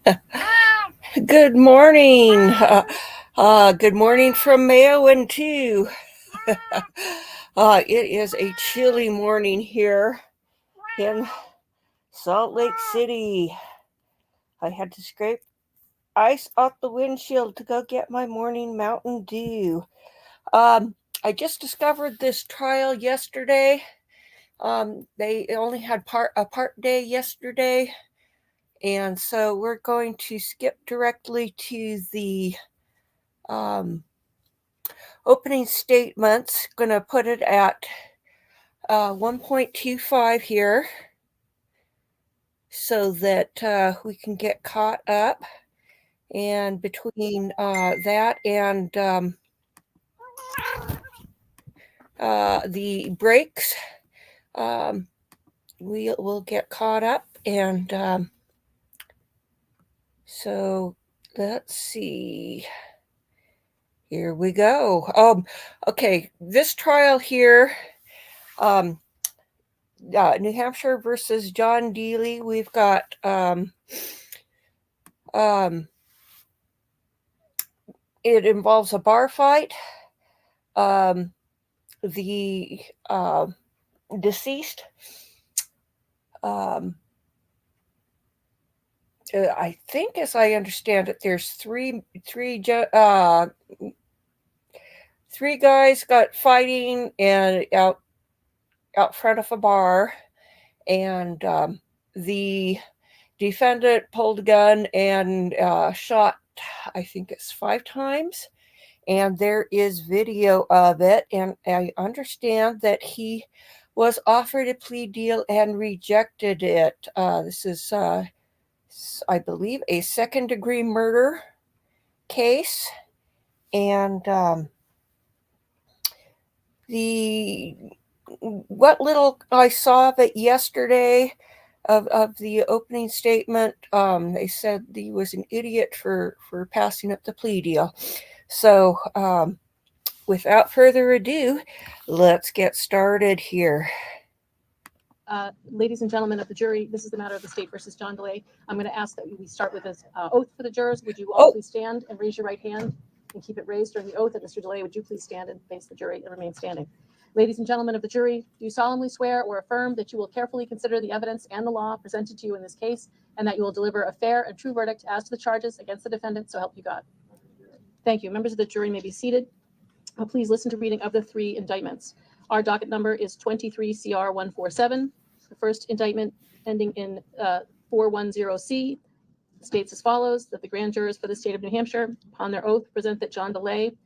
Good morning. Good morning from Mayowan too. It is a chilly morning here in Salt Lake City. I had to scrape ice off the windshield to go get my morning Mountain Dew. I just discovered this trial yesterday. They only had a part day yesterday, and so we're going to skip directly to the opening statements. Going to put it at 1.25 here so that we can get caught up. And between that and the breaks, we will get caught up. And so let's see. Here we go. Okay, this trial here, New Hampshire versus John Delee. We've got it involves a bar fight. The deceased, I think, as I understand it, there's three guys got fighting and out front of a bar, and the defendant pulled a gun and shot, I think it's 5 times. And there is video of it, and I understand that he was offered a plea deal and rejected it. This is, I believe, a second-degree murder case, and what little I saw of it yesterday of the opening statement, they said he was an idiot for passing up the plea deal. So, without further ado, let's get started here. Ladies and gentlemen of the jury, this is the matter of the state versus John Delee. I'm going to ask that we start with this oath for the jurors. Would you all please stand and raise your right hand and keep it raised during the oath? And Mr. Delee, would you please stand and face the jury and remain standing? Ladies and gentlemen of the jury, do you solemnly swear or affirm that you will carefully consider the evidence and the law presented to you in this case, and that you will deliver a fair and true verdict as to the charges against the defendant, so help you God? Thank you. Members of the jury may be seated. Please listen to reading of the 3 indictments. Our docket number is 23 CR 147. The first indictment, ending in 410C, states as follows: that the grand jurors for the state of New Hampshire, upon their oath, present that John Delee,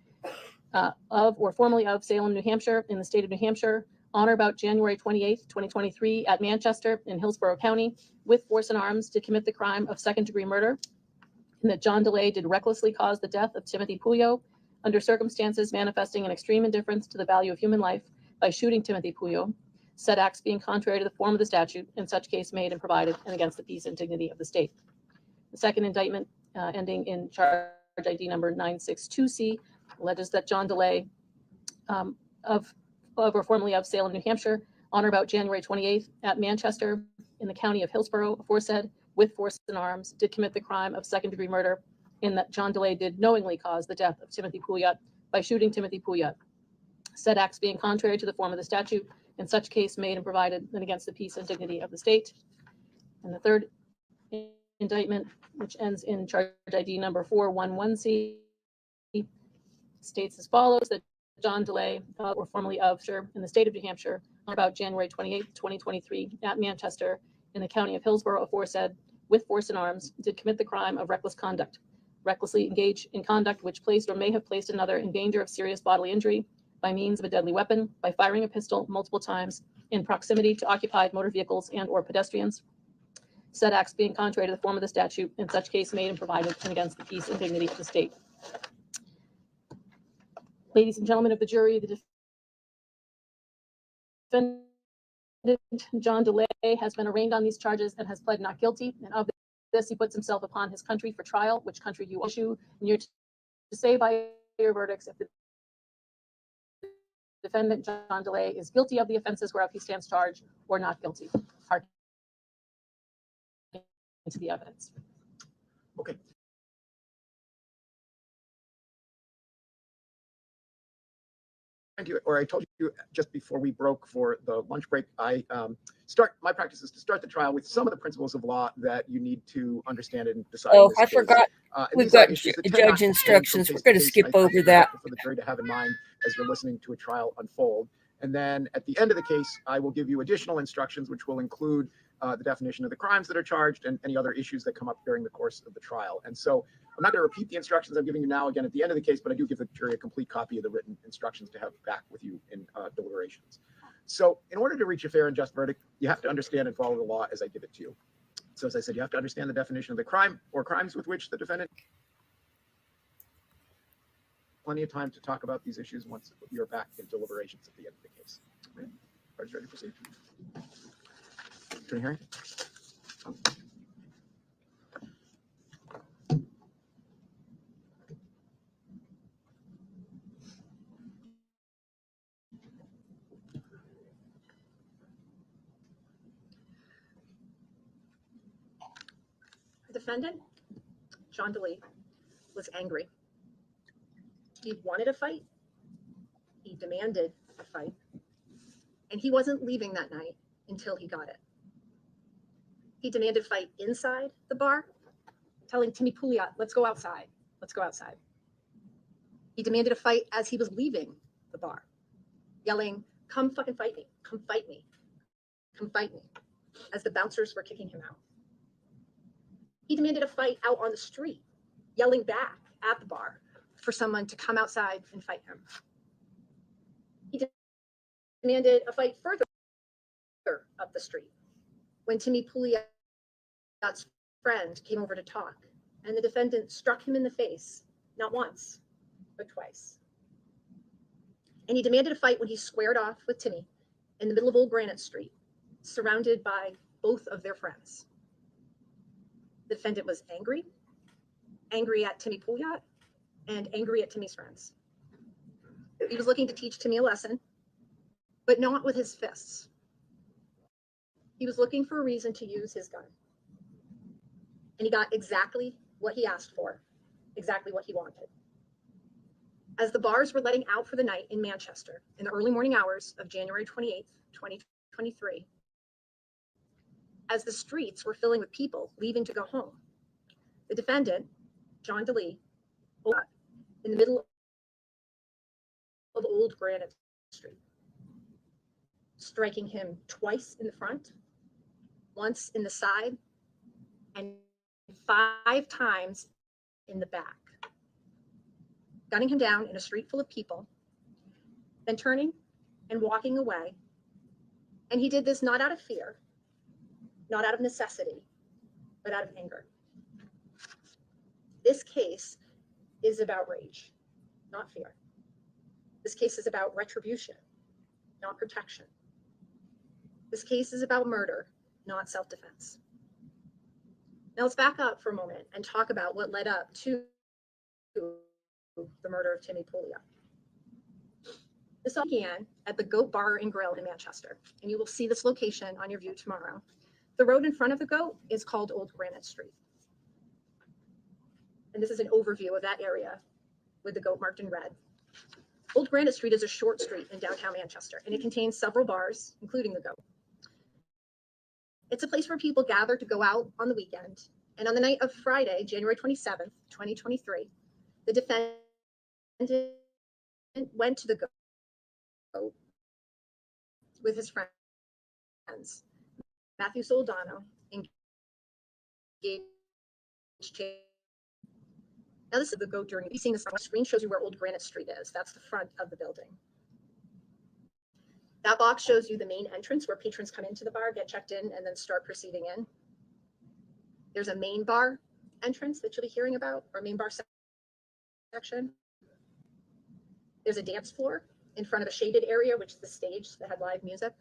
of or formerly of Salem, New Hampshire, in the state of New Hampshire, on or about January 28th, 2023, at Manchester in Hillsborough County, with force and arms, to commit the crime of second-degree murder, and that John Delee did recklessly cause the death of Timothy Pouliot under circumstances manifesting an extreme indifference to the value of human life by shooting Timothy Pouliot, said acts being contrary to the form of the statute, in such case made and provided, and against the peace and dignity of the state. The second indictment, ending in charge ID number 962C, alleges that John Delee, of or formerly of Salem, New Hampshire, on or about January 28th, at Manchester in the county of Hillsborough, aforesaid, with force and arms, did commit the crime of second-degree murder, in that John Delee did knowingly cause the death of Timothy Pouliot by shooting Timothy Pouliot, said acts being contrary to the form of the statute, in such case made and provided, and against the peace and dignity of the state. And the third indictment, which ends in charge ID number 411C, states as follows: that John Delee, or formerly of in the state of New Hampshire, on about January 28th, 2023, at Manchester in the county of Hillsborough, aforesaid, with force and arms, did commit the crime of reckless conduct, recklessly engage in conduct which placed or may have placed another in danger of serious bodily injury by means of a deadly weapon, by firing a pistol multiple times in proximity to occupied motor vehicles and or pedestrians, said acts being contrary to the form of the statute, in such case made and provided, and against the peace and dignity of the state. Ladies and gentlemen of the jury, the defendant, John Delee, has been arraigned on these charges and has pled not guilty, and of this he puts himself upon his country for trial, which country you issue, and you're to say by your verdicts if the defendant, John Delee, is guilty of the offenses whereof he stands charged, or not guilty. Hearken to the evidence. Okay. I told you just before we broke for the lunch break, my practice is to start the trial with some of the principles of law that you need to understand and decide. Oh, this I case. forgot. We've got judge instructions. We're going to skip over that for the jury to have in mind as you're listening to a trial unfold. And then at the end of the case, I will give you additional instructions, which will include the definition of the crimes that are charged and any other issues that come up during the course of the trial. And so I'm not going to repeat the instructions I'm giving you now again at the end of the case, but I do give the jury a complete copy of the written instructions to have back with you in deliberations. So in order to reach a fair and just verdict, you have to understand and follow the law as I give it to you. So as I said, you have to understand the definition of the crime or crimes with which the defendant. Plenty of time to talk about these issues once you're back in deliberations at the end of the case. Okay. Parties ready to proceed? Attorney Herring? The defendant, John Delee, was angry. He wanted a fight. He demanded a fight. And he wasn't leaving that night until he got it. He demanded a fight inside the bar, telling Timothy Pouliot, let's go outside. Let's go outside. He demanded a fight as he was leaving the bar, yelling, come fucking fight me. Come fight me. Come fight me. As the bouncers were kicking him out. He demanded a fight out on the street, yelling back at the bar for someone to come outside and fight him. He demanded a fight further up the street when Timothy Pouliot's friend came over to talk, and the defendant struck him in the face, not once, but twice. And he demanded a fight when he squared off with Timmy in the middle of Old Granite Street, surrounded by both of their friends. The defendant was angry at Timothy Pouliot, and angry at Timmy's friends. He was looking to teach Timmy a lesson, but not with his fists. He was looking for a reason to use his gun. And he got exactly what he asked for, exactly what he wanted. As the bars were letting out for the night in Manchester in the early morning hours of January 28th, 2023, as the streets were filling with people leaving to go home, the defendant, John Delee, in the middle of Old Granite Street, striking him twice in the front, once in the side, and 5 times in the back, gunning him down in a street full of people, then turning and walking away. And he did this not out of fear, not out of necessity, but out of anger. This case is about rage, not fear. This case is about retribution, not protection. This case is about murder, not self-defense. Now let's back up for a moment and talk about what led up to the murder of Timothy Pouliot. This all began at the Goat Bar and Grill in Manchester, and you will see this location on your view tomorrow. The road in front of the Goat is called Old Granite Street. And this is an overview of that area with the Goat marked in red. Old Granite Street is a short street in downtown Manchester, and it contains several bars, including the Goat. It's a place where people gather to go out on the weekend. And on the night of Friday, January 27th, 2023, the defendant went to the Goat with his friends, Matthew Soldano, and Gage. Now this is the Goat during, you've seen this on the screen, shows you where Old Granite Street is. That's the front of the building. That box shows you the main entrance where patrons come into the bar, get checked in, and then start proceeding in. There's a main bar entrance that you'll be hearing about, or main bar section. There's a dance floor in front of a shaded area, which is the stage that had live music.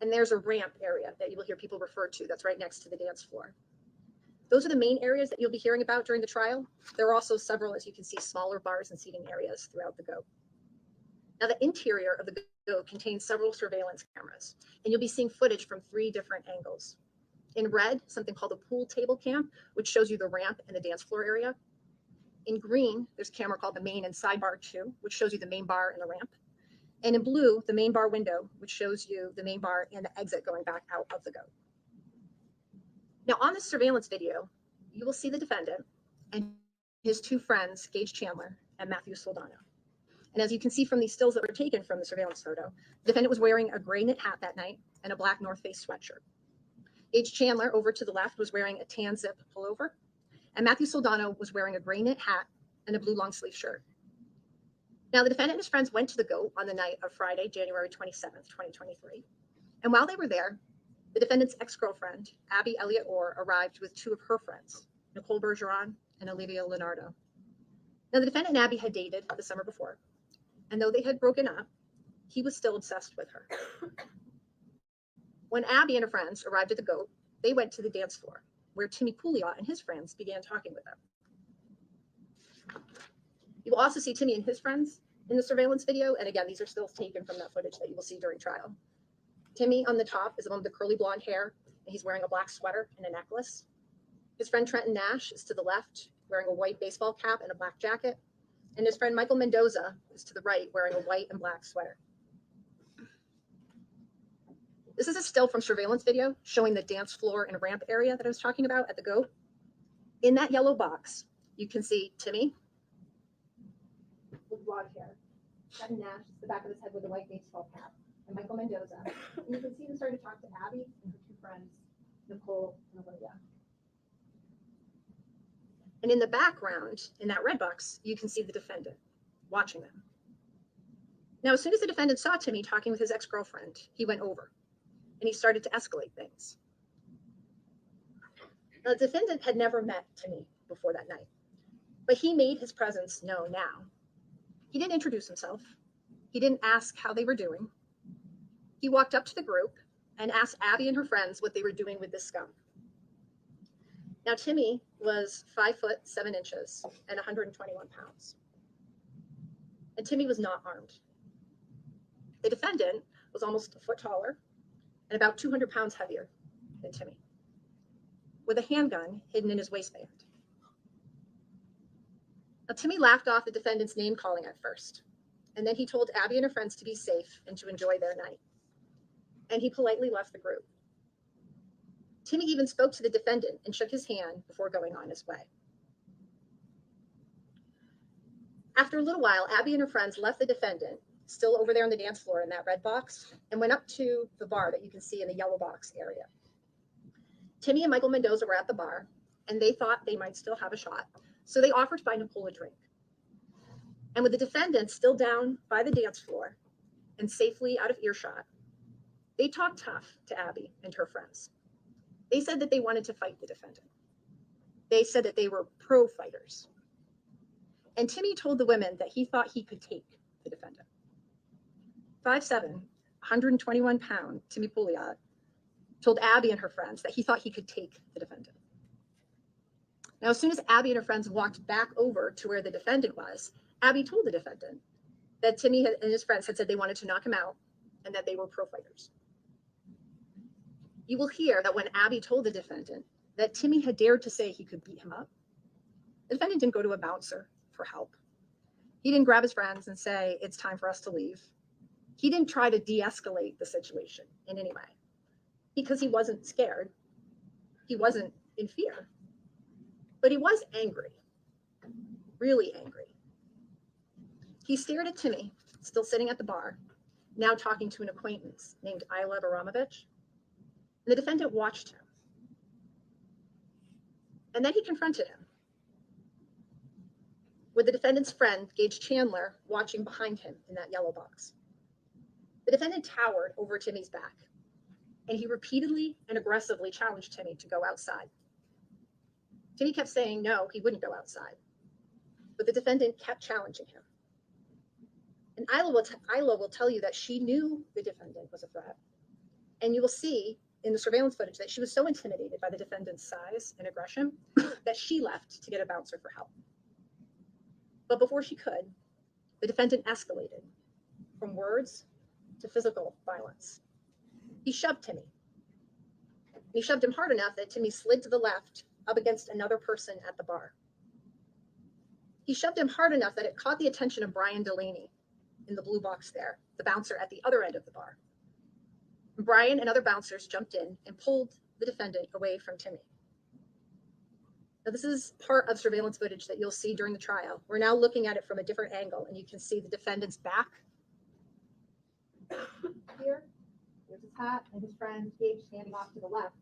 And there's a ramp area that you will hear people refer to that's right next to the dance floor. Those are the main areas that you'll be hearing about during the trial. There are also several, as you can see, smaller bars and seating areas throughout the Goat. Now, the interior of the Goat contains several surveillance cameras, and you'll be seeing footage from 3 different angles. In red, something called a pool table cam, which shows you the ramp and the dance floor area. In green, there's a camera called the main and sidebar 2, which shows you the main bar and the ramp. And in blue, the main bar window, which shows you the main bar and the exit going back out of the goat. Now on this surveillance video, you will see the defendant and his 2 friends, Gage Chandler and Matthew Soldano. And as you can see from these stills that were taken from the surveillance photo, the defendant was wearing a gray knit hat that night and a black North Face sweatshirt. Gage Chandler, over to the left, was wearing a tan zip pullover, and Matthew Soldano was wearing a gray knit hat and a blue long sleeve shirt. Now, the defendant and his friends went to the GOAT on the night of Friday, January 27th, 2023. And while they were there, the defendant's ex-girlfriend, Abby Elliott Orr, arrived with 2 of her friends, Nicole Bergeron and Olivia Leonardo. Now, the defendant and Abby had dated the summer before, and though they had broken up, he was still obsessed with her. When Abby and her friends arrived at the GOAT, they went to the dance floor, where Timothy Pouliot and his friends began talking with them. You will also see Timmy and his friends in the surveillance video, and again, these are still taken from that footage that you will see during trial. Timmy on the top is the one with the curly blonde hair, and he's wearing a black sweater and a necklace. His friend Trenton Nash is to the left, wearing a white baseball cap and a black jacket, and his friend Michael Mendoza is to the right, wearing a white and black sweater. This is a still from surveillance video showing the dance floor and ramp area that I was talking about at the GOAT. In that yellow box, you can see Timmy with blonde hair, Trenton Nash, the back of his head with a white baseball cap, and Michael Mendoza. And you can see him starting to talk to Abby and her 2 friends, Nicole and Olivia. And in the background, in that red box, you can see the defendant watching them. Now, as soon as the defendant saw Timmy talking with his ex-girlfriend, he went over and he started to escalate things. Now, the defendant had never met Timmy before that night, but he made his presence known now. He didn't introduce himself. He didn't ask how they were doing. He walked up to the group and asked Abby and her friends what they were doing with this scum. Now, Timmy was 5 foot 7 inches and 121 pounds. And Timmy was not armed. The defendant was almost a foot taller and about 200 pounds heavier than Timmy, with a handgun hidden in his waistband. Now, Timmy laughed off the defendant's name calling at first, and then he told Abby and her friends to be safe and to enjoy their night. And he politely left the group. Timmy even spoke to the defendant and shook his hand before going on his way. After a little while, Abby and her friends left the defendant, still over there on the dance floor in that red box, and went up to the bar that you can see in the yellow box area. Timmy and Michael Mendoza were at the bar, and they thought they might still have a shot, so they offered to buy Nicole a drink. And with the defendant still down by the dance floor and safely out of earshot, they talked tough to Abby and her friends. They said that they wanted to fight the defendant. They said that they were pro fighters. And Timmy told the women that he thought he could take the defendant. 5'7", 121-pound Timothy Pouliot told Abby and her friends that he thought he could take the defendant. Now, as soon as Abby and her friends walked back over to where the defendant was, Abby told the defendant that Timmy and his friends had said they wanted to knock him out and that they were pro fighters. You will hear that when Abby told the defendant that Timmy had dared to say he could beat him up, the defendant didn't go to a bouncer for help. He didn't grab his friends and say, "It's time for us to leave." He didn't try to de-escalate the situation in any way because he wasn't scared. He wasn't in fear, but he was angry, really angry. He stared at Timmy, still sitting at the bar, now talking to an acquaintance named Ilya Baramovich. The defendant watched him. And then he confronted him, with the defendant's friend, Gage Chandler, watching behind him in that yellow box. The defendant towered over Timmy's back, and he repeatedly and aggressively challenged Timmy to go outside. Timmy kept saying no, he wouldn't go outside, but the defendant kept challenging him. And Isla will tell you that she knew the defendant was a threat, and you will see in the surveillance footage that she was so intimidated by the defendant's size and aggression that she left to get a bouncer for help. But before she could, the defendant escalated from words to physical violence. He shoved Timmy. He shoved him hard enough that Timmy slid to the left up against another person at the bar. He shoved him hard enough that it caught the attention of Brian Delaney in the blue box there, the bouncer at the other end of the bar. Brian and other bouncers jumped in and pulled the defendant away from Timmy. Now, this is part of surveillance footage that you'll see during the trial. We're now looking at it from a different angle, and you can see the defendant's back. Here, there's his hat and his friend Gabe standing off to the left.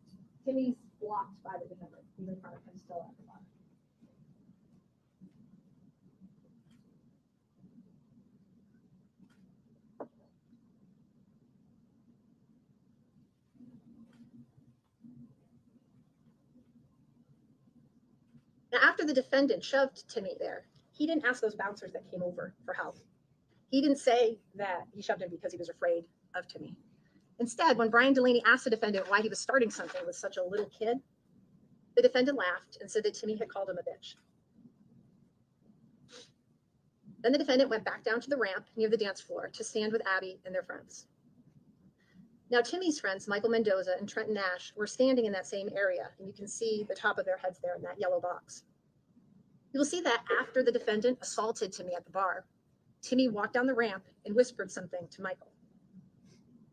Timmy's blocked by the defendant. He's in front of him still at the bar. Now, after the defendant shoved Timmy there, he didn't ask those bouncers that came over for help. He didn't say that he shoved him because he was afraid of Timmy. Instead, when Brian Delaney asked the defendant why he was starting something with such a little kid, the defendant laughed and said that Timmy had called him a bitch. Then the defendant went back down to the ramp near the dance floor to stand with Abby and their friends. Now, Timmy's friends, Michael Mendoza and Trenton Nash, were standing in that same area, and you can see the top of their heads there in that yellow box. You will see that after the defendant assaulted Timmy at the bar, Timmy walked down the ramp and whispered something to Michael.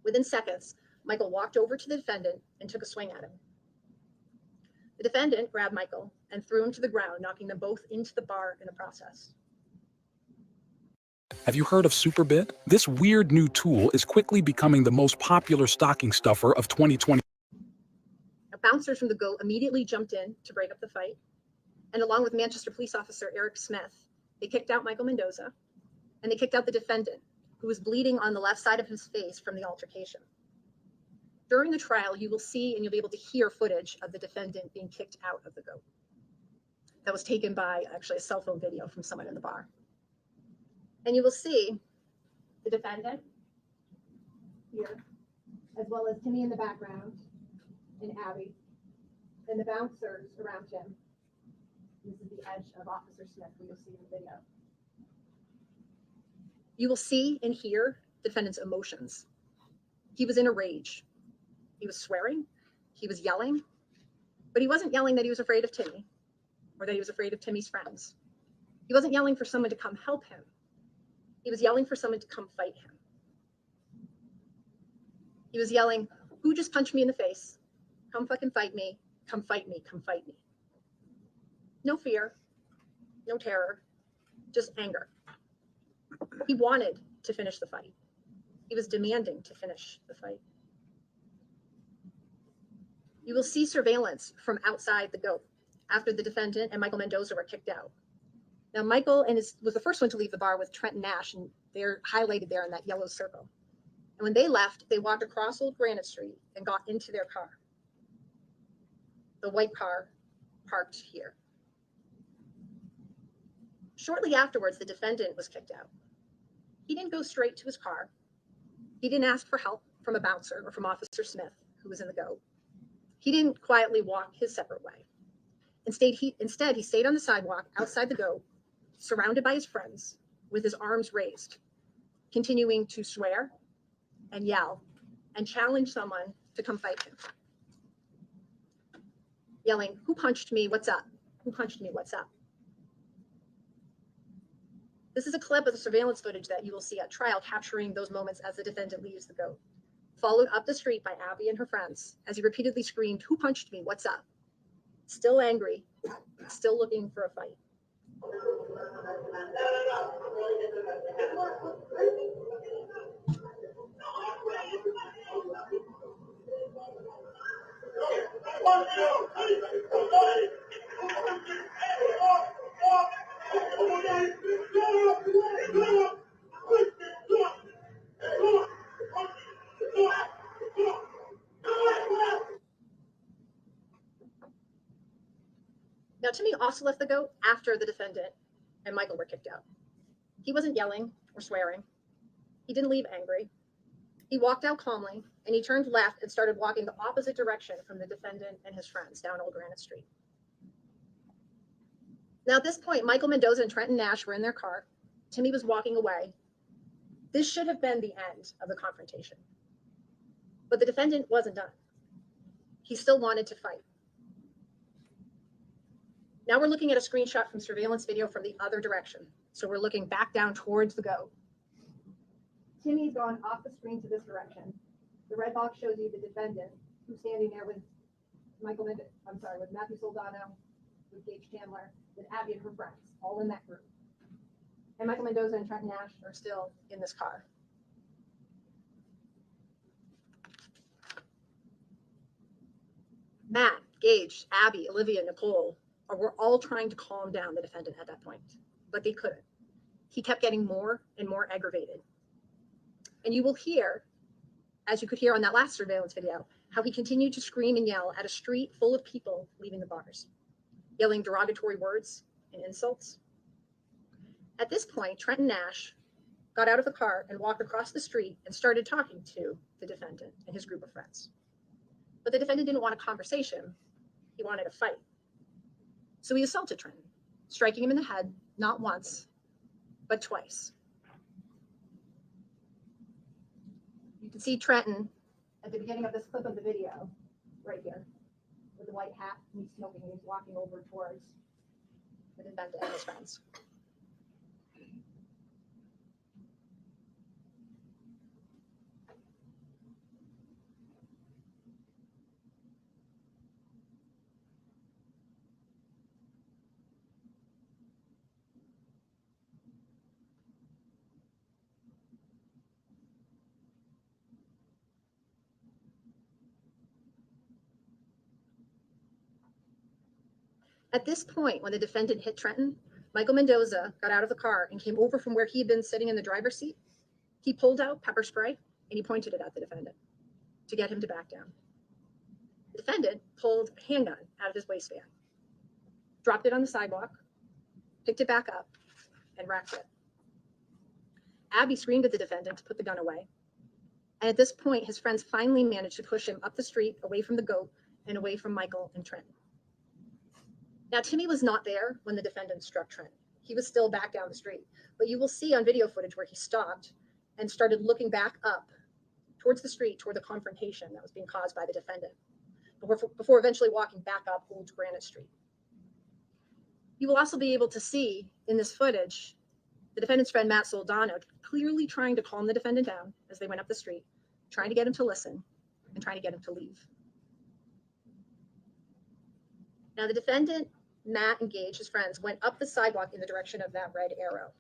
Within seconds, Michael walked over to the defendant and took a swing at him. The defendant grabbed Michael and threw him to the ground, knocking them both into the bar in the process. Have you heard of Superbit? This weird new tool is quickly becoming the most popular stocking stuffer of 2020. Now, bouncers from the GOAT immediately jumped in to break up the fight, and along with Manchester police officer Eric Smith, they kicked out Michael Mendoza, and they kicked out the defendant, who was bleeding on the left side of his face from the altercation. During the trial, you will see and you'll be able to hear footage of the defendant being kicked out of the GOAT. That was taken by actually a cell phone video from someone in the bar. And you will see the defendant here, as well as Timmy in the background and Abby, and the bouncers around him. This is the edge of Officer Smith, who you'll see in the video. You will see and hear the defendant's emotions. He was in a rage. He was swearing, he was yelling, but he wasn't yelling that he was afraid of Timmy or that he was afraid of Timmy's friends. He wasn't yelling for someone to come help him. He was yelling for someone to come fight him. He was yelling, "Who just punched me in the face? Come fucking fight me. Come fight me. Come fight me." No fear, no terror, just anger. He wanted to finish the fight. He was demanding to finish the fight. You will see surveillance from outside the GOAT after the defendant and Michael Mendoza were kicked out. Now, Michael was the first one to leave the bar with Trenton Nash, and they're highlighted there in that yellow circle. And when they left, they walked across Old Granite Street and got into their car. The white car parked here. Shortly afterwards, the defendant was kicked out. He didn't go straight to his car. He didn't ask for help from a bouncer or from Officer Smith, who was in the GOAT. He didn't quietly walk his separate way. Instead, he stayed on the sidewalk outside the GOAT, surrounded by his friends, with his arms raised, continuing to swear and yell and challenge someone to come fight him. Yelling, "Who punched me? What's up? Who punched me? What's up?" This is a clip of the surveillance footage that you will see at trial, capturing those moments as the defendant leaves the GOAT, followed up the street by Abby and her friends as he repeatedly screamed, "Who punched me? What's up?" Still angry, still looking for a fight. Now, Timmy also left the GOAT after the defendant and Michael were kicked out. He wasn't yelling or swearing. He didn't leave angry. He walked out calmly, and he turned left and started walking the opposite direction from the defendant and his friends down Old Granite Street. Now, at this point, Michael Mendoza and Trenton Nash were in their car. Timmy was walking away. This should have been the end of the confrontation. But the defendant wasn't done. he still wanted to fight. Now we're looking at a screenshot from surveillance video from the other direction. So we're looking back down towards the goat. Timmy's gone off the screen to this direction. The red box shows you the defendant who's standing there with with Matthew Soldano, with Gage Chandler, with Abby and her friends, all in that group. And Michael Mendoza and Trenton Nash are still in this car. Matt, Gage, Abby, Olivia, Nicole were all trying to calm down the defendant at that point, but they couldn't. He kept getting more and more aggravated. And you will hear, as you could hear on that last surveillance video, how he continued to scream and yell at a street full of people leaving the bars, yelling derogatory words and insults. At this point, Trenton Nash got out of the car and walked across the street and started talking to the defendant and his group of friends. But the defendant didn't want a conversation. He wanted a fight. So he assaulted Trenton, striking him in the head, not once, but twice. You can see Trenton at the beginning of this clip of the video, right here, with the white hat, and he's smoking, and he's walking over towards the defendant and his friends. At this point, when the defendant hit Trenton, Michael Mendoza got out of the car and came over from where he had been sitting in the driver's seat. He pulled out pepper spray and he pointed it at the defendant to get him to back down. The defendant pulled a handgun out of his waistband, dropped it on the sidewalk, picked it back up, and racked it. Abby screamed at the defendant to put the gun away. And at this point, his friends finally managed to push him up the street, away from the goat and away from Michael and Trenton. Now, Timmy was not there when the defendant struck Trenton. He was still back down the street. But you will see on video footage where he stopped and started looking back up towards the street, toward the confrontation that was being caused by the defendant, before eventually walking back up Old Granite Street. You will also be able to see in this footage the defendant's friend, Matt Soldano, clearly trying to calm the defendant down as they went up the street, trying to get him to listen and trying to get him to leave. Now, the defendant, Matt, and Gage, his friends, went up the sidewalk in the direction of that red arrow,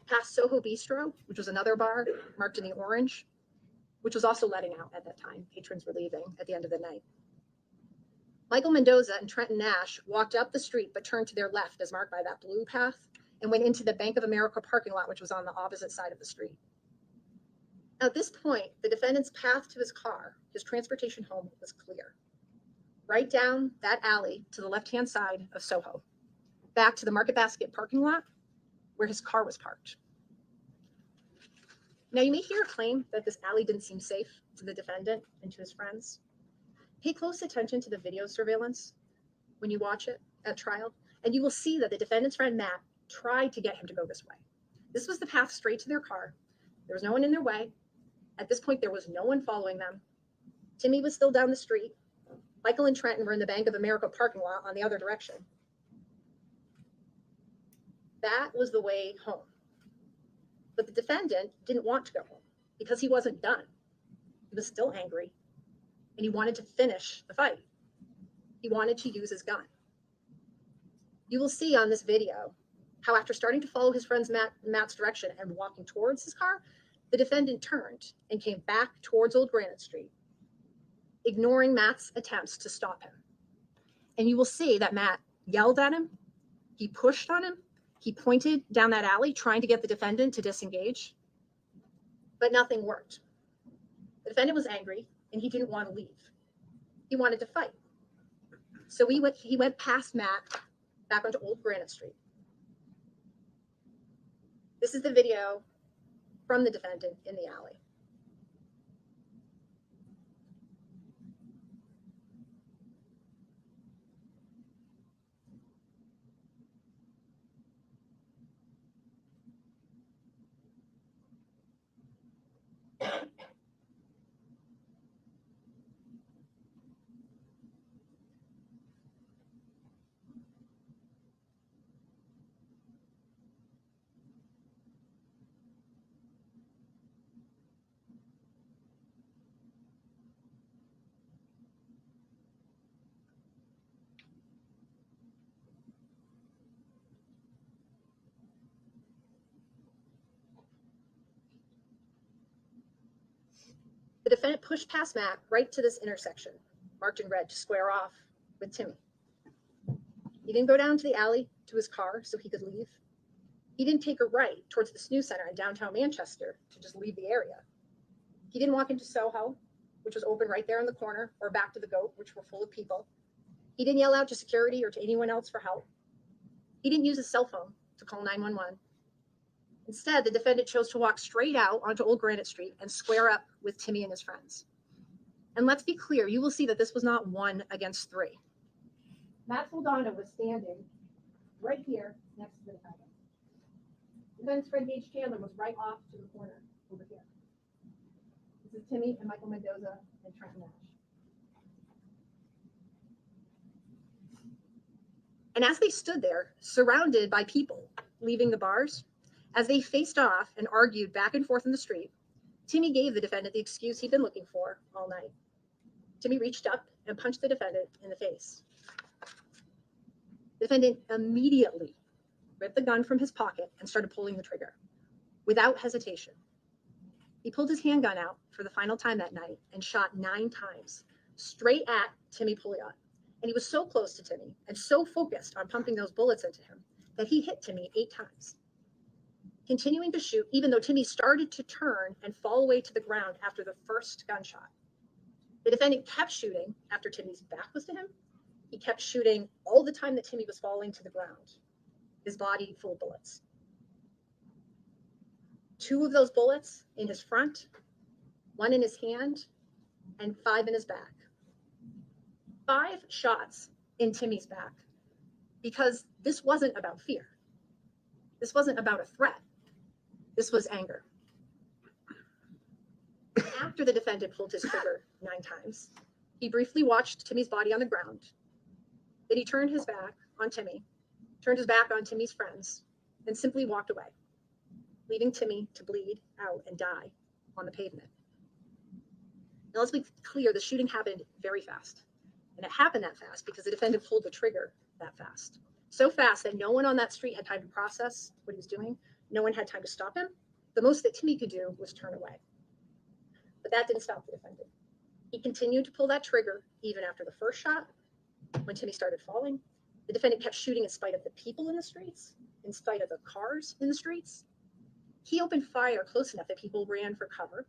past Soho Bistro, which was another bar marked in the orange, which was also letting out at that time. Patrons were leaving at the end of the night. Michael Mendoza and Trenton Nash walked up the street but turned to their left as marked by that blue path and went into the Bank of America parking lot, which was on the opposite side of the street. At this point, the defendant's path to his car, his transportation home, was clear. Right down that alley to the left-hand side of Soho, back to the Market Basket parking lot where his car was parked. Now, you may hear a claim that this alley didn't seem safe to the defendant and to his friends. Pay close attention to the video surveillance when you watch it at trial, and you will see that the defendant's friend, Matt, tried to get him to go this way. This was the path straight to their car. There was no one in their way. At this point, there was no one following them. Timmy was still down the street. Michael and Trenton were in the Bank of America parking lot on the other direction. That was the way home. But the defendant didn't want to go home because he wasn't done. He was still angry, and he wanted to finish the fight. He wanted to use his gun. You will see on this video how after starting to follow his friend's Matt's direction and walking towards his car, the defendant turned and came back towards Old Granite Street, ignoring Matt's attempts to stop him. And you will see that Matt yelled at him, he pushed on him, he pointed down that alley trying to get the defendant to disengage, but nothing worked. The defendant was angry and he didn't want to leave. He wanted to fight. So he went past Matt back onto Old Granite Street. This is the video from the defendant in the alley. The defendant pushed past Matt right to this intersection, marked in red, to square off with Timmy. He didn't go down to the alley to his car so he could leave. He didn't take a right towards the snooze center in downtown Manchester to just leave the area. He didn't walk into Soho, which was open right there in the corner, or back to the Goat, which were full of people. He didn't yell out to security or to anyone else for help. He didn't use his cell phone to call 911. Instead, the defendant chose to walk straight out onto Old Granite Street and square up with Timmy and his friends. And let's be clear, you will see that this was not 1 against 3. Matt Soldano was standing right here next to the defendant. Defendant's friend Gage Chandler was right off to the corner over here. This is Timmy and Michael Mendoza and Trent Nash. And as they stood there, surrounded by people leaving the bars, as they faced off and argued back and forth in the street, Timmy gave the defendant the excuse he'd been looking for all night. Timmy reached up and punched the defendant in the face. The defendant immediately ripped the gun from his pocket and started pulling the trigger without hesitation. He pulled his handgun out for the final time that night and shot 9 times straight at Timothy Pouliot. And he was so close to Timmy and so focused on pumping those bullets into him that he hit Timmy 8 times. Continuing to shoot, even though Timmy started to turn and fall away to the ground after the first gunshot. The defendant kept shooting after Timmy's back was to him. He kept shooting all the time that Timmy was falling to the ground, his body full of bullets. 2 of those bullets in his front, 1 in his hand, and 5 in his back. 5 shots in Timmy's back, because this wasn't about fear. This wasn't about a threat. This was anger. After the defendant pulled his trigger 9 times, he briefly watched Timmy's body on the ground. Then he turned his back on Timmy, turned his back on Timmy's friends, and simply walked away, leaving Timmy to bleed out and die on the pavement. Now let's be clear, the shooting happened very fast. And it happened that fast because the defendant pulled the trigger that fast. So fast that no one on that street had time to process what he was doing. No one had time to stop him. The most that Timmy could do was turn away. But that didn't stop the defendant. He continued to pull that trigger even after the first shot. When Timmy started falling, the defendant kept shooting in spite of the people in the streets, in spite of the cars in the streets. He opened fire close enough that people ran for cover,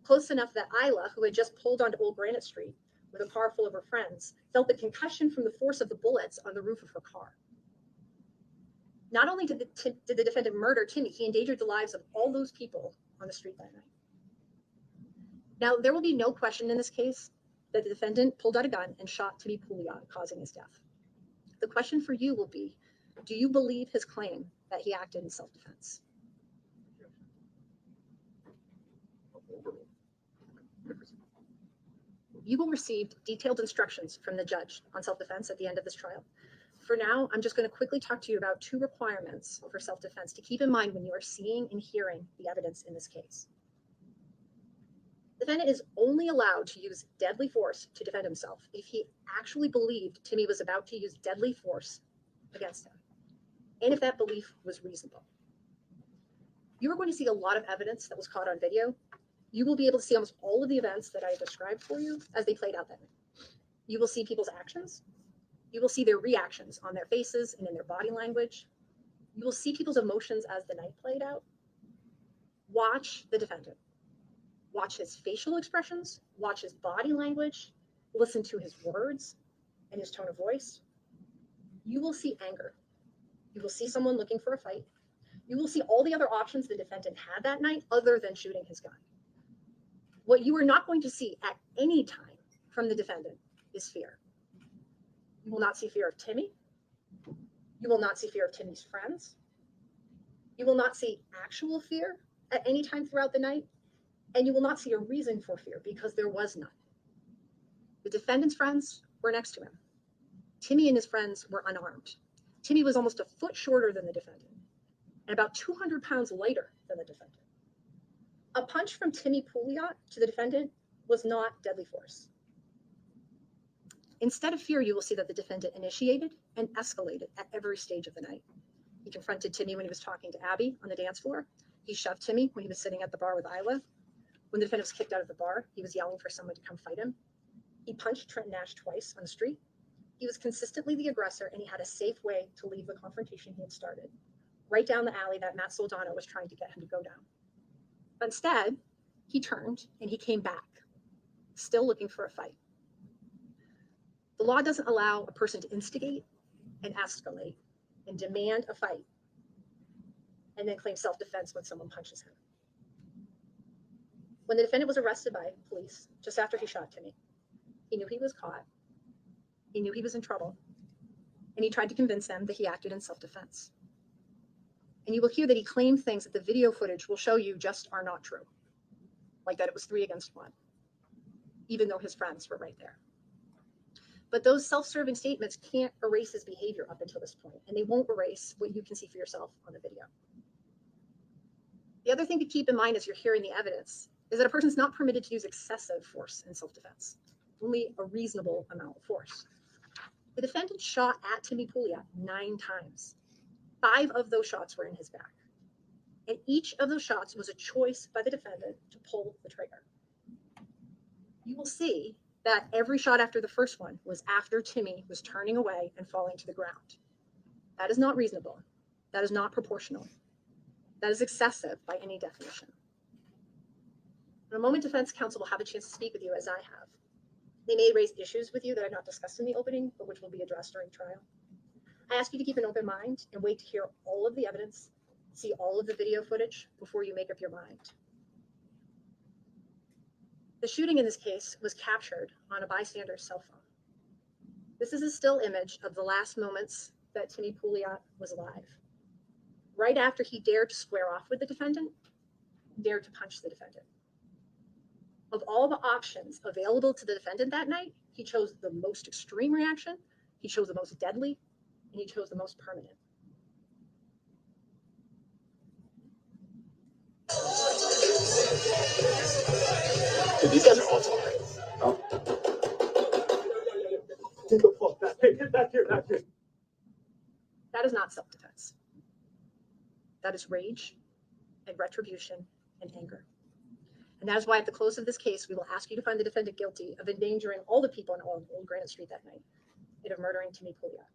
close enough that Isla, who had just pulled onto Old Granite Street with a car full of her friends, felt the concussion from the force of the bullets on the roof of her car. Not only did the defendant murder Timmy, he endangered the lives of all those people on the street that night. Now, there will be no question in this case that the defendant pulled out a gun and shot Timothy Pouliot, causing his death. The question for you will be, do you believe his claim that he acted in self-defense? You will receive detailed instructions from the judge on self-defense at the end of this trial. For now, I'm just going to quickly talk to you about 2 requirements for self-defense to keep in mind when you are seeing and hearing the evidence in this case. The defendant is only allowed to use deadly force to defend himself if he actually believed Timmy was about to use deadly force against him, and if that belief was reasonable. You are going to see a lot of evidence that was caught on video. You will be able to see almost all of the events that I described for you as they played out that night. You will see people's actions. You will see their reactions on their faces and in their body language. You will see people's emotions as the night played out. Watch the defendant. Watch his facial expressions. Watch his body language. Listen to his words and his tone of voice. You will see anger. You will see someone looking for a fight. You will see all the other options the defendant had that night other than shooting his gun. What you are not going to see at any time from the defendant is fear. You will not see fear of Timmy. You will not see fear of Timmy's friends. You will not see actual fear at any time throughout the night. And you will not see a reason for fear because there was none. The defendant's friends were next to him. Timmy and his friends were unarmed. Timmy was almost a foot shorter than the defendant and about 200 pounds lighter than the defendant. A punch from Timothy Pouliot to the defendant was not deadly force. Instead of fear, you will see that the defendant initiated and escalated at every stage of the night. He confronted Timmy when he was talking to Abby on the dance floor. He shoved Timmy when he was sitting at the bar with Isla. When the defendant was kicked out of the bar, he was yelling for someone to come fight him. He punched Trent Nash twice on the street. He was consistently the aggressor, and he had a safe way to leave the confrontation he had started, right down the alley that Matt Soldano was trying to get him to go down. But instead, he turned and he came back, still looking for a fight. The law doesn't allow a person to instigate and escalate and demand a fight and then claim self-defense when someone punches him. When the defendant was arrested by police just after he shot Timmy, he knew he was caught, he knew he was in trouble, and he tried to convince them that he acted in self-defense. And you will hear that he claimed things that the video footage will show you just are not true, like that it was 3 against 1, even though his friends were right there. But those self-serving statements can't erase his behavior up until this point, and they won't erase what you can see for yourself on the video. The other thing to keep in mind as you're hearing the evidence is that a person's not permitted to use excessive force in self-defense, only a reasonable amount of force. The defendant shot at Timothy Pouliot 9 times. 5 of those shots were in his back. And each of those shots was a choice by the defendant to pull the trigger. You will see that every shot after the first one was after Timmy was turning away and falling to the ground. That is not reasonable. That is not proportional. That is excessive by any definition. In a moment, defense counsel will have a chance to speak with you as I have. They may raise issues with you that are not discussed in the opening, but which will be addressed during trial. I ask you to keep an open mind and wait to hear all of the evidence, see all of the video footage before you make up your mind. The shooting in this case was captured on a bystander's cell phone. This is a still image of the last moments that Timothy Pouliot was alive. Right after he dared to square off with the defendant, dared to punch the defendant. Of all the options available to the defendant that night, he chose the most extreme reaction, he chose the most deadly, and he chose the most permanent. Dude, these guys are all talking. Get back here, back here. That is not self-defense. That is rage and retribution and anger. And that is why at the close of this case, we will ask you to find the defendant guilty of endangering all the people in Old Granite Street that night and of murdering Timothy Pouliot.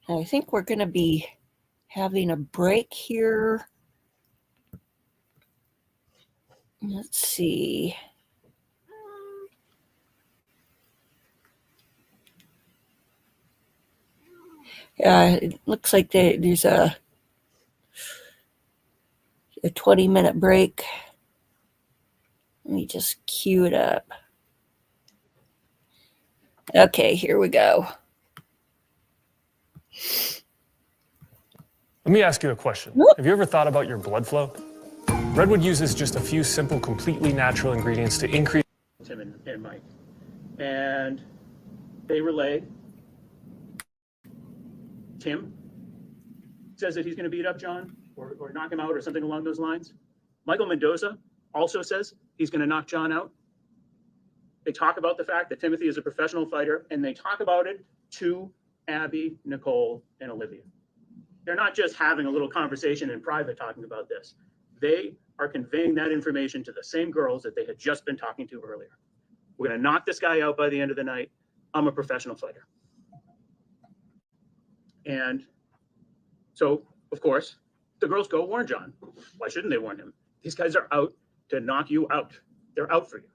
And I think we're going to be having a break here. Let's see. It looks like there's a 20-minute break. Let me just cue it up. Okay, here we go. Let me ask you a question. Have you ever thought about your blood flow? Redwood uses just a few simple, completely natural ingredients to increase Tim and Mike. And they relay. Tim says that he's going to beat up John or knock him out or something along those lines. Michael Mendoza also says he's going to knock John out. They talk about the fact that Timothy is a professional fighter, and they talk about it to Abby, Nicole, and Olivia. They're not just having a little conversation in private talking about this. They are conveying that information to the same girls that they had just been talking to earlier. We're going to knock this guy out by the end of the night. I'm a professional fighter. And so, of course, the girls go warn John. Why shouldn't they warn him? These guys are out to knock you out. They're out for you.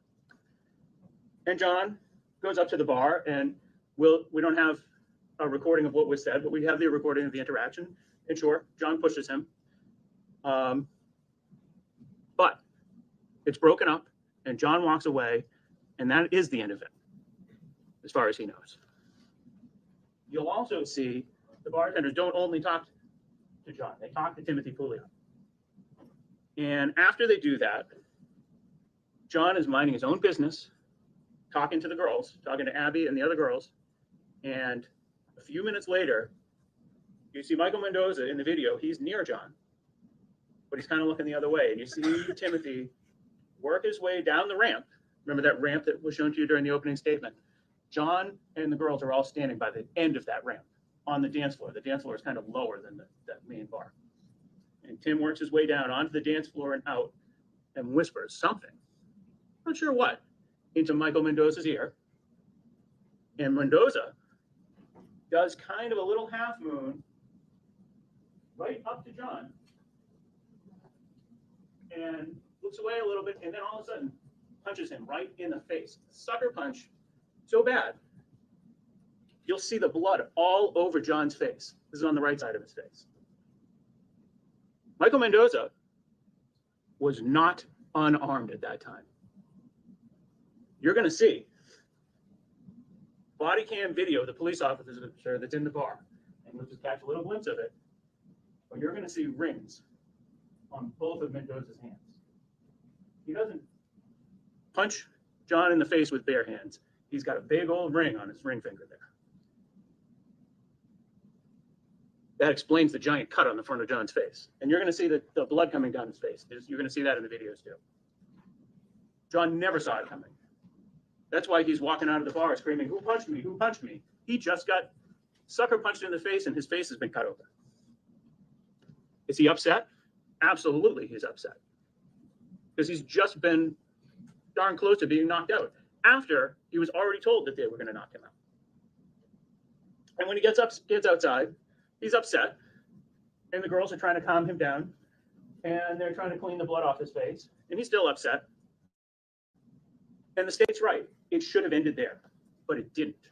And John goes up to the bar, and we don't have a recording of what was said, but we have the recording of the interaction. And sure, John pushes him. But it's broken up, and John walks away, and that is the end of it, as far as he knows. You'll also see the bartenders don't only talk to John, they talk to Timothy Pouliot. And after they do that, John is minding his own business, talking to the girls, talking to Abby and the other girls, and A few minutes later, you see Michael Mendoza in the video. He's near John, but he's kind of looking the other way. And you see Timothy work his way down the ramp. Remember that ramp that was shown to you during the opening statement? John and the girls are all standing by the end of that ramp on the dance floor. The dance floor is kind of lower than that main bar. And Tim works his way down onto the dance floor and out and whispers something, not sure what, into Michael Mendoza's ear. And Mendoza does kind of a little half moon right up to John and looks away a little bit, and then all of a sudden punches him right in the face. Sucker punch so bad, you'll see the blood all over John's face. This is on the right side of his face. Michael Mendoza was not unarmed at that time. You're going to see body cam video of the police officer that's in the bar, and you'll just catch a little glimpse of it, but you're going to see rings on both of Mendoza's hands. He doesn't punch John in the face with bare hands. He's got a big old ring on his ring finger there. That explains the giant cut on the front of John's face. And you're going to see the blood coming down his face. You're going to see that in the videos too. John never saw it coming. That's why he's walking out of the bar screaming, "Who punched me? Who punched me?" He just got sucker punched in the face and his face has been cut open. Is he upset? Absolutely, he's upset. Because he's just been darn close to being knocked out after he was already told that they were going to knock him out. And when he gets outside, he's upset, and the girls are trying to calm him down, and they're trying to clean the blood off his face, and he's still upset. And the state's right. It should have ended there, but it didn't.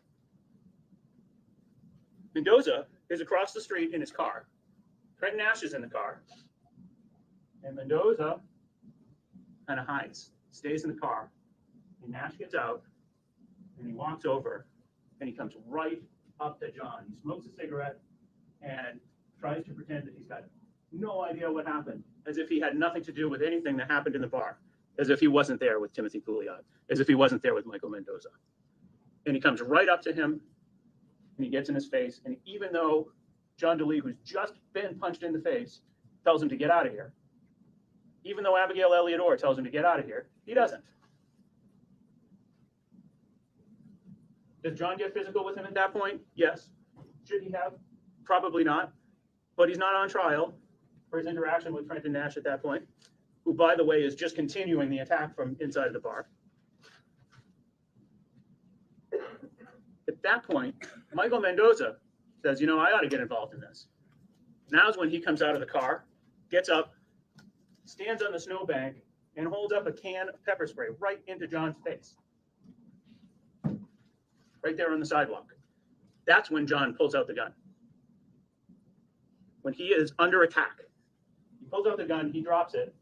Mendoza is across the street in his car. Trent Nash is in the car. And Mendoza kind of hides, stays in the car. And Nash gets out, and he walks over, and he comes right up to John. He smokes a cigarette and tries to pretend that he's got no idea what happened, as if he had nothing to do with anything that happened in the bar, as if he wasn't there with Timothy Pouliot, as if he wasn't there with Michael Mendoza. And he comes right up to him, and he gets in his face, and even though John Delee, who's just been punched in the face, tells him to get out of here, even though Abigail Elliott Orr tells him to get out of here, he doesn't. Does John get physical with him at that point? Yes. Should he have? Probably not. But he's not on trial for his interaction with Trenton Nash at that point, who, by the way, is just continuing the attack from inside the bar. At that point, Michael Mendoza says, "You know, I ought to get involved in this." Now's when he comes out of the car, gets up, stands on the snowbank, and holds up a can of pepper spray right into John's face. Right there on the sidewalk. That's when John pulls out the gun. When he is under attack, he pulls out the gun, he drops it,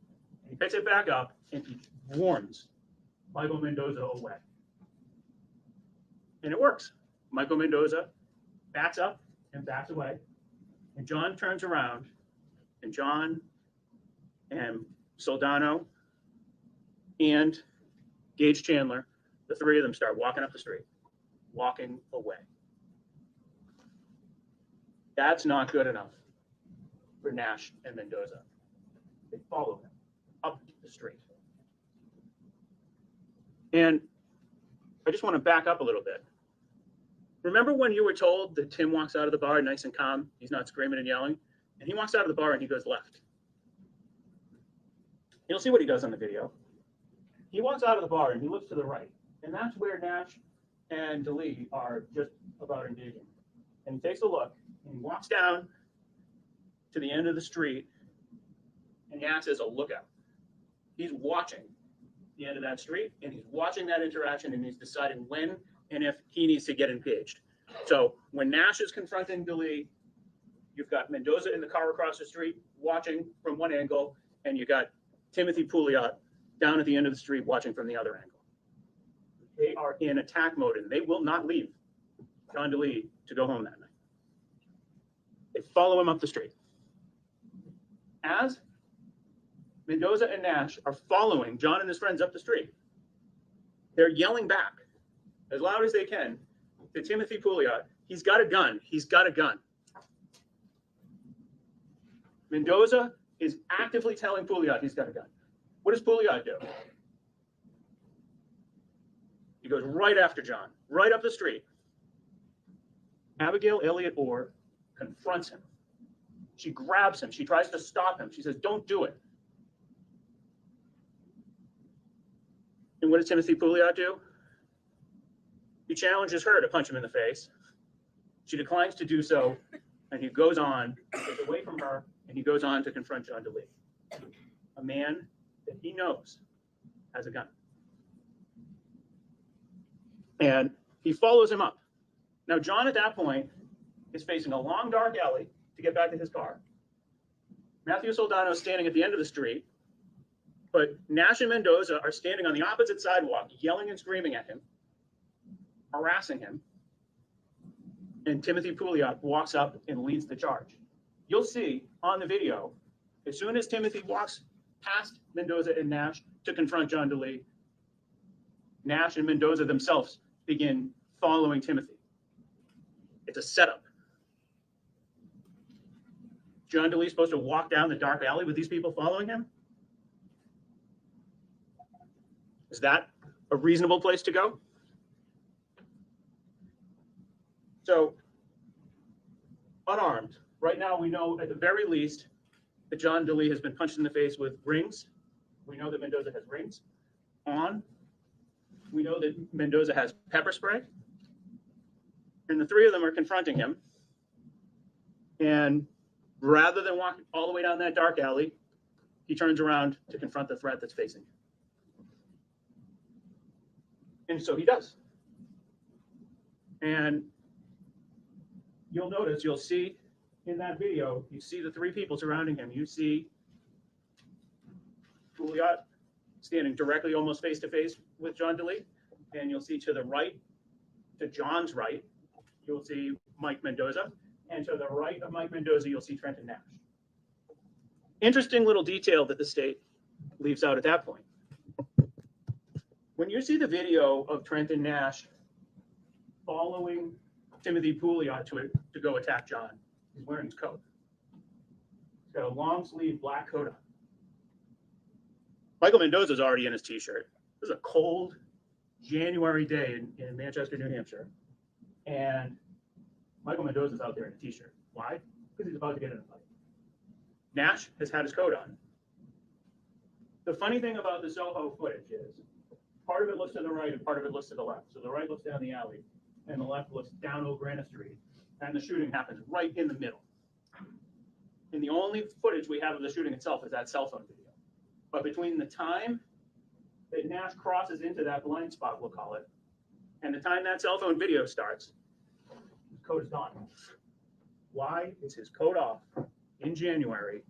and he picks it back up, and he warns Michael Mendoza away. And it works. Michael Mendoza backs up and backs away, and John turns around, and John and Soldano and Gage Chandler, the three of them start walking up the street, walking away. That's not good enough for Nash and Mendoza. They follow him up the street. And I just want to back up a little bit. Remember when you were told that Tim walks out of the bar nice and calm, he's not screaming and yelling, and he walks out of the bar and he goes left. You'll see what he does on the video. He walks out of the bar and he looks to the right, and that's where Nash and Delee are just about engaging. And he takes a look, and he walks down to the end of the street, and he acts as a lookout. He's watching the end of that street, and he's watching that interaction, and he's deciding when and if he needs to get engaged. So when Nash is confronting Delee, you've got Mendoza in the car across the street watching from one angle, and you got Timothy Pouliot down at the end of the street watching from the other angle. They are in attack mode, and they will not leave John Delee to go home that night. They follow him up the street. As Mendoza and Nash are following John and his friends up the street, they're yelling back as loud as they can to Timothy Pouliot He's got a gun. He's got a gun. Mendoza is actively telling Pouliot he's got a gun. What does Pouliot do? He goes right after John, right up the street. Abigail Elliott Orr confronts him. She grabs him. She tries to stop him. She says, "Don't do it." And what does Timothy Pouliot do? He challenges her to punch him in the face. She declines to do so, and he goes on, gets away from her, and he goes on to confront John Delee, a man that he knows has a gun. And he follows him up. Now, John at that point is facing a long, dark alley to get back to his car. Matthew Soldano is standing at the end of the street, but Nash and Mendoza are standing on the opposite sidewalk, yelling and screaming at him, harassing him. And Timothy Pouliot walks up and leads the charge. You'll see on the video, as soon as Timothy walks past Mendoza and Nash to confront John Delee, Nash and Mendoza themselves begin following Timothy. It's a setup. John Delee is supposed to walk down the dark alley with these people following him? Is that a reasonable place to go? So, unarmed. Right now, we know at the very least that John Delee has been punched in the face with rings. We know that Mendoza has rings on. We know that Mendoza has pepper spray. And the three of them are confronting him. And rather than walk all the way down that dark alley, he turns around to confront the threat that's facing him. And so he does. And you'll notice, you'll see in that video, you see the three people surrounding him. You see Pouliot standing directly, almost face to face with John Delee. And you'll see to the right, to John's right, you'll see Mike Mendoza. And to the right of Mike Mendoza, you'll see Trenton Nash. Interesting little detail that the state leaves out at that point. When you see the video of Trenton Nash following Timothy Pouliot to go attack John, he's wearing his coat. He's got a long sleeve black coat on. Michael Mendoza's already in his t-shirt. This is a cold January day in Manchester, New Hampshire. And Michael Mendoza's out there in a t-shirt. Why? Because he's about to get in a fight. Nash has had his coat on. The funny thing about the Soho footage is part of it looks to the right and part of it looks to the left. So the right looks down the alley and the left looks down O'Grana Street. And the shooting happens right in the middle. And the only footage we have of the shooting itself is that cell phone video. But between the time that Nash crosses into that blind spot, we'll call it, and the time that cell phone video starts, his coat is gone. Why is his coat off in January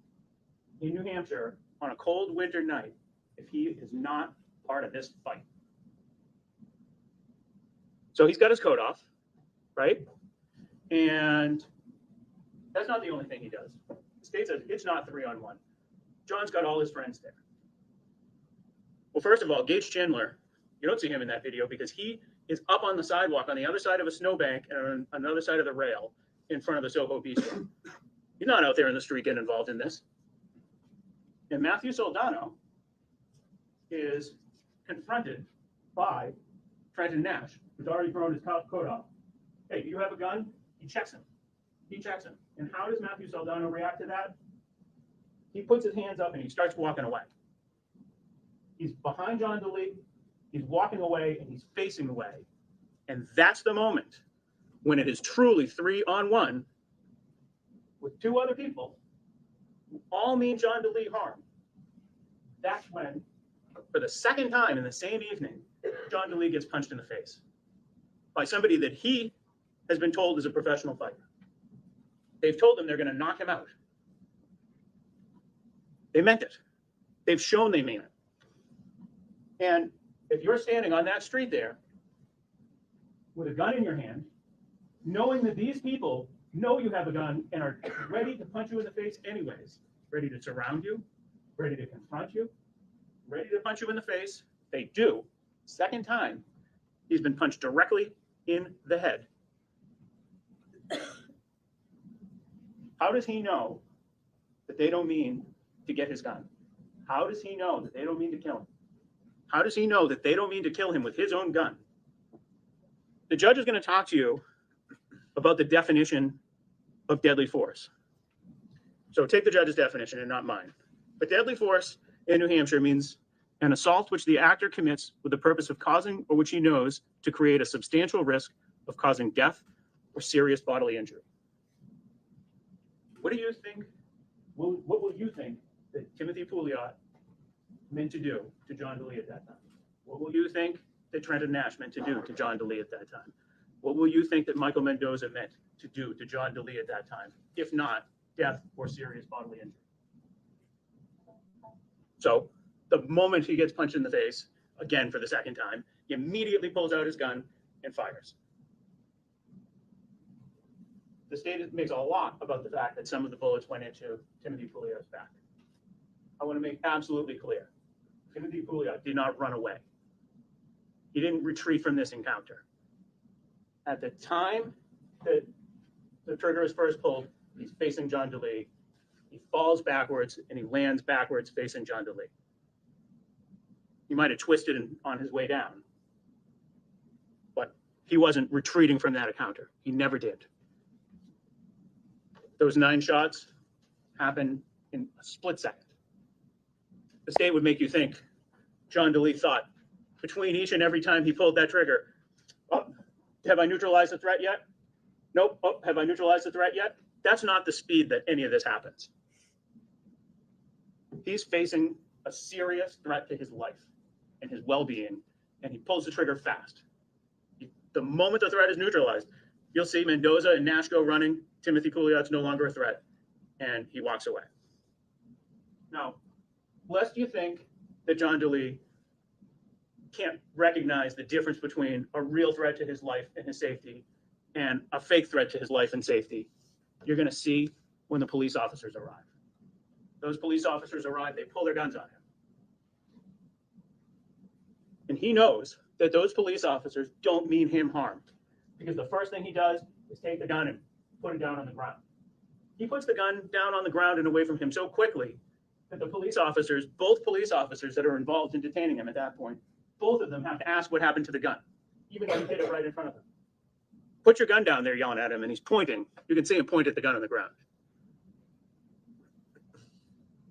in New Hampshire on a cold winter night if he is not part of this fight? So he's got his coat off, right? And that's not the only thing he does. The state says it's not 3-on-1. John's got all his friends there. Well, first of all, Gage Chandler, you don't see him in that video because he is up on the sidewalk on the other side of a snowbank and on another side of the rail in front of the Soho Bistro. He's not out there in the street getting involved in this. And Matthew Soldano is confronted by Trenton Nash, who's already thrown his coat off. Hey, do you have a gun? He checks him. He checks him. And how does Matthew Soldano react to that? He puts his hands up and he starts walking away. He's behind John Delee. He's walking away and he's facing away. And that's the moment when it is truly 3-on-1 with two other people who all mean John Delee harm. That's when, for the second time in the same evening, John Delee gets punched in the face by somebody that he has been told is a professional fighter. They've told him they're going to knock him out. They meant it. They've shown they mean it. And if you're standing on that street there with a gun in your hand, knowing that these people know you have a gun and are ready to punch you in the face anyways, ready to surround you, ready to confront you, ready to punch you in the face, they do. Second time, he's been punched directly in the head. How does he know that they don't mean to get his gun? How does he know that they don't mean to kill him? How does he know that they don't mean to kill him with his own gun? The judge is going to talk to you about the definition of deadly force. So take the judge's definition and not mine. But deadly force in New Hampshire means an assault which the actor commits with the purpose of causing or which he knows to create a substantial risk of causing death or serious bodily injury. What do you think? What will you think that Timothy Pouliot meant to do to John Delee at that time? What will you think that Trenton Nash meant to do to John Delee at that time? What will you think that Michael Mendoza meant to do to John Delee at that time, if not death or serious bodily injury? So the moment he gets punched in the face, again for the second time, he immediately pulls out his gun and fires. The state makes a lot about the fact that some of the bullets went into Timothy Pouliot's back. I want to make absolutely clear, Timothy Pouliot did not run away. He didn't retreat from this encounter. At the time that the trigger is first pulled, he's facing John Delee. He falls backwards and he lands backwards facing John Delee. He might have twisted on his way down, but he wasn't retreating from that encounter. He never did. Those 9 shots happened in a split second. The state would make you think John Delee thought between each and every time he pulled that trigger, oh, have I neutralized the threat yet? Nope. Oh, have I neutralized the threat yet? That's not the speed that any of this happens. He's facing a serious threat to his life and his well-being, and he pulls the trigger fast. The moment the threat is neutralized, you'll see Mendoza and Nash go running. Timothy Pouliot's no longer a threat, and he walks away. Now, lest you think that John Delee can't recognize the difference between a real threat to his life and his safety and a fake threat to his life and safety, you're going to see when the police officers arrive. Those police officers arrive, they pull their guns on him. And he knows that those police officers don't mean him harm, because the first thing he does is take the gun and put it down on the ground. He puts the gun down on the ground and away from him so quickly that the police officers, both police officers that are involved in detaining him at that point, both of them have to ask what happened to the gun, even though he did it right in front of them. Put your gun down, they're yelling at him, and he's pointing. You can see him point at the gun on the ground.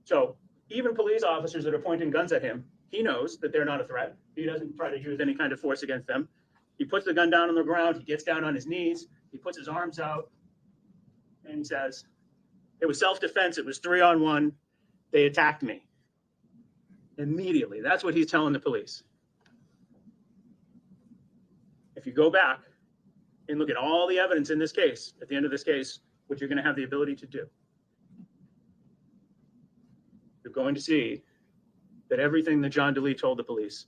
So even police officers that are pointing guns at him, he knows that they're not a threat. He doesn't try to use any kind of force against them. He puts the gun down on the ground. He gets down on his knees. He puts his arms out, and he says, it was self-defense. It was 3-on-1. They attacked me. Immediately. That's what he's telling the police. If you go back and look at all the evidence in this case, at the end of this case, which you're going to have the ability to do, you're going to see that everything that John Delee told the police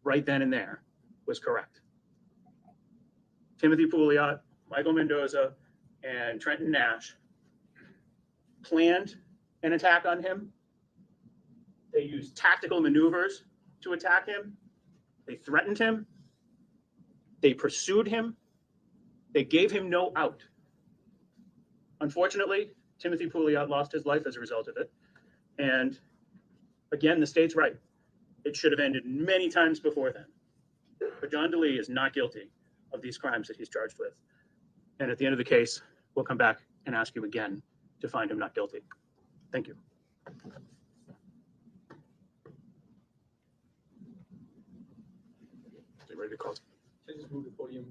right then and there was correct. Timothy Pouliot, Michael Mendoza, and Trenton Nash planned an attack on him. They used tactical maneuvers to attack him. They threatened him. They pursued him. They gave him no out. Unfortunately, Timothy Pouliot lost his life as a result of it. And again, the state's right. It should have ended many times before then. But John Delee is not guilty of these crimes that he's charged with. And at the end of the case, we'll come back and ask you again to find him not guilty. Thank you. You ready to call? Can I just move the podium?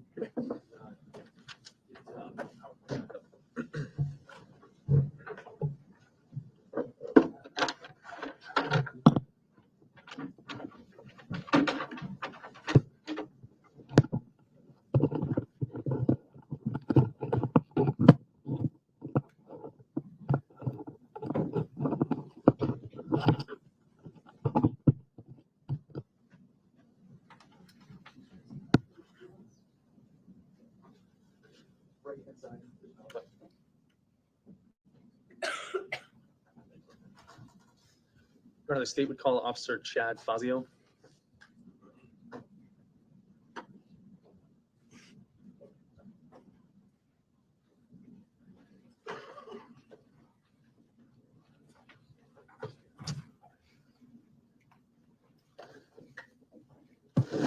The state would call Officer Chad Fazio.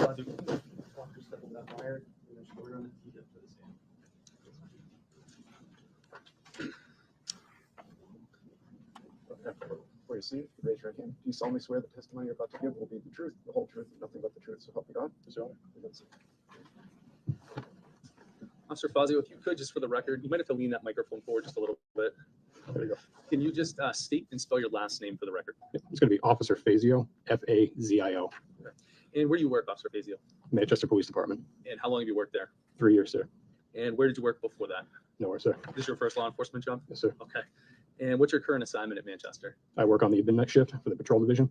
Before you see it, raise your hand. Do you solemnly swear the testimony you're about to give will be the truth, the whole truth, and nothing but the truth? So help you God. Yes, Your Honor. Officer Fazio, if you could, just for the record, you might have to lean that microphone forward just a little bit. There you go. Can you just state and spell your last name for the record? It's going to be Officer Fazio, Fazio, And where do you work, Officer Fazio? Manchester Police Department. And how long have you worked there? 3 years, sir. And where did you work before that? Nowhere, sir. This is your first law enforcement job? Yes, sir. Okay. And what's your current assignment at Manchester? I work on the midnight shift for the patrol division.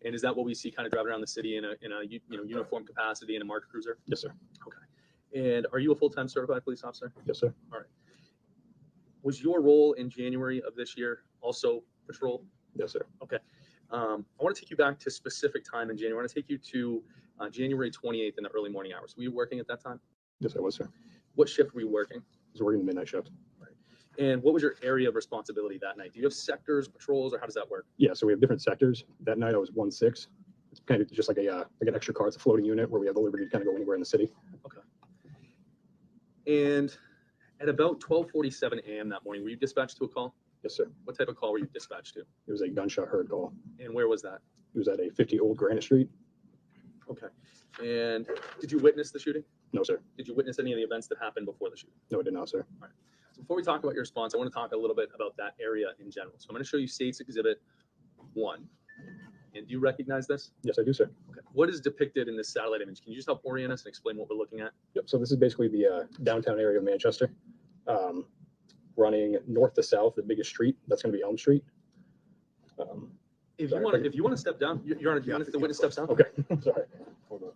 And is that what we see kind of driving around the city in a uniform capacity in a marked cruiser? Yes, sir. Okay. And are you a full-time certified police officer? Yes, sir. Was your role in January of this year also patrol? Yes, sir. I want to take you back to a specific time in January. I want to take you to January 28th in the early morning hours. Were you working at that time? Yes, I was, sir. What shift were you working? I was working the midnight shift. And what was your area of responsibility that night? Do you have sectors, patrols, or how does that work? Yeah, so we have different sectors. That night I was 1-6. It's kind of just like an extra car. It's a floating unit where we have the liberty to kind of go anywhere in the city. And at about 12:47 a.m. that morning, were you dispatched to a call? Yes, sir. What type of call were you dispatched to? It was a gunshot heard call. And where was that? It was at a 50 Old Granite Street. Okay. And did you witness the shooting? No, sir. Did you witness any of the events that happened before the shooting? No, I did not, sir. So before we talk about your response, I want to talk a little bit about that area in general. So I'm going to show you State's Exhibit 1. And do you recognize this? Yes, I do, sir. Okay. What is depicted in this satellite image? Can you just help orient us and explain what we're looking at? Yep. So this is basically the downtown area of Manchester, running north to south. The biggest street that's going to be Elm Street. If Sorry, you want to step down, Your Honor, do you want to the witness steps down? Okay. Sorry. Hold on.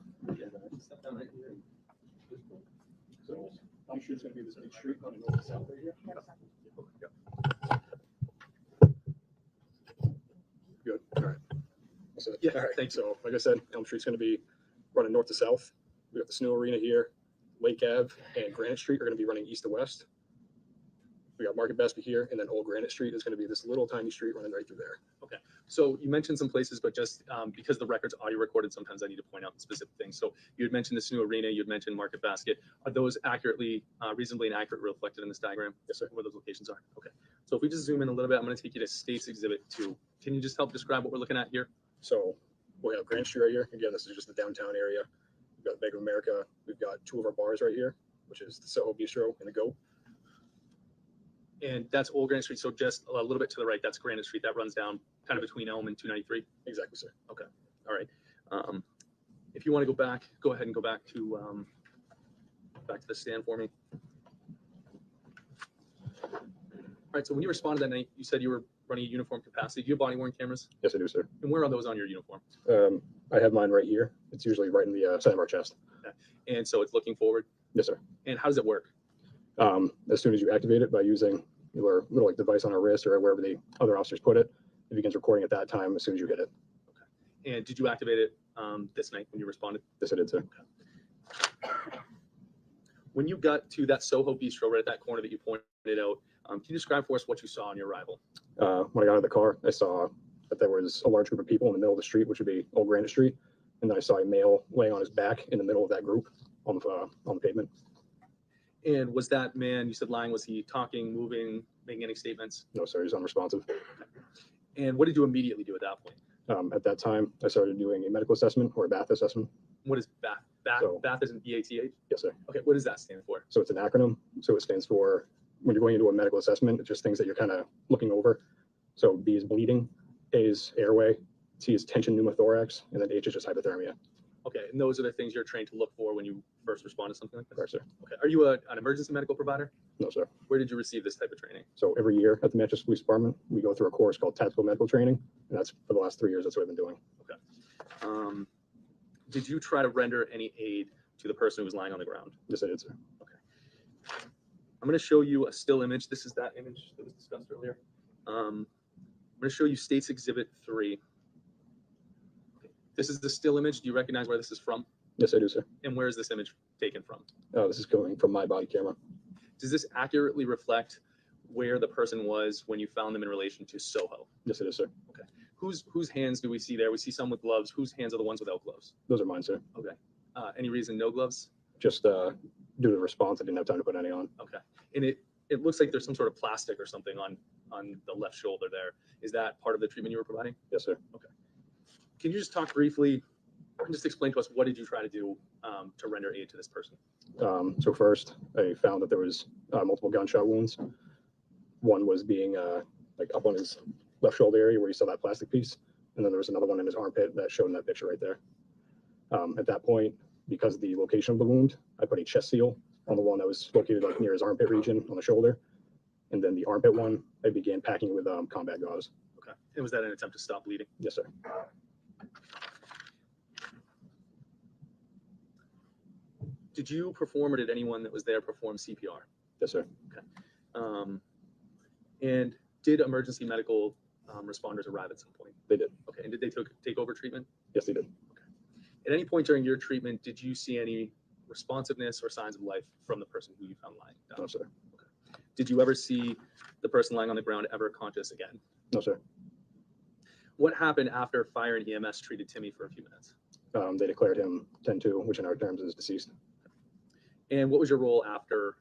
Step down right here. So Elm Street's going to be this big street running north to south right here. Good. All right. So, Yeah, all right. thanks. So, like I said, Elm Street's going to be running north to south. We got the Snow Arena here, Lake Ave, and Granite Street are going to be running east to west. We got Market Basket here, and then Old Granite Street is going to be this little tiny street running right through there. So you mentioned some places, but just because the record's audio recorded, sometimes I need to point out specific things. So you had mentioned the Snow Arena, you had mentioned Market Basket. Are those accurately, reasonably and accurately reflected in this diagram? Yes, sir. Where those locations are? Okay. So if we just zoom in a little bit, I'm going to take you to State's Exhibit 2. Can you just help describe what we're looking at here? So we have Granite Street right here. Again, this is just the downtown area. We've got Bank of America. We've got two of our bars right here, which is the Soho Bistro and the Go. And that's Old Granite Street. So just a little bit to the right, that's Granite Street. That runs down kind of between Elm and 293. Exactly, sir. All right. If you want to go back, go ahead and go back to the stand for me. All right. So when you responded that night, you said you were running a uniform capacity. Do you have body worn cameras? Yes, I do, sir. And where are those on your uniform? I have mine right here. It's usually right in the side of our chest. And so it's looking forward. Yes, sir. And how does it work? As soon as you activate it by using your little device on our wrist or wherever the other officers put it, it begins recording at that time as soon as you hit it. And did you activate it this night when you responded? Yes, I did, sir. When you got to that Soho Bistro right at that corner that you pointed out, can you describe for us what you saw on your arrival? When I got out of the car, I saw that there was a large group of people in the middle of the street, which would be Old Granite Street. And then I saw a male laying on his back in the middle of that group on the pavement. And was that man, you said lying, was he talking, moving, making any statements? No, sir, he's unresponsive. And what did you immediately do at that point? At that time, I started doing a medical assessment or a BATH assessment. What is BATH? So- BATH isn't BATH? Yes, sir. Okay, what does that stand for? So it's an acronym. So it stands for, when you're going into a medical assessment, it's just things that you're kind of looking over. So B is bleeding, A is airway, T is tension pneumothorax, and then H is just hypothermia. Okay, and those are the things you're trained to look for when you first respond to something like this? Correct, sir. Okay, are you an emergency medical provider? No, sir. Where did you receive this type of training? So every year at the Manchester Police Department, we go through a course called Tactical Medical Training, and that's for the last 3 years. That's what I've been doing. Did you try to render any aid to the person who was lying on the ground? Yes, I did, sir. I'm going to show you a still image. This is that image that was discussed earlier. I'm going to show you State's Exhibit 3. Okay. This is the still image. Do you recognize where this is from? Yes, I do, sir. And where is this image taken from? This is coming from my body camera. Does this accurately reflect where the person was when you found them in relation to Soho? Yes, it is, sir. Whose hands do we see there? We see some with gloves. Whose hands are the ones without gloves? Those are mine, sir. Okay. Any reason no gloves? Just due to the response, I didn't have time to put any on. Okay. And it looks like there's some sort of plastic or something on the left shoulder there. Is that part of the treatment you were providing? Yes, sir. Okay. Can you just talk briefly and just explain to us what did you try to do to render aid to this person? So first, I found that there was multiple gunshot wounds. One was being like up on his left shoulder area where you saw that plastic piece, and then there was another one in his armpit that showed in that picture right there. At that point, because of the location of the wound, I put a chest seal on the one that was located like near his armpit region on the shoulder, and then the armpit one, I began packing with combat gauze. Okay. And was that an attempt to stop bleeding? Yes, sir. Did you perform or did anyone that was there perform CPR? Yes, sir. And did emergency medical responders arrive at some point? They did. Okay. And did they take over treatment? Yes, they did. At any point during your treatment, did you see any responsiveness or signs of life from the person who you found lying down? No, sir. Okay. Did you ever see the person lying on the ground ever conscious again? No, sir. What happened after fire and EMS treated Timmy for a few minutes? They declared him 10-2, which in our terms is deceased. And what was your role after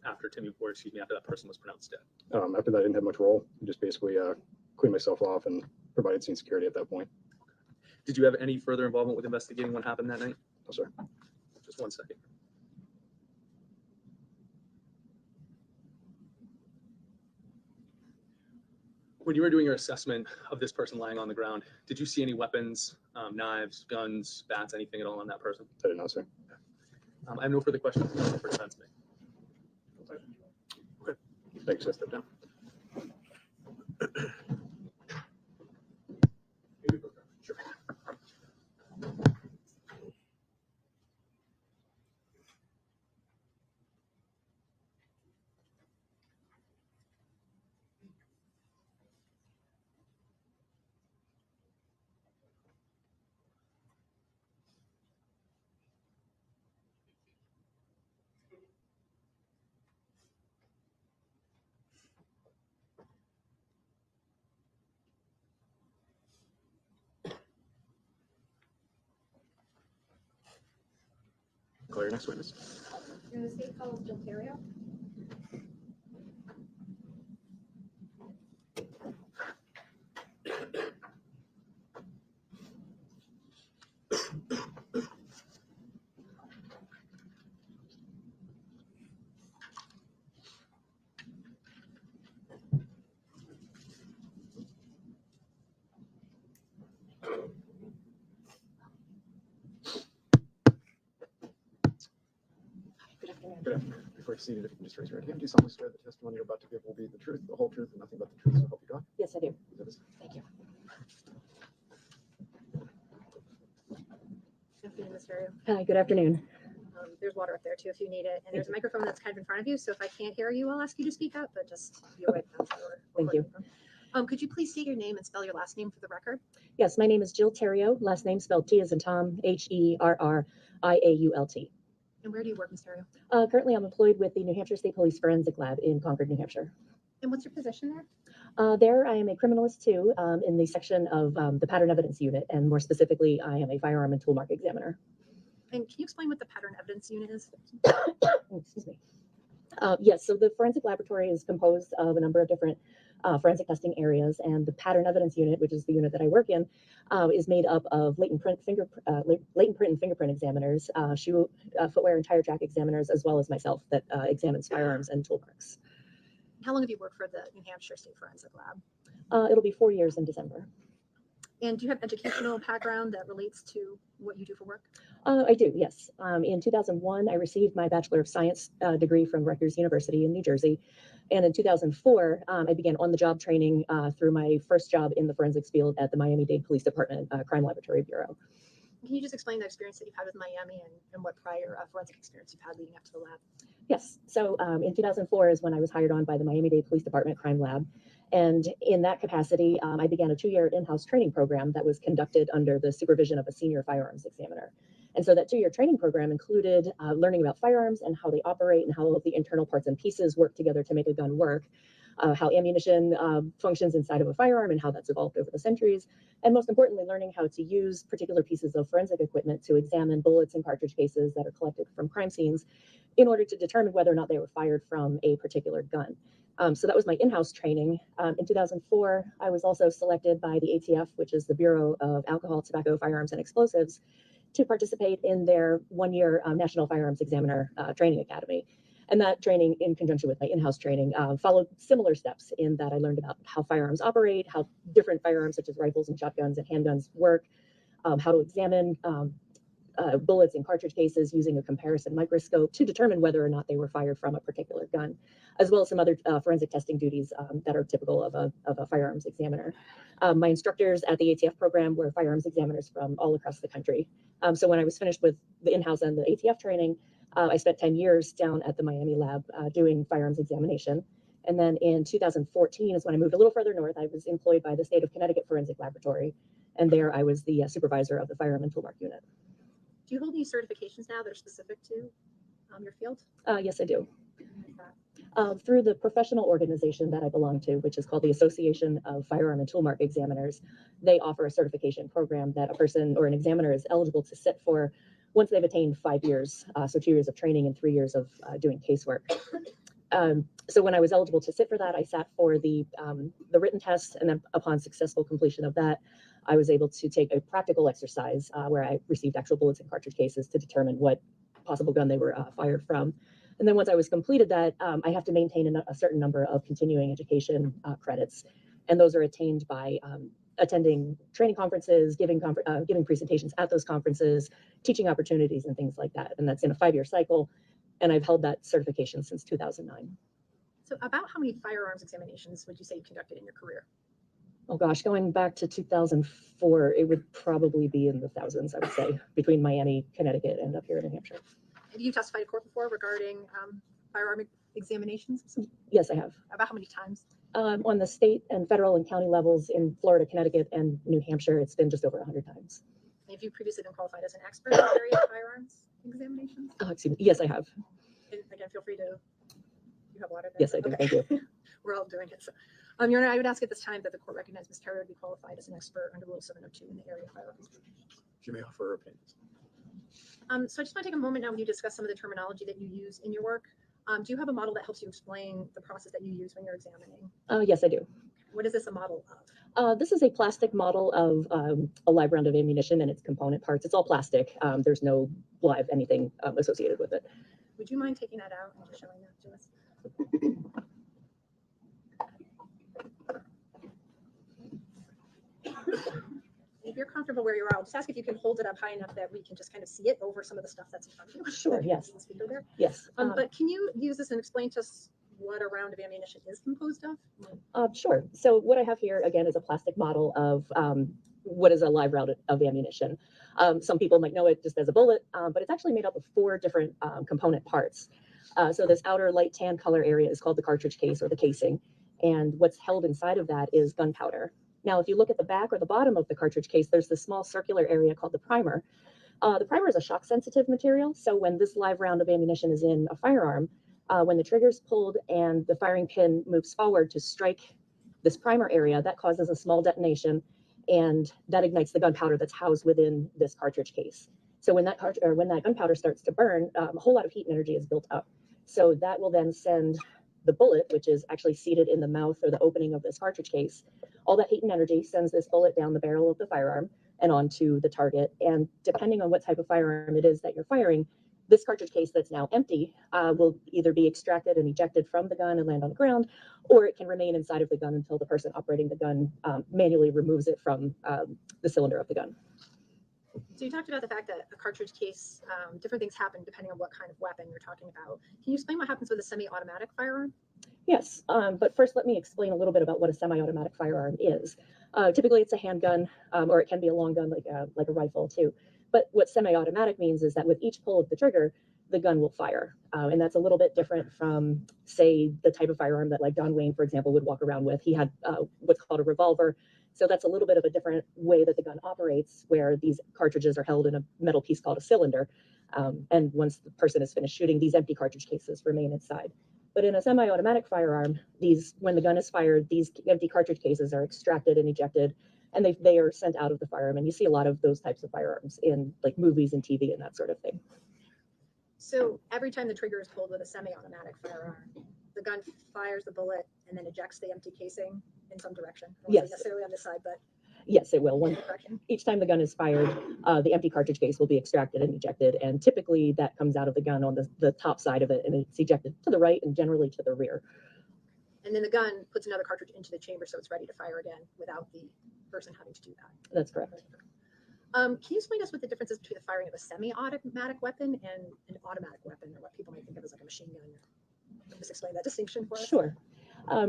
after that person was pronounced dead? After that, I didn't have much role. I just basically cleaned myself off and provided scene security at that point. Did you have any further involvement with investigating what happened that night? No, sir. Just 1 second. When you were doing your assessment of this person lying on the ground, did you see any weapons, knives, guns, bats, anything at all on that person? I did not, sir. I have no further questions for defense. Okay. Thanks, sir. Step down. Sure. Call your next witness. In the state call Jill Terrio. Good afternoon. Before you proceed, if you can just raise your hand, do you solemnly swear the testimony you're about to give will be the truth, the whole truth, and nothing but the truth, so help you God? Yes, I do. Thank you. Good afternoon, Ms. Terrio. Hi, good afternoon. There's water up there too if you need it. And there's a microphone that's kind of in front of you. So if I can't hear you, I'll ask you to speak up, but just be away from the door. Thank you. Could you please state your name and spell your last name for the record? Yes, my name is Jill Terrio, last name spelled T as in Tom, Herrriault. And where do you work, Ms. Terrio? Currently, I'm employed with the New Hampshire State Police Forensic Lab in Concord, New Hampshire. And what's your position there? There, I am a criminalist too, in the section of the pattern evidence unit, and more specifically, I am a firearm and tool mark examiner. And can you explain what the pattern evidence unit is? Excuse me. Yes, so the forensic laboratory is composed of a number of different forensic testing areas, and the pattern evidence unit, which is the unit that I work in, is made up of latent print and fingerprint examiners, shoe, footwear, and tire track examiners, as well as myself that examines firearms and tool marks. How long have you worked for the New Hampshire State Forensic Lab? It'll be 4 years in December. And do you have educational background that relates to what you do for work? I do, yes. In 2001, I received my Bachelor of Science degree from Rutgers University in New Jersey. And in 2004, I began on-the-job training through my first job in the forensics field at the Miami-Dade Police Department Crime Laboratory Bureau. Can you just explain the experience that you've had with Miami and what prior forensic experience you've had leading up to the lab? Yes. So in 2004 is when I was hired on by the Miami-Dade Police Department Crime Lab. And in that capacity, I began a 2-year in-house training program that was conducted under the supervision of a senior firearms examiner. And so that 2-year training program included learning about firearms and how they operate and how all of the internal parts and pieces work together to make a gun work, how ammunition functions inside of a firearm and how that's evolved over the centuries. And most importantly, learning how to use particular pieces of forensic equipment to examine bullets and cartridge cases that are collected from crime scenes in order to determine whether or not they were fired from a particular gun. So that was my in-house training. In 2004, I was also selected by the ATF, which is the Bureau of Alcohol, Tobacco, Firearms, and Explosives, to participate in their one-year National Firearms Examiner Training Academy. And that training, in conjunction with my in-house training, followed similar steps in that I learned about how firearms operate, how different firearms such as rifles and shotguns and handguns work, how to examine bullets and cartridge cases using a comparison microscope to determine whether or not they were fired from a particular gun, as well as some other forensic testing duties that are typical of a firearms examiner. My instructors at the ATF program were firearms examiners from all across the country. So when I was finished with the in-house and the ATF training, I spent 10 years down at the Miami lab doing firearms examination. And then in 2014 is when I moved a little further north. I was employed by the state of Connecticut Forensic Laboratory. And there I was the supervisor of the firearm and toolmark unit. Do you hold any certifications now that are specific to your field? Yes, I do. Through the professional organization that I belong to, which is called the Association of Firearm and Toolmark Examiners, they offer a certification program that a person or an examiner is eligible to sit for once they've attained 5 years, so 2 years of training and 3 years of doing casework. So when I was eligible to sit for that, I sat for the written test, and then upon successful completion of that, I was able to take a practical exercise where I received actual bullets and cartridge cases to determine what possible gun they were fired from. And then once I was completed that, I have to maintain a certain number of continuing education credits, and those are attained by attending training conferences, giving presentations at those conferences, teaching opportunities, and things like that. And that's in a 5-year cycle, and I've held that certification since 2009. So about how many firearms examinations would you say you conducted in your career? Oh gosh, going back to 2004, it would probably be in the thousands, I would say, between Miami, Connecticut, and up here in New Hampshire. Have you testified in court before regarding firearm examinations? Yes, I have. About how many times? On the state and federal and county levels in Florida, Connecticut, and New Hampshire, it's been just over 100 times. Have you previously been qualified as an expert in the area of firearms examinations? Excuse me. Yes, I have. And again, feel free to. You have water there? Yes, I do. Okay. Thank you. We're all doing it. So, Your Honor, I would ask at this time that the court recognize Ms. Terry would be qualified as an expert under Rule 702 in the area of firearms. She may offer her opinions. So I just want to take a moment now when you discuss some of the terminology that you use in your work. Do you have a model that helps you explain the process that you use when you're examining? Yes, I do. What is this a model of? This is a plastic model of a live round of ammunition and its component parts. It's all plastic. There's no live anything associated with it. Would you mind taking that out and just showing that to us? If you're comfortable where you are, I'll just ask if you can hold it up high enough that we can just kind of see it over some of the stuff that's in front of you. Sure, yes. The speaker there. Yes. But can you use this and explain to us what a round of ammunition is composed of? Sure. So what I have here, again, is a plastic model of what is a live round of ammunition. Some people might know it just as a bullet, but it's actually made up of 4 different component parts. So this outer light tan color area is called the cartridge case or the casing. And what's held inside of that is gunpowder. Now, if you look at the back or the bottom of the cartridge case, there's this small circular area called the primer. The primer is a shock sensitive material. So when this live round of ammunition is in a firearm, when the trigger is pulled and the firing pin moves forward to strike this primer area, that causes a small detonation, and that ignites the gunpowder that's housed within this cartridge case. So when that gunpowder starts to burn, a whole lot of heat and energy is built up. So that will then send the bullet, which is actually seated in the mouth or the opening of this cartridge case, all that heat and energy sends this bullet down the barrel of the firearm and onto the target. And depending on what type of firearm it is that you're firing, this cartridge case that's now empty will either be extracted and ejected from the gun and land on the ground, or it can remain inside of the gun until the person operating the gun manually removes it from the cylinder of the gun. So you talked about the fact that a cartridge case, different things happen depending on what kind of weapon you're talking about. Can you explain what happens with a semi-automatic firearm? Yes, but first let me explain a little bit about what a semi-automatic firearm is. Typically it's a handgun, or it can be a long gun like a rifle too. But what semi-automatic means is that with each pull of the trigger, the gun will fire. And that's a little bit different from, say, the type of firearm that like John Wayne, for example, would walk around with. He had what's called a revolver. So that's a little bit of a different way that the gun operates, where these cartridges are held in a metal piece called a cylinder. And once the person is finished shooting, these empty cartridge cases remain inside. But in a semi-automatic firearm, when the gun is fired, these empty cartridge cases are extracted and ejected, and they are sent out of the firearm. And you see a lot of those types of firearms in like movies and TV and that sort of thing. So every time the trigger is pulled with a semi-automatic firearm, the gun fires the bullet and then ejects the empty casing in some direction. I won't say Yes. necessarily on this side, but Yes, it will. in the direction. Each time the gun is fired, the empty cartridge case will be extracted and ejected, and typically that comes out of the gun on the top side of it, and it's ejected to the right and generally to the rear. And then the gun puts another cartridge into the chamber so it's ready to fire again without the person having to do that. That's correct. Can you explain to us what the difference is between the firing of a semi-automatic weapon and an automatic weapon, or what people might think of as like a machine gun? Just explain that distinction for us. Sure.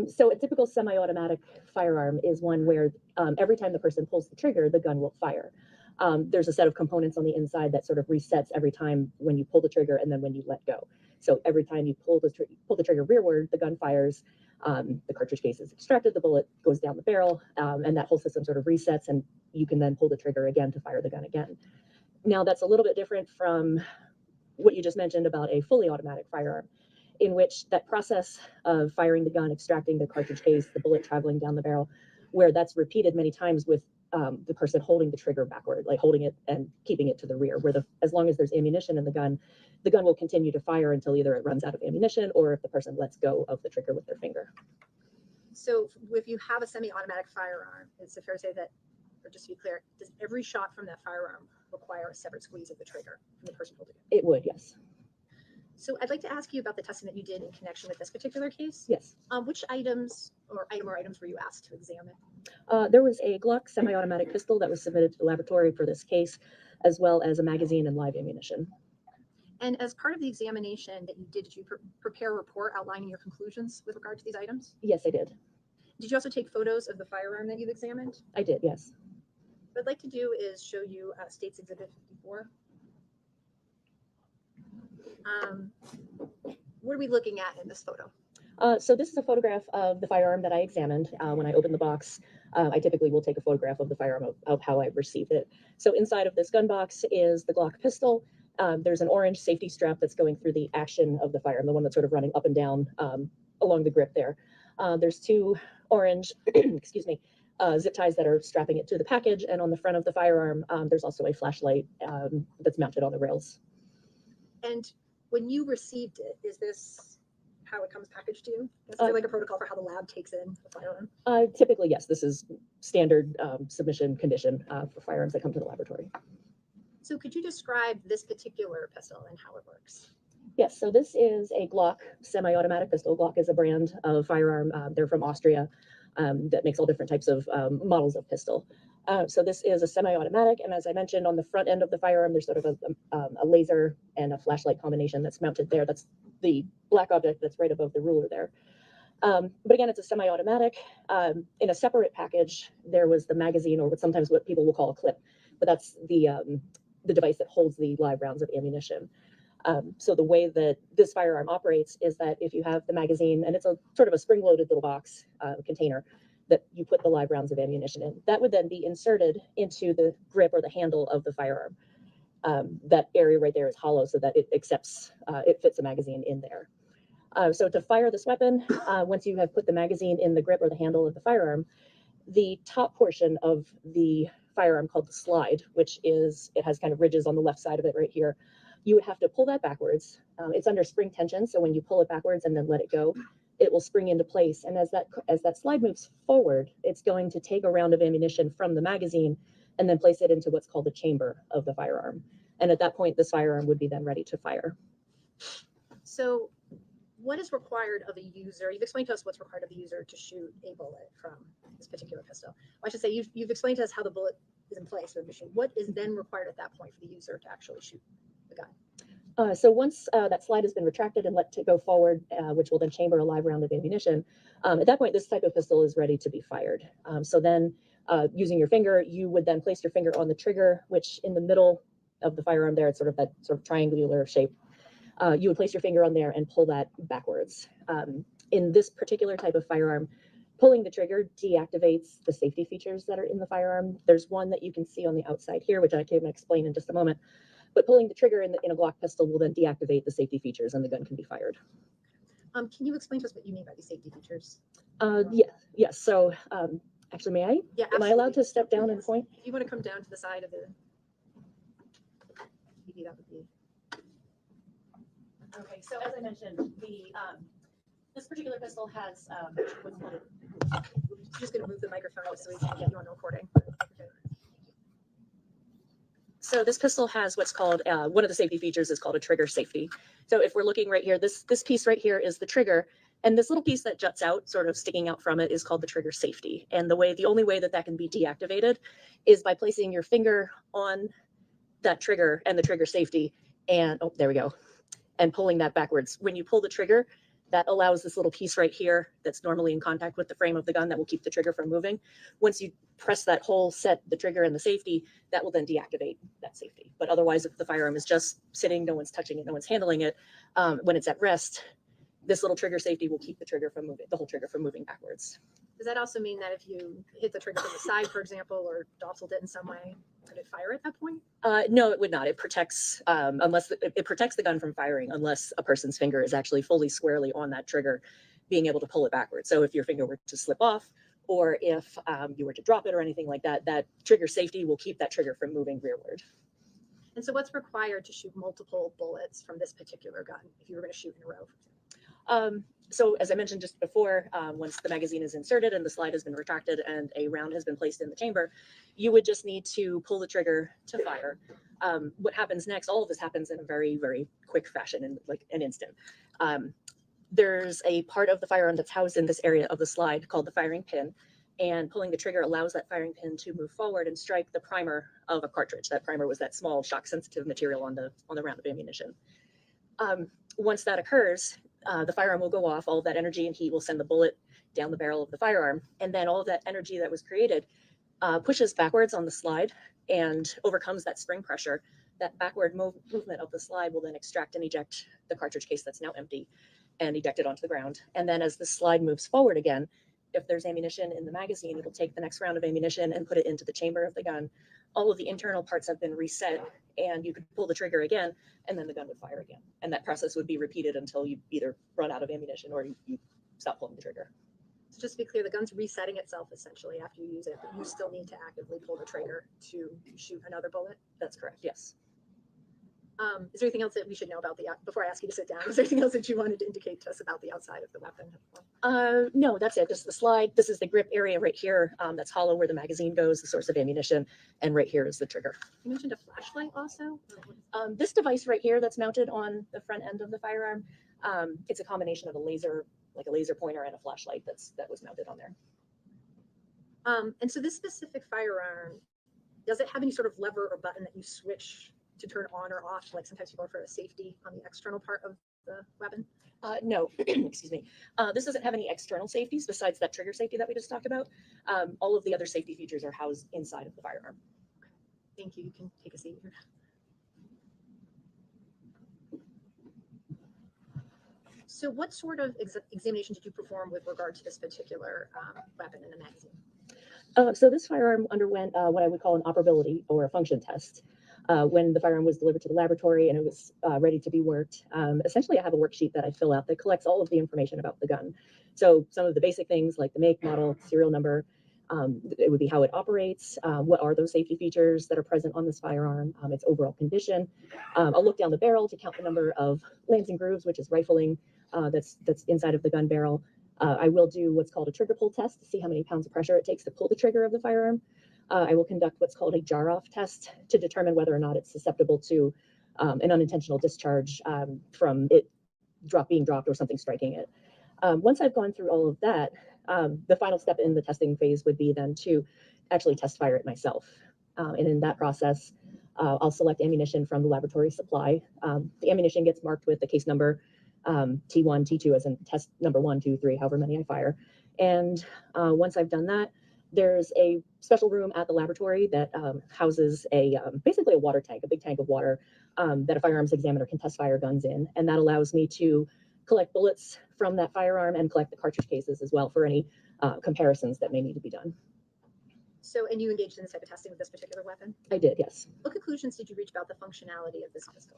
So a typical semi-automatic firearm is one where every time the person pulls the trigger, the gun will fire. There's a set of components on the inside that sort of resets every time when you pull the trigger and then when you let go. So every time you pull the trigger rearward, the gun fires, the cartridge case is extracted, the bullet goes down the barrel, and that whole system sort of resets, and you can then pull the trigger again to fire the gun again. Now that's a little bit different from what you just mentioned about a fully automatic firearm, in which that process of firing the gun, extracting the cartridge case, the bullet traveling down the barrel, where that's repeated many times with the person holding the trigger backward, like holding it and keeping it to the rear, where as long as there's ammunition in the gun will continue to fire until either it runs out of ammunition or if the person lets go of the trigger with their finger. So if you have a semi-automatic firearm, is it fair to say that, or just to be clear, does every shot from that firearm require a separate squeeze of the trigger from the person holding it? It would, yes. So I'd like to ask you about the testing that you did in connection with this particular case. Yes. Which items or items were you asked to examine? There was a Glock semi-automatic pistol that was submitted to the laboratory for this case, as well as a magazine and live ammunition. And as part of the examination that you did you prepare a report outlining your conclusions with regard to these items? Yes, I did. Did you also take photos of the firearm that you've examined? I did, yes. What I'd like to do is show you State's Exhibit 54. What are we looking at in this photo? So this is a photograph of the firearm that I examined. When I opened the box, I typically will take a photograph of the firearm of how I received it. So inside of this gun box is the Glock pistol. There's an orange safety strap that's going through the action of the firearm, the one that's sort of running up and down along the grip there. There's two orange, excuse me, zip ties that are strapping it to the package. And on the front of the firearm, there's also a flashlight that's mounted on the rails. And when you received it, is this how it comes packaged to you? Is there like a protocol for how the lab takes in the firearm? Typically, yes. This is standard submission condition for firearms that come to the laboratory. So could you describe this particular pistol and how it works? Yes, so this is a Glock semi-automatic pistol. Glock is a brand of firearm. They're from Austria that makes all different types of models of pistol. So this is a semi-automatic, and as I mentioned, on the front end of the firearm, there's sort of a laser and a flashlight combination that's mounted there. That's the black object that's right above the ruler there. But again, it's a semi-automatic. In a separate package, there was the magazine, or sometimes what people will call a clip, but that's the device that holds the live rounds of ammunition. So the way that this firearm operates is that if you have the magazine, and it's a sort of a spring-loaded little box container that you put the live rounds of ammunition in, that would then be inserted into the grip or the handle of the firearm. That area right there is hollow so that it accepts, it fits a magazine in there. So to fire this weapon, once you have put the magazine in the grip or the handle of the firearm, the top portion of the firearm called the slide, which is, it has kind of ridges on the left side of it right here, you would have to pull that backwards. It's under spring tension, so when you pull it backwards and then let it go, it will spring into place. And as that slide moves forward, it's going to take a round of ammunition from the magazine and then place it into what's called the chamber of the firearm. And at that point, this firearm would be then ready to fire. So what is required of a user? You've explained to us what's required of the user to shoot a bullet from this particular pistol. Well, I should say you've explained to us how the bullet is in place with the machine. What is then required at that point for the user to actually shoot the gun? So once that slide has been retracted and let to go forward, which will then chamber a live round of ammunition, at that point, this type of pistol is ready to be fired. So then using your finger, you would then place your finger on the trigger, which in the middle of the firearm there, it's sort of that sort of triangular shape. You would place your finger on there and pull that backwards. In this particular type of firearm, pulling the trigger deactivates the safety features that are in the firearm. There's one that you can see on the outside here, which I can explain in just a moment. But pulling the trigger in a Glock pistol will then deactivate the safety features and the gun can be fired. Can you explain to us what you mean by these safety features? Yes. So actually, may I? Yeah, Am I allowed absolutely. to step down and point? If you want to come down to the side of the, maybe that would be. Okay, so as I mentioned, the this particular pistol has what's called Just going to move the microphone just so we can get you on the recording. Okay. So this pistol has what's called one of the safety features is called a trigger safety. So if we're looking right here, this piece right here is the trigger, and this little piece that juts out, sort of sticking out from it, is called the trigger safety. And the only way that that can be deactivated is by placing your finger on that trigger and the trigger safety, and oh, there we go, and pulling that backwards. When you pull the trigger, that allows this little piece right here that's normally in contact with the frame of the gun that will keep the trigger from moving. Once you press that whole set, the trigger and the safety, that will then deactivate that safety. But otherwise, if the firearm is just sitting, no one's touching it, no one's handling it, when it's at rest, this little trigger safety will keep the trigger from moving, the whole trigger from moving backwards. Does that also mean that if you hit the trigger from the side, for example, or dowseled it in some way, could it fire at that point? No, it would not. It protects it protects the gun from firing unless a person's finger is actually fully squarely on that trigger, being able to pull it backwards. So if your finger were to slip off, or if you were to drop it or anything like that, that trigger safety will keep that trigger from moving rearward. And so what's required to shoot multiple bullets from this particular gun if you were going to shoot in a row? So as I mentioned just before, once the magazine is inserted and the slide has been retracted and a round has been placed in the chamber, you would just need to pull the trigger to fire. What happens next, all of this happens in a very, very quick fashion, in like an instant. There's a part of the firearm that's housed in this area of the slide called the firing pin, and pulling the trigger allows that firing pin to move forward and strike the primer of a cartridge. That primer was that small shock-sensitive material on the round of ammunition. Once that occurs, the firearm will go off. All of that energy and heat will send the bullet down the barrel of the firearm, and then all of that energy that was created pushes backwards on the slide and overcomes that spring pressure. That backward movement of the slide will then extract and eject the cartridge case that's now empty and eject it onto the ground. And then as the slide moves forward again, if there's ammunition in the magazine, it'll take the next round of ammunition and put it into the chamber of the gun. All of the internal parts have been reset, and you could pull the trigger again, and then the gun would fire again. And that process would be repeated until you either run out of ammunition or you stop pulling the trigger. So just to be clear, the gun's resetting itself essentially after you use it, but you still need to actively pull the trigger to shoot another bullet? That's correct, yes. Is there anything else that we should know about before I ask you to sit down, is there anything else that you wanted to indicate to us about the outside of the weapon? No, that's it. Just the slide. This is the grip area right here. That's hollow where the magazine goes, the source of ammunition. And right here is the trigger. You mentioned a flashlight also? This device right here that's mounted on the front end of the firearm, it's a combination of a laser, like a laser pointer, and a flashlight that was mounted on there. And so this specific firearm, does it have any sort of lever or button that you switch to turn on or off? Like sometimes you go for a safety on the external part of the weapon? No, excuse me. This doesn't have any external safeties besides that trigger safety that we just talked about. All of the other safety features are housed inside of the firearm. Thank you. You can take a seat here. So what sort of examination did you perform with regard to this particular weapon in the magazine? So this firearm underwent what I would call an operability or a function test. When the firearm was delivered to the laboratory and it was ready to be worked, essentially I have a worksheet that I fill out that collects all of the information about the gun. So some of the basic things like the make, model, serial number, it would be how it operates, what are those safety features that are present on this firearm, its overall condition. I'll look down the barrel to count the number of lands and grooves, which is rifling, that's inside of the gun barrel. I will do what's called a trigger pull test to see how many pounds of pressure it takes to pull the trigger of the firearm. I will conduct what's called a jar off test to determine whether or not it's susceptible to an unintentional discharge from it being dropped or something striking it. Once I've gone through all of that, the final step in the testing phase would be then to actually test fire it myself. And in that process, I'll select ammunition from the laboratory supply. The ammunition gets marked with the case number, T1, T2 as in test number 1, 2, 3, however many I fire. And once I've done that, there's a special room at the laboratory that houses basically a water tank, a big tank of water that a firearms examiner can test fire guns in. And that allows me to collect bullets from that firearm and collect the cartridge cases as well for any comparisons that may need to be done. So, and you engaged in this type of testing with this particular weapon? I did, yes. What conclusions did you reach about the functionality of this pistol?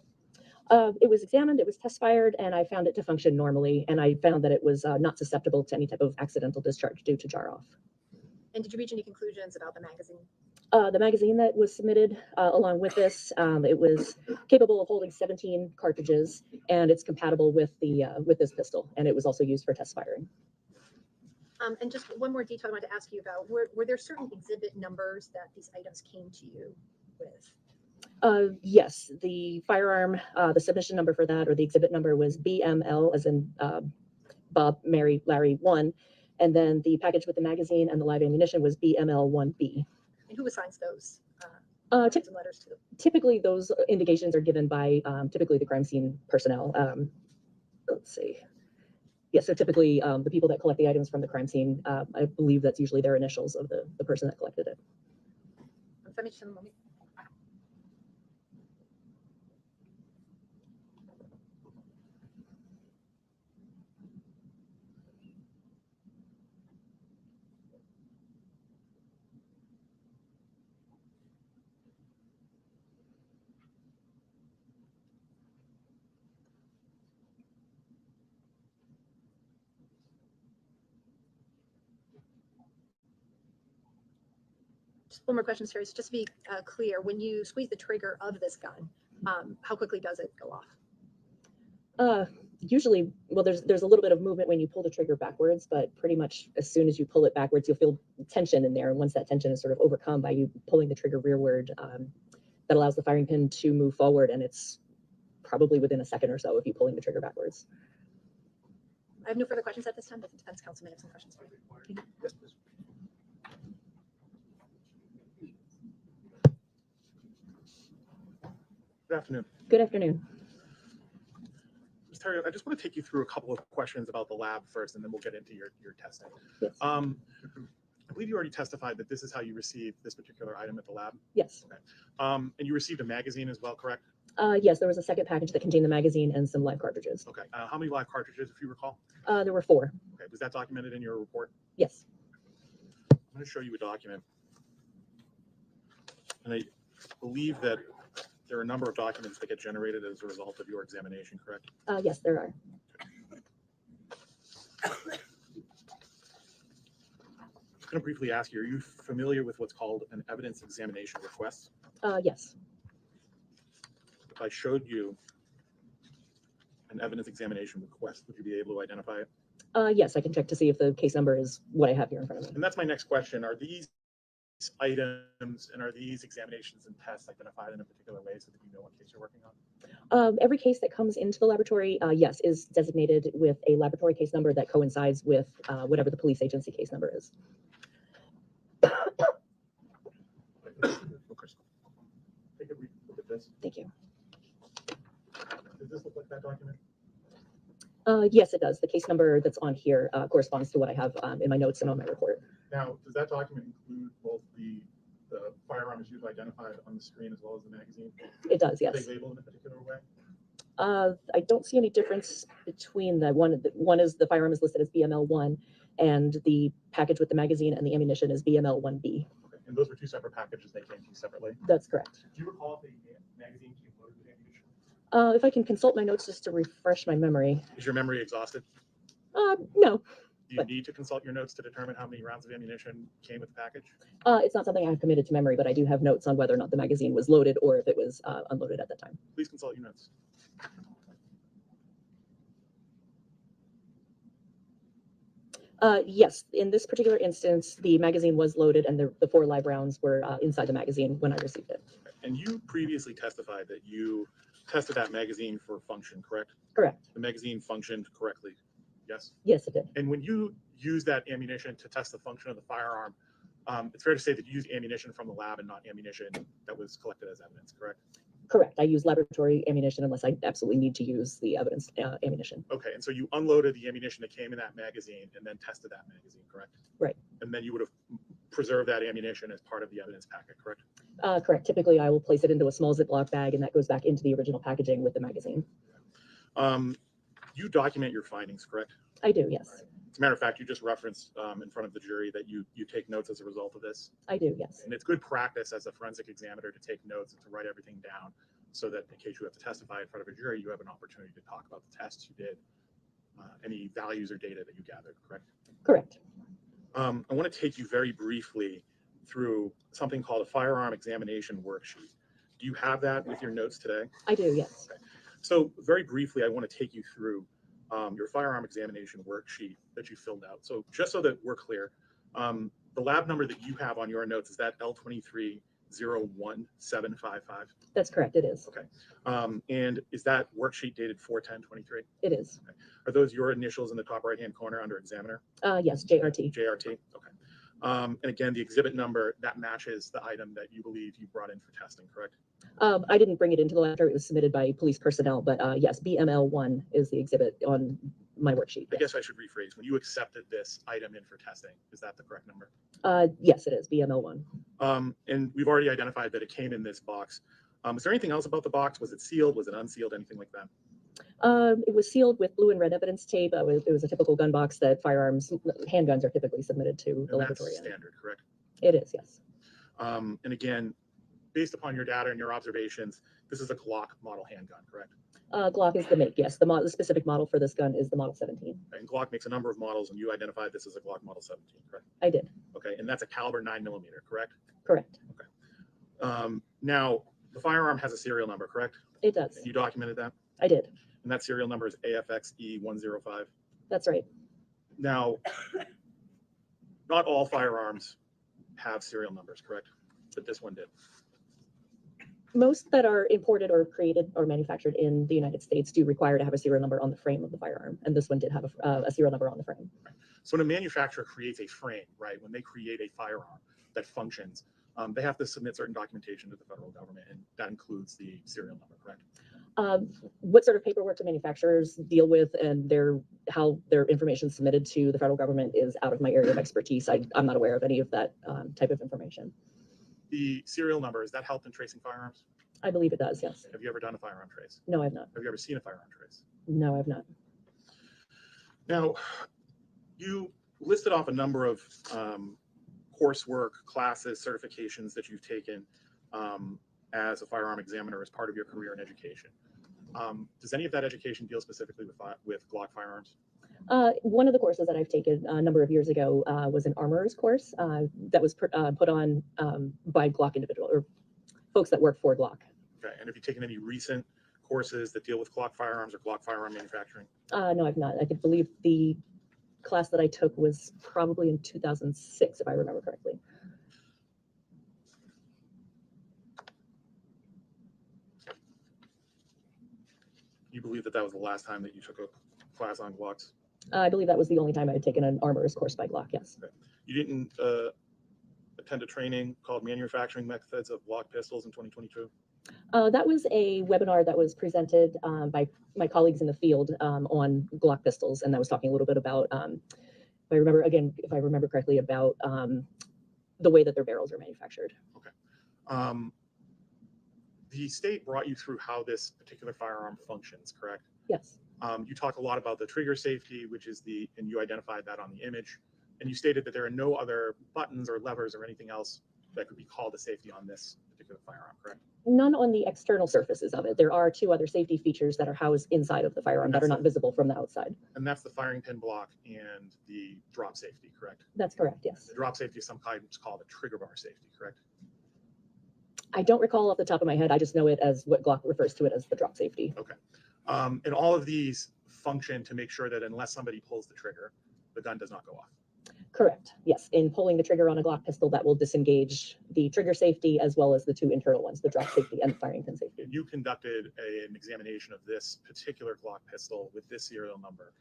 It was examined, it was test fired, and I found it to function normally. And I found that it was not susceptible to any type of accidental discharge due to jar off. And did you reach any conclusions about the magazine? The magazine that was submitted along with this, it was capable of holding 17 cartridges, and it's compatible with this pistol, and it was also used for test firing. And just one more detail I wanted to ask you about, were there certain exhibit numbers that these items came to you with? Yes, the firearm, the submission number for that, or the exhibit number, was BML, as in Bob, Mary, Larry 1, and then the package with the magazine and the live ammunition was BML1B. And who assigns those Typ- and letters to them? Typically, those indications are given by typically the crime scene personnel. Let's see. Yeah, so typically the people that collect the items from the crime scene, I believe that's usually their initials of the person that collected it. Just one more question, Sarah. So just to be clear, when you squeeze the trigger of this gun, how quickly does it go off? Usually, well, there's a little bit of movement when you pull the trigger backwards, but pretty much as soon as you pull it backwards, you'll feel tension in there. And once that tension is sort of overcome by you pulling the trigger rearward, that allows the firing pin to move forward, and it's probably within a second or so of you pulling the trigger backwards. I have no further questions at this time, but the defense counsel may have some questions for you. Yes, please. Good afternoon. Good afternoon. Ms. Terry, I just want to take you through a couple of questions about the lab first, and then we'll get into your testing. Yes. I believe you already testified that this is how you received this particular item at the lab. Yes. Okay. And you received a magazine as well, correct? Yes, there was a second package that contained the magazine and some live cartridges. Okay. How many live cartridges, if you recall? There were 4. Okay. Was that documented in your report? Yes. I'm going to show you a document. And I believe that there are a number of documents that get generated as a result of your examination, correct? Yes, there are. I'm going to briefly ask you, are you familiar with what's called an evidence examination request? Yes. If I showed you an evidence examination request, would you be able to identify it? Yes, I can check to see if the case number is what I have here in front of me. And that's my next question. Are these items and are these examinations and tests identified in a particular way so that you know what case you're working on? Every case that comes into the laboratory, yes, is designated with a laboratory case number that coincides with whatever the police agency case number is. Take a look at this. Thank you. Does this look like that document? Yes, it does. The case number that's on here corresponds to what I have in my notes and on my report. Now, does that document include both the firearm as you've identified on the screen as well as the magazine? It does, Are yes. they labeled in a particular way? I don't see any difference between the one is the firearm is listed as BML1, and the package with the magazine and the ammunition is BML1B. Okay. And those were 2 separate packages. They came to you separately. That's correct. Do you recall if the magazine came loaded with ammunition? If I can consult my notes just to refresh my memory. Is your memory exhausted? No, Do you need to consult your notes to determine how many rounds of ammunition came with the package? it's not something I have committed to memory, but I do have notes on whether or not the magazine was loaded or if it was unloaded at that time. Please consult your notes. Yes, in this particular instance, the magazine was loaded and the 4 live rounds were inside the magazine when I received it. And you previously testified that you tested that magazine for function, correct? Correct. The magazine functioned correctly, yes? Yes, it did. And when you use that ammunition to test the function of the firearm, it's fair to say that you used ammunition from the lab and not ammunition that was collected as evidence, correct? Correct. I use laboratory ammunition unless I absolutely need to use the evidence ammunition. Okay, and so you unloaded the ammunition that came in that magazine and then tested that magazine, correct? Right. And then you would have preserved that ammunition as part of the evidence packet, correct? Correct. Typically, I will place it into a small Ziploc bag, and that goes back into the original packaging with the magazine. You document your findings, correct? I do, yes. As a matter of fact, you just referenced in front of the jury that you take notes as a result of this. I do, yes. And it's good practice as a forensic examiner to take notes and to write everything down so that in case you have to testify in front of a jury, you have an opportunity to talk about the tests you did, any values or data that you gathered, correct? Correct. I want to take you very briefly through something called a firearm examination worksheet. Do you have that with your notes today? I do, yes. Okay. So very briefly, I want to take you through your firearm examination worksheet that you filled out. So just so that we're clear, the lab number that you have on your notes, is that L2301755? That's correct, it is. Okay. And is that worksheet dated 4/10/23? It is. Okay. Are those your initials in the top right-hand corner under examiner? Yes, JRT. JRT, okay. And again, the exhibit number, that matches the item that you believe you brought in for testing, correct? I didn't bring it into the laboratory. It was submitted by police personnel, but yes, BML1 is the exhibit on my worksheet. I guess I should rephrase. When you accepted this item in for testing, is that the correct number? Yes, it is BML1. And we've already identified that it came in this box. Is there anything else about the box? Was it sealed? Was it unsealed? Anything like that? It was sealed with blue and red evidence tape. It was a typical gun box that handguns are typically submitted to the laboratory. That's standard, correct? It is, yes. And again, based upon your data and your observations, this is a Glock model handgun, correct? Glock is the make, yes. The specific model for this gun is the Model 17. And Glock makes a number of models, and you identified this as a Glock Model 17, correct? I did. Okay, and that's a caliber 9mm, correct? Correct. Okay. Now, the firearm has a serial number, correct? It does. You documented that? I did. And that serial number is AFXE105. That's right. Now, not all firearms have serial numbers, correct? But this one did. Most that are imported or created or manufactured in the United States do require to have a serial number on the frame of the firearm, and this one did have a serial number on the frame. So when a manufacturer creates a frame, right, when they create a firearm that functions, they have to submit certain documentation to the federal government, and that includes the serial number, correct? What sort of paperwork the manufacturers deal with and how their information is submitted to the federal government is out of my area of expertise. I'm not aware of any of that type of information. The serial number, is that help in tracing firearms? I believe it does, yes. Have you ever done a firearm trace? No, I've not. Have you ever seen a firearm trace? No, I've not. Now, you listed off a number of coursework, classes, certifications that you've taken as a firearm examiner as part of your career in education. Does any of that education deal specifically with Glock firearms? One of the courses that I've taken a number of years ago was an armorer's course that was put on by Glock individual or folks that work for Glock. Okay, and have you taken any recent courses that deal with Glock firearms or Glock firearm manufacturing? No, I've not. I could believe the class that I took was probably in 2006, if I remember correctly. You believe that that was the last time that you took a class on Glocks? I believe that was the only time I had taken an armorer's course by Glock, yes. Okay. You didn't attend a training called Manufacturing Methods of Glock Pistols in 2022? That was a webinar that was presented by my colleagues in the field on Glock pistols, and that was talking a little bit about, if I remember correctly, about the way that their barrels are manufactured. Okay. The state brought you through how this particular firearm functions, correct? Yes. You talk a lot about the trigger safety, which is and you identified that on the image, and you stated that there are no other buttons or levers or anything else that could be called a safety on this particular firearm, correct? None on the external surfaces of it. There are two other safety features that are housed inside of the firearm that are not visible from the outside. And that's the firing pin block and the drop safety, correct? That's correct, yes. The drop safety is sometimes called a trigger bar safety, correct? I don't recall off the top of my head. I just know it as what Glock refers to it as the drop safety. Okay. And all of these function to make sure that unless somebody pulls the trigger, the gun does not go off. Correct. Yes. In pulling the trigger on a Glock pistol, that will disengage the trigger safety as well as the two internal ones, the drop safety and the firing pin safety. You conducted an examination of this particular Glock pistol with this serial number,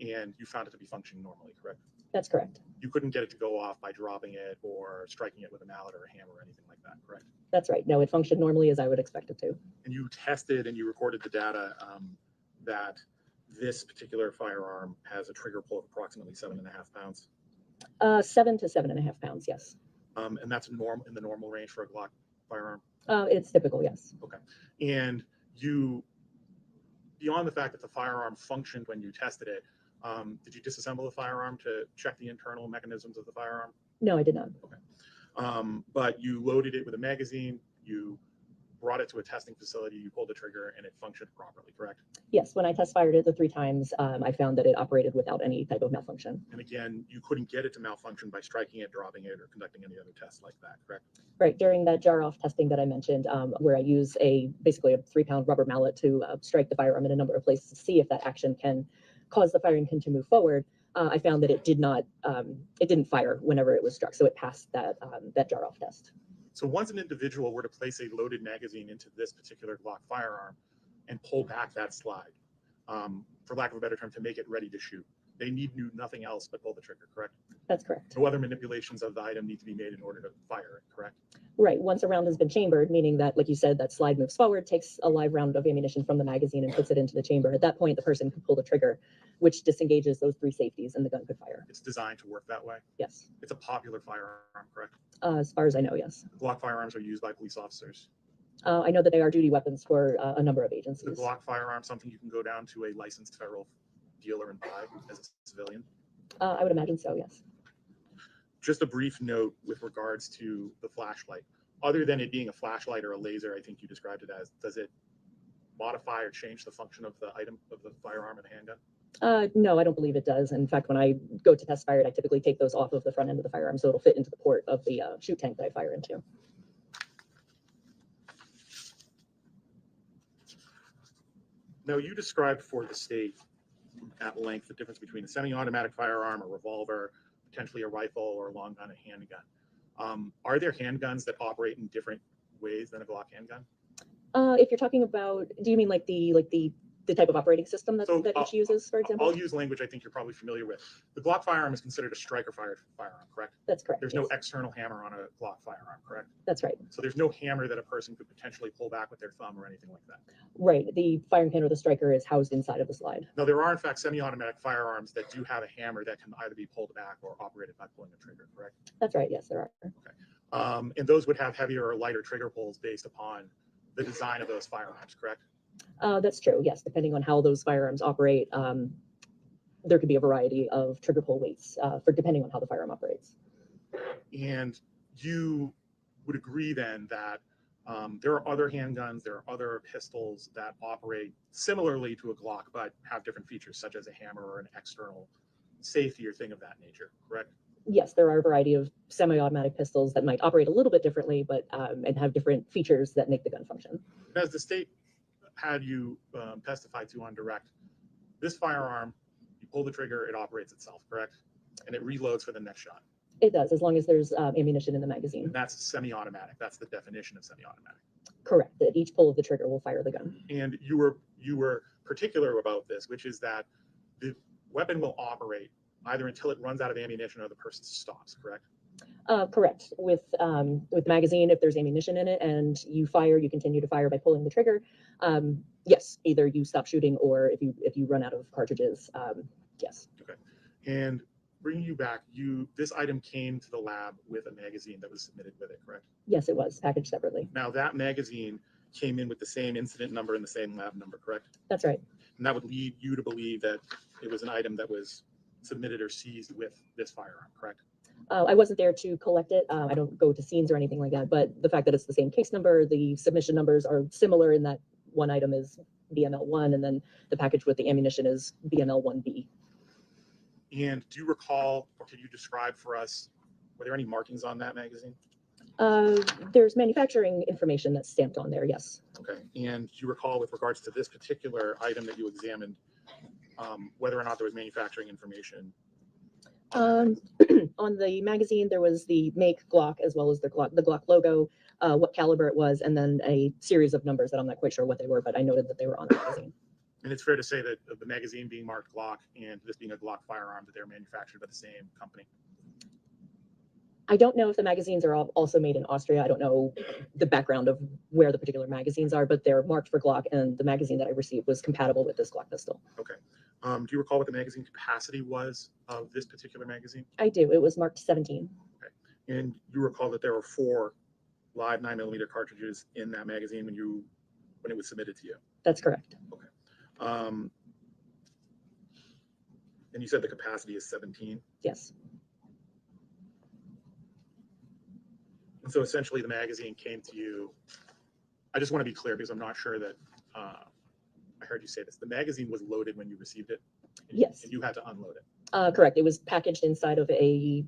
and you found it to be functioning normally, correct? That's correct. You couldn't get it to go off by dropping it or striking it with a mallet or a hammer or anything like that, correct? That's right. No, it functioned normally as I would expect it to. And you tested and you recorded the data that this particular firearm has a trigger pull of approximately 7.5 pounds. 7 to 7.5 pounds, yes. And that's in the normal range for a Glock firearm? It's typical, yes. Okay. And you, beyond the fact that the firearm functioned when you tested it, Did you disassemble the firearm to check the internal mechanisms of the firearm? No, I did not. But you loaded it with a magazine, you brought it to a testing facility, you pulled the trigger, and it functioned properly, correct? Yes, when I test fired it the 3 times, I found that it operated without any type of malfunction. And again, you couldn't get it to malfunction by striking it, dropping it, or conducting any other tests like that, correct? Right, during that jar off testing that I mentioned, where I use basically a 3-pound rubber mallet to strike the firearm in a number of places to see if that action can cause the firing pin to move forward, I found that it didn't fire whenever it was struck, so it passed that jar off test. So once an individual were to place a loaded magazine into this particular Glock firearm and pull back that slide, for lack of a better term, to make it ready to shoot, they need do nothing else but pull the trigger, correct? That's correct. No other manipulations of the item need to be made in order to fire it, correct? Right, once a round has been chambered, meaning that, like you said, that slide moves forward, takes a live round of ammunition from the magazine and puts it into the chamber. At that point, the person can pull the trigger, which disengages those 3 safeties, and the gun could fire. It's designed to work that way. Yes. It's a popular firearm, correct? As far as I know, yes. Glock firearms are used by police officers. I know that they are duty weapons for a number of The agencies. Glock firearm, something you can go down to a licensed federal dealer and buy as a civilian. I would imagine so, yes. Just a brief note with regards to the flashlight. Other than it being a flashlight or a laser, I think you described it as, does it modify or change the function of the item, of the firearm or the handgun? No, I don't believe it does. In fact, when I go to test fire it, I typically take those off of the front end of the firearm so it'll fit into the port of the shoot tank that I fire into. Now, you described for the state at length the difference between a semi-automatic firearm, a revolver, potentially a rifle, or a long gun, a handgun. Are there handguns that operate in different ways than a Glock handgun? If you're talking about, do you mean like the type of operating system that each uses, for example? I'll use language I think you're probably familiar with. The Glock firearm is considered a striker-fired firearm, correct? That's correct. There's no external hammer on a Glock firearm, correct? That's right. So there's no hammer that a person could potentially pull back with their thumb or anything like that. Right. The firing pin or the striker is housed inside of the slide. Now, there are in fact semi-automatic firearms that do have a hammer that can either be pulled back or operated by pulling a trigger, correct? That's right. Yes, there are. Okay. And those would have heavier or lighter trigger pulls based upon the design of those firearms, correct? That's true. Yes, depending on how those firearms operate, there could be a variety of trigger pull weights depending on how the firearm operates. And you would agree then that there are other handguns, there are other pistols that operate similarly to a Glock, but have different features, such as a hammer or an external safety or thing of that nature, correct? Yes, there are a variety of semi-automatic pistols that might operate a little bit differently, but and have different features that make the gun function. As the state had you testify to on direct, this firearm, you pull the trigger, it operates itself, correct? And it reloads for the next shot. It does, as long as there's ammunition in the magazine. And that's semi-automatic. That's the definition of semi-automatic. Correct, that each pull of the trigger will fire the gun. And you were particular about this, which is that the weapon will operate either until it runs out of ammunition or the person stops, correct? Correct. With magazine, if there's ammunition in it and you fire, you continue to fire by pulling the trigger. Yes, either you stop shooting or if you run out of cartridges, yes. Okay. And bringing you back, this item came to the lab with a magazine that was submitted with it, correct? Yes, it was packaged separately. Now that magazine came in with the same incident number and the same lab number, correct? That's right. And that would lead you to believe that it was an item that was submitted or seized with this firearm, correct? I wasn't there to collect it. I don't go to scenes or anything like that, but the fact that it's the same case number, the submission numbers are similar in that one item is BML1 and then the package with the ammunition is BML1B. And do you recall, or can you describe for us, were there any markings on that magazine? There's manufacturing information that's stamped on there, yes. Okay. And do you recall with regards to this particular item that you examined, whether or not there was manufacturing information? On the magazine, there was the make Glock as well as the Glock logo, what caliber it was, and then a series of numbers that I'm not quite sure what they were, but I noted that they were on the magazine. And it's fair to say that the magazine being marked Glock and this being a Glock firearm, that they're manufactured by the same company? I don't know if the magazines are also made in Austria. I don't know the background of where the particular magazines are, but they're marked for Glock, and the magazine that I received was compatible with this Glock pistol. Okay. Do you recall what the magazine capacity was of this particular magazine? I do. It was marked 17. Okay. And you recall that there were 4 live 9mm cartridges in that magazine when it was submitted to you? That's correct. Okay. And you said the capacity is 17. Yes. And so essentially the magazine came to you. I just want to be clear because I'm not sure that I heard you say this. The magazine was loaded when you received it. Yes. And you had to unload it. Correct. It was packaged inside of a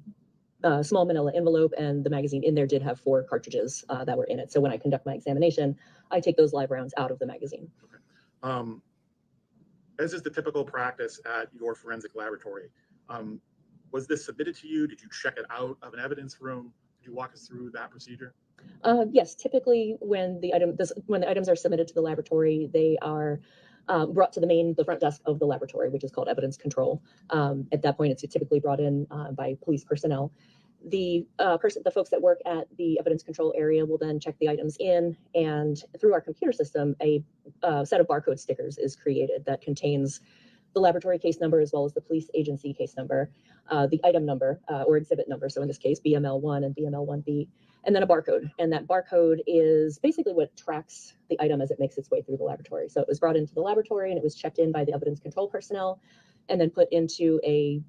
small manila envelope, and the magazine in there did have 4 cartridges that were in it. So when I conduct my examination, I take those live rounds out of the magazine. Okay. As is the typical practice at your forensic laboratory, was this submitted to you? Did you check it out of an evidence room? Could you walk us through that procedure? Yes, typically when the items are submitted to the laboratory, they are brought to the front desk of the laboratory, which is called evidence control. At that point, it's typically brought in by police personnel. The folks that work at the evidence control area will then check the items in, and through our computer system, a set of barcode stickers is created that contains the laboratory case number as well as the police agency case number, the item number or exhibit number. So in this case, BML1 and BML1B, and then a barcode. And that barcode is basically what tracks the item as it makes its way through the laboratory. So it was brought into the laboratory and it was checked in by the evidence control personnel and then put into a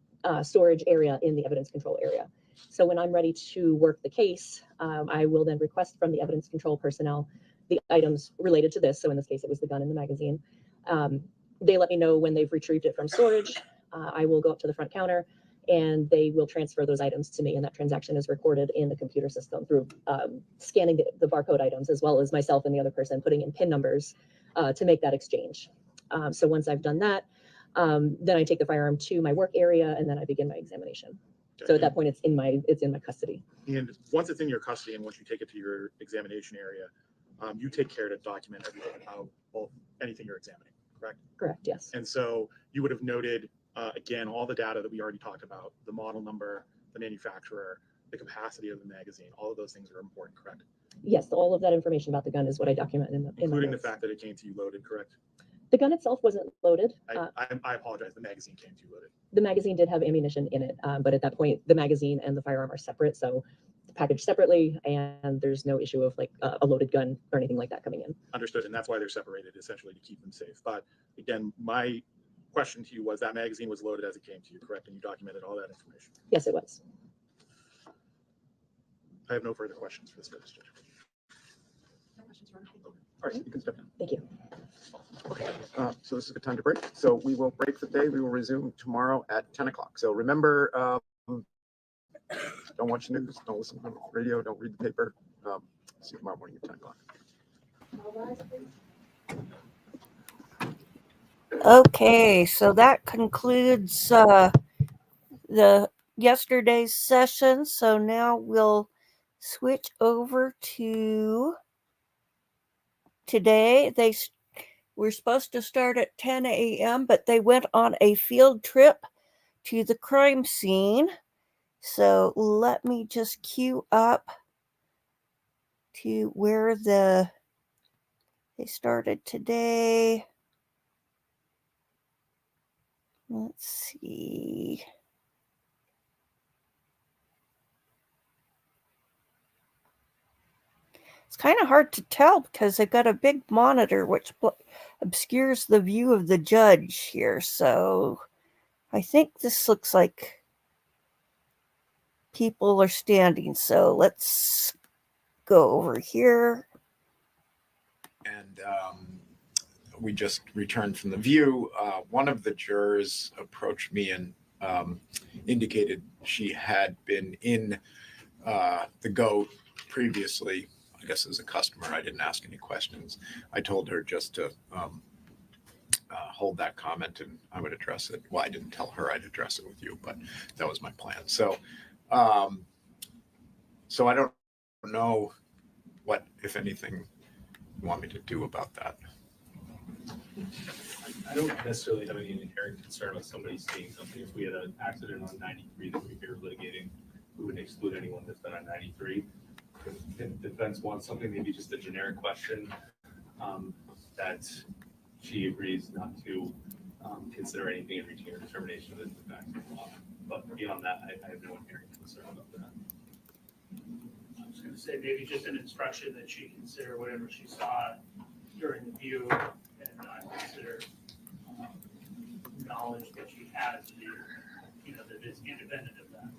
storage area in the evidence control area. So when I'm ready to work the case, I will then request from the evidence control personnel the items related to this. So in this case, it was the gun and the magazine. They let me know when they've retrieved it from storage. I will go up to the front counter and they will transfer those items to me. And that transaction is recorded in the computer system through scanning the barcode items, as well as myself and the other person putting in PIN numbers to make that exchange. So once I've done that, then I take the firearm to my work area and then I begin my examination. Okay. So at that point, it's in my custody. And once it's in your custody and once you take it to your examination area, you take care to document everything about anything you're examining, correct? Correct, yes. And so you would have noted, again, all the data that we already talked about, the model number, the manufacturer, the capacity of the magazine, all of those things are important, correct? Yes, all of that information about the gun is what I document in Including my the fact that it came to you loaded, correct? The gun itself wasn't loaded. I apologize, the magazine came to you loaded. The magazine did have ammunition in it, but at that point, the magazine and the firearm are separate, so packaged separately, and there's no issue of like a loaded gun or anything like that coming in. Understood, and that's why they're separated, essentially to keep them safe. But again, my question to you was that magazine was loaded as it came to you, correct? And you documented all that information. Yes, it was. I have no further questions for this witness, Judge. All right, you can step down. Thank you. Okay, so this is a good time to break. So we will break for the day. We will resume tomorrow at 10 o'clock. So remember, don't watch the news, don't listen to the radio, don't read the paper. See you tomorrow morning at 10 o'clock. Okay, so that concludes the yesterday's session. So now we'll switch over to today. They were supposed to start at 10 a.m., but they went on a field trip to the crime scene. So let me just queue up to where they started today. Let's see. It's kind of hard to tell because they've got a big monitor which obscures the view of the judge here. So I think this looks like people are standing. So let's go over here. And we just returned from the view. One of the jurors approached me and indicated she had been in the GOAT previously, I guess as a customer. I didn't ask any questions. I told her just to hold that comment and I would address it. Well, I didn't tell her I'd address it with you, but that was my plan. So I don't know what, if anything, you want me to do about that. I don't necessarily have any inherent concern with somebody seeing something. If we had an accident on 93 that we're here litigating, we wouldn't exclude anyone that's been on 93. If defense wants something, maybe just a generic question that she agrees not to consider anything in reaching her determination of the facts of the law. But beyond that, I have no inherent concern about that. I was going to say maybe just an instruction that she consider whatever she saw during the view and not consider knowledge that she has to that is independent of that.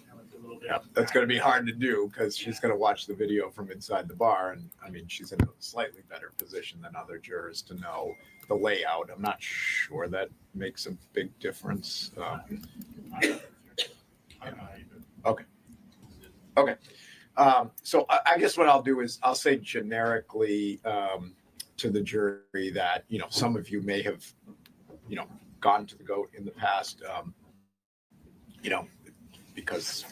Now it's a little bit. Yeah, that's going to be hard to do because she's going to watch the video from inside the bar. And I mean, she's in a slightly better position than other jurors to know the layout. I'm not sure that makes a big difference. Okay. Okay. So I guess what I'll do is I'll say generically to the jury that, you know, some of you may have, you know, gone to the GOAT in the past, you know, because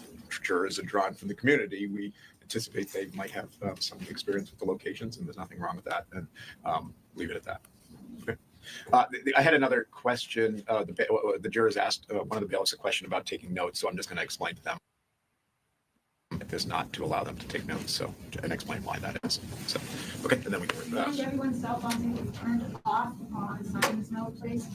jurors are drawn from the community. We anticipate they might have some experience with the locations, and there's nothing wrong with that. And leave it at that. Okay. I had another question. The jurors asked one of the bailiffs a question about taking notes, so I'm just going to explain to them if there's not to allow them to take notes, so and explain why that is. So, okay, and then we can. Everyone's cell phones need to be turned off upon signing this note, please.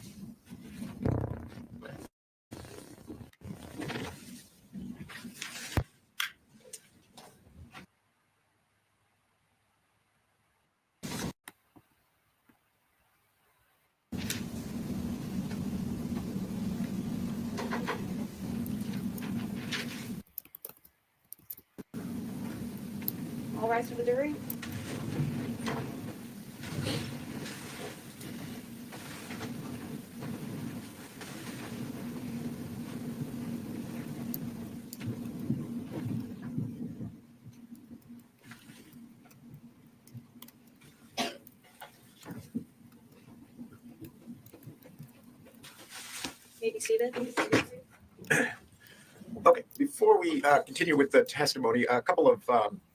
All rise for the jury. May be seated. Okay, before we continue with the testimony, a couple of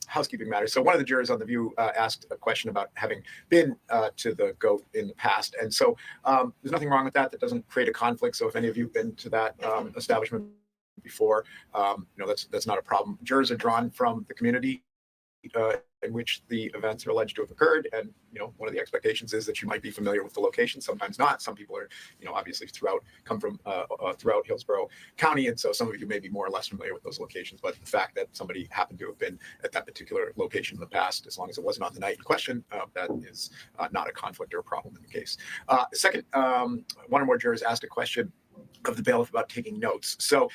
housekeeping matters. So one of the jurors on the View asked a question about having been to the GOAT in the past. And so there's nothing wrong with that. That doesn't create a conflict. So if any of you have been to that establishment before, you know, that's not a problem. Jurors are drawn from the community in which the events are alleged to have occurred. And, you know, one of the expectations is that you might be familiar with the location, sometimes not. Some people are, you know, obviously come from throughout Hillsborough County. And so some of you may be more or less familiar with those locations, but the fact that somebody happened to have been at that particular location in the past, as long as it wasn't on the night in question, that is not a conflict or a problem in the case. Second, one or more jurors asked a question of the bailiff about taking notes. So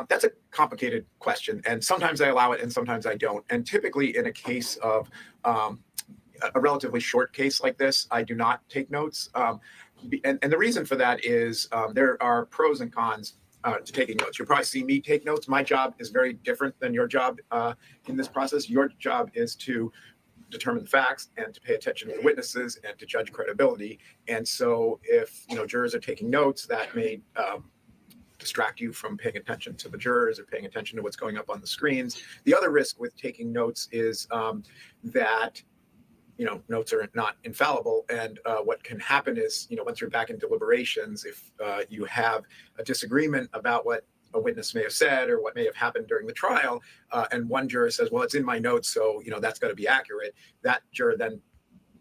that's a complicated question. And sometimes I allow it and sometimes I don't. And typically in a case of a relatively short case like this, I do not take notes. And the reason for that is there are pros and cons to taking notes. You'll probably see me take notes. My job is very different than your job in this process. Your job is to determine the facts and to pay attention to the witnesses and to judge credibility. And so if, you know, jurors are taking notes, that may distract you from paying attention to the jurors or paying attention to what's going up on the screens. The other risk with taking notes is that, you know, notes are not infallible. And what can happen is, you know, once you're back in deliberations, if you have a disagreement about what a witness may have said or what may have happened during the trial, and one juror says, well, it's in my notes, so, you know, that's got to be accurate. That juror then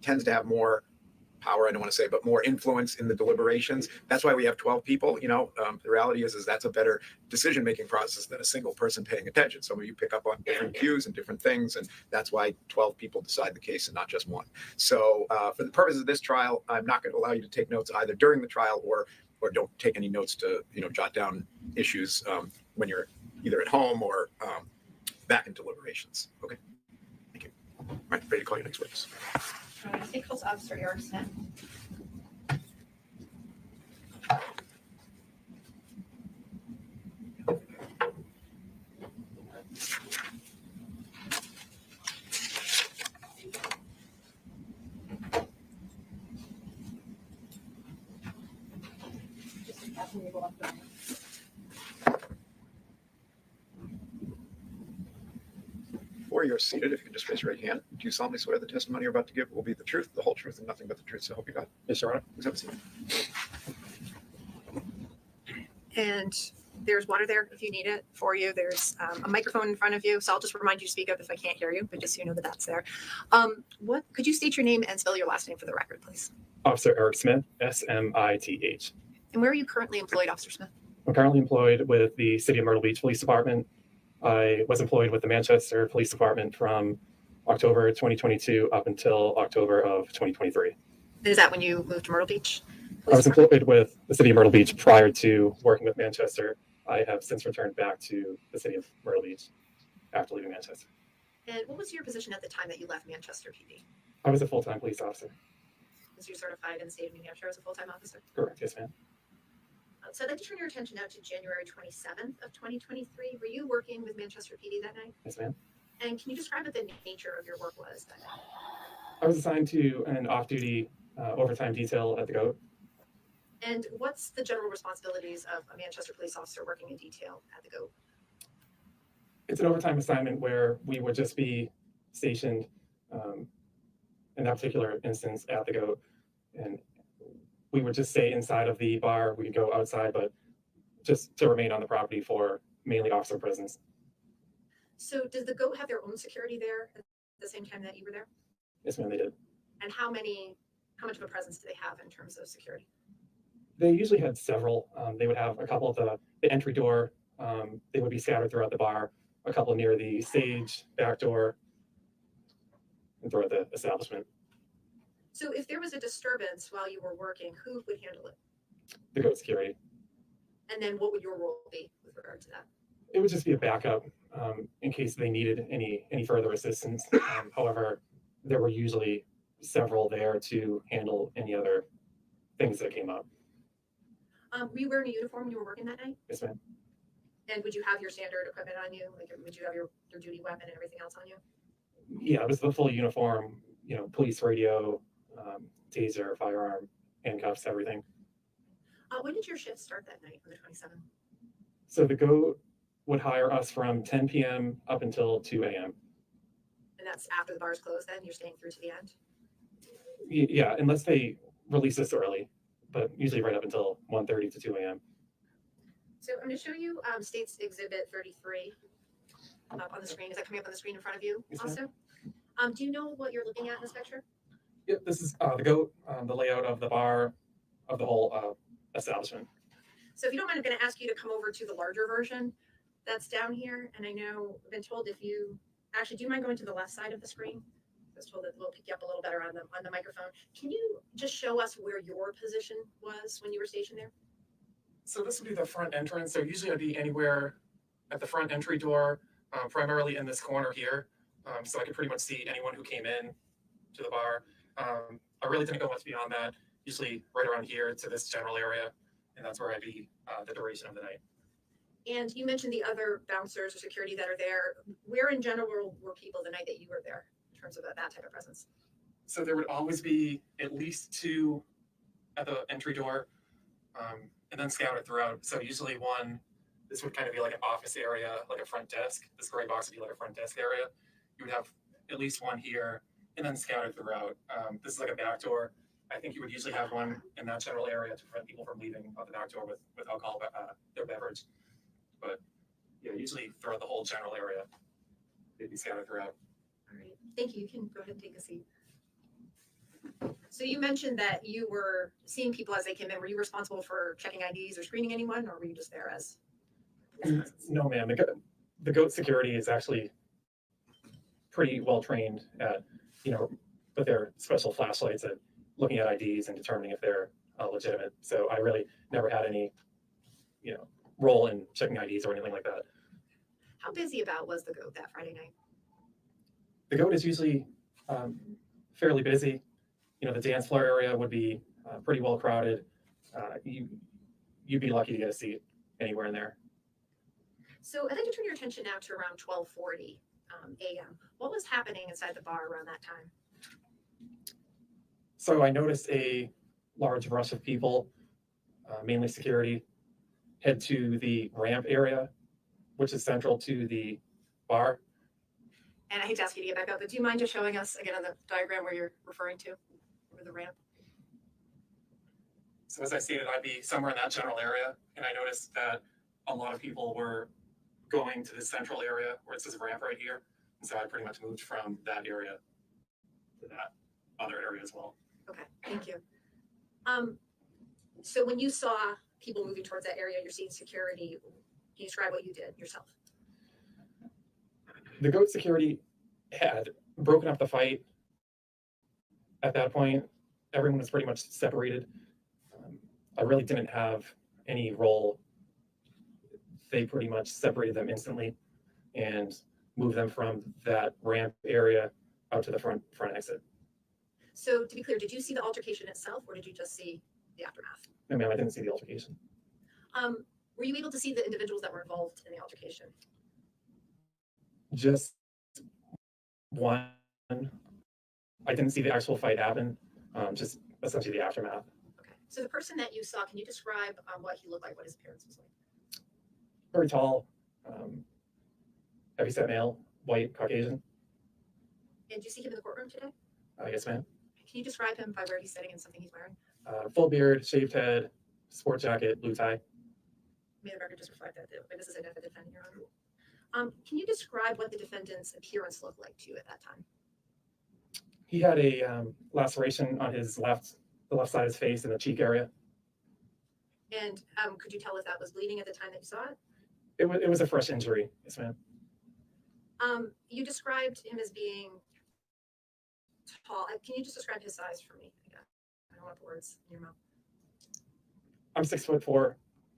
tends to have more power, I don't want to say, but more influence in the deliberations. That's why we have 12 people. You know, the reality is that's a better decision-making process than a single person paying attention. Some of you pick up on different cues and different things, and that's why 12 people decide the case and not just one. So for the purpose of this trial, I'm not going to allow you to take notes either during the trial or don't take any notes to, you know, jot down issues when you're either at home or back in deliberations. Okay, thank you. All right, ready to call your next witness. State Coast Officer Eric Smith. Before you're seated, if you can just raise your right hand, do you solemnly swear the testimony you're about to give will be the truth, the whole truth, and nothing but the truth, so help you God? Yes, Your Honor. Please have a seat. And there's water there if you need it for you. There's a microphone in front of you. So I'll just remind you to speak up if I can't hear you, but just so you know that that's there. What could you state your name and spell your last name for the record, please? Officer Eric Smith, S-M-I-T-H. And where are you currently employed, Officer Smith? I'm currently employed with the City of Myrtle Beach Police Department. I was employed with the Manchester Police Department from October 2022 up until October of 2023. And is that when you moved to Myrtle Beach? I was employed with the City of Myrtle Beach prior to working with Manchester I have since returned back to the city of Myrtle Beach after leaving Manchester. And what was your position at the time that you left Manchester PD? I was a full-time police officer. Was you certified in the state of New Hampshire as a full-time officer? Correct, yes, ma'am. So I'd like to turn your attention now to January 27th of 2023. Were you working with Manchester PD that night? Yes, ma'am. And can you describe what the nature of your work was that night? I was assigned to an off-duty overtime detail at the GOAT. And what's the general responsibilities of a Manchester police officer working in detail at the GOAT? It's an overtime assignment where we would just be stationed in that particular instance at the GOAT, and we would just stay inside of the bar. We could go outside, but just to remain on the property for mainly officer presence. So does the GOAT have their own security there at the same time that you were there? Yes, ma'am, they did. And how much of a presence do they have in terms of security? They usually had several. They would have a couple at the entry door. They would be scattered throughout the bar, a couple near the stage, back door, and throughout the establishment. So if there was a disturbance while you were working, who would handle it? The GOAT security. And then what would your role be with regard to that? It would just be a backup in case they needed any further assistance. However, there were usually several there to handle any other things that came up. Were you wearing a uniform when you were working that night? Yes, ma'am. And would you have your standard equipment on you? Like, would you have your duty weapon and everything else on you? Yeah, it was the full uniform, police radio, taser, firearm, handcuffs, everything. When did your shift start that night on the 27th? So the GOAT would hire us from 10 p.m. up until 2 a.m. And that's after the bars closed then? You're staying through to the end? Yeah, unless they release us early, but usually right up until 1:30 to 2 a.m. So I'm going to show you State's Exhibit 33 up on the screen. Is that coming up on the screen in front of you Yes, also? Do you know what you're looking at in this picture? Yep, this is the GOAT, the layout of the bar, of the whole establishment. So if you don't mind, I'm going to ask you to come over to the larger version that's down here. And I know I've been told if you actually, do you mind going to the left side of the screen? I was told that we'll pick you up a little better on the microphone. Can you just show us where your position was when you were stationed there? So this would be the front entrance. So usually I'd be anywhere at the front entry door, primarily in this corner here. So I could pretty much see anyone who came in to the bar. I really didn't go much beyond that, usually right around here to this general area. And that's where I'd be the duration of the night. And you mentioned the other bouncers or security that are there. Where in general were people the night that you were there in terms of that type of presence? So there would always be at least two at the entry door, and then scattered throughout. So usually this would kind of be like an office area, like a front desk. This gray box would be like a front desk area. You would have at least one here, and then scattered throughout. This is like a back door. I think you would usually have one in that general area to prevent people from leaving out the back door with alcohol, their beverage. But yeah, usually throughout the whole general area, they'd be scattered throughout. All right, thank you. You can go ahead and take a seat. So you mentioned that you were seeing people as they came in. Were you responsible for checking IDs or screening anyone, or were you just there as? No, ma'am. The GOAT security is actually pretty well trained at, with their special flashlights at looking at IDs and determining if they're legitimate. So I really never had any, role in checking IDs or anything like that. How busy about was the GOAT that Friday night? The GOAT is usually fairly busy. The dance floor area would be pretty well crowded. You'd be lucky to get a seat anywhere in there. So I'd like to turn your attention now to around 12:40 a.m. What was happening inside the bar around that time? So I noticed a large rush of people, mainly security, head to the ramp area, which is central to the bar. And I hate to ask you to get back up, but do you mind just showing us again on the diagram where you're referring to, over the ramp? So as I stated, I'd be somewhere in that general area, and I noticed that a lot of people were going to the central area where it says ramp right here. And so I pretty much moved from that area to that other area as well. Okay, thank you. So when you saw people moving towards that area, you're seeing security, can you describe what you did yourself? The GOAT security had broken up the fight at that point. Everyone was pretty much separated. I really didn't have any role they pretty much separated them instantly and moved them from that ramp area out to the front exit. So to be clear, did you see the altercation itself, or did you just see the aftermath? No, ma'am, I didn't see the altercation. Were you able to see the individuals that were involved in the altercation? Just one. I didn't see the actual fight happen, just essentially the aftermath. Okay. So the person that you saw, can you describe what he looked like, what his appearance was like? Very tall, heavyset male, white, Caucasian. And did you see him in the courtroom today? Yes, ma'am. Can you describe him by where he's sitting and something he's wearing? Full beard, shaved head, sport jacket, blue tie. May the record just reflect that the witness is a defendant, Your Honor. Can you describe what the defendant's appearance looked like to you at that time? He had a laceration on his the left side of his face in the cheek area. And could you tell if that was bleeding at the time that you saw it? It was a fresh injury. Yes, ma'am. You described him as being tall. Can you just describe his size for me? I don't want the words in your mouth. I'm 6'4",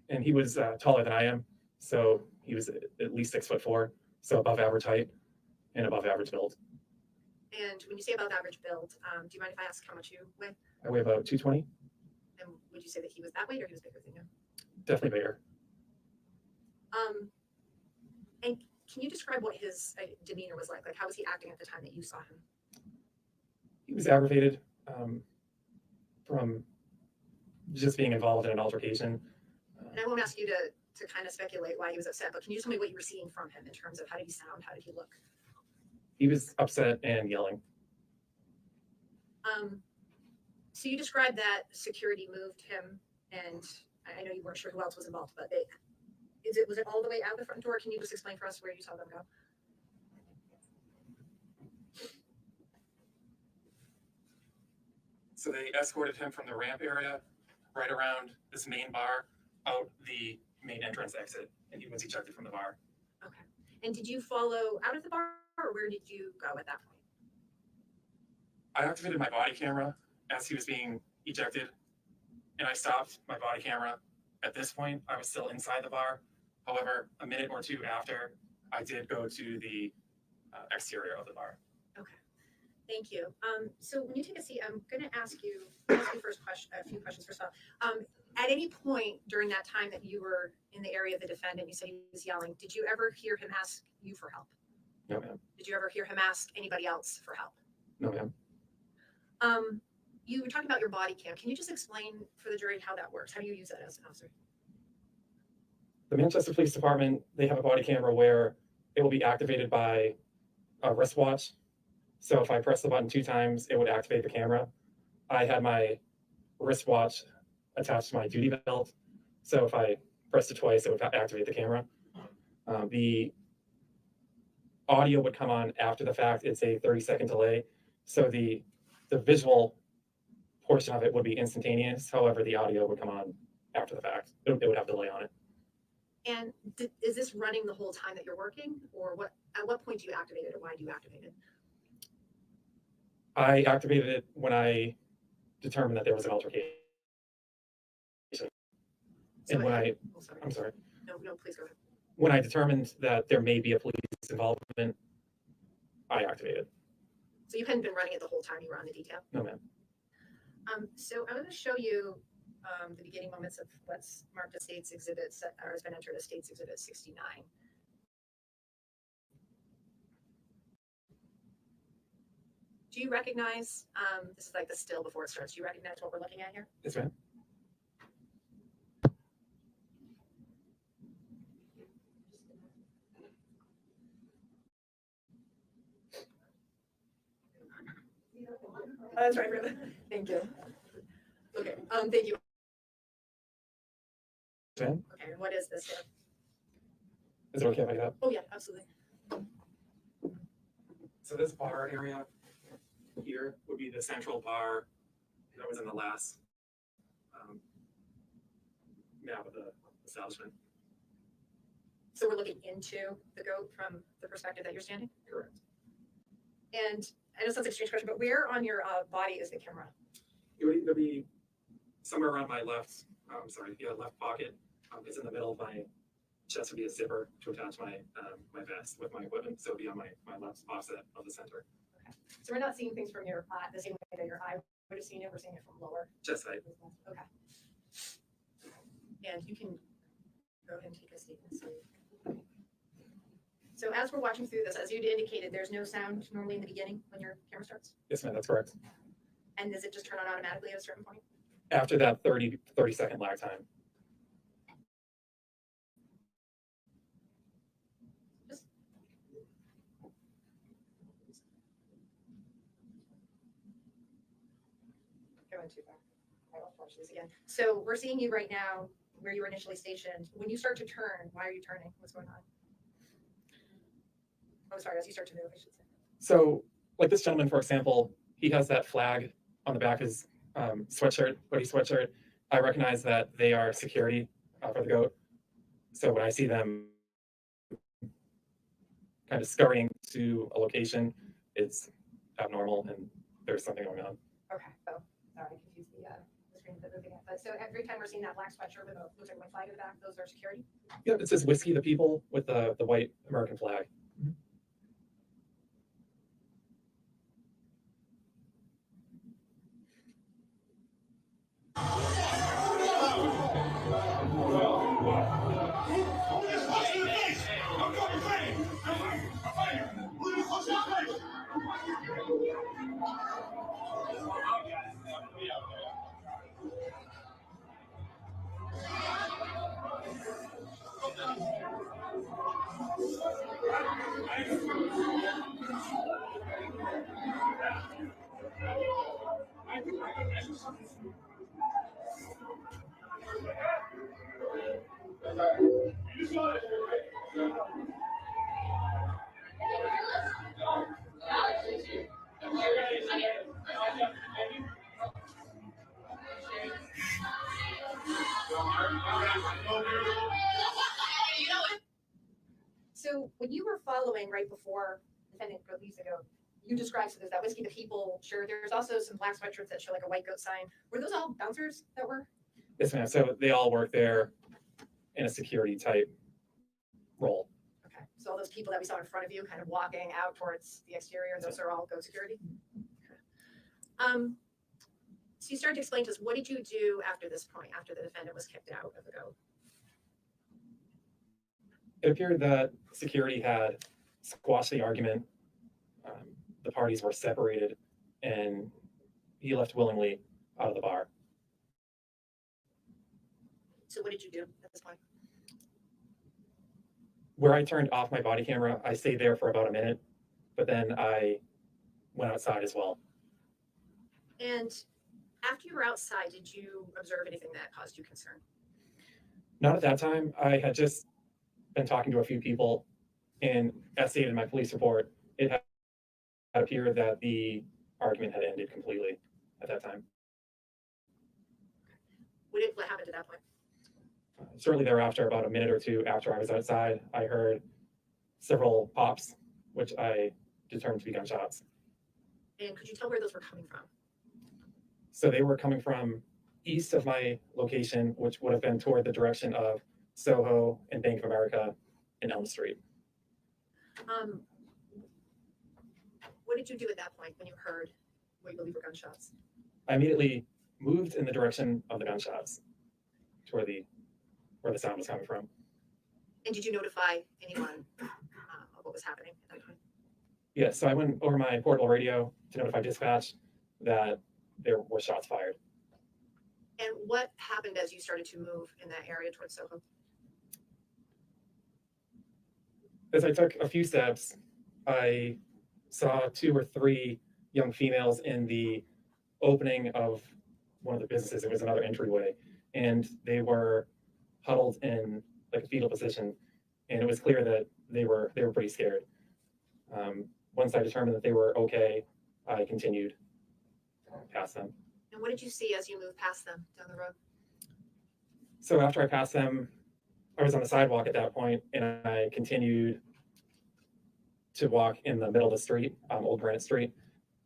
and he was taller than I am, so he was at least 6'4", so above average height and above average build. And when you say above average build, do you mind if I ask how much you weigh? I weigh about 220. And would you say that he was that weight or he was bigger than you? Definitely bigger. And can you describe what his demeanor was like? Like, how was he acting at the time that you saw him? He was aggravated from just being involved in an altercation. And I won't ask you to kind of speculate why he was upset, but can you just tell me what you were seeing from him in terms of how did he sound? How did he look? He was upset and yelling. So you described that security moved him, and I know you weren't sure who else was involved, but was it all the way out the front door? Can you just explain for us where you saw them go? So they escorted him from the ramp area right around this main bar out the main entrance exit, and he was ejected from the bar. Okay. And did you follow out of the bar, or where did you go at that point? I activated my body camera as he was being ejected, and I stopped my body camera. At this point, I was still inside the bar. However, a minute or two after, I did go to the exterior of the bar. Okay, thank you. So when you take a seat, I'm going to ask you first a few questions first off. At any point during that time that you were in the area of the defendant, you said he was yelling. Did you ever hear him ask you for help? No, ma'am. Did you ever hear him ask anybody else for help? No, ma'am. You were talking about your body cam. Can you just explain for the jury how that works? How do you use that as an officer? The Manchester Police Department, they have a body camera where it will be activated by a wristwatch. So if I press the button 2 times, it would activate the camera. I had my wristwatch attached to my duty belt. So if I pressed it twice, it would activate the camera. The audio would come on after the fact. It's a 30-second delay. So the visual portion of it would be instantaneous. However, the audio would come on after the fact. It would have delay on it. And is this running the whole time that you're working, or what? At what point do you activate it, or why do you activate it? I activated it when I determined that there was an altercation. And when I'm sorry. No, please go ahead. When I determined that there may be a police involvement, I activated. So you hadn't been running it the whole time you were on the detail? No, ma'am. So I'm going to show you the beginning moments of what's marked as State's Exhibit, or has been entered as State's Exhibit 69. Do you recognize, this is like the still before it starts, do you recognize what we're looking at here? Yes, ma'am. That's right, really. Thank you. Okay, thank you. Ma'am? Okay, and what is this here? Is it okay if I get up? Oh, yeah, absolutely. So this bar area here would be the central bar that was in the last map of the establishment. So we're looking into the goat from the perspective that you're standing? Correct. And I know it sounds like a strange question, but where on your body is the camera? It would either be somewhere around my left pocket. It's in the middle of my chest would be a zipper to attach my my vest with my equipment, so it'd be on my left offset of the center. Okay. So we're not seeing things from your the same way that your eye would have seen it. We're seeing it from lower. Chest height. Okay. And you can go ahead and take a seat and see. Okay. So as we're watching through this, as you'd indicated, there's no sound normally in the beginning when your camera starts? Yes, ma'am, that's correct. And does it just turn on automatically at a certain point? After that 30 second lag time. Going too far. I will watch this again. So we're seeing you right now where you were initially stationed. When you start to turn, why are you turning? What's going on? Oh, sorry, as you start to move, I should say. So, like this gentleman, for example, he has that flag on the back of his sweatshirt, hoodie sweatshirt. I recognize that they are security for the GOAT. So when I see them kind of scurrying to a location, it's abnormal and there's something going on. Okay. Oh, sorry, I confused the screen with moving it. But so every time we're seeing that black sweatshirt with a looks like a white flag in the back, those are security? Yep, it says Whiskey the People with the white American flag. So when you were following right before defendant leaves the GOAT, you described, so there's that Whiskey the People shirt. There's also some black sweatshirts that show like a white goat sign. Were those all bouncers that were? Yes, ma'am. So they all work there in a security type role. Okay. So all those people that we saw in front of you kind of walking out towards the exterior, those are all GOAT security? So you started to explain to us, what did you do after this point, after the defendant was kicked out of the GOAT? It appeared that security had squashed the argument. The parties were separated and he left willingly out of the bar. So what did you do at this point? Where I turned off my body camera, I stayed there for about a minute, but then I went outside as well. And after you were outside, did you observe anything that caused you concern? Not at that time. I had just been talking to a few people, and as stated in my police report, it had appeared that the argument had ended completely at that time. What happened at that point? Shortly thereafter, about a minute or two after I was outside, I heard several pops, which I determined to be gunshots. And could you tell where those were coming from? So they were coming from east of my location, which would have been toward the direction of Soho and Bank of America and Elm Street. What did you do at that point when you heard what you believe were gunshots? I immediately moved in the direction of the gunshots to where the sound was coming from. And did you notify anyone of what was happening at that point? Yeah, so I went over my portable radio to notify dispatch that there were shots fired. And what happened as you started to move in that area towards Soho? As I took a few steps, I saw 2 or 3 young females in the opening of one of the businesses. It was another entryway, and they were huddled in like a fetal position, and it was clear that they were pretty scared. Once I determined that they were okay, I continued past them. And what did you see as you moved past them down the road? So after I passed them, I was on the sidewalk at that point, and I continued to walk in the middle of the street, Old Granite Street,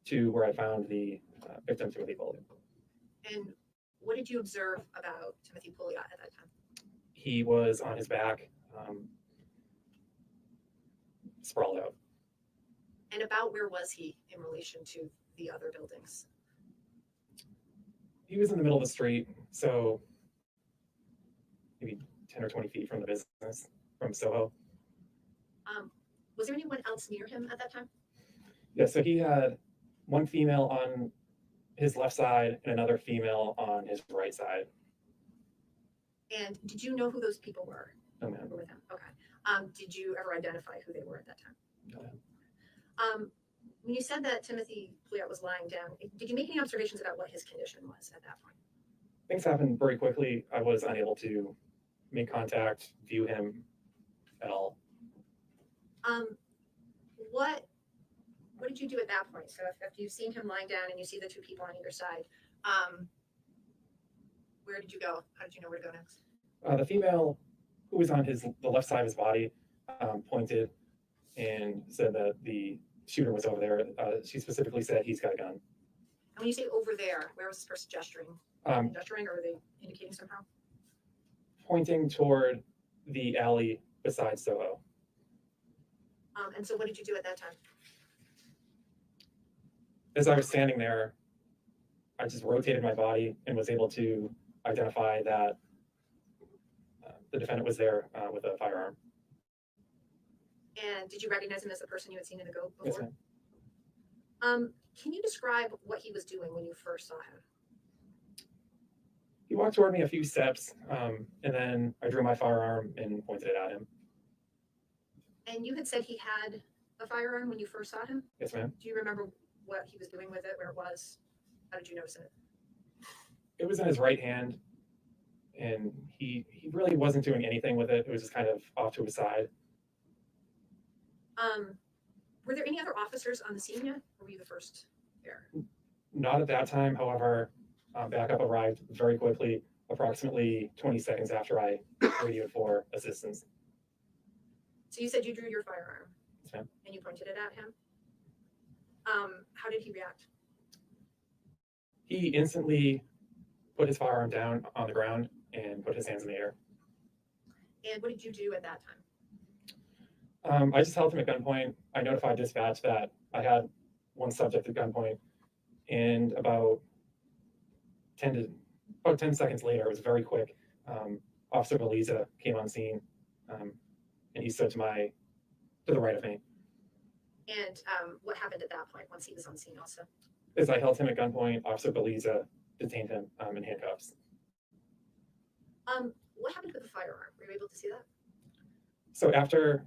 to where I found the victim, Timothy Pouliot. And what did you observe about Timothy Pouliot at that time? He was on his back, sprawled out. And about where was he in relation to the other buildings? He was in the middle of the street, so maybe 10 or 20 feet from the business, from Soho. Was there anyone else near him at that time? Yeah, so he had one female on his left side and another female on his right side. And did you know who those people were? No, ma'am. Who were with him? Okay. Did you ever identify who they were at that time? No, ma'am. When you said that Timothy Pouliot was lying down, did you make any observations about what his condition was at that point? Things happened very quickly. I was unable to make contact, view him at all. What did you do at that point? So if you've seen him lying down and you see the two people on either side, where did you go? How did you know where to go next? The female who was on the left side of his body pointed and said that the shooter was over there. She specifically said he's got a gun. And when you say over there, where was this person gesturing? Gesturing, or are they indicating somehow? Pointing toward the alley beside Soho. And so what did you do at that time? As I was standing there, I just rotated my body and was able to identify that the defendant was there with a firearm. And did you recognize him as the person you had seen in the GoPro before? Yes, ma'am. Can you describe what he was doing when you first saw him? He walked toward me a few steps, and then I drew my firearm and pointed it at him. And you had said he had a firearm when you first saw him? Yes, ma'am. Do you remember what he was doing with it, where it was? How did you notice it? It was in his right hand, and he really wasn't doing anything with it. It was just kind of off to his side. Were there any other officers on the scene yet, or were you the first there? Not at that time. However, backup arrived very quickly, approximately 20 seconds after I radioed for assistance. So you said you drew your firearm. Yes, ma'am. And you pointed it at him. How did he react? He instantly put his firearm down on the ground and put his hands in the air. And what did you do at that time? I just held him at gunpoint. I notified dispatch that I had one subject at gunpoint, and about 10 seconds later, it was very quick. Officer Beliza came on scene, and he stood to the right of me. And what happened at that point once he was on scene also? As I held him at gunpoint, Officer Beliza detained him in handcuffs. What happened with the firearm? Were you able to see that? So after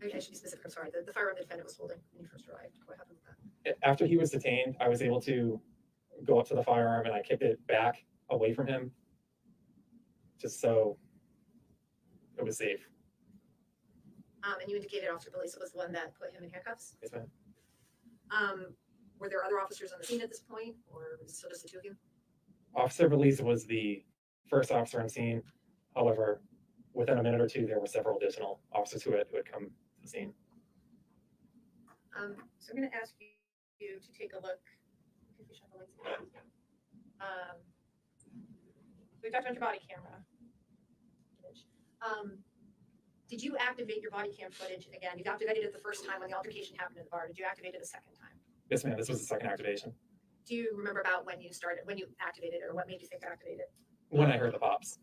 I should be specific, I'm sorry. The firearm the defendant was holding when you first arrived. What happened with that? After he was detained, I was able to go up to the firearm and I kicked it back away from him, just so it was safe. And you indicated Officer Beliza was the one that put him in handcuffs? Yes, ma'am. Were there other officers on the scene at this point, or was it still just the two of you? Officer Beliza was the first officer on scene. However, within a minute or two, there were several additional officers who had come to the scene. So I'm going to ask you to take a look. If you shut the lights again. We talked about your body camera. Did you activate your body cam footage again? You activated it the first time when the altercation happened at the bar. Did you activate it a second time? Yes, ma'am. This was the second activation. Do you remember about when you activated it, or what made you think to activate it? When I heard the pops.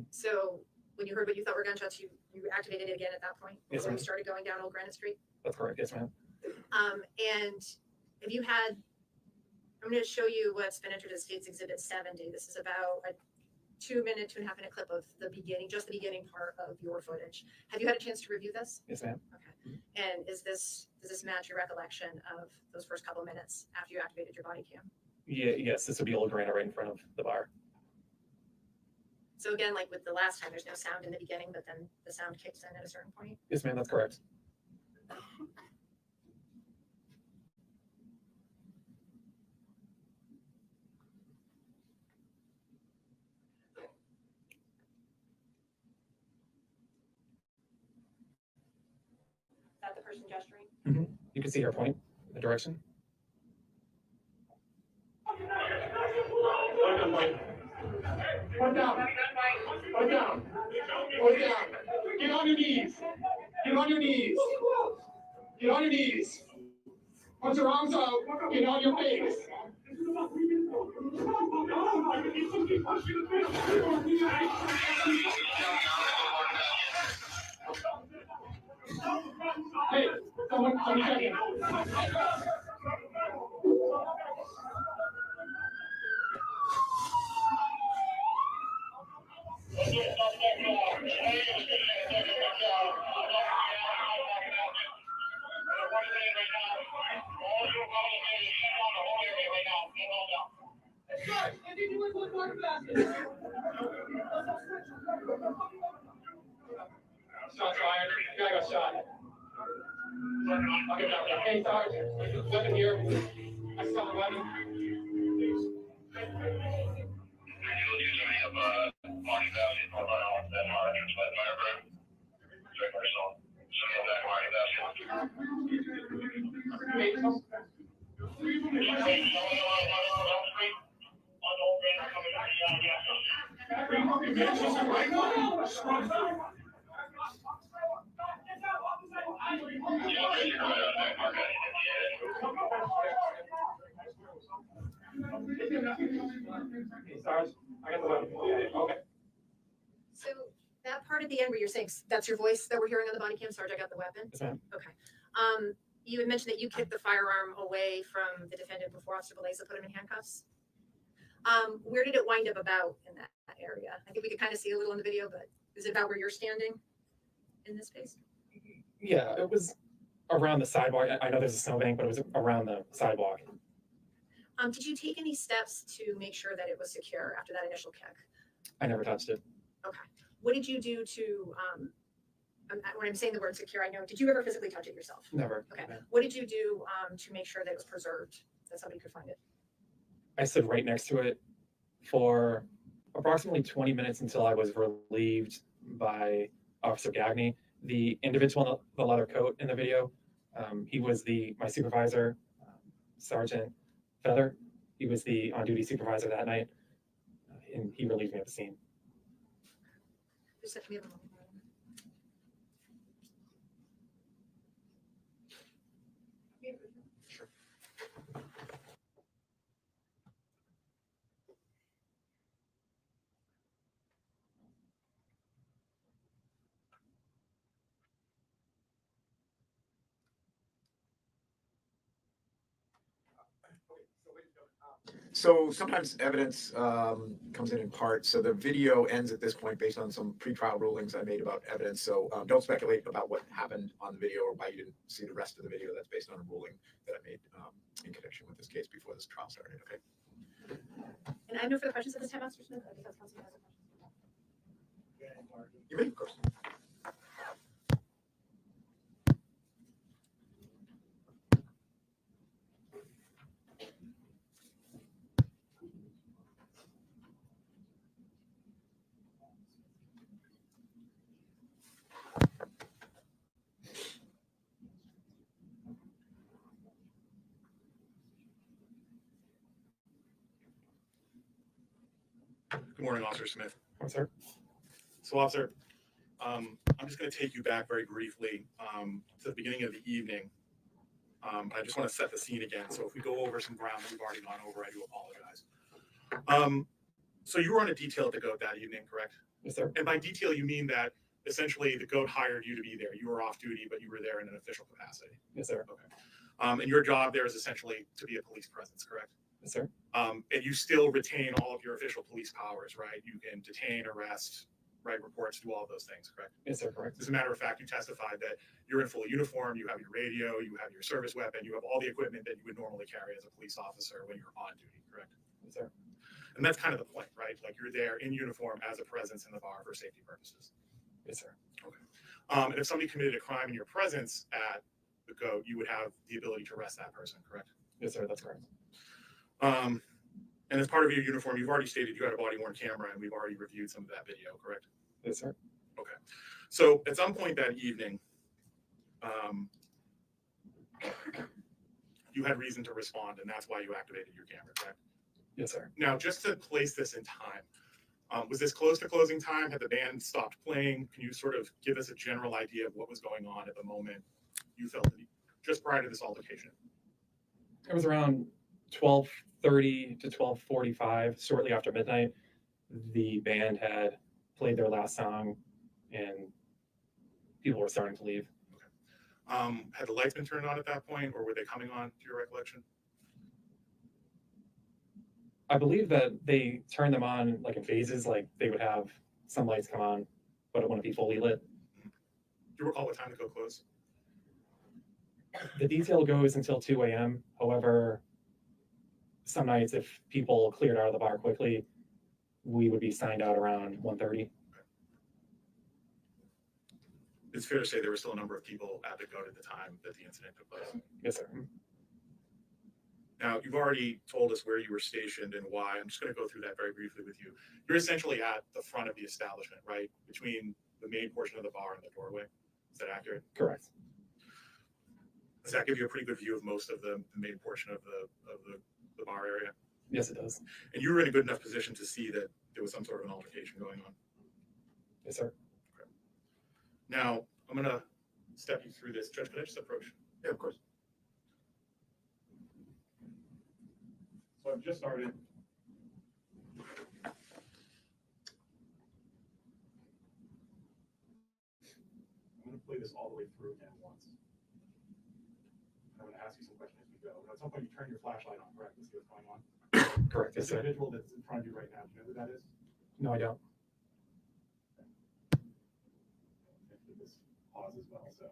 So when you heard what you thought were gunshots, you activated it again at that point? Yes, When ma'am. you started going down Old Granite Street? That's correct. Yes, ma'am. And if you had, I'm going to show you what's been entered as State's Exhibit 70. This is about a 2.5 minute clip of the beginning, just the beginning part of your footage. Have you had a chance to review this? Yes, ma'am. Okay. And does this match your recollection of those first couple minutes after you activated your body cam? Yeah, yes, this would be Old Granite right in front of the bar. So again, like with the last time, there's no sound in the beginning, but then the sound kicks in at a certain point. Yes, ma'am. That's correct. Is that the person gesturing? Mm-hmm. You can see her point, the direction. One down. One down. One down. Get on your knees. Get on your knees. Get on your knees. Put your arms out. Get on your face. Hey, someone check in. Shots fired. Guy got shot. I'll get that. Hey, Sarge, weapon here. I saw the weapon. Sarge, I got the weapon. Okay. So that part at the end where you're saying that's your voice that we're hearing on the body cam, Sarge, I got the weapon. Yes, ma'am. Okay. You had mentioned that you kicked the firearm away from the defendant before Officer Beleza put him in handcuffs. Where did it wind up about in that area? I think we could kind of see a little in the video, but is it about where you're standing in this space? Yeah, it was around the sidewalk. I know there's a snowbank, but it was around the sidewalk. Did you take any steps to make sure that it was secure after that initial kick? I never touched it. Okay. What did you do to, when I'm saying the word secure, I know, did you ever physically touch it yourself? Never. Okay. What did you do to make sure that it was preserved, that somebody could find it? I stood right next to it for approximately 20 minutes until I was relieved by Officer Gagney. The individual in the leather coat in the video, he was my supervisor, Sergeant Feather. He was the on-duty supervisor that night, and he relieved me at the scene. Just let me have a moment. Sure. So sometimes evidence comes in part. So the video ends at this point based on some pretrial rulings I made about evidence. So don't speculate about what happened on the video or why you didn't see the rest of the video. That's based on a ruling that I made in connection with this case before this trial started. Okay. And I have no further questions at this time, Officer Smith. I think that's Councilman has a question. You may, of course. Good morning, Officer Smith. Yes, sir. So, Officer, I'm just going to take you back very briefly to the beginning of the evening. I just want to set the scene again. So if we go over some ground that we've already gone over, I do apologize. So you were on a detail at the GOAT that evening, correct? Yes, sir. And by detail, you mean that essentially the GOAT hired you to be there. You were off duty, but you were there in an official capacity. Yes, sir. Okay. And your job there is essentially to be a police presence, correct? Yes, sir. And you still retain all of your official police powers, right? You can detain, arrest, write reports, do all of those things, correct? Yes, sir. Correct. As a matter of fact, you testified that you're in full uniform, you have your radio, you have your service weapon, you have all the equipment that you would normally carry as a police officer when you're on duty, correct? Yes, sir. And that's kind of the point, right? Like you're there in uniform as a presence in the bar for safety purposes. Yes, sir. Okay. And if somebody committed a crime in your presence at the GOAT, you would have the ability to arrest that person, correct? Yes, sir. That's correct. And as part of your uniform, you've already stated you had a body-worn camera, and we've already reviewed some of that video, correct? Yes, sir. Okay. So at some point that evening, you had reason to respond, and that's why you activated your camera, correct? Yes, sir. Now, just to place this in time, Was this close to closing time? Had the band stopped playing? Can you sort of give us a general idea of what was going on at the moment you felt just prior to this altercation? It was around 12:30 to 12:45, shortly after midnight. The band had played their last song and people were starting to leave. Had the lights been turned on at that point, or were they coming on, to your recollection? I believe that they turned them on like in phases, like they would have some lights come on, but it wouldn't be fully lit. Do you recall what time to go close? The detail goes until 2 a.m. However, some nights, if people cleared out of the bar quickly, we would be signed out around 1:30. It's fair to say there were still a number of people at the goat at the time that the incident took place. Yes, sir. Now, you've already told us where you were stationed and why. I'm just going to go through that very briefly with you. You're essentially at the front of the establishment, right? Between the main portion of the bar and the doorway. Is that accurate? Correct. Does that give you a pretty good view of most of the main portion of the bar area? Yes, it does. And you were in a good enough position to see that there was some sort of an altercation going on? Yes, sir. Okay. Now, I'm going to step you through this. Judge, can I just approach? Yeah, of course. So I've just started. I'm going to play this all the way through again once. I'm going to ask you some questions as we go. At some point, you turn your flashlight on, correct? To see what's going on. Correct. Yes, This sir. individual that's in front of you right now, do you know who that is? No, I don't. This pause as well, so.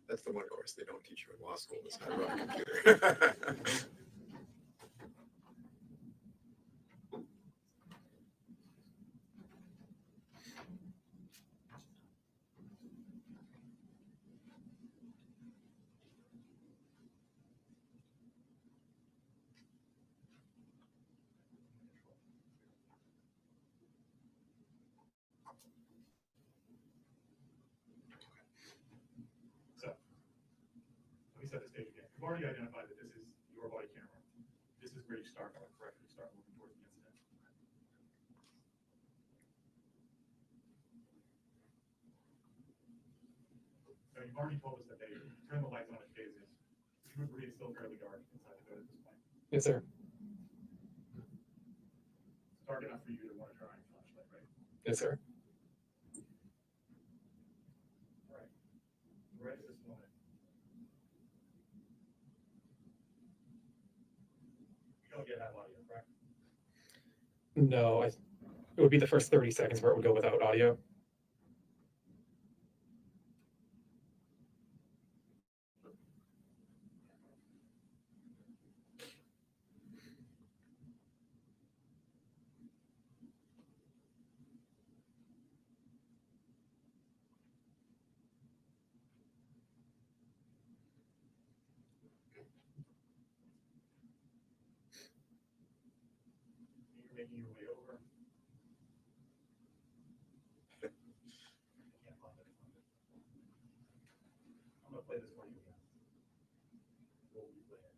That's the one course they don't teach you in law school, is how to run a computer. So, let me set the stage again. You've already identified that this is your body camera. This is where you start, correct? You start moving towards the incident. So you've already told us that they turn the lights on at phase still fairly dark inside the boat at this point. Yes, sir. It's dark enough for you to want to turn on your flashlight, right? Yes, sir. All right. Right at this moment. You don't yet have audio, correct? No, it would be the first 30 seconds where it would go without audio. You're making your way over. I can't find it. I'm gonna play this for you again. We'll replay it.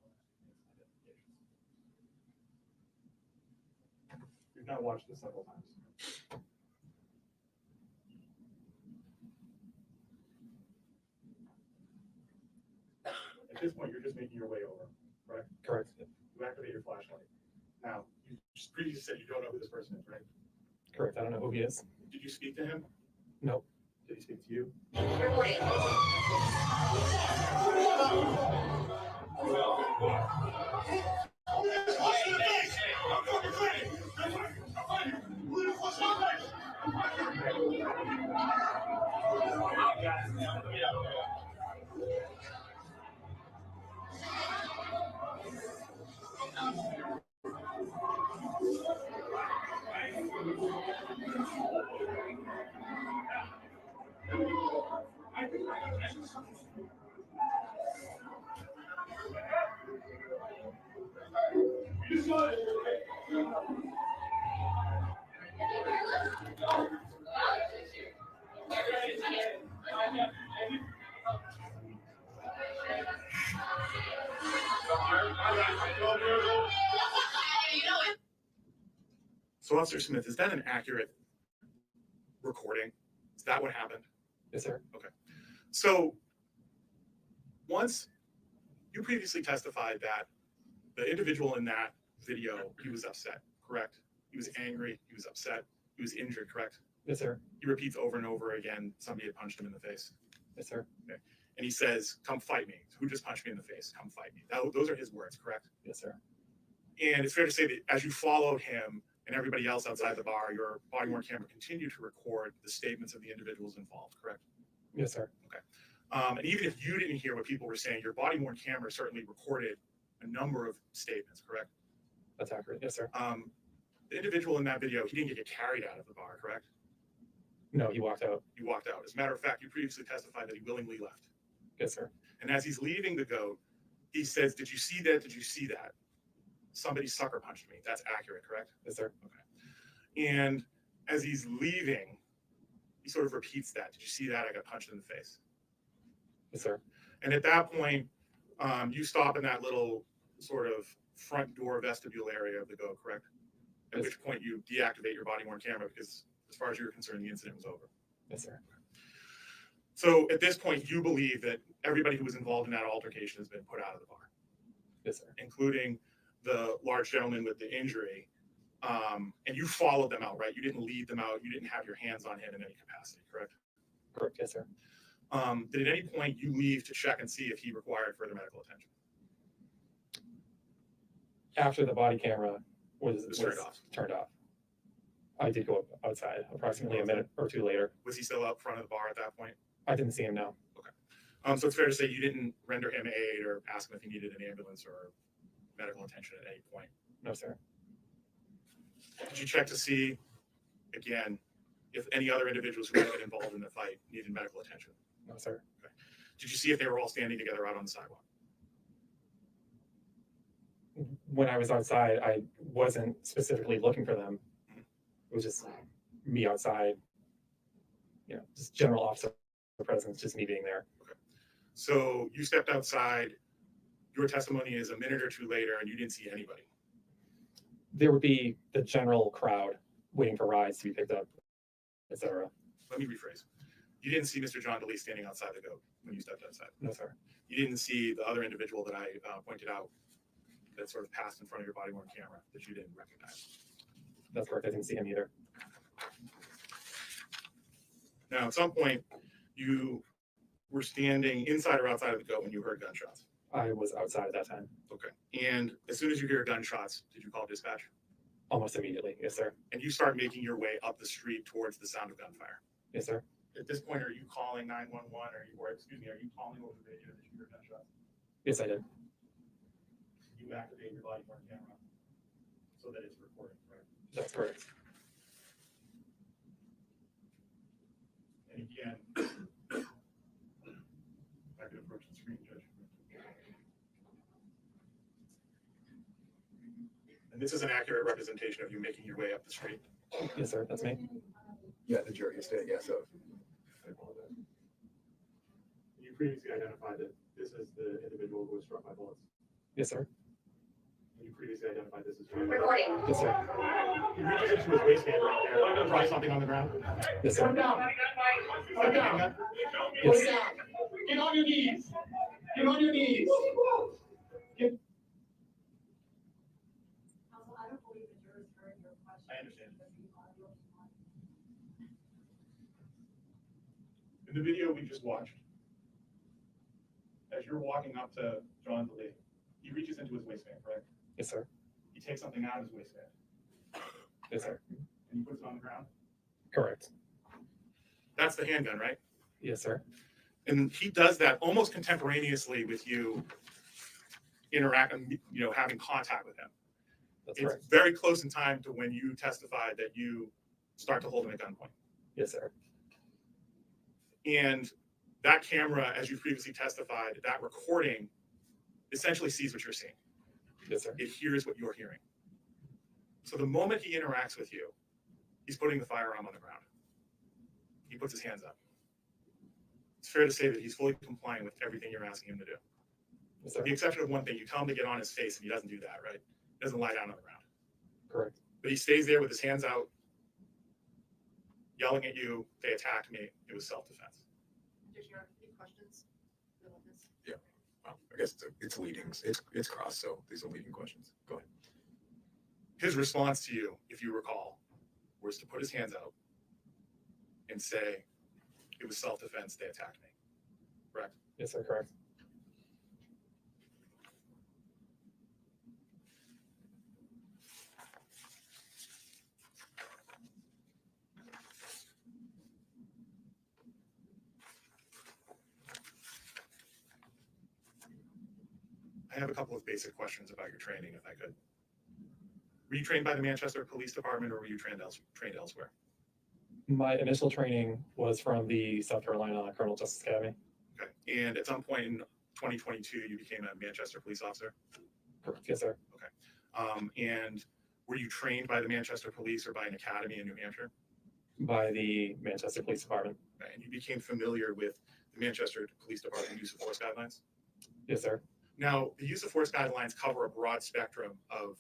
We've now watched this several times. At this point, you're just making your way over, correct? Correct. You activate your flashlight. Now, you just previously said you don't know who this person is, right? Correct. I don't know who he is. Did you speak to him? No. Did he speak to you? So, Officer Smith, is that an accurate recording? Is that what happened? Yes, sir. Okay. So, once you previously testified that the individual in that video, he was upset, correct? He was angry, he was upset, he was injured, correct? Yes, sir. He repeats over and over again, somebody had punched him in the face. Yes, sir. Okay. And he says, come fight me. Who just punched me in the face? Come fight me. Those are his words, correct? Yes, sir. And it's fair to say that as you followed him and everybody else outside the bar, your body-worn camera continued to record the statements of the individuals involved, correct? Yes, sir. Okay. And even if you didn't hear what people were saying, your body-worn camera certainly recorded a number of statements, correct? That's accurate. Yes, sir. The individual in that video, he didn't get carried out of the bar, correct? No, he walked out. He walked out. As a matter of fact, you previously testified that he willingly left. Yes, sir. And as he's leaving the goat, he says, did you see that? Did you see that? Somebody sucker punched me. That's accurate, correct? Yes, sir. Okay. And as he's leaving, he sort of repeats that. Did you see that? I got punched in the face. Yes, sir. And at that point, you stop in that little sort of front door vestibule area of the goat, correct? At which point you deactivate your body-worn camera because as far as you're concerned, the incident was over. Yes, sir. So at this point, you believe that everybody who was involved in that altercation has been put out of the bar. Yes, sir. Including the large gentleman with the injury. And you followed them out, right? You didn't lead them out. You didn't have your hands on him in any capacity, correct? Correct. Yes, sir. Did at any point you leave to check and see if he required further medical attention? After the body camera was turned off. I did go outside approximately a minute or two later. Was he still out front of the bar at that point? I didn't see him now. Okay. So it's fair to say you didn't render him aid or ask him if he needed an ambulance or medical attention at any point? No, sir. Did you check to see, again, if any other individuals who might have been involved in the fight needed medical attention? No, sir. Okay. Did you see if they were all standing together out on the sidewalk? When I was outside, I wasn't specifically looking for them. It was just me outside, just general officer presence, just me being there. Okay. So you stepped outside. Your testimony is a minute or two later, and you didn't see anybody. There would be the general crowd waiting for rides to be picked up, etc. Let me rephrase. You didn't see Mr. John Delee standing outside the goat when you stepped outside? No, sir. You didn't see the other individual that I pointed out that sort of passed in front of your body worn camera that you didn't recognize. That's correct. I didn't see him either. Now, at some point, you were standing inside or outside of the goat when you heard gunshots. I was outside at that time. Okay. And as soon as you hear gunshots, did you call dispatch? Almost immediately. Yes, sir. And you start making your way up the street towards the sound of gunfire. Yes, sir. At this point, are you calling 911 or excuse me, are you calling over the radio that you heard gunshots? Yes, I did. You activate your body worn camera so that it's recording, correct? That's correct. And again, I could approach the screen, Judge. And this is an accurate representation of you making your way up the street. Yes, sir. That's me. Yeah, the jury is saying yes. I apologize. You previously identified that this is the individual who was struck by bullets. Yes, sir. You previously identified this as Recording. Yes, sir. You reach into his waistband right there. Try something on the ground. Yes, sir. Come down. Come down. Yes. Get on your knees. Get on your knees. Get... I don't believe the jurors heard your question. I understand. In the video we just watched, as you're walking up to John Delee, he reaches into his waistband, correct? Yes, sir. He takes something out of his waistband Yes, sir. and he puts it on the ground. Correct. That's the handgun, right? Yes, sir. And he does that almost contemporaneously with you interacting, having contact with him. That's It's correct. very close in time to when you testified that you start to hold him at gunpoint. Yes, sir. And that camera, as you previously testified, that recording essentially sees what you're seeing. Yes, sir. It hears what you're hearing. So the moment he interacts with you, he's putting the firearm on the ground. He puts his hands up. It's fair to say that he's fully complying with everything you're asking him to do. Yes, sir. With the exception of one thing, you tell him to get on his face and he doesn't do that, right? He doesn't lie down on the ground. Correct. But he stays there with his hands out, yelling at you, they attacked me, it was self-defense. Any questions? The witness? Yeah. Well, I guess it's leading. It's cross. So these are leading questions. Go ahead. His response to you, if you recall, was to put his hands out and say, it was self-defense, they attacked me. Correct? Yes, sir. Correct. I have a couple of basic questions about your training, if I could. Were you trained by the Manchester Police Department or were you trained elsewhere? My initial training was from the South Carolina Criminal Justice Academy. Okay. And at some point in 2022, you became a Manchester police officer? Correct. Yes, sir. Okay. And were you trained by the Manchester Police or by an academy in New Hampshire? By the Manchester Police Department. Okay. And you became familiar with the Manchester Police Department use of force guidelines? Yes, sir. Now, the use of force guidelines cover a broad spectrum of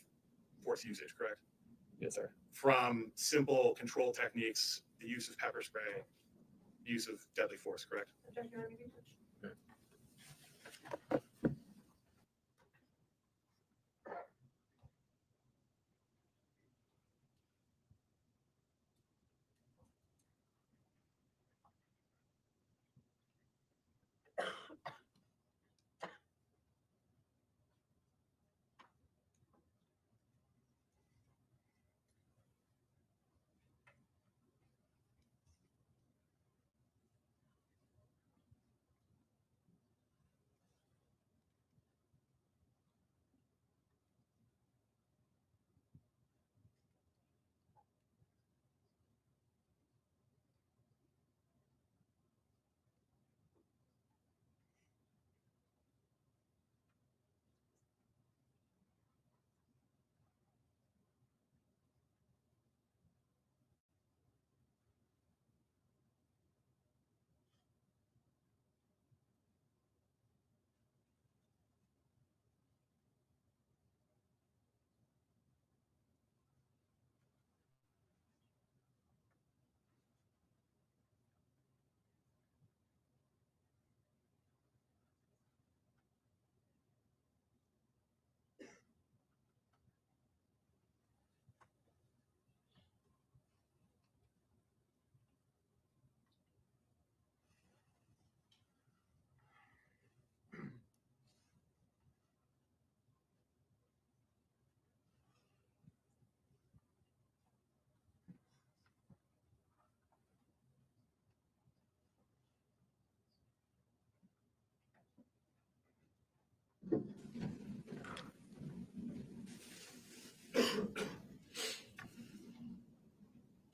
force usage, correct? Yes, sir. From simple control techniques, the use of pepper spray, the use of deadly force, correct?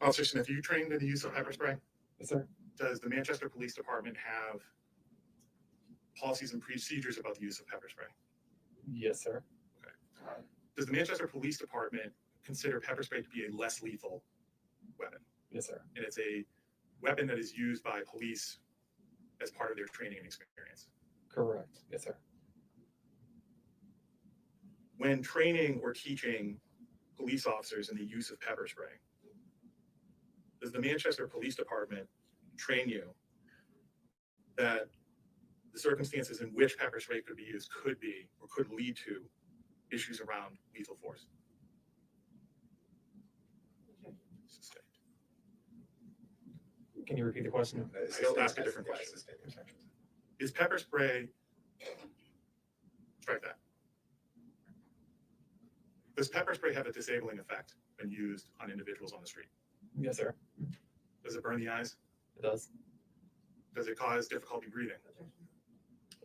Officer Smith, are you trained in the use of pepper spray? Yes, sir. Does the Manchester Police Department have policies and procedures about the use of pepper spray? Yes, sir. Does the Manchester Police Department consider pepper spray to be a less lethal weapon? Yes, sir. And it's a weapon that is used by police as part of their training and experience. Correct. Yes, sir. When training or teaching police officers in the use of pepper spray, does the Manchester Police Department train you that the circumstances in which pepper spray could be used could be or could lead to issues around lethal force? Can you repeat the question? I'll ask a different question. Is pepper spray, strike that. Does pepper spray have a disabling effect when used on individuals on the street? Yes, sir. Does it burn the eyes? It does. Does it cause difficulty breathing?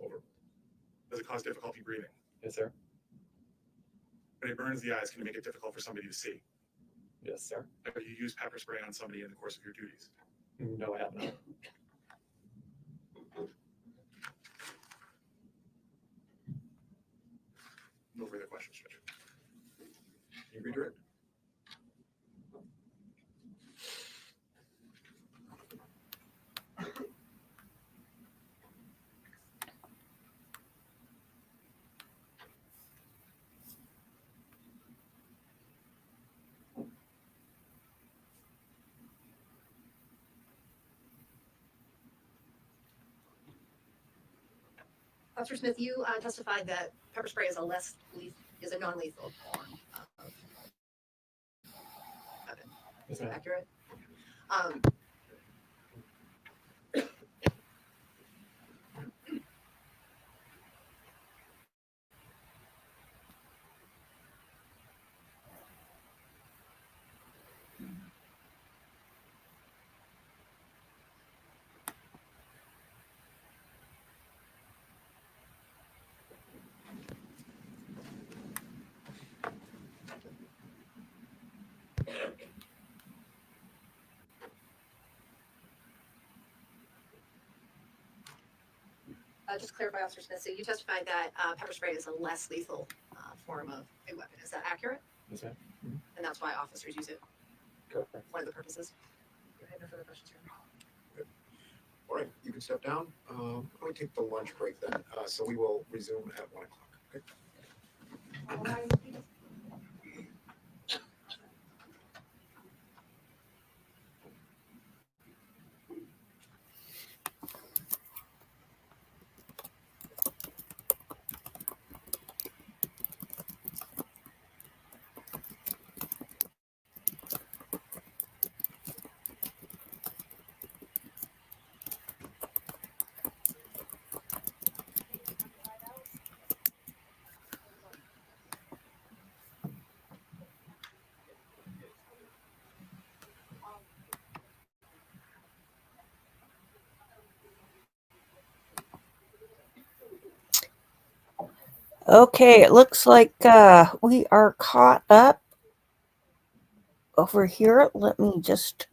Over. Does it cause difficulty breathing? Yes, sir. When it burns the eyes, can it make it difficult for somebody to see? Yes, sir. Have you used pepper spray on somebody in the course of your duties? No, I have not. No further questions, Judge. Can you redirect? Officer Smith, you testified that pepper spray is a non-lethal form of weapon. Is that accurate? Just to clarify, Officer Smith, so you testified that pepper spray is a less lethal form of a weapon. Is that accurate? Yes, ma'am. And that's why officers use it? Correct. One of the purposes? I have no further questions. All right, you can step down. We'll take the lunch break then. So we will resume at 1 o'clock. Okay. Okay, it looks like we are caught up over here. Let me just...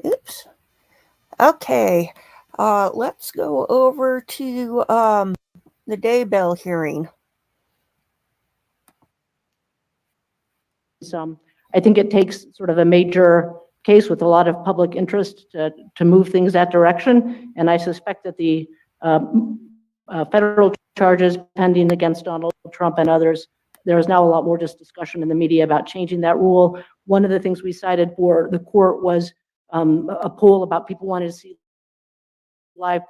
Oops. Okay, let's go over to the Daybell hearing. I think it takes sort of a major case with a lot of public interest to move things that direction. And I suspect that the federal charges pending against Donald Trump and others, there is now a lot more just discussion in the media about changing that rule. One of the things we cited for the court was a poll about people wanting to see live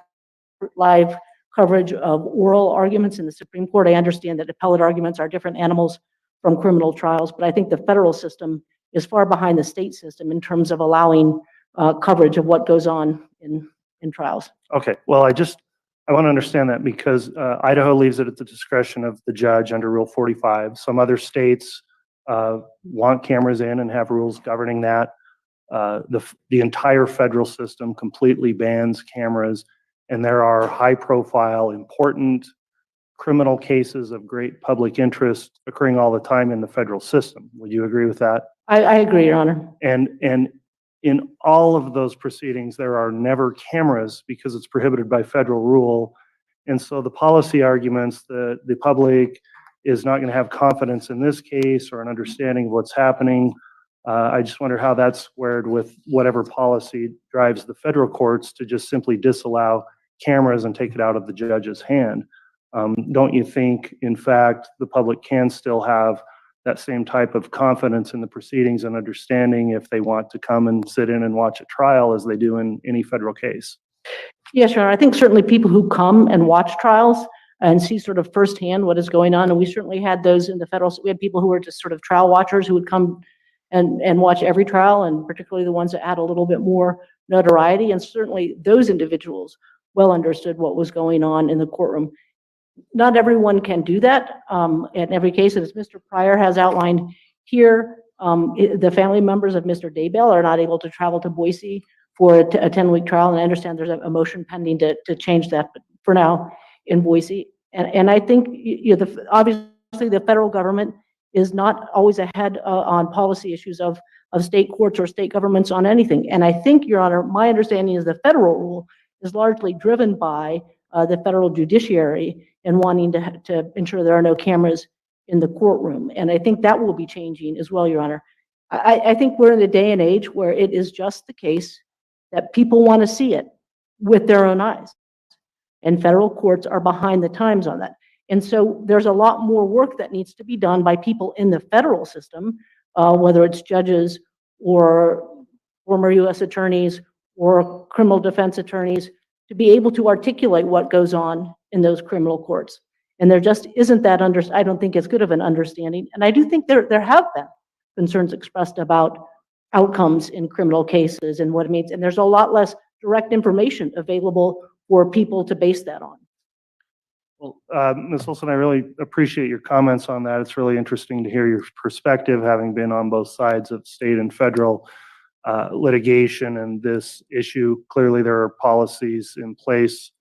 coverage of oral arguments in the Supreme Court. I understand that appellate arguments are different animals from criminal trials, but I think the federal system is far behind the state system in terms of allowing coverage of what goes on in trials. Okay, well, I want to understand that because Idaho leaves it at the discretion of the judge under Rule 45. Some other states want cameras in and have rules governing that. The entire federal system completely bans cameras and there are high-profile, important criminal cases of great public interest occurring all the time in the federal system. Would you agree with that? I agree, Your Honor. And in all of those proceedings, there are never cameras because it's prohibited by federal rule. And so the policy arguments that the public is not going to have confidence in this case or an understanding of what's happening, I just wonder how that's squared with whatever policy drives the federal courts to just simply disallow cameras and take it out of the judge's hand. Don't you think, in fact, the public can still have that same type of confidence in the proceedings and understanding if they want to come and sit in and watch a trial as they do in any federal case? Yes, Your Honor. I think certainly people who come and watch trials and see sort of firsthand what is going on, and we certainly had those in the federal, we had people who were just sort of trial watchers who would come and watch every trial, and particularly the ones that had a little bit more notoriety, and certainly those individuals well understood what was going on in the courtroom. Not everyone can do that in every case, as Mr. Pryor has outlined here. The family members of Mr. Daybell are not able to travel to Boise for a 10-week trial, and I understand there's a motion pending to change that, but for now in Boise. And I think obviously the federal government is not always ahead on policy issues of state courts or state governments on anything. And I think, Your Honor, my understanding is the federal rule is largely driven by the federal judiciary and wanting to ensure there are no cameras in the courtroom. And I think that will be changing as well, Your Honor. I think we're in a day and age where it is just the case that people want to see it with their own eyes. And federal courts are behind the times on that. And so there's a lot more work that needs to be done by people in the federal system, whether it's judges or former U.S. attorneys or criminal defense attorneys, to be able to articulate what goes on in those criminal courts. And there just isn't that I don't think as good of an understanding. And I do think there have been concerns expressed about outcomes in criminal cases and what it means. And there's a lot less direct information available for people to base that on. Well, Ms. Olson, I really appreciate your comments on that. It's really interesting to hear your perspective, having been on both sides of state and federal litigation and this issue. Clearly, there are policies in place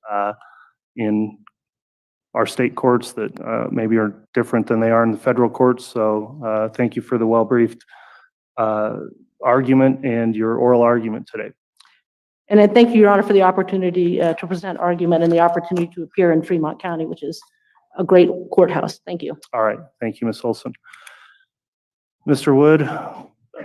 in our state courts that maybe are different than they are in the federal courts. So thank you for the well-briefed argument and your oral argument today. And I thank you, Your Honor, for the opportunity to present argument and the opportunity to appear in Fremont County, which is a great courthouse. Thank you. All right. Thank you, Ms. Olson. Mr. Wood,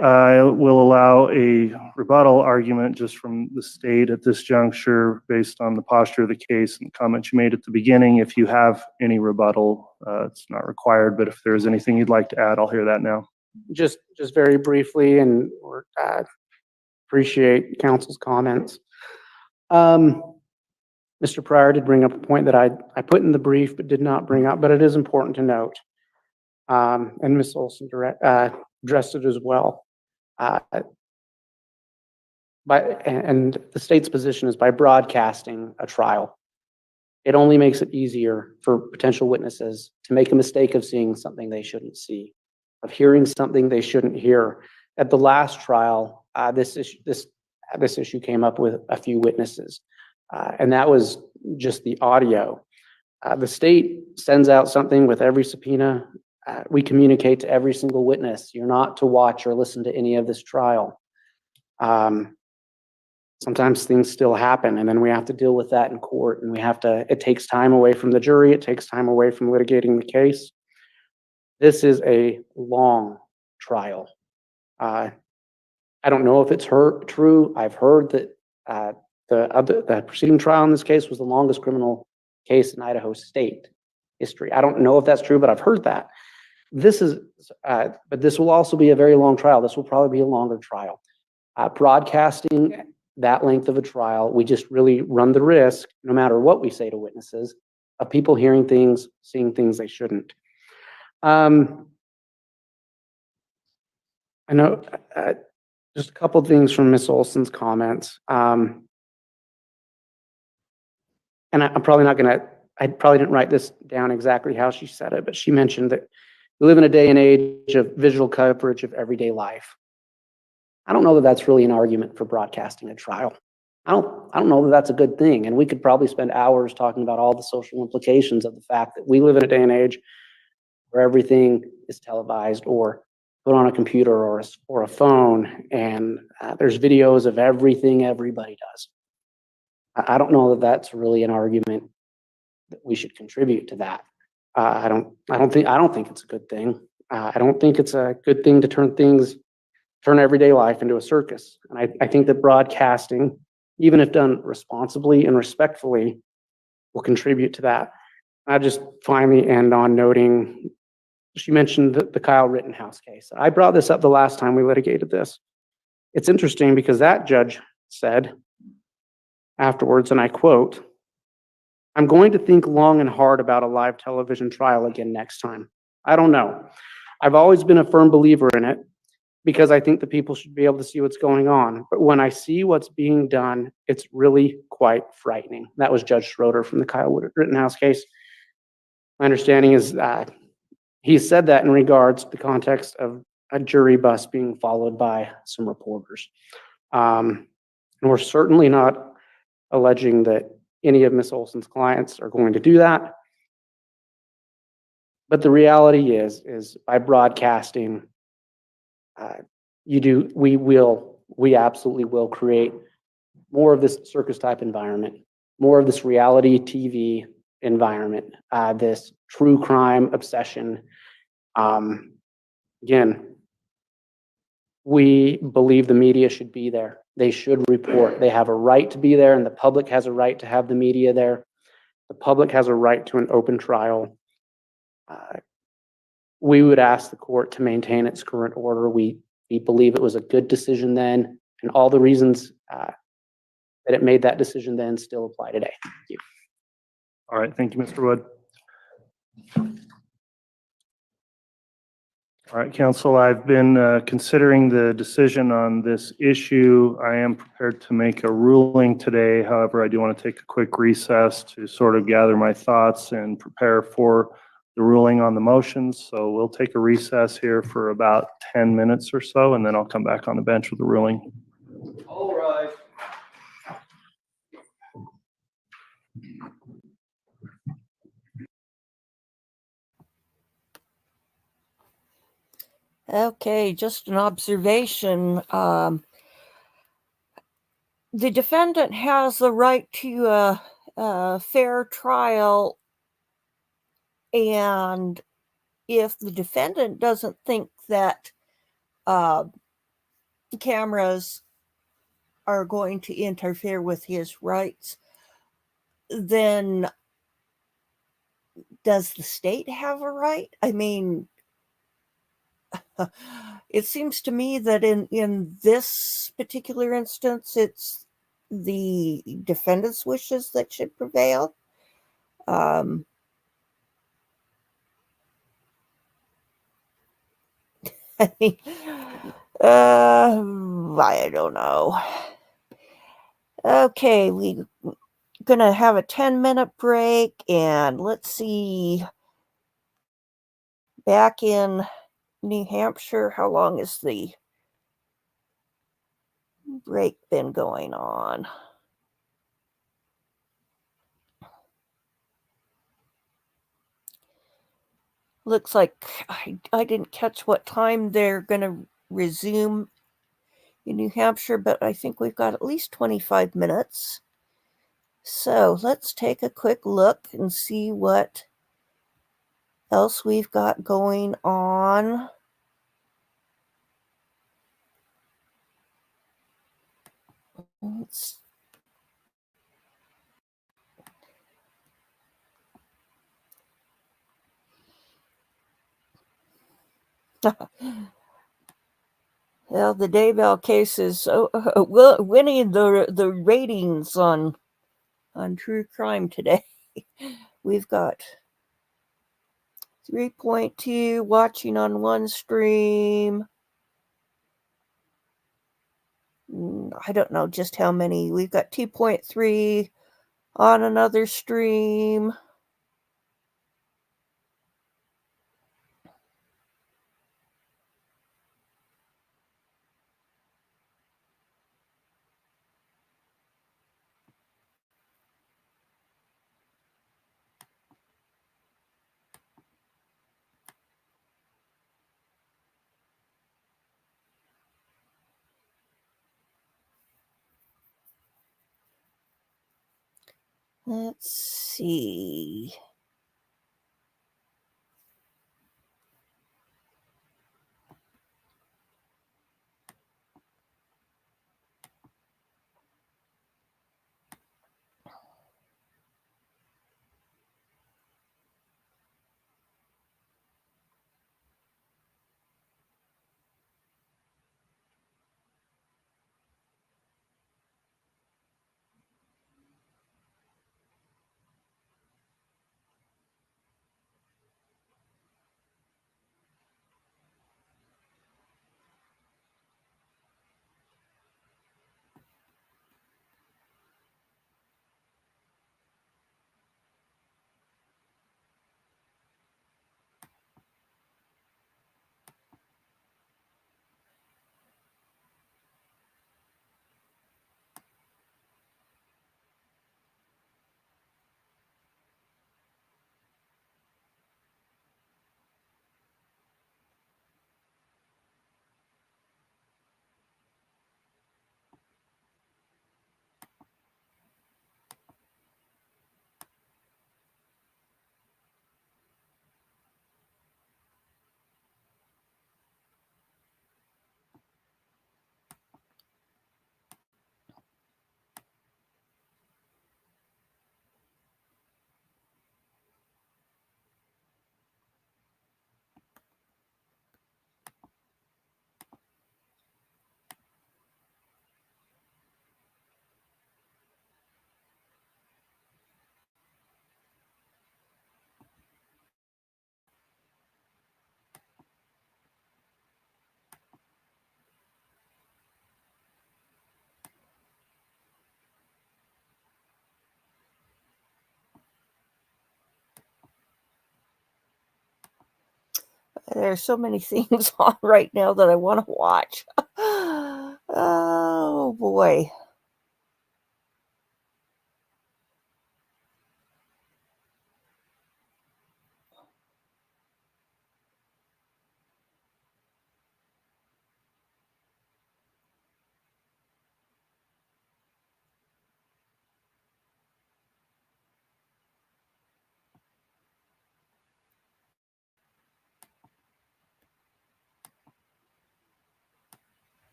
I will allow a rebuttal argument just from the state at this juncture based on the posture of the case and comments you made at the beginning. If you have any rebuttal, it's not required, but if there's anything you'd like to add, I'll hear that now. Just very briefly, and appreciate counsel's comments. Mr. Pryor did bring up a point that I put in the brief but did not bring up, but it is important to note. And Ms. Olson addressed it as well. And the state's position is by broadcasting a trial, it only makes it easier for potential witnesses to make a mistake of seeing something they shouldn't see, of hearing something they shouldn't hear. At the last trial, this issue came up with a few witnesses, and that was just the audio. The state sends out something with every subpoena. We communicate to every single witness, you're not to watch or listen to any of this trial. Sometimes things still happen, and then we have to deal with that in court, and it takes time away from the jury, it takes time away from litigating the case. This is a long trial. I don't know if it's true. I've heard that the preceding trial in this case was the longest criminal case in Idaho state history. I don't know if that's true, but I've heard that. But this will also be a very long trial. This will probably be a longer trial. Broadcasting that length of a trial, we just really run the risk, no matter what we say to witnesses, of people hearing things, seeing things they shouldn't. I know just a couple of things from Ms. Olson's comments. And I'm probably not going to, I probably didn't write this down exactly how she said it, but she mentioned that we live in a day and age of visual coverage of everyday life. I don't know that that's really an argument for broadcasting a trial. I don't know that that's a good thing. And we could probably spend hours talking about all the social implications of the fact that we live in a day and age where everything is televised or put on a computer or a phone, and there's videos of everything everybody does. I don't know that that's really an argument that we should contribute to that. I don't think it's a good thing. I don't think it's a good thing to turn everyday life into a circus. And I think that broadcasting, even if done responsibly and respectfully, will contribute to that. I just finally end on noting, she mentioned the Kyle Rittenhouse case. I brought this up the last time we litigated this. It's interesting because that judge said afterwards, and I quote, "I'm going to think long and hard about a live television trial again next time. I don't know. I've always been a firm believer in it because I think the people should be able to see what's going on. But when I see what's being done, it's really quite frightening." That was Judge Schroeder from the Kyle Rittenhouse case. My understanding is he said that in regards to the context of a jury bus being followed by some reporters. And we're certainly not alleging that any of Ms. Olson's clients are going to do that. But the reality is by broadcasting, we absolutely will create more of this circus type environment, more of this reality TV environment, this true crime obsession. Again, we believe the media should be there. They should report. They have a right to be there, and the public has a right to have the media there. The public has a right to an open trial. We would ask the court to maintain its current order. We believe it was a good decision then, and all the reasons that it made that decision then still apply today. Thank you. All right, thank you, Mr. Wood. All right, counsel, I've been considering the decision on this issue. I am prepared to make a ruling today. However, I do want to take a quick recess to sort of gather my thoughts and prepare for the ruling on the motions. So we'll take a recess here for about 10 minutes or so, and then I'll come back on the bench with the ruling. All right. Okay, just an observation. The defendant has the right to a fair trial, and if the defendant doesn't think that cameras are going to interfere with his rights, then does the state have a right? I mean, it seems to me that in this particular instance, it's the defendant's wishes that should prevail. I mean, I don't know. Okay, we're gonna have a 10-minute break, and let's see. Back in New Hampshire, how long has the break been going on? Looks like I didn't catch what time they're going to resume in New Hampshire, but I think we've got at least 25 minutes. So let's take a quick look and see what else we've got going on. Well, the Daybell case is winning the ratings on true crime today. We've got 3.2 watching on one stream. I don't know just how many. We've got 2.3 on another stream. Let's see. There's so many things on right now that I want to watch. Oh boy.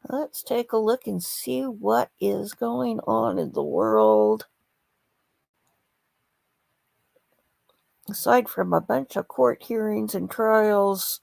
Let's take a look and see what is going on in the world. Aside from a bunch of court hearings and trials,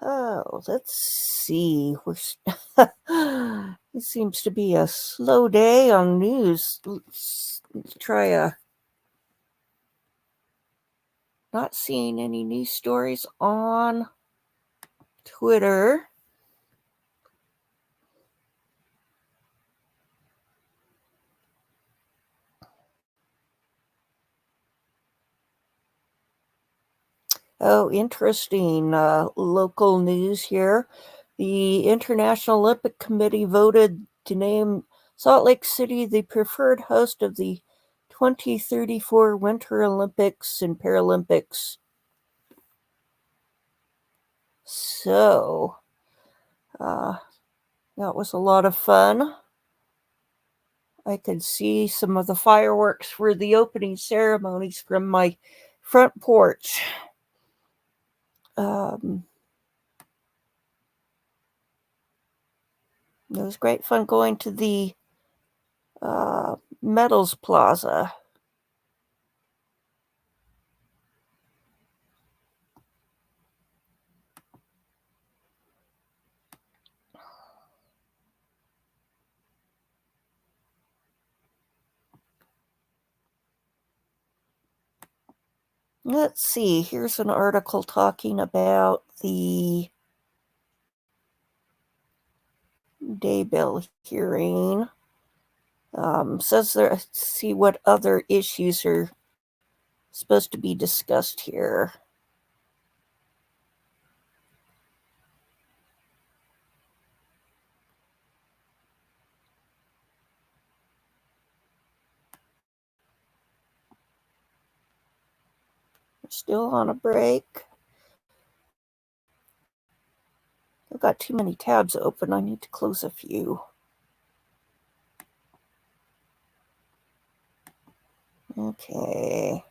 oh, let's see. It seems to be a slow day on news. Let's try a Not seeing any news stories on Twitter. Oh, interesting. Local news here. The International Olympic Committee voted to name Salt Lake City the preferred host of the 2034 Winter Olympics and Paralympics. So, that was a lot of fun. I could see some of the fireworks for the opening ceremonies from my front porch. It was great fun going to the Metals Plaza. Let's see, here's an article talking about the Daybell hearing. Says there, see what other issues are supposed to be discussed here. We're still on a break. I've got too many tabs open. I need to close a few. Okay.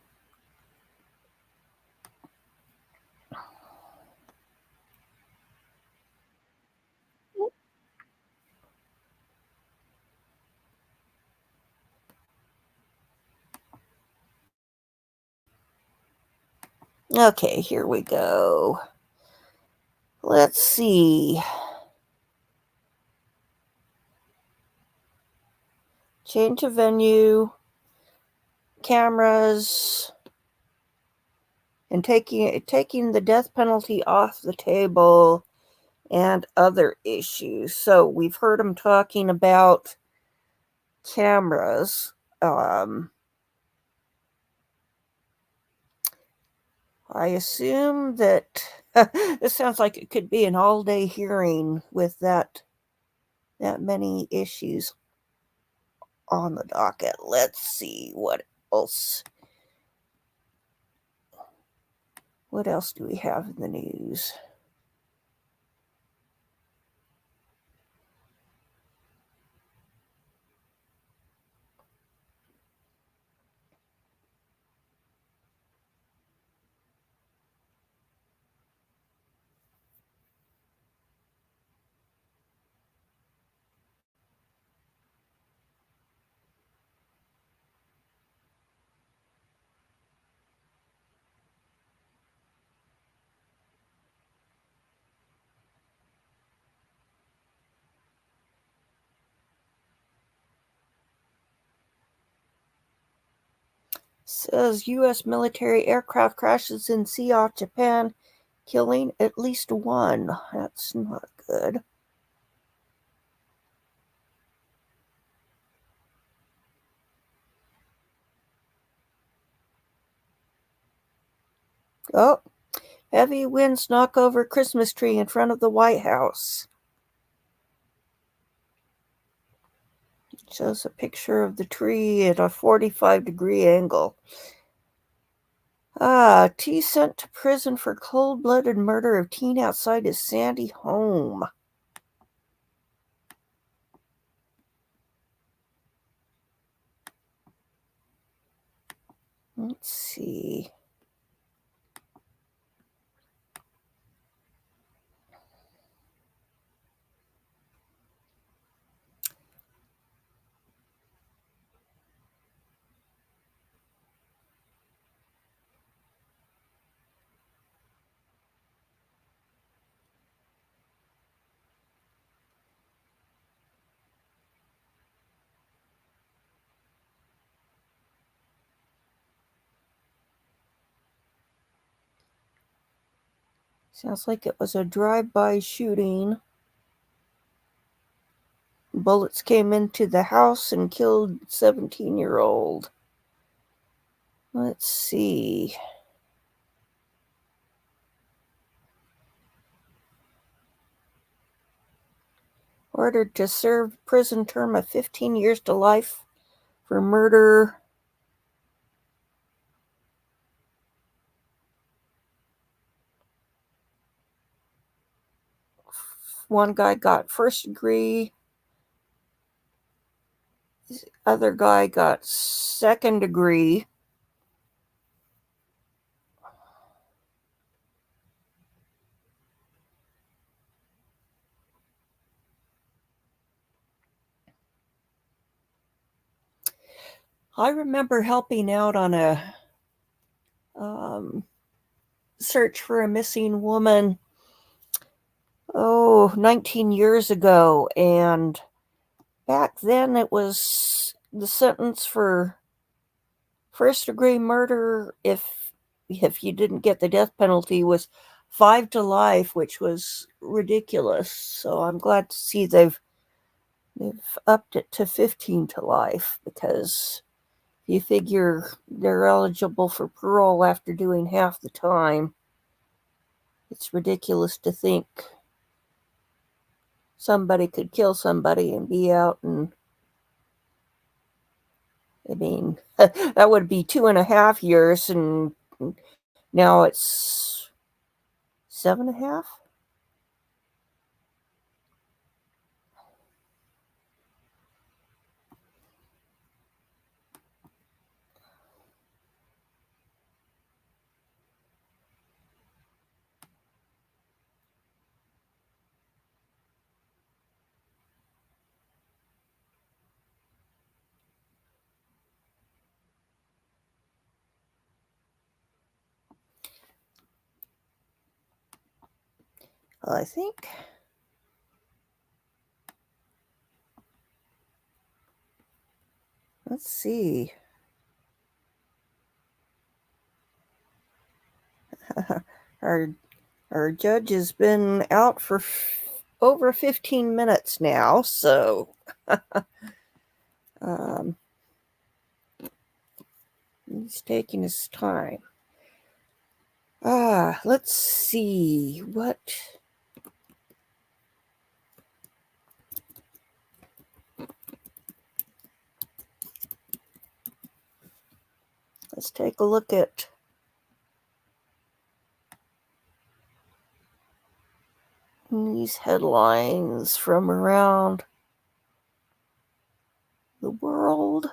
Okay, here we go. Let's see. Change of venue, cameras, and taking the death penalty off the table, and other issues. So we've heard him talking about cameras. I assume that this sounds like it could be an all-day hearing with that many issues on the docket. Let's see what else. What else do we have in the news? Says U.S. military aircraft crashes in sea off Japan, killing at least one. That's not good. Oh, heavy winds knock over Christmas tree in front of the White House. It shows a picture of the tree at a 45-degree angle. T sent to prison for cold-blooded murder of teen outside his Sandy home. Let's see. Sounds like it was a drive-by shooting. Bullets came into the house and killed 17-year-old. Let's see. Ordered to serve prison term of 15 years to life for murder. One guy got first degree. The other guy got second degree. I remember helping out on a search for a missing woman, 19 years ago. And back then it was the sentence for first degree murder, if you didn't get the death penalty, was 5 to life, which was ridiculous. So I'm glad to see they've upped it to 15 to life, because you figure they're eligible for parole after doing half the time. It's ridiculous to think somebody could kill somebody and be out, and I mean, that would be 2.5 years, and now it's 7.5. Well, I think let's see. Our judge has been out for over 15 minutes now, so he's taking his time. Let's see what. Let's take a look at these headlines from around the world.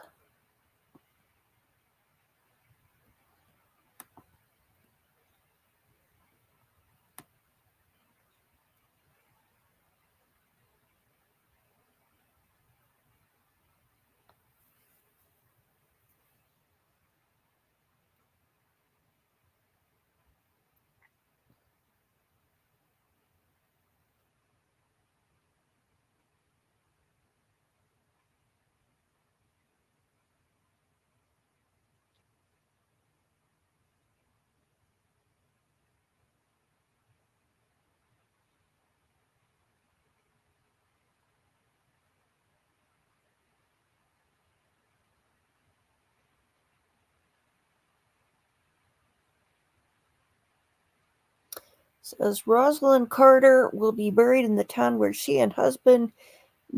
Says Rosalind Carter will be buried in the town where she and husband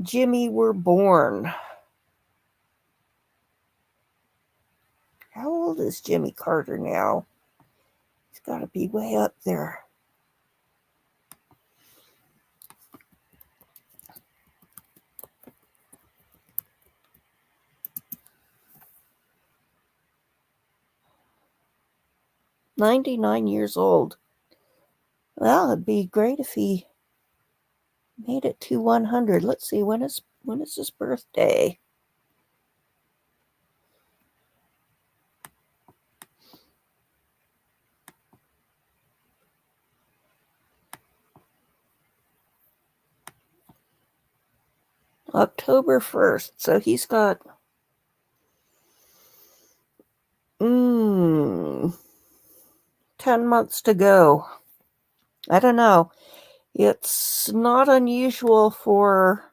Jimmy were born. How old is Jimmy Carter now? He's got to be way up there. "99 years old. Well, it'd be great if he made it to 100. Let's see, when is his birthday? October 1st. So he's got 10 months to go. I don't know. It's not unusual for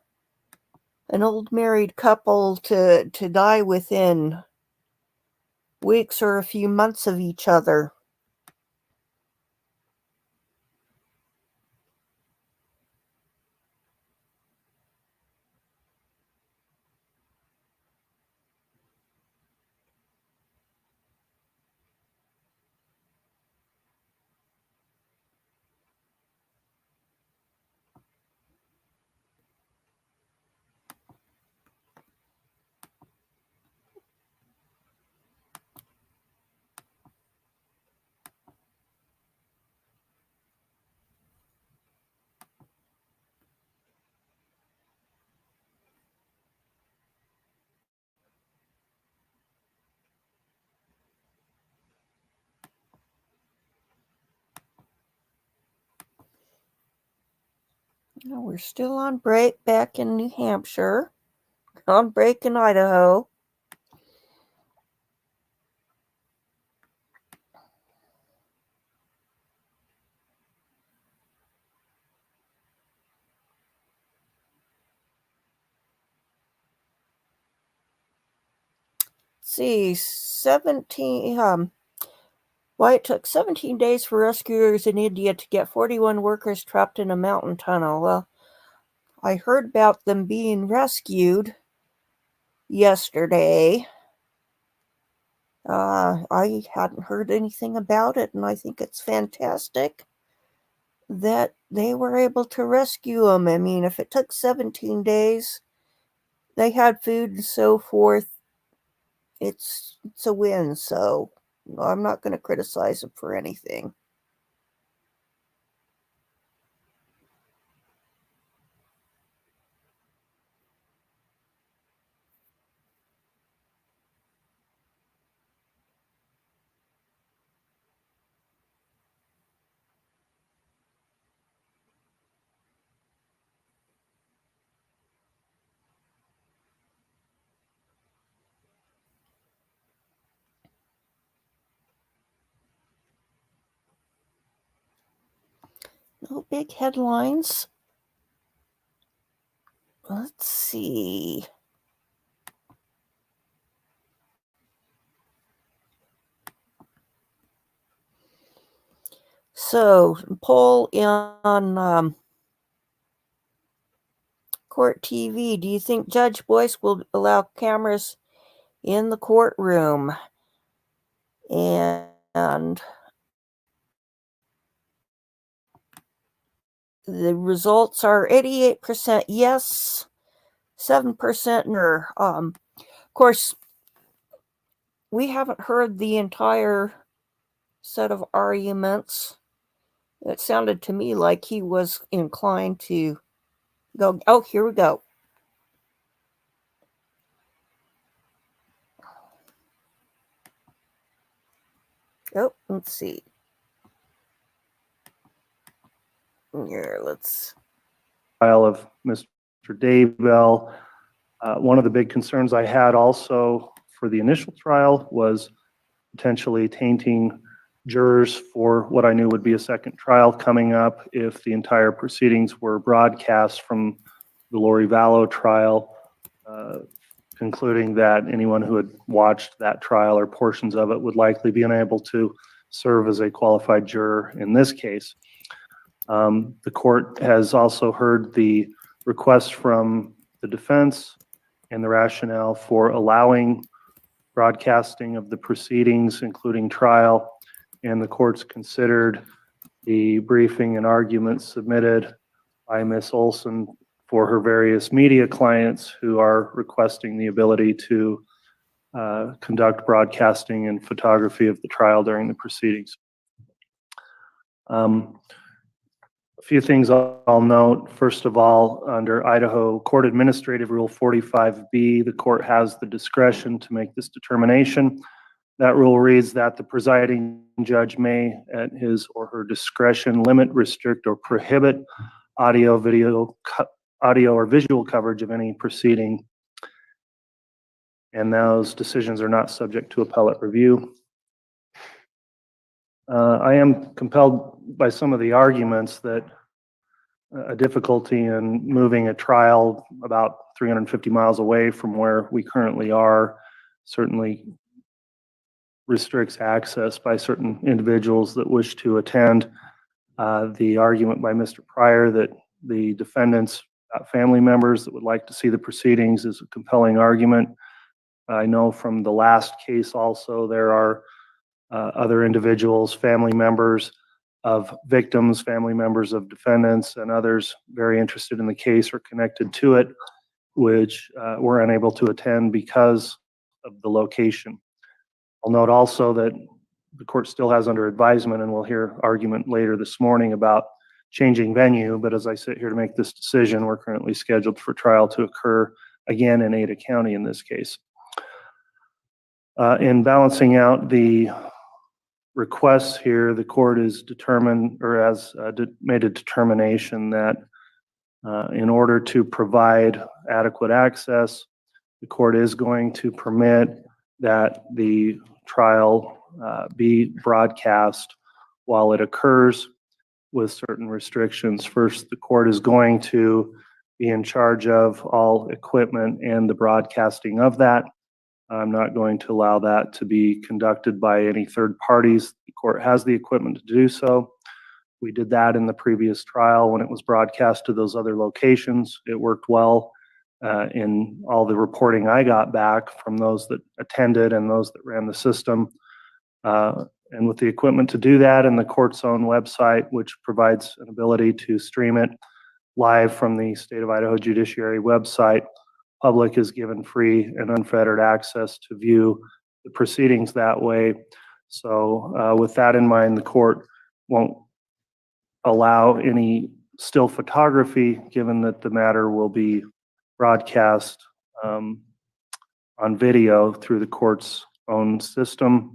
an old married couple to die within weeks or a few months of each other. No, we're still on break back in New Hampshire, on break in Idaho. See, 17, why it took 17 days for rescuers in India to get 41 workers trapped in a mountain tunnel. Well, I heard about them being rescued yesterday. I hadn't heard anything about it, and I think it's fantastic that they were able to rescue them. I mean, if it took 17 days, they had food and so forth. It's a win, so I'm not going to criticize them for anything. No big headlines. Let's see. So, poll on Court TV. Do you think Judge Boyce will allow cameras in the courtroom? And the results are 88% yes, 7% no. Of course, we haven't heard the entire set of arguments. It sounded to me like he was inclined to go. Oh, here we go. Oh, let's see. Here, let's. Trial of Mr. Daybell. One of the big concerns I had also for the initial trial was potentially tainting jurors for what I knew would be a second trial coming up if the entire proceedings were broadcast from the Lori Vallow trial, concluding that anyone who had watched that trial or portions of it would likely be unable to serve as a qualified juror in this case. The court has also heard the request from the defense and the rationale for allowing broadcasting of the proceedings, including trial, and the court's considered the briefing and arguments submitted by Ms. Olson for her various media clients who are requesting the ability to conduct broadcasting and photography of the trial during the proceedings. A few things I'll note. First of all, under Idaho Court Administrative Rule 45B, the court has the discretion to make this determination. That rule reads that the presiding judge may, at his or her discretion, limit, restrict, or prohibit audio, audio or visual coverage of any proceeding, and those decisions are not subject to appellate review. I am compelled by some of the arguments that a difficulty in moving a trial about 350 miles away from where we currently are certainly restricts access by certain individuals that wish to attend. The argument by Mr. Pryor that the defendants got family members that would like to see the proceedings is a compelling argument. I know from the last case also there are other individuals, family members of victims, family members of defendants, and others very interested in the case or connected to it, which were unable to attend because of the location. I'll note also that the court still has under advisement, and we'll hear argument later this morning about changing venue, but as I sit here to make this decision, we're currently scheduled for trial to occur again in Ada County in this case. In balancing out the requests here, the court is determined, or has made a determination that in order to provide adequate access, the court is going to permit that the trial be broadcast while it occurs with certain restrictions. First, the court is going to be in charge of all equipment and the broadcasting of that. I'm not going to allow that to be conducted by any third parties. The court has the equipment to do so. We did that in the previous trial when it was broadcast to those other locations. It worked well in all the reporting I got back from those that attended and those that ran the system. And with the equipment to do that and the court's own website, which provides an ability to stream it live from the State of Idaho Judiciary website, public is given free and unfettered access to view the proceedings that way. So with that in mind, the court won't allow any still photography, given that the matter will be broadcast on video through the court's own system.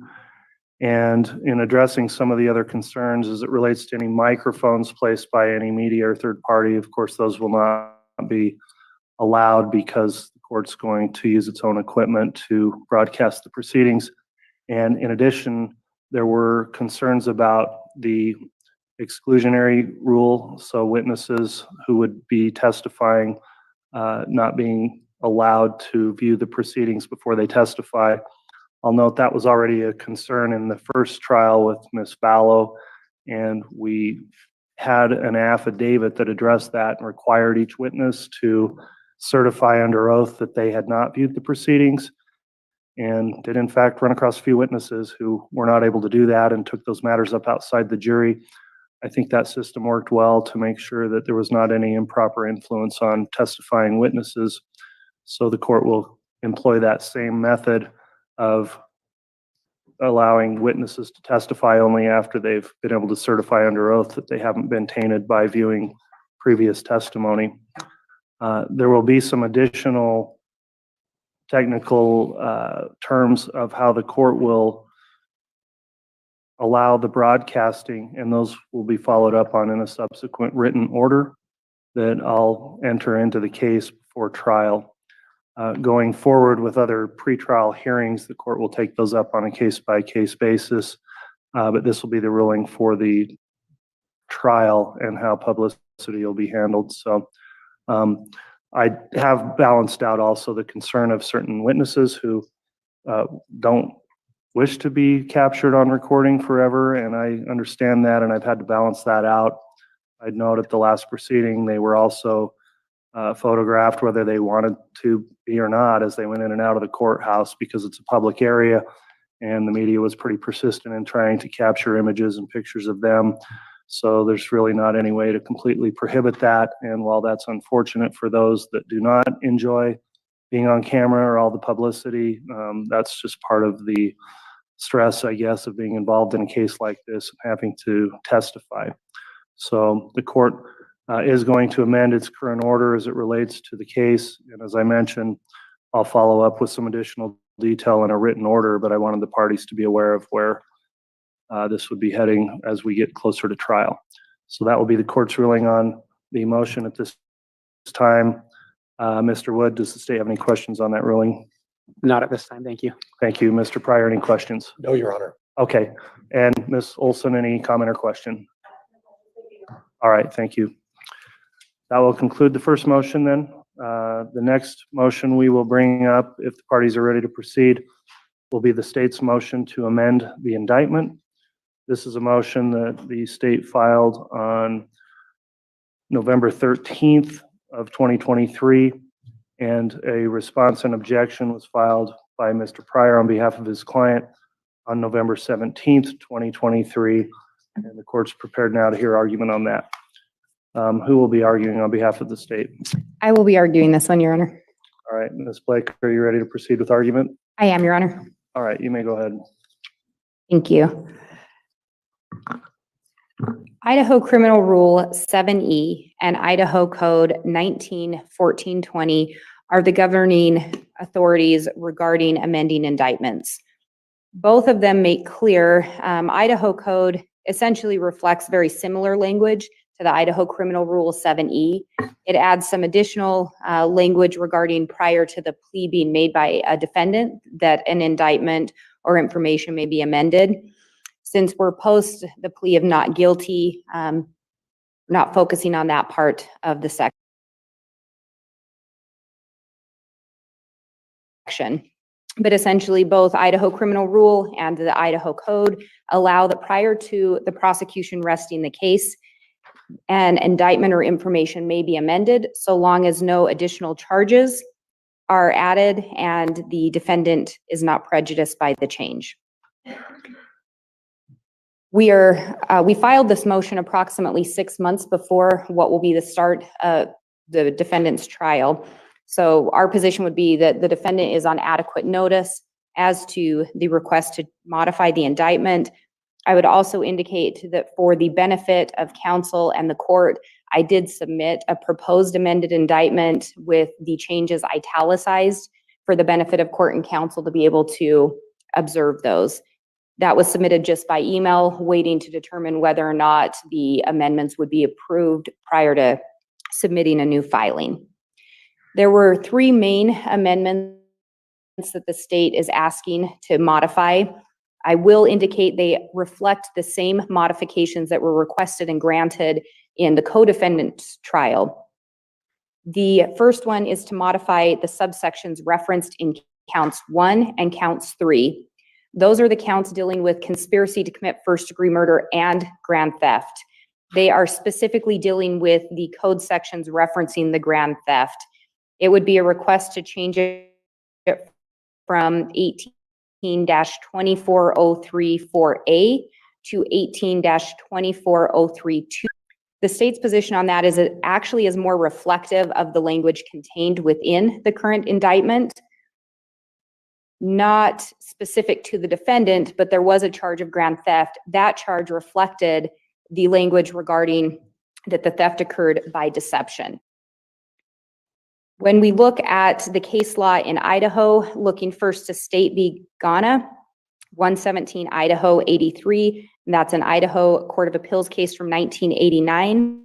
And in addressing some of the other concerns as it relates to any microphones placed by any media or third party, of course, those will not be allowed because the court's going to use its own equipment to broadcast the proceedings. And in addition, there were concerns about the exclusionary rule, so witnesses who would be testifying not being allowed to view the proceedings before they testify. I'll note that was already a concern in the first trial with Ms. Ballo, and we had an affidavit that addressed that and required each witness to certify under oath that they had not viewed the proceedings, and did in fact run across a few witnesses who were not able to do that and took those matters up outside the jury. I think that system worked well to make sure that there was not any improper influence on testifying witnesses. So the court will employ that same method of allowing witnesses to testify only after they've been able to certify under oath that they haven't been tainted by viewing previous testimony. There will be some additional technical terms of how the court will allow the broadcasting, and those will be followed up on in a subsequent written order that I'll enter into the case before trial. Going forward with other pretrial hearings, the court will take those up on a case-by-case basis, but this will be the ruling for the trial and how publicity will be handled. So I have balanced out also the concern of certain witnesses who don't wish to be captured on recording forever, and I understand that, and I've had to balance that out. I'd note at the last proceeding, they were also photographed whether they wanted to be or not as they went in and out of the courthouse because it's a public area, and the media was pretty persistent in trying to capture images and pictures of them. So there's really not any way to completely prohibit that, and while that's unfortunate for those that do not enjoy being on camera or all the publicity, that's just part of the stress, I guess, of being involved in a case like this and having to testify. So the court is going to amend its current order as it relates to the case. And as I mentioned, I'll follow up with some additional detail in a written order, but I wanted the parties to be aware of where this would be heading as we get closer to trial. So that will be the court's ruling on the motion at this time. Mr. Wood, does the state have any questions on that ruling? Not at this time, thank you. Thank you. Mr. Pryor, any questions? No, Your Honor. Okay. And Ms. Olson, any comment or question? All right, thank you. That will conclude the first motion then. The next motion we will bring up, if the parties are ready to proceed, will be the state's motion to amend the indictment. This is a motion that the state filed on November 13th of 2023, and a response and objection was filed by Mr. Pryor on behalf of his client on November 17th, 2023, and the court's prepared now to hear argument on that. Who will be arguing on behalf of the state? I will be arguing this one, Your Honor. All right, Ms. Blake, are you ready to proceed with argument? I am, Your Honor. All right, you may go ahead. Thank you. Idaho Criminal Rule 7E and Idaho Code 19-1420 are the governing authorities regarding amending indictments. Both of them make clear Idaho Code essentially reflects very similar language to the Idaho Criminal Rule 7E. It adds some additional language regarding prior to the plea being made by a defendant that an indictment or information may be amended. Since we're post the plea of not guilty, not focusing on that part of the section. But essentially, both Idaho Criminal Rule and the Idaho Code allow that prior to the prosecution resting the case, an indictment or information may be amended so long as no additional charges are added and the defendant is not prejudiced by the change. We filed this motion approximately 6 months before what will be the start of the defendant's trial. So our position would be that the defendant is on adequate notice as to the request to modify the indictment. I would also indicate that for the benefit of counsel and the court, I did submit a proposed amended indictment with the changes italicized for the benefit of court and counsel to be able to observe those. That was submitted just by email, waiting to determine whether or not the amendments would be approved prior to submitting a new filing. There were 3 main amendments that the state is asking to modify. I will indicate they reflect the same modifications that were requested and granted in the co-defendant's trial. The first one is to modify the subsections referenced in counts 1 and counts 3. Those are the counts dealing with conspiracy to commit first-degree murder and grand theft. They are specifically dealing with the code sections referencing the grand theft. It would be a request to change it from 18-24034A to 18-24032. The state's position on that is it actually is more reflective of the language contained within the current indictment, not specific to the defendant, but there was a charge of grand theft. That charge reflected the language regarding that the theft occurred by deception. When we look at the case law in Idaho, looking first to State v. Ghana, 117 Idaho 83, and that's an Idaho Court of Appeals case from 1989.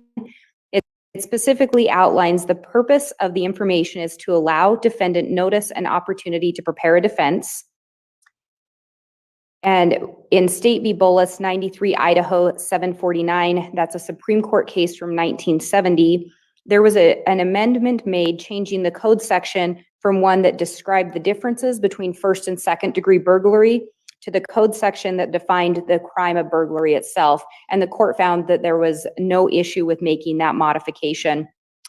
It specifically outlines the purpose of the information is to allow defendant notice and opportunity to prepare a defense. And in State v. Bolus 93 Idaho 749, that's a Supreme Court case from 1970. There was an amendment made changing the code section from one that described the differences between first and second degree burglary to the code section that defined the crime of burglary itself. And the court found that there was no issue with making that modification.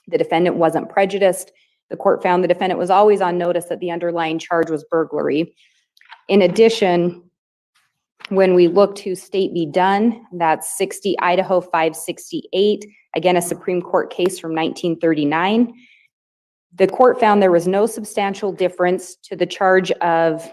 The defendant wasn't prejudiced. The court found the defendant was always on notice that the underlying charge was burglary. In addition, when we look to State v. Dunn, that's 60 Idaho 568, again, a Supreme Court case from 1939. The court found there was no substantial difference to the charge of,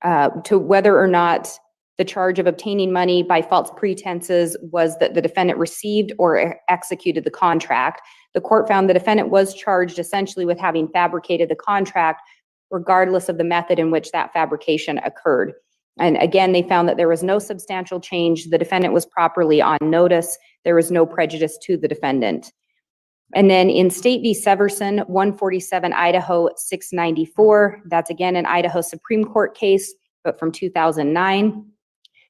to whether or not the charge of obtaining money by false pretenses was that the defendant received or executed the contract. The court found the defendant was charged essentially with having fabricated the contract, regardless of the method in which that fabrication occurred. And again, they found that there was no substantial change. The defendant was properly on notice. There was no prejudice to the defendant. And then in State v. Severson, 147 Idaho 694, that's again an Idaho Supreme Court case, but from 2009.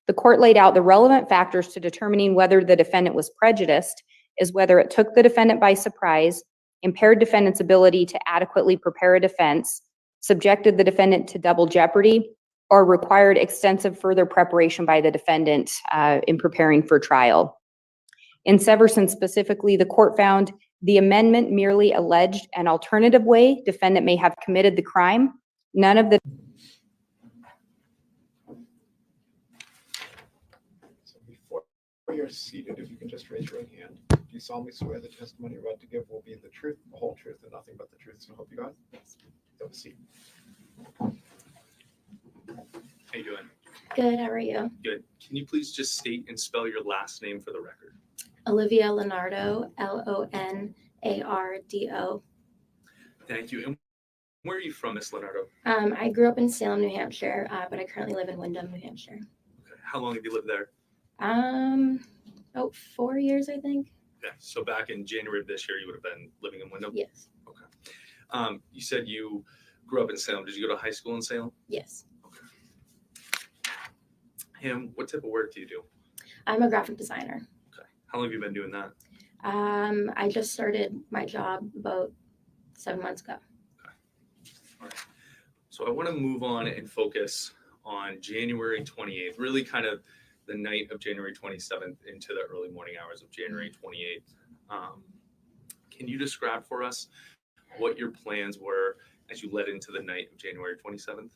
The court laid out the relevant factors to determining whether the defendant was prejudiced is whether it took the defendant by surprise, impaired defendant's ability to adequately prepare a defense, subjected the defendant to double jeopardy, or required extensive further preparation by the defendant in preparing for trial. In Severson specifically, the court found the amendment merely alleged an alternative way defendant may have committed the crime. None of the So before you're seated, if you can just raise your right hand. Do you solemnly swear the testimony you're about to give will be the truth, the whole truth, and nothing but the truth? So help you God? Yes. Have a seat. How you doing? Good, how are you? Good. Can you please just state and spell your last name for the record? Olivia Leonardo, Lonardo. Thank you. And where are you from, Miss Leonardo? I grew up in Salem, New Hampshire, but I currently live in Windham, New Hampshire. Okay. How long have you lived there? About 4 years, I think. Yeah. So back in January of this year, you would have been living in Windham? Yes. Okay. You said you grew up in Salem. Did you go to high school in Salem? Yes. And what type of work do you do? I'm a graphic designer. Okay. How long have you been doing that? I just started my job about 7 months ago. All right. So I want to move on and focus on January 28th, really kind of the night of January 27th into the early morning hours of January 28th. Can you describe for us what your plans were as you led into the night of January 27th?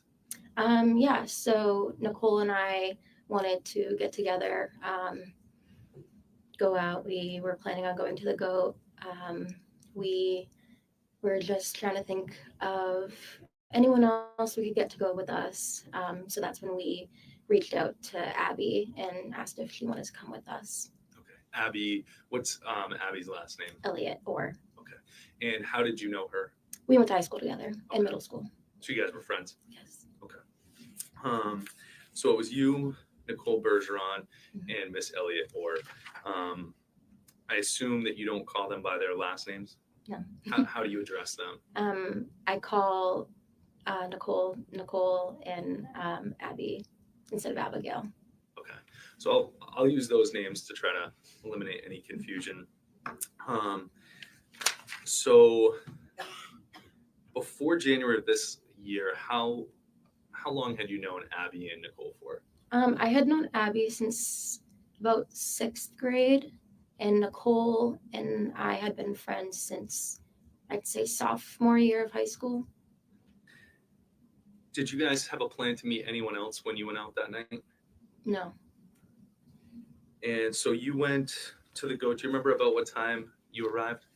Yeah, so Nicole and I wanted to get together, go out. We were planning on going to the GOAT. We were just trying to think of anyone else we could get to go with us. So that's when we reached out to Abby and asked if she wanted to come with us. Okay. Abby, what's Abby's last name? Elliot, or. Okay. And how did you know her? We went to high school together in middle school. So you guys were friends? Yes. Okay. So it was you, Nicole Bergeron, and Miss Elliot Orr. I assume that you don't call them by their last names? No. How do you address them? I call Nicole, and Abby instead of Abigail. Okay. So I'll use those names to try to eliminate any confusion. So before January of this year, how long had you known Abby and Nicole for? I had known Abby since about 6th grade, and Nicole and I had been friends since, I'd say, sophomore year of high school. Did you guys have a plan to meet anyone else when you went out that night? No. And so you went to the GOAT. Do you remember about what time you arrived?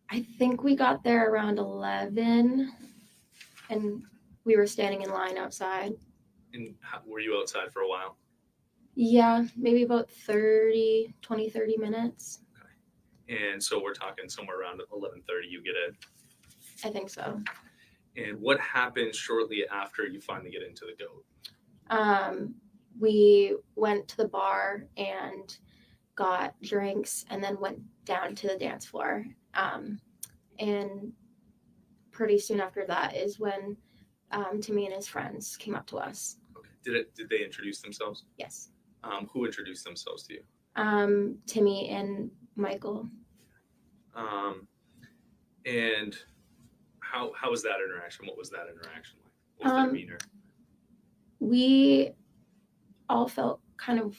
I think we got there around 11, and we were standing in line outside. And were you outside for a while? Yeah, maybe about 30 minutes. And so we're talking somewhere around 11:30 you get in. I think so. And what happened shortly after you finally get into the GOAT? We went to the bar and got drinks and then went down to the dance floor. And pretty soon after that is when Timmy and his friends came up to us. Okay. Did they introduce themselves? Yes. Who introduced themselves to you? Timmy and Michael. And how was that interaction? What was that interaction like? What was their demeanor? We all felt kind of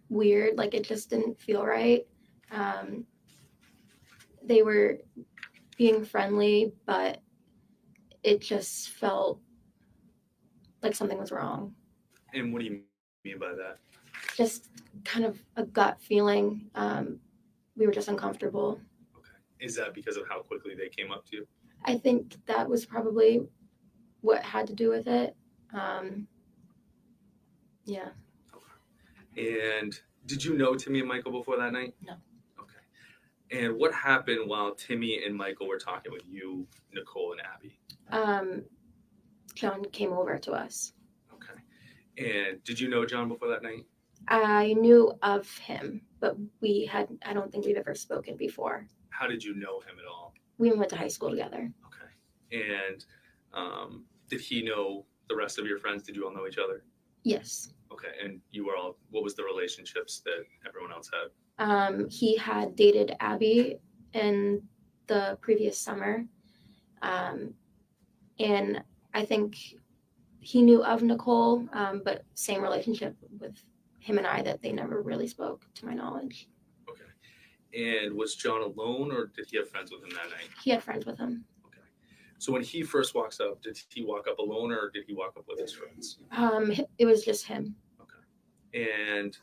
weird, like it just didn't feel right. They were being friendly, but it just felt like something was wrong. And what do you mean by that? Just kind of a gut feeling. We were just uncomfortable. Is that because of how quickly they came up to you? I think that was probably what had to do with it. Yeah. And did you know Timmy and Michael before that night? No. Okay. And what happened while Timmy and Michael were talking with you, Nicole, and Abby? John came over to us. Okay. And did you know John before that night? I knew of him, but I don't think we've ever spoken before. How did you know him at all? We went to high school together. Okay. And did he know the rest of your friends? Did you all know each other? Yes. Okay, and you were all, what was the relationships that everyone else had? He had dated Abby in the previous summer. And I think he knew of Nicole, but same relationship with him and I, that they never really spoke, to my knowledge. And was John alone, or did he have friends with him that night? He had friends with him. So when he first walks up, did he walk up alone, or did he walk up with his friends? It was just him. And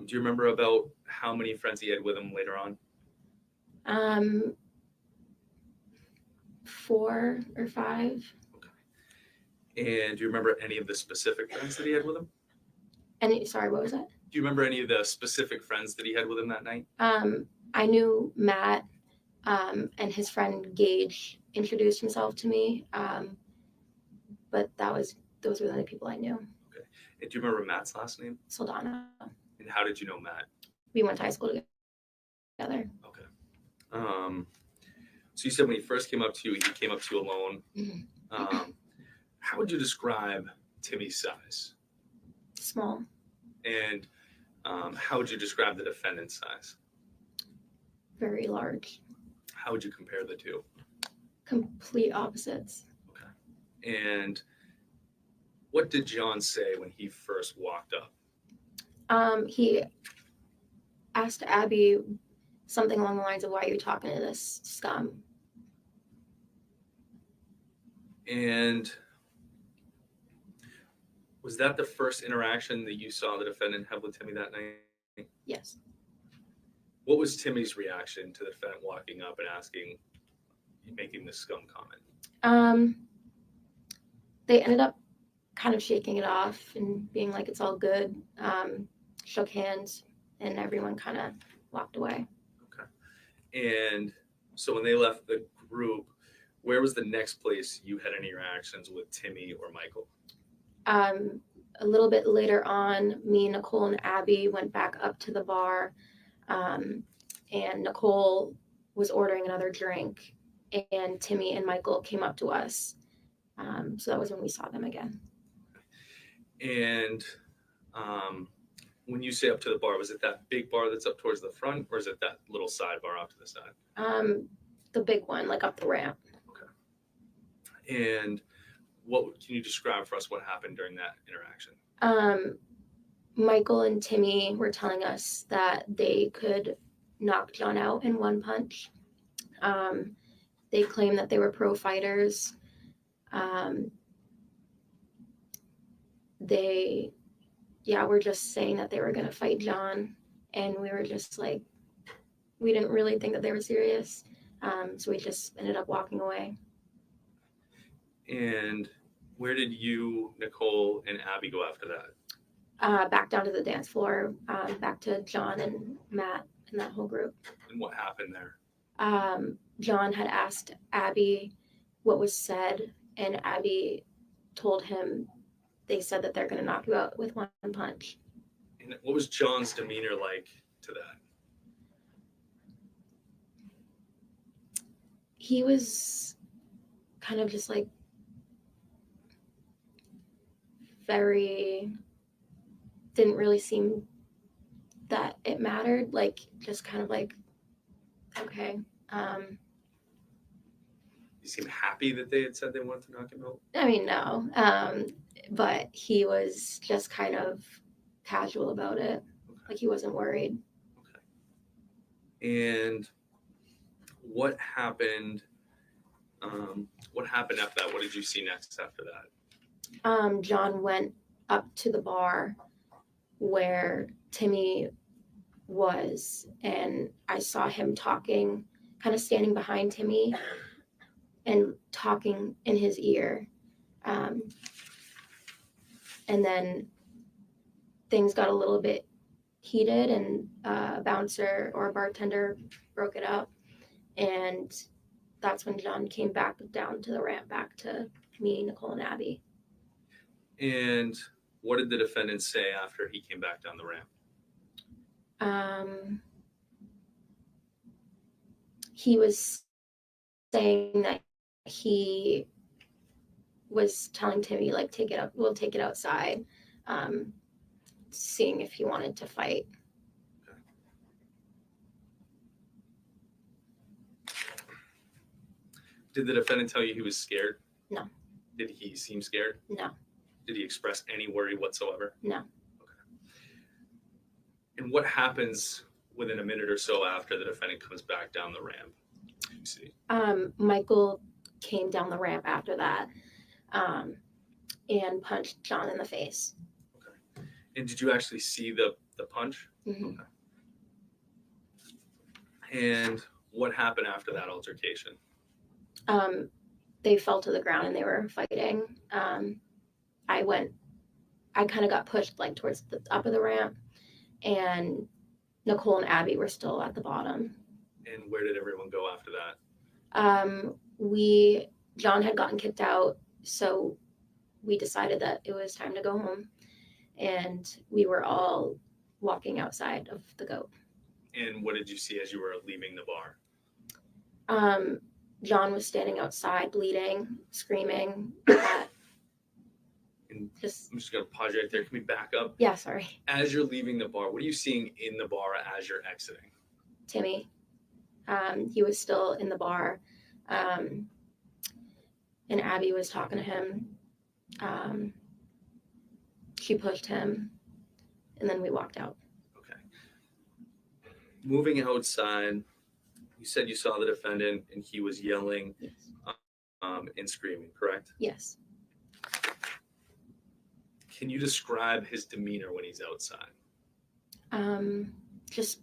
do you remember about how many friends he had with him later on? 4 or 5. And do you remember any of the specific friends that he had with him? Sorry, what was that? Do you remember any of the specific friends that he had with him that night? I knew Matt, and his friend Gage introduced himself to me, but those were the only people I knew. And do you remember Matt's last name? Saldana. And how did you know Matt? We went to high school together. So you said when he first came up to you, he came up to you alone. How would you describe Timmy's size? Small. And how would you describe the defendant's size? Very large. How would you compare the two? Complete opposites. And what did John say when he first walked up? He asked Abby something along the lines of, "Why are you talking to this scum?" And was that the first interaction that you saw the defendant have with Timmy that night? Yes. What was Timmy's reaction to the defendant walking up and making this scum comment? They ended up kind of shaking it off and being like, "It's all good." Shook hands, and everyone kind of walked away. And so when they left the group, where was the next place you had any interactions with Timmy or Michael? A little bit later on, me, Nicole, and Abby went back up to the bar, and Nicole was ordering another drink, and Timmy and Michael came up to us. So that was when we saw them again. And when you say up to the bar, was it that big bar that's up towards the front, or is it that little side bar off to the side? The big one, like up the ramp. And what can you describe for us what happened during that interaction? Michael and Timmy were telling us that they could knock John out in one punch. They claimed that they were pro fighters. They were just saying that they were going to fight John, and we were just like, we didn't really think that they were serious, so we just ended up walking away. And where did you, Nicole, and Abby go after that? Back down to the dance floor, back to John and Matt and that whole group. And what happened there? John had asked Abby what was said, and Abby told him they said that they're going to knock you out with one punch. And what was John's demeanor like to that? He was kind of just like didn't really seem that it mattered, like just kind of like, okay. You seem happy that they had said they wanted to knock him out? I mean, no, but he was just kind of casual about it, like he wasn't worried. And what happened? What happened after that? What did you see next after that? John went up to the bar where Timmy was, and I saw him talking, kind of standing behind Timmy and talking in his ear. And then things got a little bit heated, and a bouncer or a bartender broke it up. And that's when John came back down to the ramp, back to me, Nicole, and Abby. And what did the defendant say after he came back down the ramp? He was saying that he was telling Timmy, like, take it up, we'll take it outside, seeing if he wanted to fight. Did the defendant tell you he was scared? No. Did he seem scared? No. Did he express any worry whatsoever? No. And what happens within a minute or so after the defendant comes back down the ramp? You see. Michael came down the ramp after that, and punched John in the face. And did you actually see the punch? Mhm. And what happened after that altercation? They fell to the ground and they were fighting. I kind of got pushed like towards the top of the ramp, and Nicole and Abby were still at the bottom. And where did everyone go after that? John had gotten kicked out, so we decided that it was time to go home, and we were all walking outside of the goat. And what did you see as you were leaving the bar? John was standing outside bleeding, screaming. And I'm just going to pause you right there. Can we back up? Yeah, sorry. As you're leaving the bar, what are you seeing in the bar as you're exiting? Timmy. He was still in the bar. And Abby was talking to him. She pushed him, and then we walked out. Okay. Moving outside, you said you saw the defendant and he was yelling and screaming, correct? Yes. Can you describe his demeanor when he's outside? Just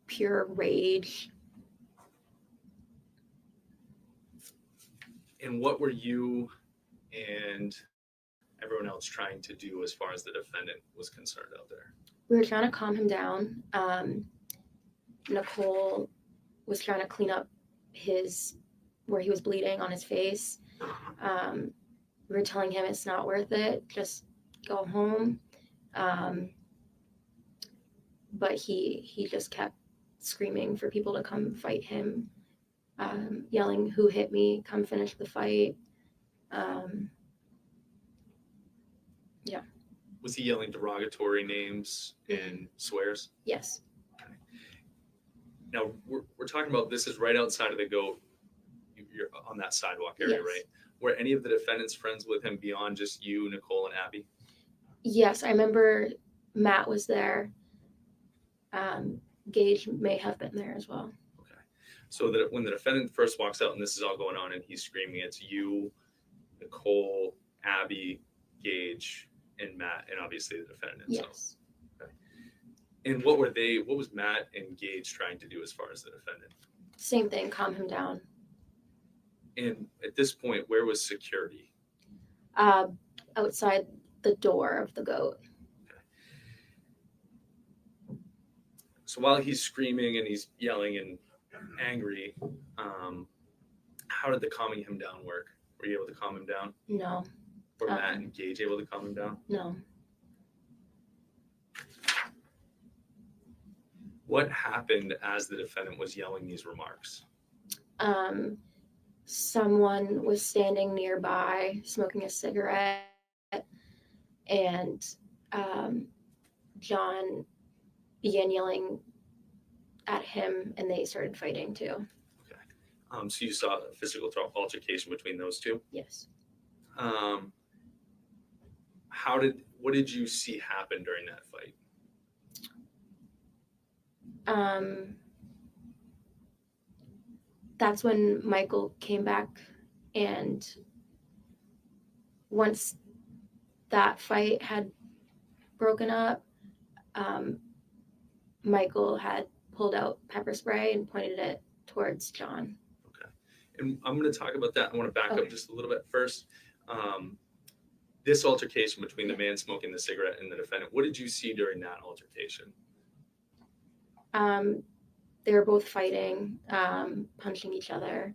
pure rage. And what were you and everyone else trying to do as far as the defendant was concerned out there? We were trying to calm him down. Nicole was trying to clean up where he was bleeding on his face. We were telling him it's not worth it, just go home. But he just kept screaming for people to come fight him, yelling, "Who hit me? Come finish the fight." Yeah. Was he yelling derogatory names and swears? Yes. Now, we're talking about this is right outside of the goat. You're on that sidewalk area, Yes. right? Were any of the defendants friends with him beyond just you, Nicole, and Abby? Yes, I remember Matt was there. Gage may have been there as well. So that when the defendant first walks out and this is all going on and he's screaming, it's you, Nicole, Abby, Gage, and Matt, and obviously the defendant. Yes. So, okay. And what was Matt and Gage trying to do as far as the defendant? Same thing, calm him down. And at this point, where was security? Outside the door of the goat. So while he's screaming and he's yelling and angry, how did the calming him down work? Were you able to calm him down? No. Were Matt and Gage able to calm him down? No. What happened as the defendant was yelling these remarks? Someone was standing nearby smoking a cigarette, and John began yelling at him, and they started fighting too. So you saw a physical altercation between those two? Yes. What did you see happen during that fight? That's when Michael came back, and once that fight had broken up, Michael had pulled out pepper spray and pointed it towards John. And I'm going to talk about that. I want to back up just a little bit first. This altercation between the man smoking the cigarette and the defendant, what did you see during that altercation? They were both fighting, punching each other.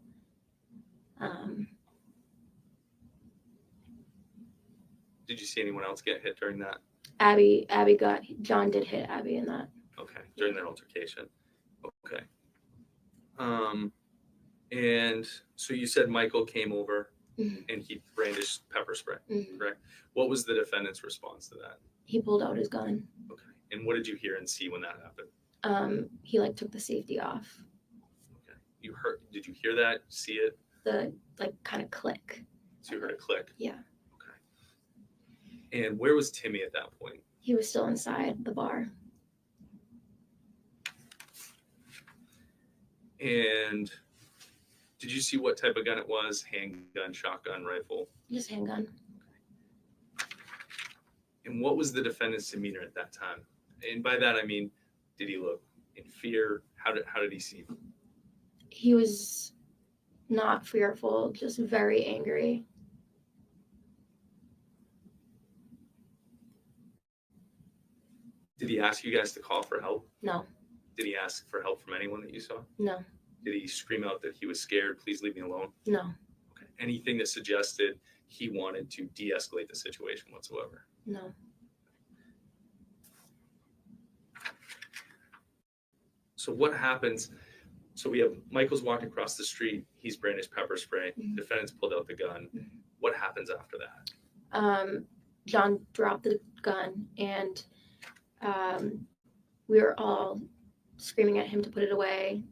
Did you see anyone else get hit during that? John did hit Abby in that. Okay, during that altercation. Okay. And so you said Michael came over and he brandished pepper spray, Mhm. correct? What was the defendant's response to that? He pulled out his gun. Okay. And what did you hear and see when that happened? He like took the safety off. Did you hear that, see it? The like kind of click. So you heard a click? Yeah. And where was Timmy at that point? He was still inside the bar. And did you see what type of gun it was? Handgun, shotgun, rifle? Just handgun. And what was the defendant's demeanor at that time? And by that I mean, did he look in fear? How did he seem? He was not fearful, just very angry. Did he ask you guys to call for help? No, Did he ask for help from anyone that you saw? no, Did he scream out that he was scared? Please leave me alone. no, Okay. Anything that suggested he wanted to de-escalate the situation whatsoever? no. So what happens? So we have Michael's walking across the street. He's brandished pepper spray. Defendant's pulled out the gun. What happens after that? John dropped the gun, and we were all screaming at him to put it away.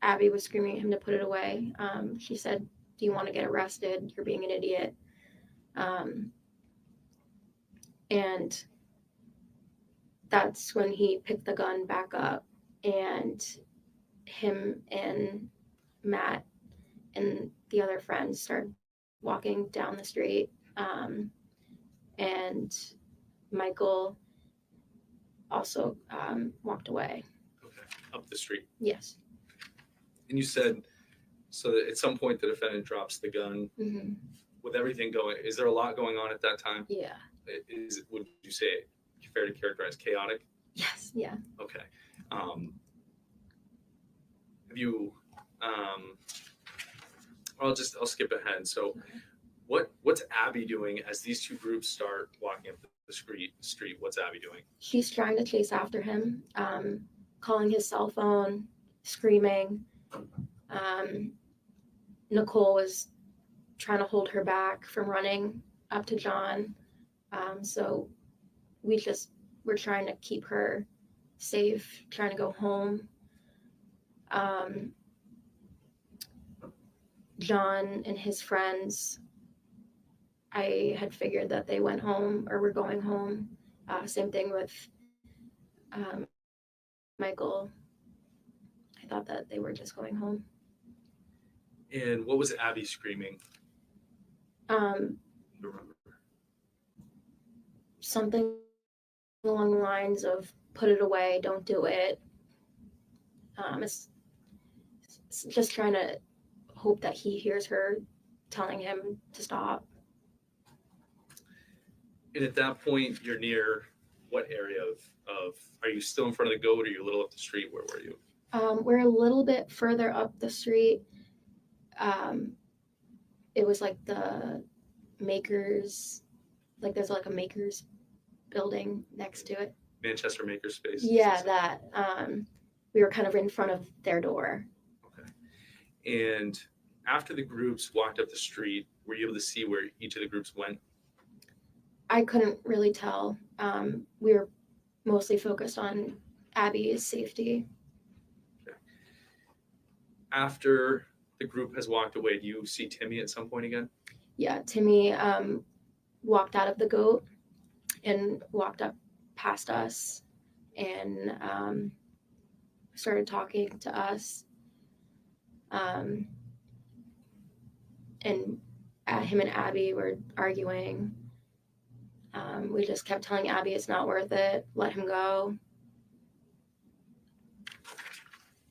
Abby was screaming at him to put it away. She said, "Do you want to get arrested? You're being an idiot." And that's when he picked the gun back up, and him and Matt and the other friends started walking down the street. And Michael also walked away. Okay. Up the street. Yes. And you said, so that at some point the defendant drops the gun. Hmm. With everything going, is there a lot going on at that time? Yeah. Would you say it fair to characterize chaotic? Yes. Yeah. Okay. Have you? I'll skip ahead. So, what's Abby doing as these two groups start walking up the street? What's Abby doing? She's trying to chase after him, calling his cell phone, screaming. Nicole was trying to hold her back from running up to John. So we're trying to keep her safe, trying to go home. John and his friends, I had figured that they went home or were going home. Same thing with Michael. I thought that they were just going home. And what was Abby screaming? Um, You remember? Something along the lines of "put it away, don't do it." It's just trying to hope that he hears her telling him to stop. And at that point, you're near what area of? Are you still in front of the goat, or are you a little up the street? Where were you? We're a little bit further up the street. It was like the Makers, like there's like a Makers building next to it. Manchester Makerspace. Yeah, that. We were kind of in front of their door. And after the groups walked up the street, were you able to see where each of the groups went? I couldn't really tell. We were mostly focused on Abby's safety. After the group has walked away, do you see Timmy at some point again? Yeah, Timmy walked out of the goat and walked up past us and started talking to us. And him and Abby were arguing. We just kept telling Abby it's not worth it, let him go.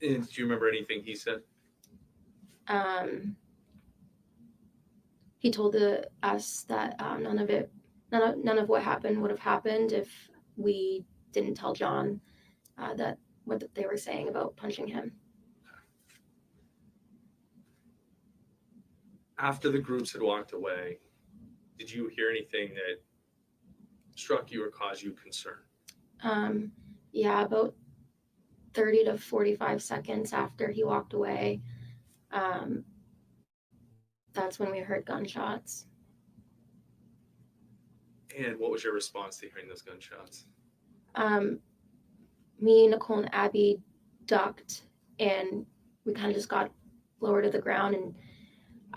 And do you remember anything he said? He told us that none of what happened would have happened if we didn't tell John that what they were saying about punching him. After the groups had walked away, did you hear anything that struck you or caused you concern? Yeah, about 30 to 45 seconds after he walked away, That's when we heard gunshots. And what was your response to hearing those gunshots? Me, Nicole, and Abby ducked, and we kind of just got lower to the ground.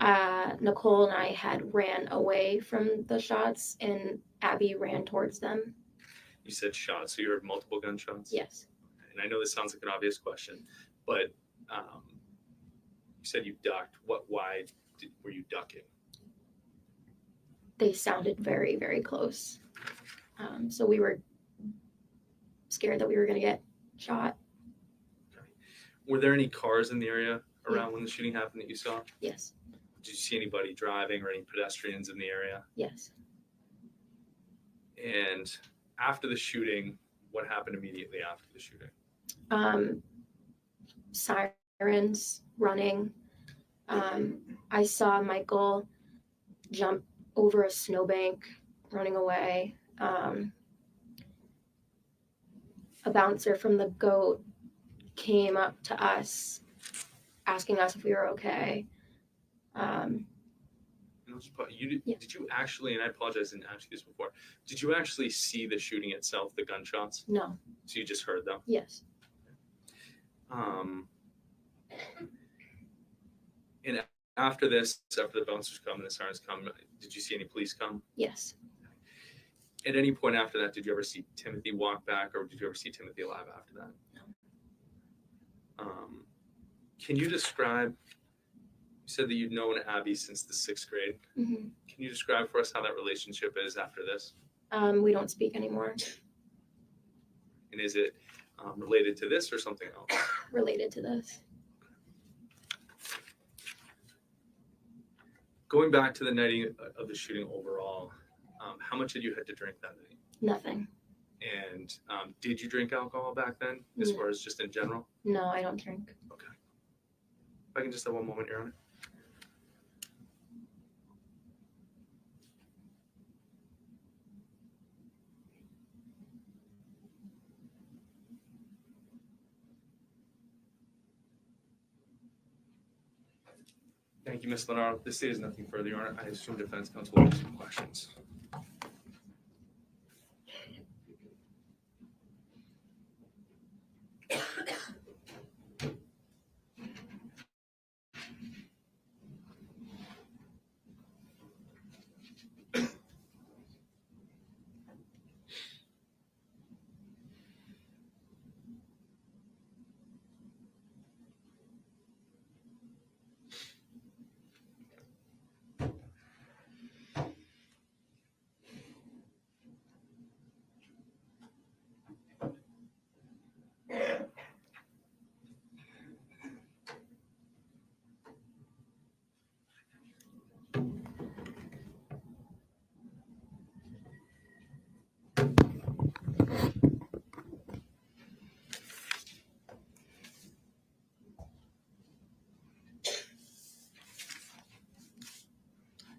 And Nicole and I had ran away from the shots, and Abby ran towards them. You said shots, so you heard multiple gunshots? Yes. And I know this sounds like an obvious question, but you said you ducked. Why were you ducking? They sounded very, very close. So we were scared that we were going to get shot. Were there any cars in the area around when the shooting happened that you saw? Yes. Did you see anybody driving or any pedestrians in the area? Yes. And after the shooting, what happened immediately after the shooting? Sirens, running. I saw Michael jump over a snowbank, running away. A bouncer from the GOAT came up to us, asking us if we were okay. Did you actually, and I apologize, I didn't ask you this before, did you actually see the shooting itself, the gunshots? No. So you just heard them? Yes. And after this, after the bouncers come and the sirens come, did you see any police come? Yes. At any point after that, did you ever see Timothy walk back, or did you ever see Timothy alive after that? No. Can you describe, you said that you'd known Abby since the 6th grade. Mm-hmm. Can you describe for us how that relationship is after this? We don't speak anymore. And is it related to this or something else? Related to this. Going back to the night of the shooting overall, how much had you had to drink that night? Nothing. And did you drink alcohol back then, as far as just in general? No, I don't drink. Okay. If I can just have one moment, Your Honor. Thank you, Ms. Lenaro. This is nothing further, Your Honor. I assume defense counsel will have some questions.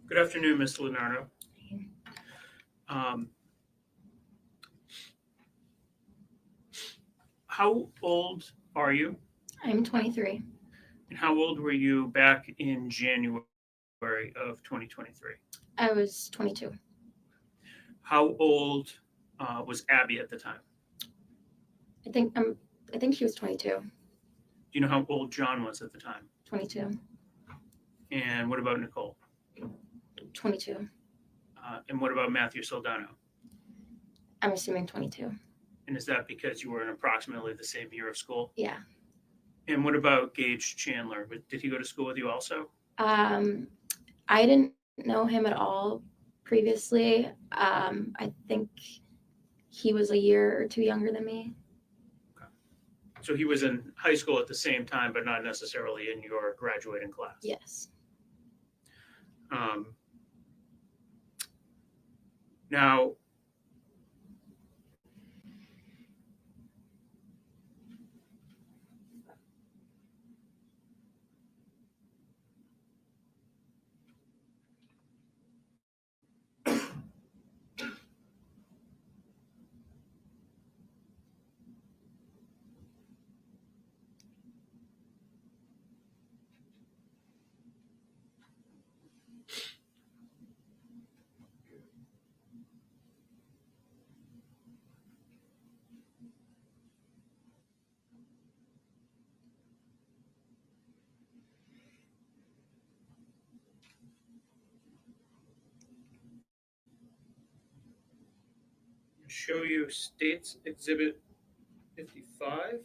Good afternoon, Ms. Leonardo. How old are you? I'm 23. And how old were you back in January of 2023? I was 22. How old was Abby at the time? I think she was 22. Do you know how old John was at the time? 22. And what about Nicole? 22. And what about Matthew Soldano? I'm assuming 22. And is that because you were in approximately the same year of school? Yeah. And what about Gage Chandler? Did he go to school with you also? I didn't know him at all previously. I think he was a year or two younger than me. So he was in high school at the same time, but not necessarily in your graduating class? Yes. Now, show you State's Exhibit 55.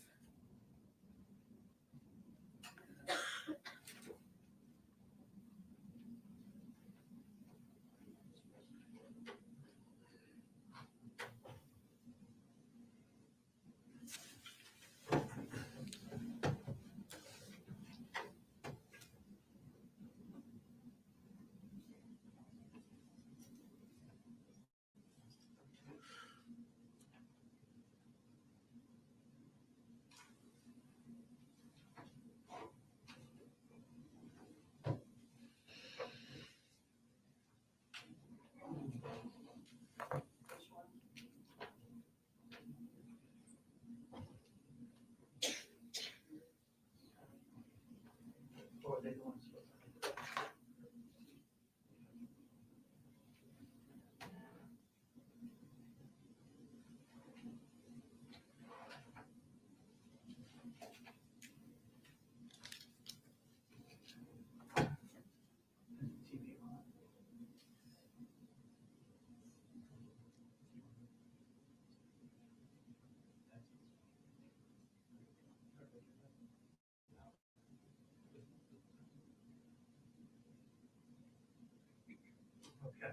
Okay.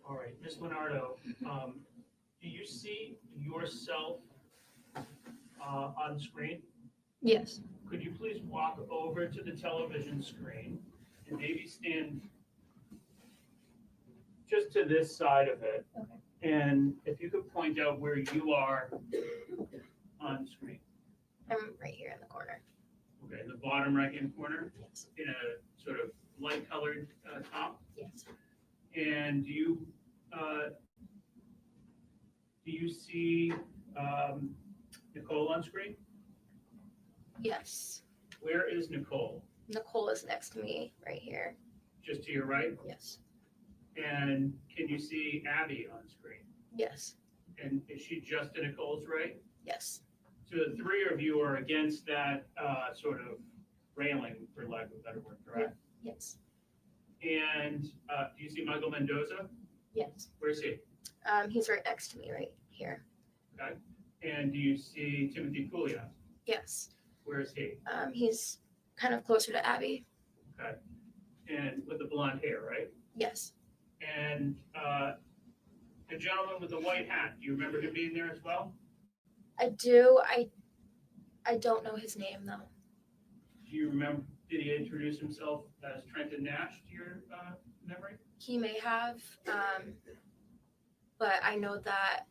All right, Ms. Leonardo, do you see yourself on screen? Yes. Could you please walk over to the television screen and maybe stand just to this side of it? Okay. And if you could point out where you are on screen. I'm right here in the corner. Okay, in the bottom right-hand corner? Yes. In a sort of light-colored top? Yes. And do you see Nicole on screen? Yes. Where is Nicole? Nicole is next to me right here. Just to your right? Yes. And can you see Abby on screen? Yes. And is she just to Nicole's right? Yes. So the three of you are against that sort of railing, for lack of a better word, correct? Yes. And do you see Michael Mendoza? Yes. Where's he? He's right next to me right here. Okay. And do you see Timothy Pouliot? Yes. Where is he? He's kind of closer to Abby. Okay. And with the blonde hair, right? Yes. And the gentleman with the white hat, do you remember him being there as well? I do. I don't know his name though. Do you remember, did he introduce himself as Trenton Nash to your memory? He may have, but I know that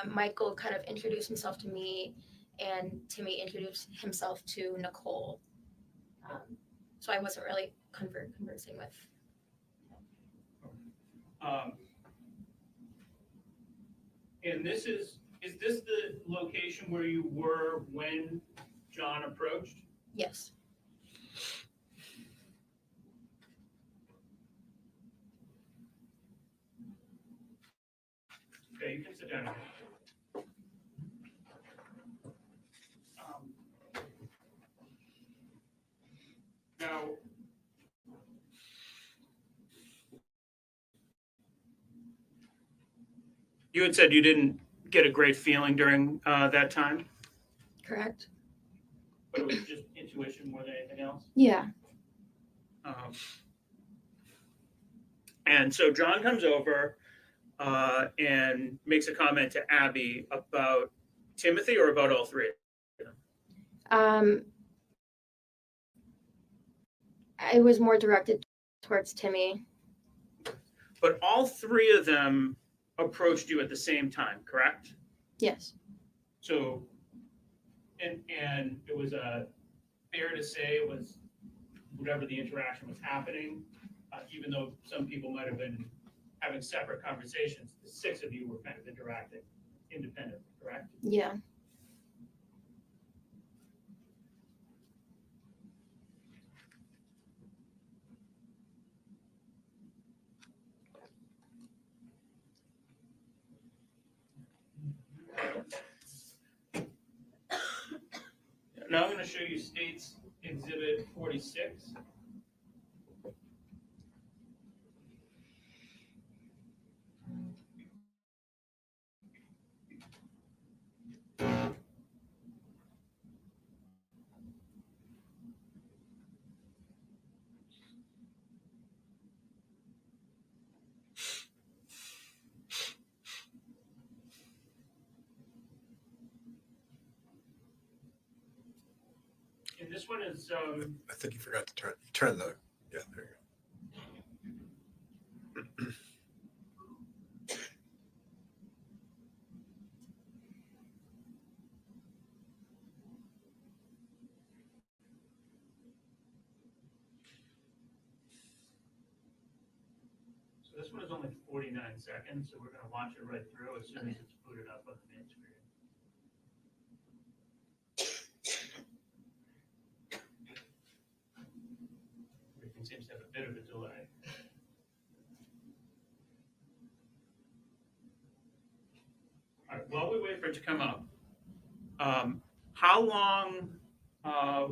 Michael kind of introduced himself to me, and Timmy introduced himself to Nicole. So I wasn't really conversing with. And this is this the location where you were when John approached? Yes. Okay, you can sit down. Now, you had said you didn't get a great feeling during that time, Correct. but it was just intuition more than anything else. Yeah. And so John comes over and makes a comment to Abby about Timothy or about all three. I was more directed towards Timmy. But all three of them approached you at the same time, correct? Yes. So, and it was fair to say it was whatever the interaction was happening, even though some people might have been having separate conversations, the six of you were kind of interacting independently, correct? Yeah. Now I'm going to show you State's Exhibit 46. this one is, I think you forgot to turn the, yeah, there you go. so this one is only 49 seconds, so we're gonna watch it right through as soon as it's booted up on the main screen. Everything seems to have a bit of a delay. All right, while we wait for it to come up, how long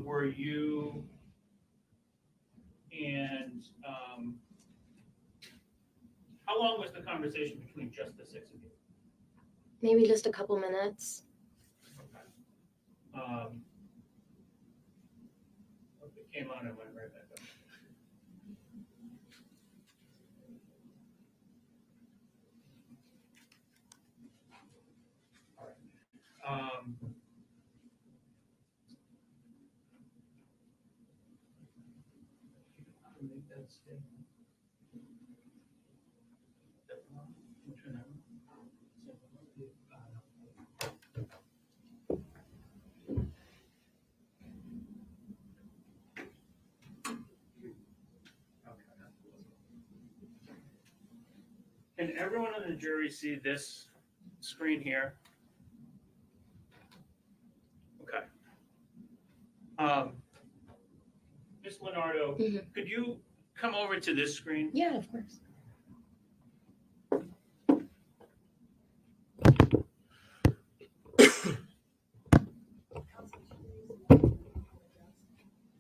were you and how long was the conversation between just the six of you? Maybe just a couple minutes. It came on and went right back up. All right. Make that stay. Which one? Can everyone on the jury see this screen here? Okay. Ms. Leonardo, could you come over to this screen? Yeah, of course.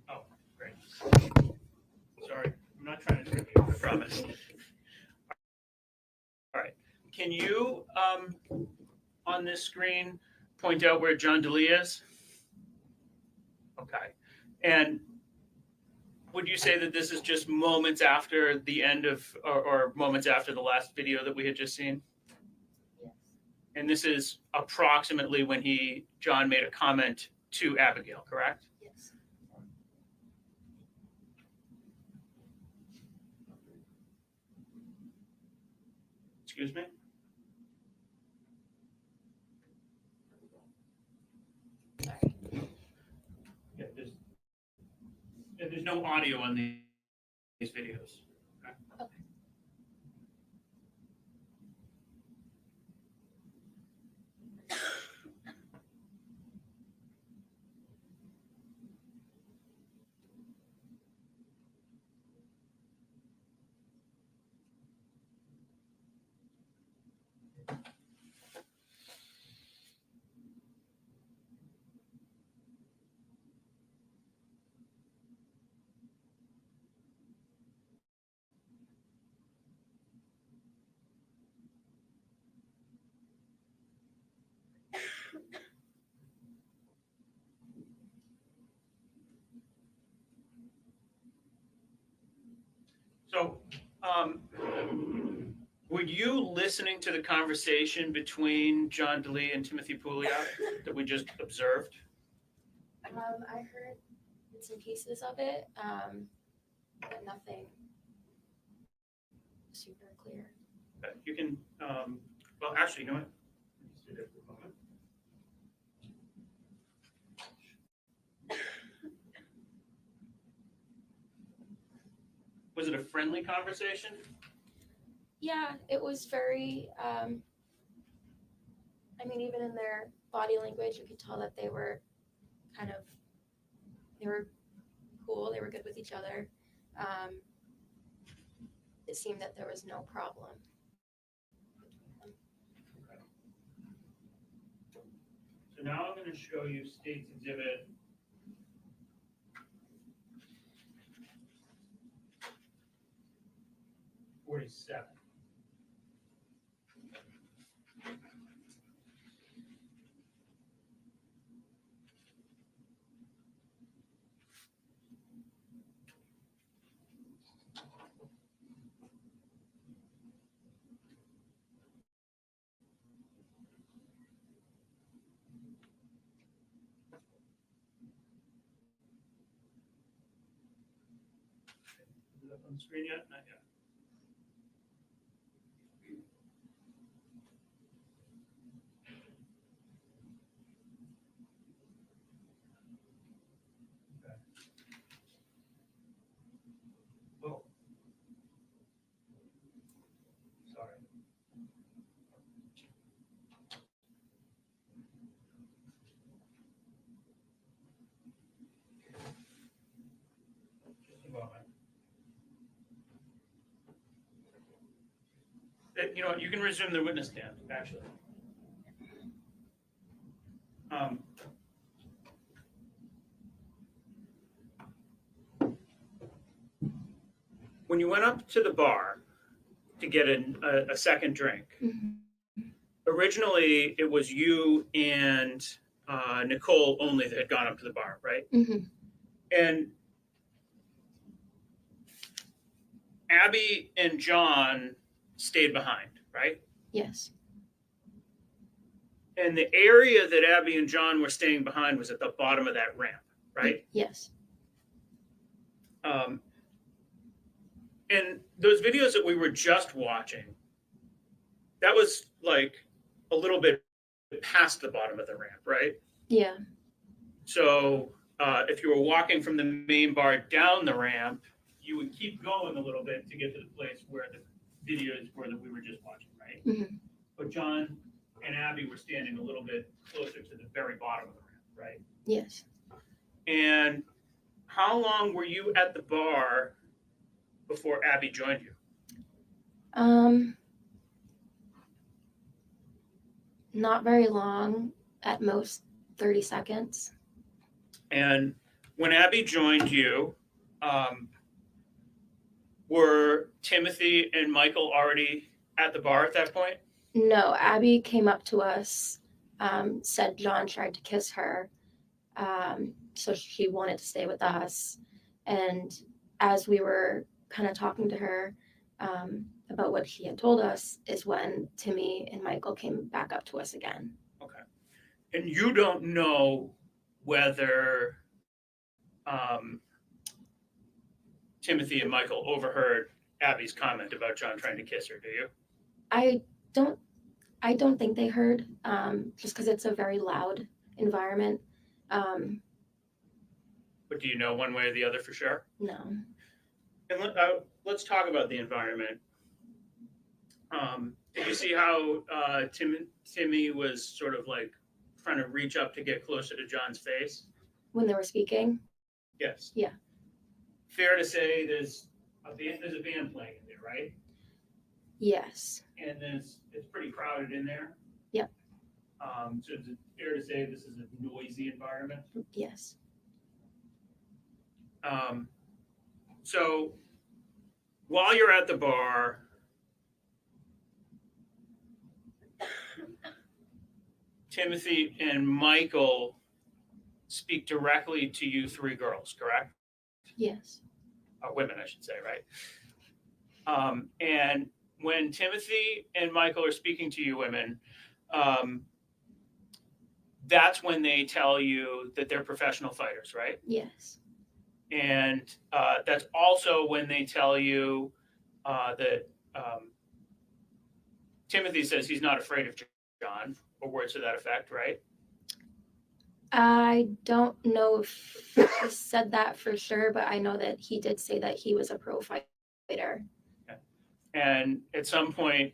Oh, great. Sorry, I'm not trying to trip you, I promise. All right. Can you, on this screen, point out where John Delee is? Okay. And would you say that this is just moments after the end of, or moments after the last video that we had just seen? Yes. And this is approximately when John made a comment to Abigail, correct? Yes. Excuse me? Sorry. Yeah, there's no audio on these videos. Okay. Okay. So, were you listening to the conversation between John Delee and Timothy Pouliot that we just observed? I heard bits and pieces of it, but nothing super clear. You can, well, actually, you know what? Let's do that for a moment. Was it a friendly conversation? Yeah, it was very, I mean, even in their body language, you could tell that they were they were cool, they were good with each other. It seemed that there was no problem between them. So now I'm going to show you State's Exhibit 47. it up on the screen yet? Not yet. Okay. Oh. Sorry. Just a moment. You know what, you can resume the witness stand, actually. When you went up to the bar to get a second drink, originally it was you and Nicole only that had gone up to the bar, right? And Abby and John stayed behind, right? Yes. And the area that Abby and John were staying behind was at the bottom of that ramp, right? Yes. And those videos that we were just watching, that was like a little bit past the bottom of the ramp, right? Yeah. So if you were walking from the main bar down the ramp, you would keep going a little bit to get to the place where the videos were that we were just watching, right? But John and Abby were standing a little bit closer to the very bottom of the ramp, right? Yes. And how long were you at the bar before Abby joined you? Not very long, at most 30 seconds. And when Abby joined you, were Timothy and Michael already at the bar at that point? No, Abby came up to us, said John tried to kiss her, so she wanted to stay with us. And as we were kind of talking to her about what he had told us, is when Timmy and Michael came back up to us again. Okay. And you don't know whether Timothy and Michael overheard Abby's comment about John trying to kiss her, do you? I don't think they heard, just because it's a very loud environment. But do you know one way or the other for sure? No. And let's talk about the environment. Did you see how Timmy was sort of like trying to reach up to get closer to John's face? When they were speaking? Yes. Yeah. Fair to say there's a band playing in there, right? Yes. And it's pretty crowded in there. Yep. So is it fair to say this is a noisy environment? Yes. So while you're at the bar, Timothy and Michael speak directly to you three girls, correct? Yes. Women, I should say, right? And when Timothy and Michael are speaking to you women, that's when they tell you that they're professional fighters, right? Yes. And that's also when they tell you that Timothy says he's not afraid of John, or words to that effect, right? I don't know if he said that for sure, but I know that he did say that he was a pro fighter. And at some point,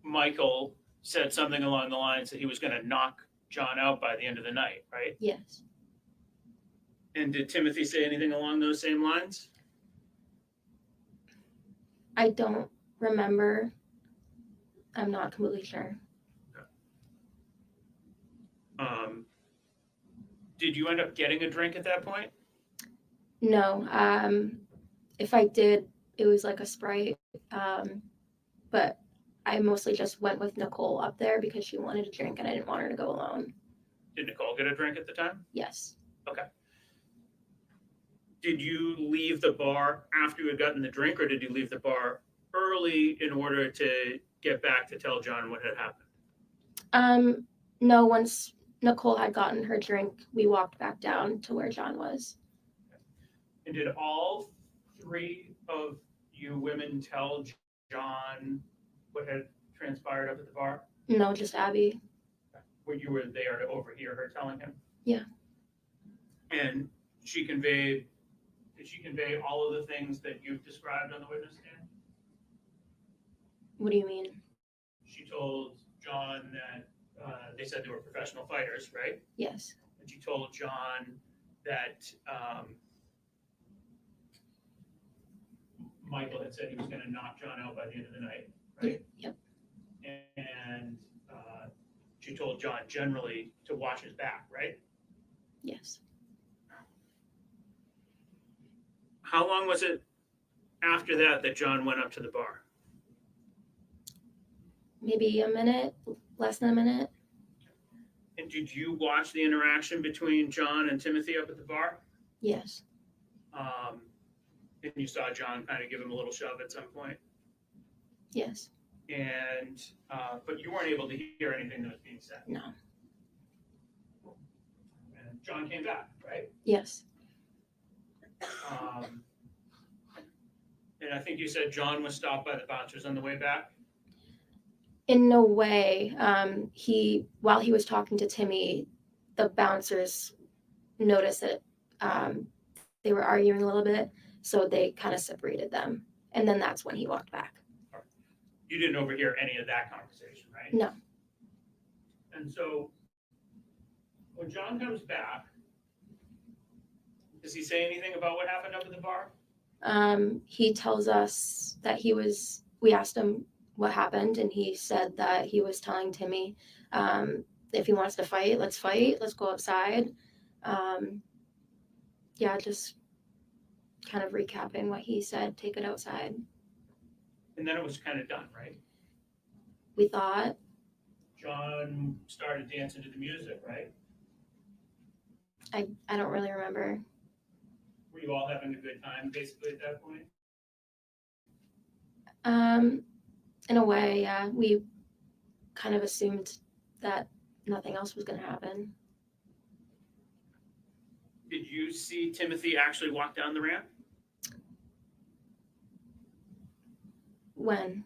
Michael said something along the lines that he was going to knock John out by the end of the night, right? Yes. And did Timothy say anything along those same lines? I don't remember. I'm not completely sure. Did you end up getting a drink at that point? No. If I did, it was like a Sprite. But I mostly just went with Nicole up there because she wanted a drink and I didn't want her to go alone. Did Nicole get a drink at the time? Yes. Okay. Did you leave the bar after you had gotten the drink, or did you leave the bar early in order to get back to tell John what had happened? No, once Nicole had gotten her drink, we walked back down to where John was. And did all three of you women tell John what had transpired up at the bar? No, just Abby. When you were there to overhear her telling him? Yeah. And did she convey all of the things that you've described on the witness stand? What do you mean? She told John that they said they were professional fighters, right? Yes. And she told John that Michael had said he was going to knock John out by the end of the night, right? Yep. And she told John generally to watch his back, right? Yes. How long was it after that that John went up to the bar? Maybe a minute, less than a minute. And did you watch the interaction between John and Timothy up at the bar? Yes. And you saw John kind of give him a little shove at some point? Yes. And but you weren't able to hear anything that was being said? No. And John came back, right? Yes. And I think you said John was stopped by the bouncers on the way back? In no way. While he was talking to Timmy, the bouncers noticed that they were arguing a little bit, so they kind of separated them. And then that's when he walked back. You didn't overhear any of that conversation, right? No. And so when John comes back, does he say anything about what happened up at the bar? He tells us that we asked him what happened, and he said that he was telling Timmy, if he wants to fight, let's go outside. Yeah, just kind of recapping what he said, take it outside. And then it was kind of done, right? We thought. John started dancing to the music, right? I don't really remember. Were you all having a good time basically at that point? In a way, yeah. We kind of assumed that nothing else was going to happen. Did you see Timothy actually walk down the ramp? When?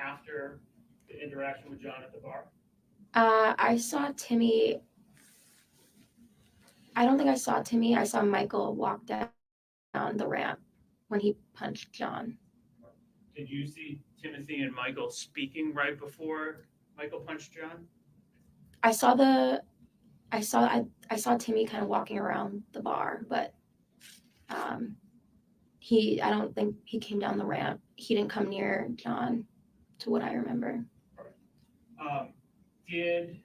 After the interaction with John at the bar? I saw Timmy. I don't think I saw Timmy. I saw Michael walk down the ramp when he punched John. Did you see Timothy and Michael speaking right before Michael punched John? I saw Timmy kind of walking around the bar, but I don't think he came down the ramp. He didn't come near John, to what I remember. Did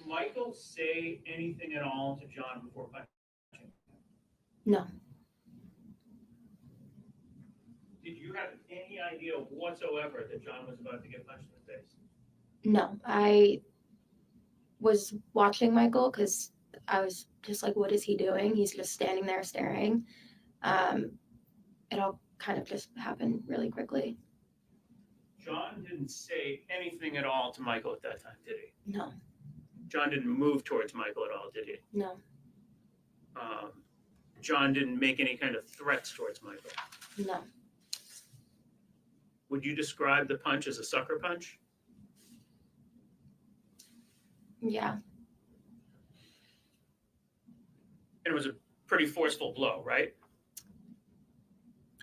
Michael say anything at all to John before punching? No. Did you have any idea whatsoever that John was about to get punched in the face? No, I was watching Michael because I was just like, what is he doing? He's just standing there staring. It all kind of just happened really quickly. John didn't say anything at all to Michael at that time, did he? No. John didn't move towards Michael at all, did he? No. John didn't make any kind of threats towards Michael? No. Would you describe the punch as a sucker punch? Yeah. And it was a pretty forceful blow, right?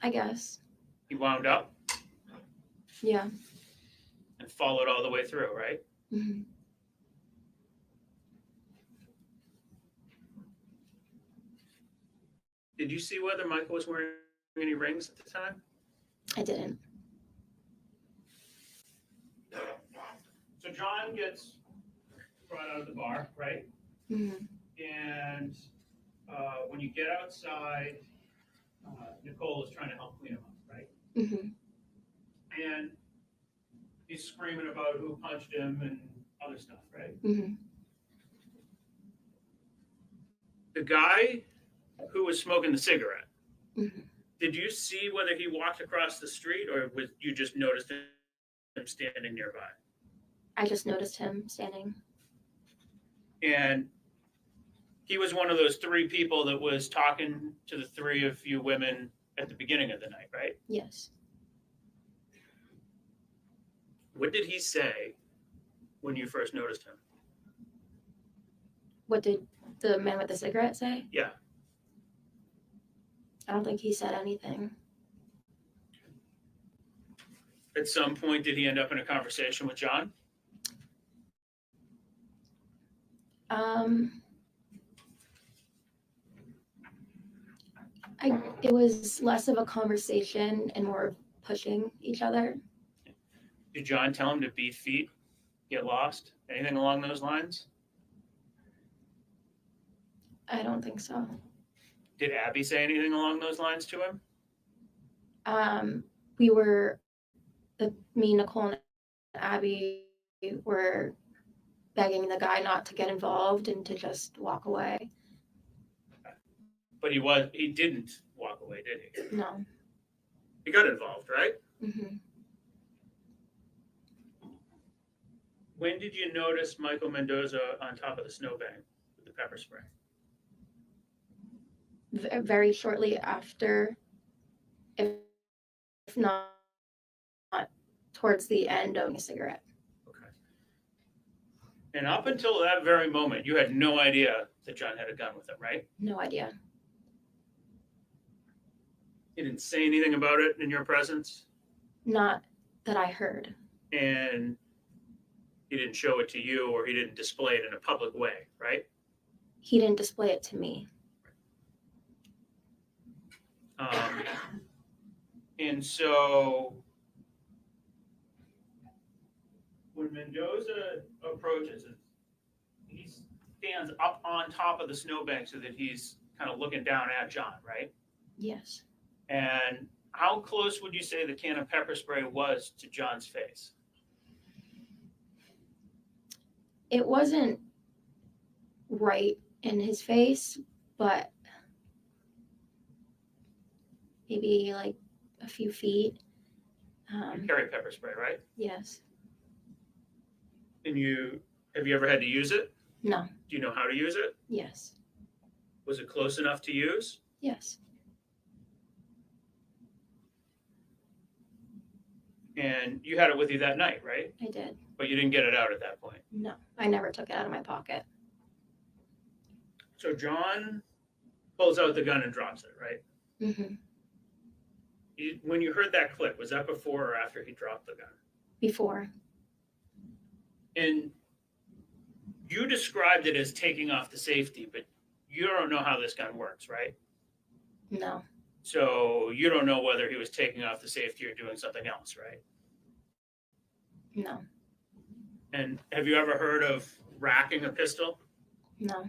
I guess. He wound up Yeah. and followed all the way through, right? Mm-hmm. Did you see whether Michael was wearing any rings at the time? I didn't. So John gets brought out of the bar, right? Mm-hmm. And when you get outside, Nicole is trying to help clean him up, right? Mm-hmm. And he's screaming about who punched him and other stuff, right? Mm-hmm. The guy who was smoking the cigarette, Mm-hmm. did you see whether he walked across the street or was you just noticed him standing nearby? I just noticed him standing. And He was one of those three people that was talking to the three of you women at the beginning of the night, right? Yes. What did he say when you first noticed him? What did the man with the cigarette say? Yeah. I don't think he said anything. At some point, did he end up in a conversation with John? It was less of a conversation and more of pushing each other. Did John tell him to beat feet, get lost, anything along those lines? I don't think so. Did Abby say anything along those lines to him? We were, me, Nicole, and Abby were begging the guy not to get involved and to just walk away. But he didn't walk away, did he? No. He got involved, right? Mm-hmm. When did you notice Michael Mendoza on top of the snowbank with the pepper spray? Very shortly after, if not towards the end of a cigarette. And up until that very moment, you had no idea that John had a gun with him, right? No idea. He didn't say anything about it in your presence? Not that I heard. And he didn't show it to you, or he didn't display it in a public way, right? He didn't display it to me. And so when Mendoza approaches, he stands up on top of the snowbank so that he's kind of looking down at John, right? Yes. And how close would you say the can of pepper spray was to John's face? It wasn't right in his face, but maybe like a few feet. You carry pepper spray, right? Yes. And have you ever had to use it? No. Do you know how to use it? Yes. Was it close enough to use? Yes. And you had it with you that night, right? I did. But you didn't get it out at that point. No, I never took it out of my pocket. So John pulls out the gun and drops it, right? Mm-hmm. When you heard that click, was that before or after he dropped the gun? Before. And you described it as taking off the safety, but you don't know how this gun works, right? No. So you don't know whether he was taking off the safety or doing something else, right? No. And have you ever heard of racking a pistol? No.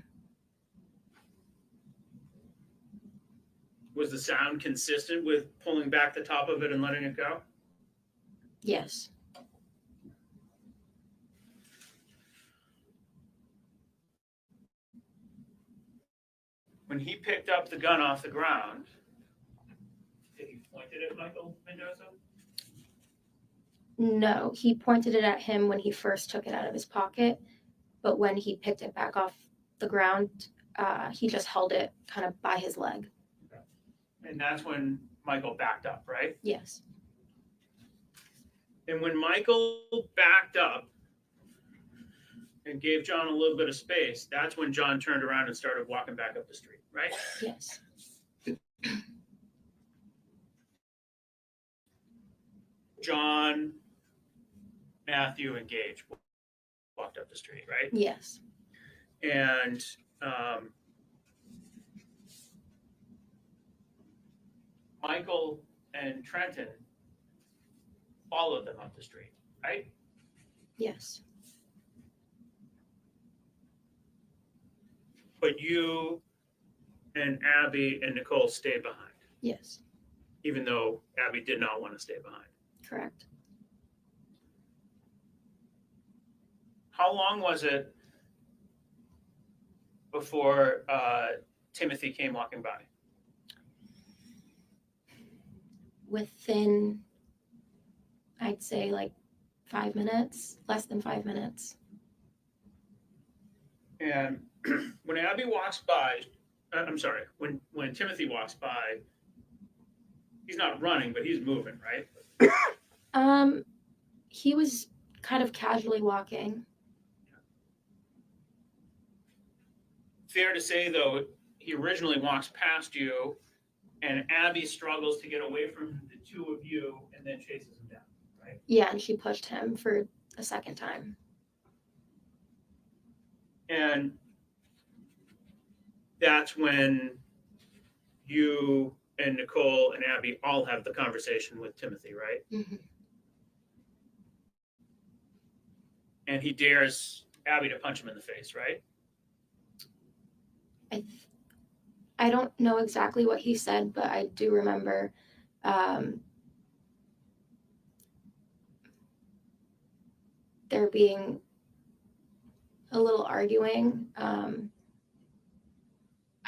Was the sound consistent with pulling back the top of it and letting it go? Yes. When he picked up the gun off the ground, did he point it at Michael Mendoza? No, he pointed it at him when he first took it out of his pocket, but when he picked it back off the ground, he just held it kind of by his leg. And that's when Michael backed up, right? Yes. And when Michael backed up and gave John a little bit of space, that's when John turned around and started walking back up the street, right? Yes. John, Matthew, and Gage walked up the street, right? Yes. And Michael and Trenton followed them up the street, right? Yes. But you and Abby and Nicole stayed behind, Yes. even though Abby did not want to stay behind. Correct. How long was it before Timothy came walking by? Within, I'd say like 5 minutes, less than 5 minutes. And when Abby walks by, I'm sorry, when Timothy walks by, he's not running, but he's moving, right? He was kind of casually walking. Fair to say, though, he originally walks past you, and Abby struggles to get away from the two of you and then chases him down, right? Yeah, and she pushed him for a second time. And that's when you and Nicole and Abby all have the conversation with Timothy, right? Mm-hmm. And he dares Abby to punch him in the face, right? I don't know exactly what he said, but I do remember there being a little arguing. I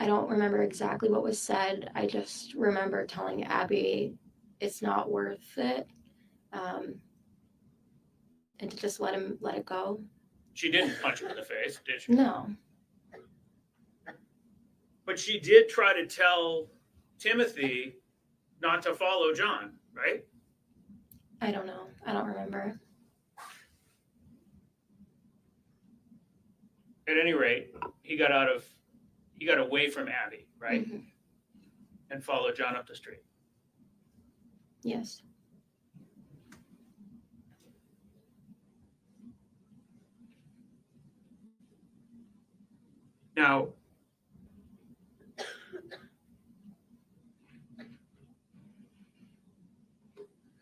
don't remember exactly what was said. I just remember telling Abby it's not worth it, and to just let it go. She didn't punch him in the face, did she? No. But she did try to tell Timothy not to follow John, right? I don't know. I don't remember. At any rate, he got away from Abby, right? Mm-hmm. And followed John up the street. Yes. Now,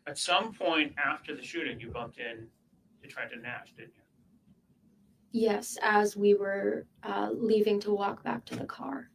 at some point after the shooting, you bumped in to Trenton Nash, didn't you? Yes, as we were leaving to walk back to the car.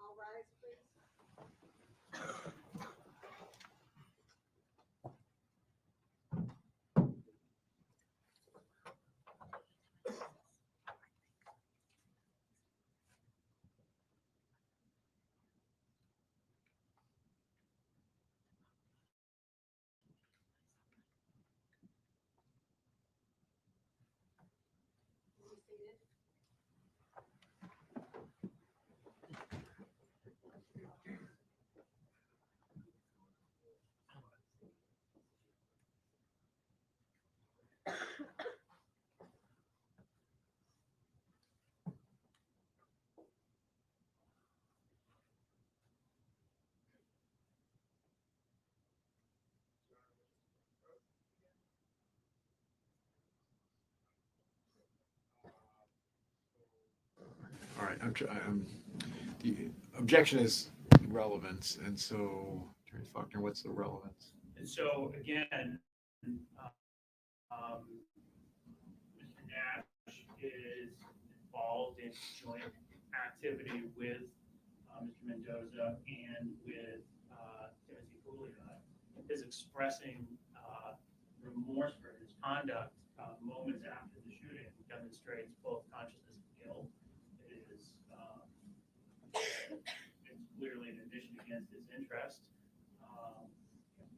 All rise, please. All right, the objection is relevance, and so, Attorney Faulkner, what's the relevance? And so again, Mr. Nash is involved in joint activity with Mr. Mendoza and with Timothy Pouliot. Is expressing remorse for his conduct moments after the shooting demonstrates both consciousness of guilt. It is it's clearly an addition against his interest,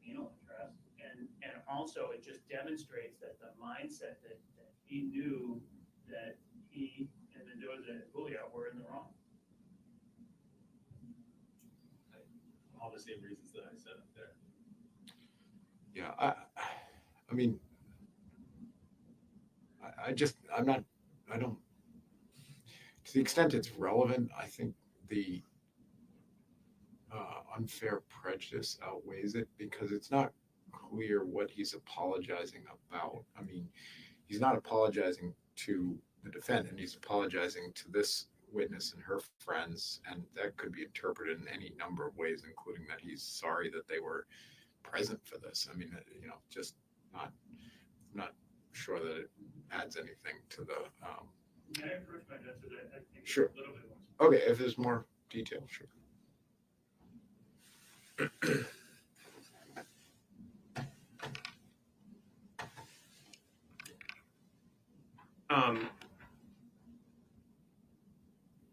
penal interest, and also it just demonstrates that the mindset that he knew that he and Mendoza and Pouliot were in the wrong. All the same reasons that I said up there. Yeah, I mean, I'm not, I don't, to the extent it's relevant, I think the unfair prejudice outweighs it because it's not clear what he's apologizing about. I mean, he's not apologizing to the defendant, he's apologizing to this witness and her friends, and that could be interpreted in any number of ways, including that he's sorry that they were present for this. I mean, you know, just not sure that it adds anything to the. Sure. Okay, if there's more detail, sure.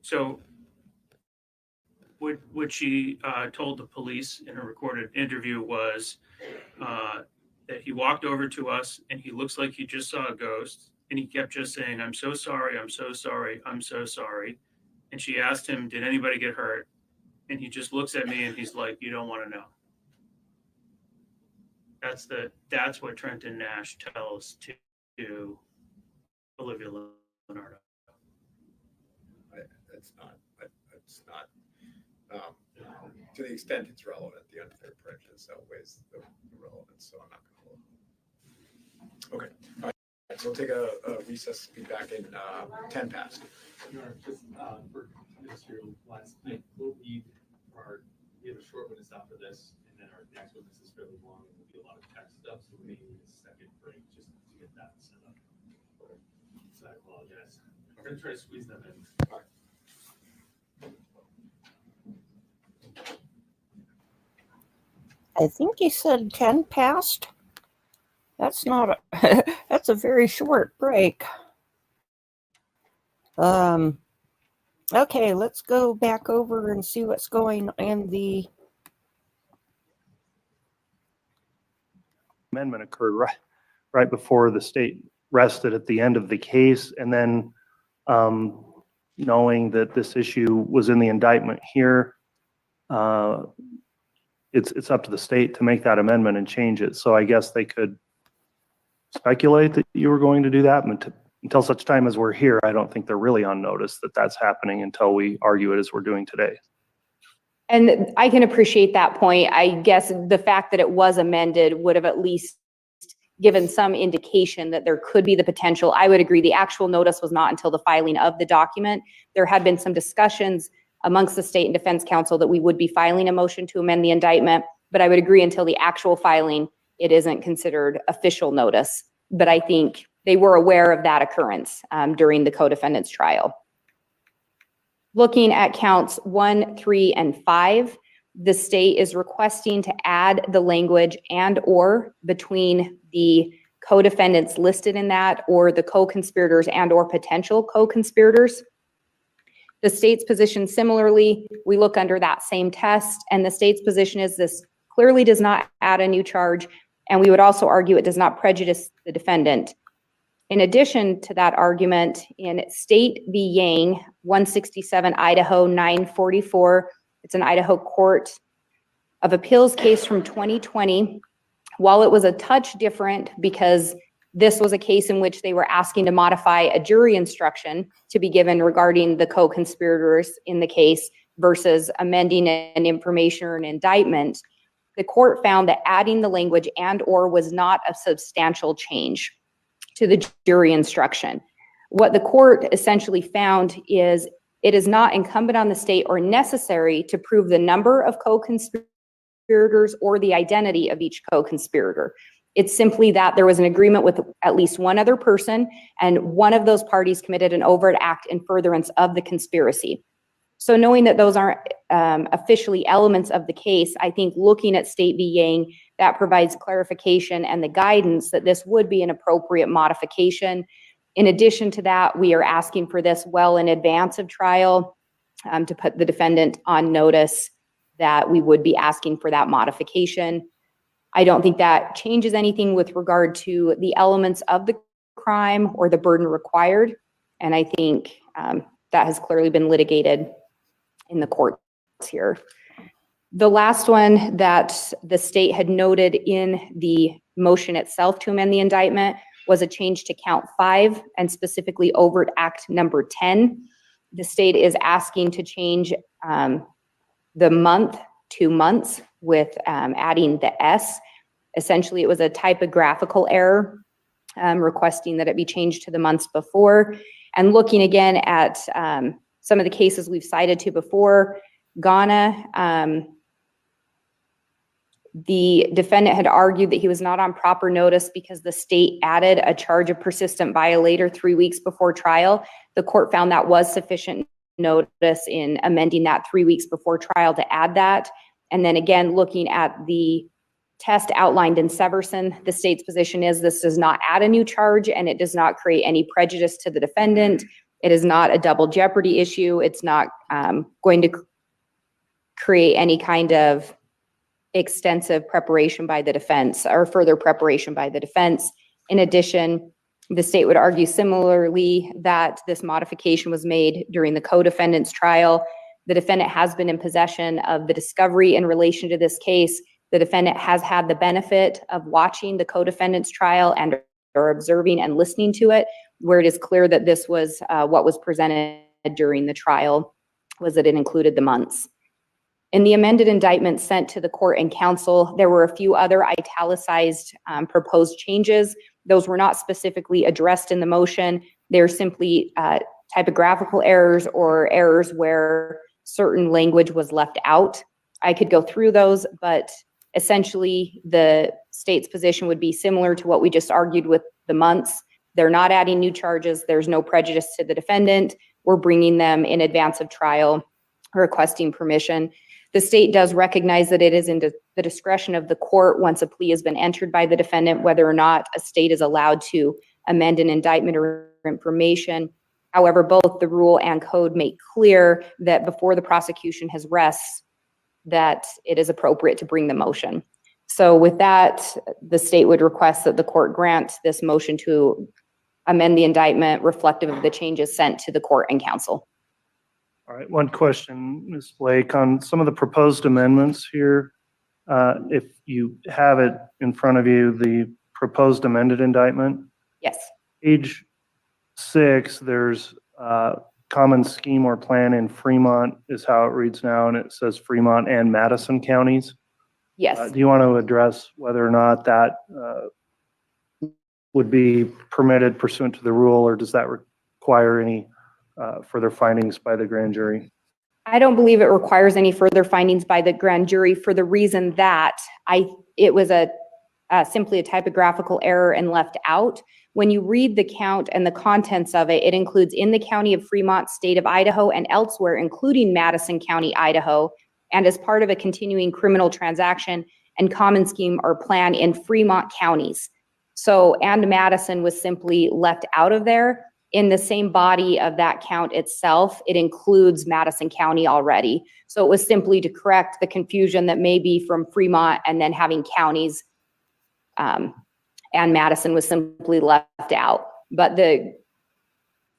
So what she told the police in a recorded interview was that he walked over to us and he looks like he just saw a ghost, and he kept just saying, "I'm so sorry, I'm so sorry, I'm so sorry." And she asked him, "Did anybody get hurt?" And he just looks at me and he's like, "You don't want to know." That's what Trenton Nash tells to Olivia Leonardo. That's not, to the extent it's relevant, the unfair prejudice outweighs the relevance, so I'm not going to. Okay, all right, so we'll take a recess, be back in 10 past. Just for ministerial last night, we have a short witness after this, and then our next witness is fairly long, and there'll be a lot of text stuff, so we may need a second break just to get that set up. So I apologize. I'm going to try to squeeze them in. All right. I think he said 10 past. That's not a, that's a very short break. Okay, let's go back over and see what's going on in the amendment occurred right before the state rested at the end of the case, and then knowing that this issue was in the indictment here, it's up to the state to make that amendment and change it. So I guess they could speculate that you were going to do that, but until such time as we're here, I don't think they're really on notice that that's happening until we argue it as we're doing today. And I can appreciate that point. I guess the fact that it was amended would have at least given some indication that there could be the potential. I would agree the actual notice was not until the filing of the document. There had been some discussions amongst the state and defense counsel that we would be filing a motion to amend the indictment, but I would agree until the actual filing, it isn't considered official notice. But I think they were aware of that occurrence during the co-defendant's trial. Looking at counts 1, 3, and 5, the state is requesting to add the language and/or between the co-defendants listed in that or the co-conspirators and/or potential co-conspirators. The state's position similarly, we look under that same test, and the state's position is this clearly does not add a new charge, and we would also argue it does not prejudice the defendant. In addition to that argument, in State v. Yang, 167 Idaho 944, it's an Idaho Court of Appeals case from 2020. While it was a touch different because this was a case in which they were asking to modify a jury instruction to be given regarding the co-conspirators in the case versus amending an information or an indictment, the court found that adding the language and/or was not a substantial change to the jury instruction. What the court essentially found is it is not incumbent on the state or necessary to prove the number of co-conspirators or the identity of each co-conspirator. It's simply that there was an agreement with at least one other person, and one of those parties committed an overt act in furtherance of the conspiracy. So knowing that those aren't officially elements of the case, I think looking at State v. Yang, that provides clarification and the guidance that this would be an appropriate modification. In addition to that, we are asking for this well in advance of trial to put the defendant on notice that we would be asking for that modification. I don't think that changes anything with regard to the elements of the crime or the burden required. And I think that has clearly been litigated in the courts here. The last one that the state had noted in the motion itself to amend the indictment was a change to count 5 and specifically overt act number 10. The state is asking to change the month to months with adding the S. Essentially, it was a typographical error, requesting that it be changed to the months before. And looking again at some of the cases we've cited to before, Ghana, the defendant had argued that he was not on proper notice because the state added a charge of persistent violator 3 weeks before trial. The court found that was sufficient notice in amending that 3 weeks before trial to add that. And then again, looking at the test outlined in Severson, the state's position is this does not add a new charge and it does not create any prejudice to the defendant. It is not a double jeopardy issue. It's not going to create any kind of extensive preparation by the defense or further preparation by the defense. In addition, the state would argue similarly that this modification was made during the co-defendant's trial. The defendant has been in possession of the discovery in relation to this case. The defendant has had the benefit of watching the co-defendant's trial and or observing and listening to it, where it is clear that this was what was presented during the trial, was that it included the months. In the amended indictment sent to the court and counsel, there were a few other italicized proposed changes. Those were not specifically addressed in the motion. They're simply typographical errors or errors where certain language was left out. I could go through those, but essentially the state's position would be similar to what we just argued with the months. They're not adding new charges. There's no prejudice to the defendant. We're bringing them in advance of trial, requesting permission. The state does recognize that it is in the discretion of the court once a plea has been entered by the defendant, whether or not a state is allowed to amend an indictment or information. However, both the rule and code make clear that before the prosecution has rests, that it is appropriate to bring the motion. So with that, the state would request that the court grant this motion to amend the indictment reflective of the changes sent to the court and counsel. All right, one question, Ms. Blake, on some of the proposed amendments here. If you have it in front of you, the proposed amended indictment. Yes. Page 6, there's common scheme or plan in Fremont is how it reads now, and it says Fremont and Madison counties. Yes. Do you want to address whether or not that would be permitted pursuant to the rule, or does that require any further findings by the grand jury? I don't believe it requires any further findings by the grand jury for the reason that it was simply a typographical error and left out. When you read the count and the contents of it, it includes in the county of Fremont, state of Idaho, and elsewhere, including Madison County, Idaho, and as part of a continuing criminal transaction and common scheme or plan in Fremont counties. So, and Madison was simply left out of there. In the same body of that count itself, it includes Madison County already. So it was simply to correct the confusion that may be from Fremont and then having counties, and Madison was simply left out. But the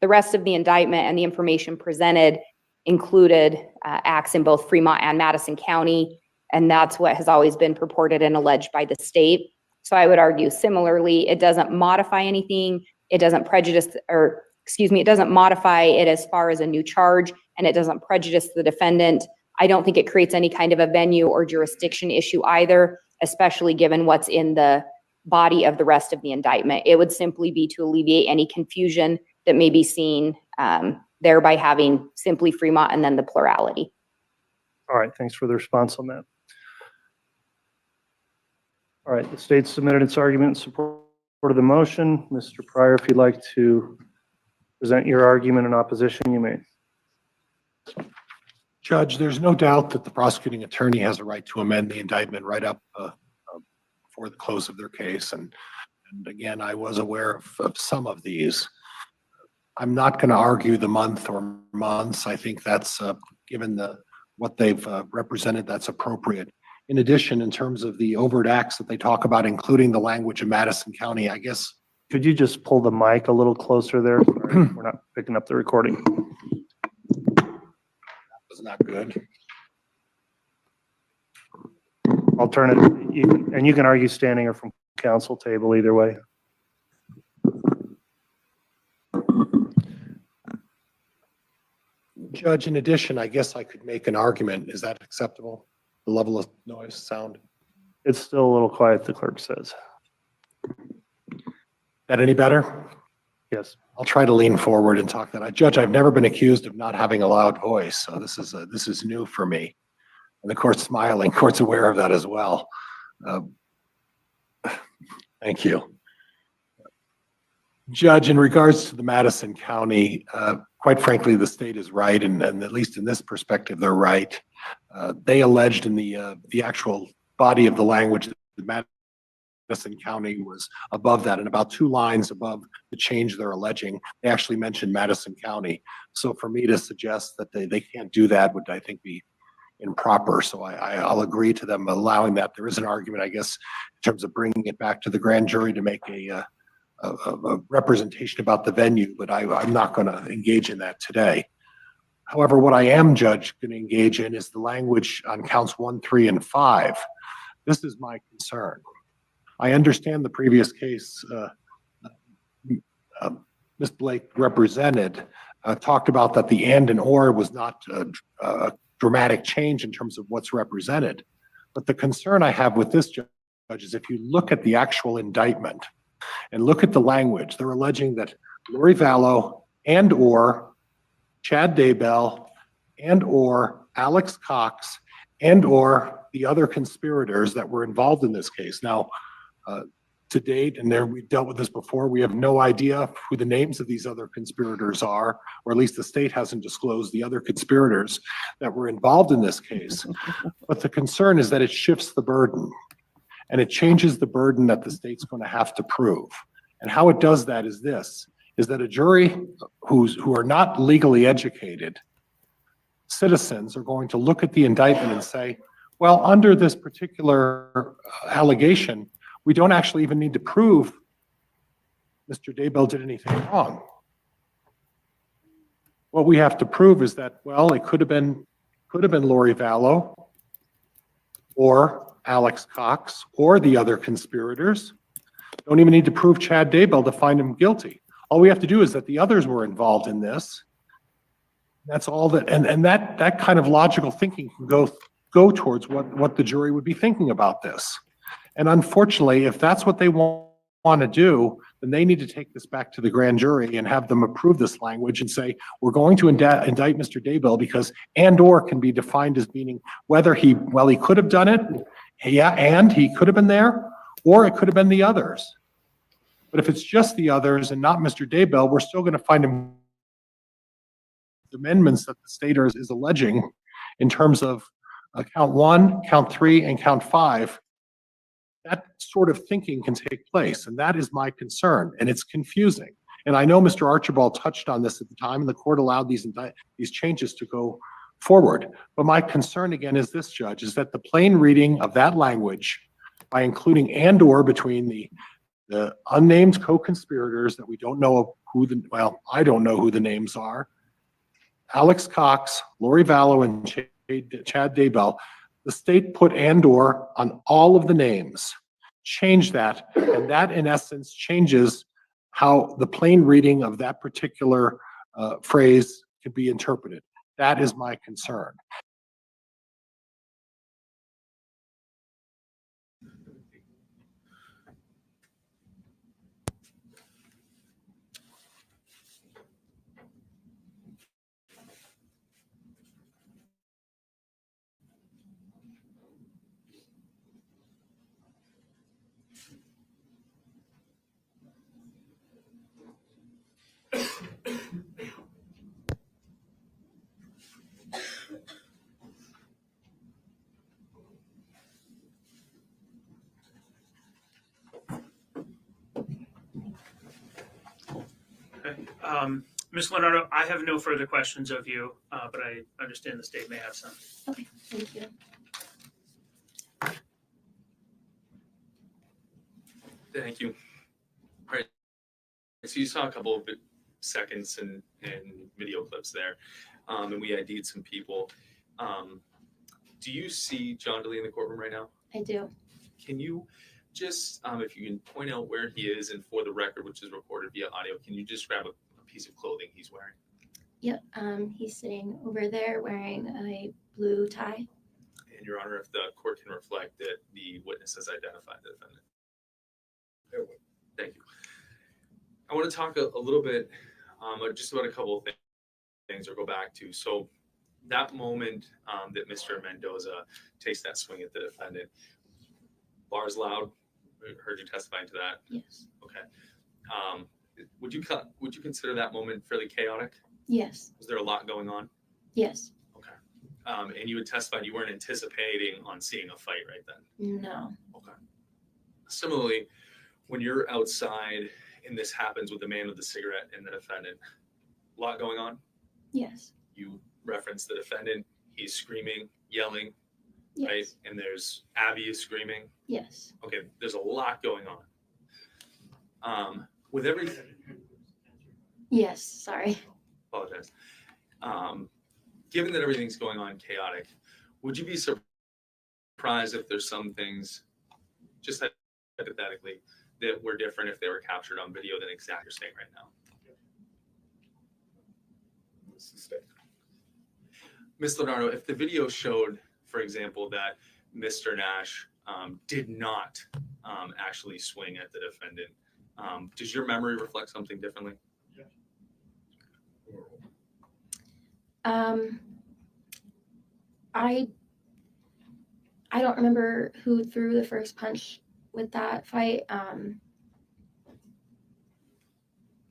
rest of the indictment and the information presented included acts in both Fremont and Madison County, and that's what has always been purported and alleged by the state. So I would argue similarly, it doesn't modify anything. It doesn't prejudice, or excuse me, it doesn't modify it as far as a new charge, and it doesn't prejudice the defendant. I don't think it creates any kind of a venue or jurisdiction issue either, especially given what's in the body of the rest of the indictment. It would simply be to alleviate any confusion that may be seen there by having simply Fremont and then the plurality. All right, thanks for the response on that. All right, the state submitted its argument in support of the motion. Mr. Pryor, if you'd like to present your argument in opposition, you may. Judge, there's no doubt that the prosecuting attorney has a right to amend the indictment right up before the close of their case. And again, I was aware of some of these. I'm not going to argue the month or months. I think that's, given what they've represented, that's appropriate. In addition, in terms of the overt acts that they talk about, including the language of Madison County, I guess. Could you just pull the mic a little closer there? Sorry, we're not picking up the recording. That was not good. Alternative, you can argue standing or from council table either way. Judge, in addition, I guess I could make an argument. Is that acceptable? The level of noise, sound? It's still a little quiet, the clerk says. That any better? Yes. I'll try to lean forward and talk that. Judge, I've never been accused of not having a loud voice, so this is new for me. And the court's smiling. Court's aware of that as well. Thank you. Judge, in regards to the Madison County, quite frankly, the state is right, and at least in this perspective, they're right. They alleged in the actual body of the language that Madison County was above that, and about 2 lines above the change they're alleging, they actually mentioned Madison County. So for me to suggest that they can't do that would, I think, be improper. So I'll agree to them allowing that. There is an argument, I guess, in terms of bringing it back to the grand jury to make a representation about the venue, but I'm not going to engage in that today. However, what I am, Judge, going to engage in is the language on counts 1, 3, and 5. This is my concern. I understand the previous case Ms. Blake represented talked about that the and or was not a dramatic change in terms of what's represented. But the concern I have with this, Judge, is if you look at the actual indictment and look at the language, they're alleging that Lori Vallow and or Chad Daybell and or Alex Cox and or the other conspirators that were involved in this case. Now, to date, and we've dealt with this before, we have no idea who the names of these other conspirators are, or at least the state hasn't disclosed the other conspirators that were involved in this case. But the concern is that it shifts the burden, and it changes the burden that the state's going to have to prove. And how it does that is this, is that a jury who are not legally educated citizens are going to look at the indictment and say, well, under this particular allegation, we don't actually even need to prove Mr. Daybell did anything wrong. What we have to prove is that, well, it could have been Lori Vallow or Alex Cox or the other conspirators. Don't even need to prove Chad Daybell to find him guilty. All we have to do is that the others were involved in this. That's all that, and that kind of logical thinking can go towards what the jury would be thinking about this. And unfortunately, if that's what they want to do, then they need to take this back to the grand jury and have them approve this language and say, we're going to indict Mr. Daybell because and or can be defined as meaning whether he could have done it, yeah, and he could have been there, or it could have been the others. But if it's just the others and not Mr. Daybell, we're still going to find him amendments that the state is alleging in terms of count 1, count 3, and count 5. That sort of thinking can take place, and that is my concern, and it's confusing. And I know Mr. Archibald touched on this at the time, and the court allowed these changes to go forward. But my concern again is this, Judge, is that the plain reading of that language, by including and or between the unnamed co-conspirators that we don't know I don't know who the names are, Alex Cox, Lori Vallow, and Chad Daybell, the state put and or on all of the names, change that, and that in essence changes how the plain reading of that particular phrase could be interpreted. That is my concern. Okay. Ms. Leonardo, I have no further questions of you, but I understand the state may have some. Okay, thank you. Thank you. All right. So you saw a couple of seconds and video clips there, and we ID'd some people. Do you see John Delee in the courtroom right now? I do. Can you just if you can point out where he is, and for the record, which is recorded via audio, can you just grab a piece of clothing he's wearing? Yep, he's sitting over there wearing a blue tie. And Your Honor, if the court can reflect that the witness has identified the defendant. Thank you. I want to talk a little bit just about a couple of things or go back to. So that moment that Mr. Mendoza takes that swing at the defendant, bars loud. We heard you testifying to that. Yes. Okay. Would you consider that moment fairly chaotic? Yes. Was there a lot going on? Yes. Okay. And you had testified you weren't anticipating on seeing a fight right then? No. Okay. Similarly, when you're outside and this happens with the man with the cigarette and the defendant, a lot going on? Yes. You reference the defendant, he's screaming, yelling, Yes. right? And there's Abby is screaming. Yes. Okay, there's a lot going on. With every Yes. Sorry. apologize. Given that everything's going on chaotic, would you be surprised if there's some things, just hypothetically, that were different if they were captured on video than exactly you're saying right now? Ms. Leonardo, if the video showed, for example, that Mr. Nash did not actually swing at the defendant, does your memory reflect something differently? I don't remember who threw the first punch with that fight.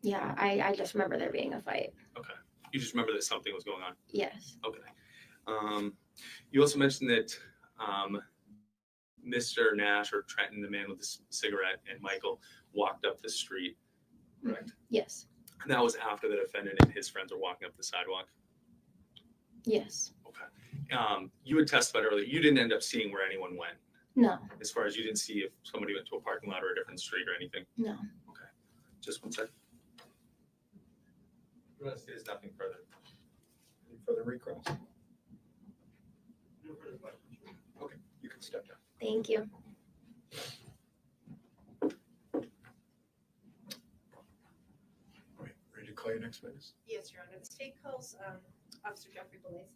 Yeah, I just remember there being a fight. Okay. You just remember that something was going on? Yes. Okay. You also mentioned that Mr. Nash or Trenton, the man with the cigarette, and Michael walked up the street, correct? Yes. And that was after the defendant and his friends were walking up the sidewalk? Yes. Okay. You had testified earlier, you didn't end up seeing where anyone went? No. As far as you didn't see if somebody went to a parking lot or a different street or anything? No. Okay. Just one second. There's nothing further. Any further recross? Okay, you can step down. Thank you. All right, ready to call your next witness? Yes, Your Honor. The state calls Officer Jeffrey Pouliot.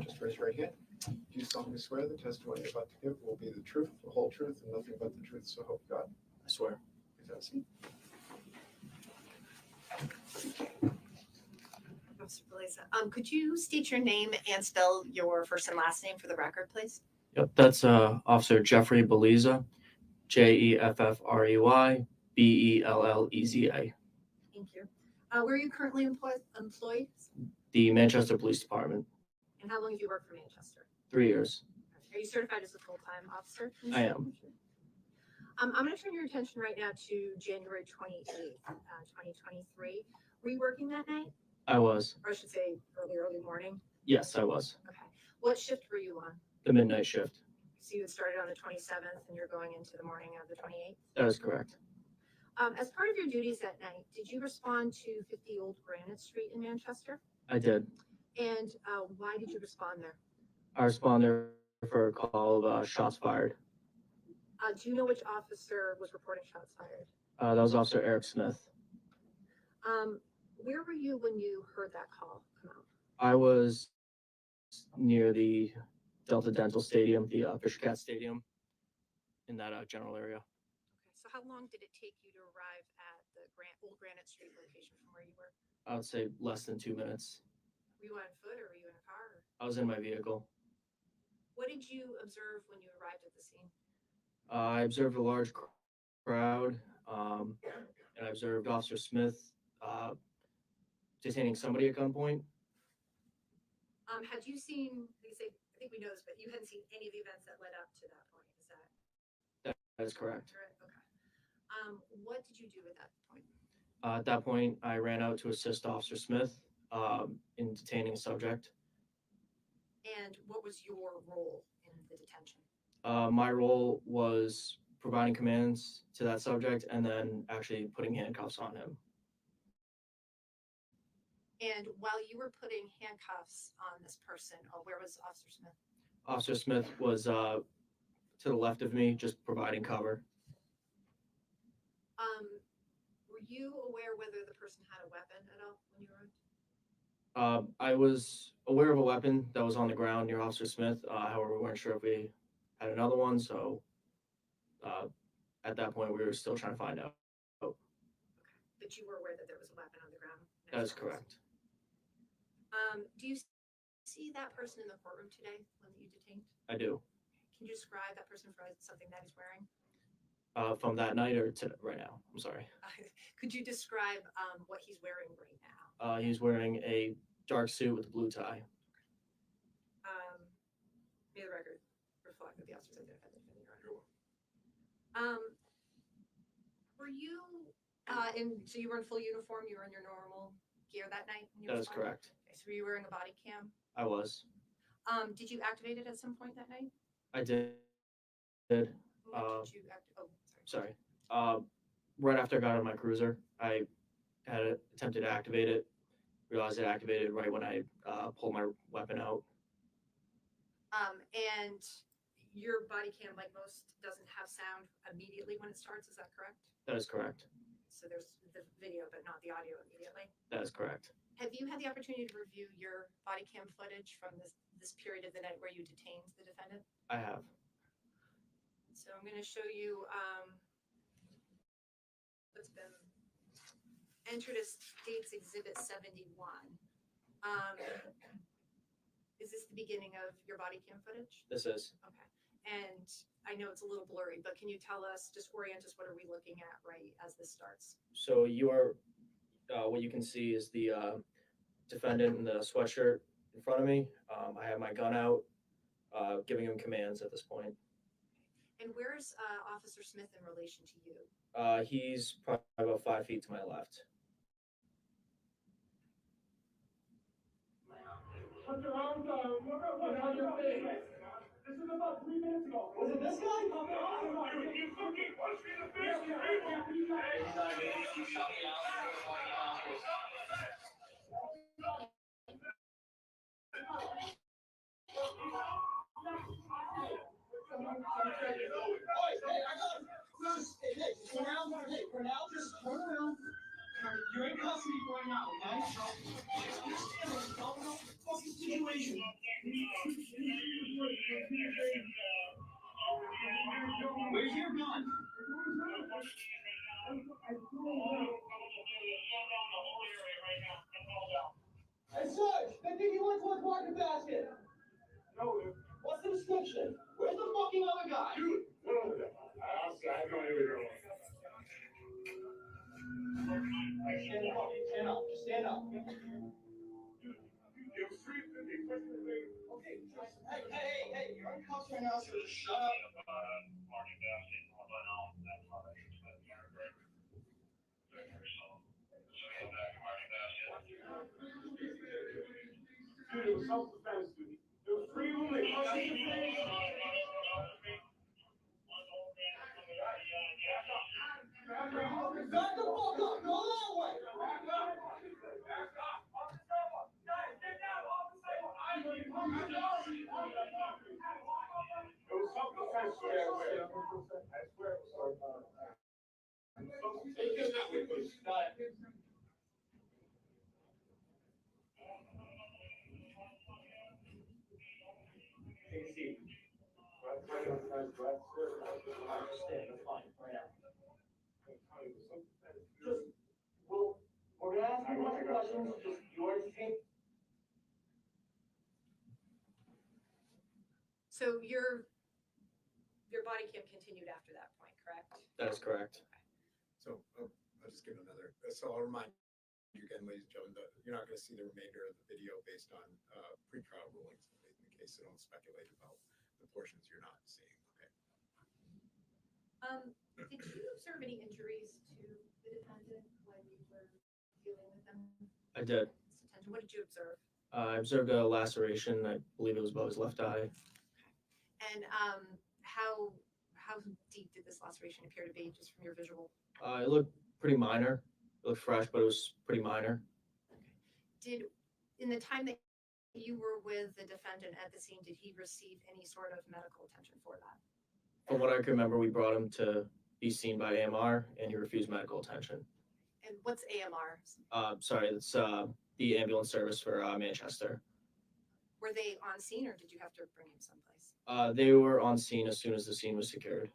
Just raise your right hand. Do you solemnly swear the testimony you're about to give will be the truth, the whole truth, and nothing but the truth, so help you God? I swear. Please have a seat. Officer Pouliot, could you state your name and spell your first and last name for the record, please? Yep, that's Officer Jeffrey Belleza, Jeffrey Belleza. Thank you. Where are you currently employed? The Manchester Police Department, And how long have you worked for Manchester? 3 years. Are you certified as a full-time officer? I am. I'm going to turn your attention right now to January 28th, 2023. Were you working that night? I was. Or I should say early morning? Yes, I was. Okay. What shift were you on? The midnight shift. So you had started on the 27th and you're going into the morning of the 28th? That is correct. As part of your duties that night, did you respond to 50 Old Granite Street in Manchester? I did. And why did you respond there? I responded for a call of shots fired. Do you know which officer was reporting shots fired? That was Officer Eric Smith. Where were you when you heard that call come out? I was near the Delta Dental Stadium, the Fisher Cat Stadium, in that general area. Okay, so how long did it take you to arrive at the Old Granite Street location from where you were? I would say less than 2 minutes. Were you on foot or were you in a car? I was in my vehicle. What did you observe when you arrived at the scene? I observed a large crowd, and I observed Officer Smith detaining somebody at gunpoint. Had you seen, I think we know this, but you hadn't seen any of the events that led up to that point, is that That is correct. correct? Okay. What did you do at that point? At that point, I ran out to assist Officer Smith in detaining a subject. And what was your role in the detention? My role was providing commands to that subject and then actually putting handcuffs on him. And while you were putting handcuffs on this person, where was Officer Smith? Officer Smith was to the left of me, just providing cover. Were you aware whether the person had a weapon at all when you arrived? I was aware of a weapon that was on the ground near Officer Smith. However, we weren't sure if we had another one, so at that point, we were still trying to find out. But you were aware that there was a weapon on the ground? That is correct. Do you see that person in the courtroom today, one that you detained? I do. Can you describe that person for something that he's wearing? From that night or to right now? I'm sorry. Could you describe what he's wearing right now? He's wearing a dark suit with a blue tie. May the record reflect that the officers identified the defendant. Were you so you were in full uniform, you were in your normal gear that night? When you That is responded? correct. Okay, so were you wearing a body cam? I was. Did you activate it at some point that night? I did. What did you Sorry. Right after I got on my cruiser, I had attempted to activate it. Realized it activated right when I pulled my weapon out. And your body cam, like most, doesn't have sound immediately when it starts, is that correct? That is correct. So there's the video, but not the audio immediately. That is correct. Have you had the opportunity to review your body cam footage from this period of the night where you detained the defendant? I have. So I'm going to show you what's been entered as State's Exhibit 71. Is this the beginning of your body cam footage? This is. Okay. And I know it's a little blurry, but can you tell us, just orient us, what are we looking at right as this starts? So what you can see is the defendant in the sweatshirt in front of me. I have my gun out, giving him commands at this point. And where's Officer Smith in relation to you? He's probably about 5 feet to my left. Put your arms on your face. This is about 3 minutes ago. Was it this guy? You fucking punched me in the face. You shot me out. For now, just turn around. You're in custody right now, okay? Fucking situation. Where's your gun? Hey, Sarge, they think you went to a market basket. No, dude. What's the restriction? Where's the fucking other guy? Dude, no. I have no idea. Stand up. Just stand up. Okay, hey, you're in cuffs right now, so just shut up. Dude, it was self-defense, dude. There was 3 of them, they punched me in the face. Back the fuck up! Go that way! Back up! Guys, get down! It was self-defense, I swear. Take it that way, please. Got it. Take a seat. Right on, guys. Right. Stand. That's fine. Right now. We're gonna ask you a bunch of questions. Just you already take. So your body cam continued after that point, correct? That is correct. So I'll just give another. So I'll remind again, ladies and gentlemen, you're not going to see the remainder of the video based on pretrial rulings in the case, so don't speculate about the portions you're not seeing. Okay. Did you observe any injuries to the defendant when you were dealing with them? I did. What did you observe? I observed a laceration. I believe it was above his left eye. And how deep did this laceration appear to be, just from your visual? It looked pretty minor. It looked fresh, but it was pretty minor. Did, in the time that you were with the defendant at the scene, did he receive any sort of medical attention for that? From what I can remember, we brought him to be seen by AMR, and he refused medical attention. And what's AMR? Sorry, it's the ambulance service for Manchester. Were they on scene, or did you have to bring him someplace? They were on scene as soon as the scene was secured.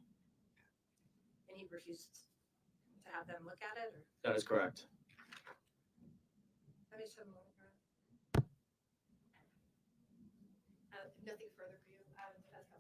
And he refused to have them look at it, or? That is correct. Let me just have a moment. Nothing further for you. Defense counsel.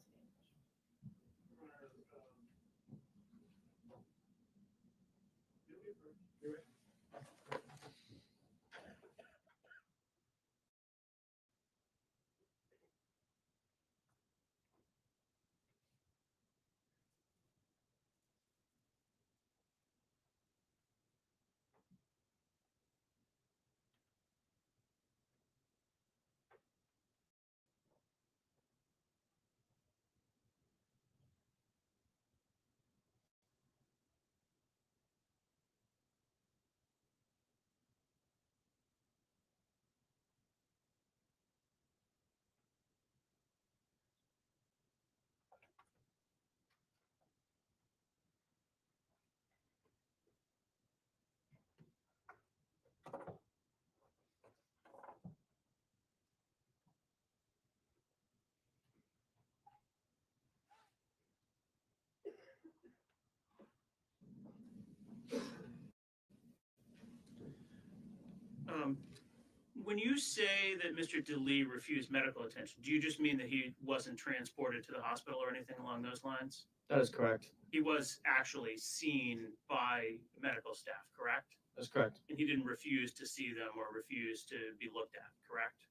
When you say that Mr. Delee refused medical attention, do you just mean that he wasn't transported to the hospital or anything along those lines? That is correct. He was actually seen by medical staff, correct? That's correct. And he didn't refuse to see them or refuse to be looked at, correct?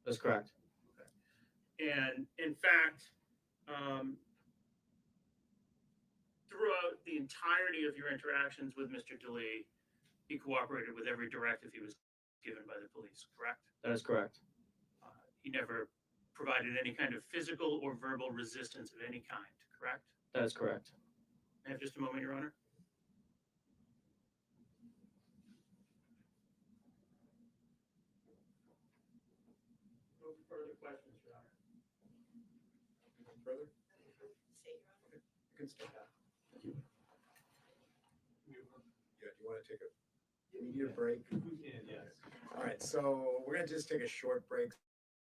That's correct. Okay. And in fact, throughout the entirety of your interactions with Mr. Delee, he cooperated with every directive he was given by the police, correct? That is correct. He never provided any kind of physical or verbal resistance of any kind, correct? That is correct. May I have just a moment, Your Honor? No further questions, Your Honor. Further? Okay. You can step back. Yeah, do you want to take a immediate break? Yes. All right, so we're going to just take a short break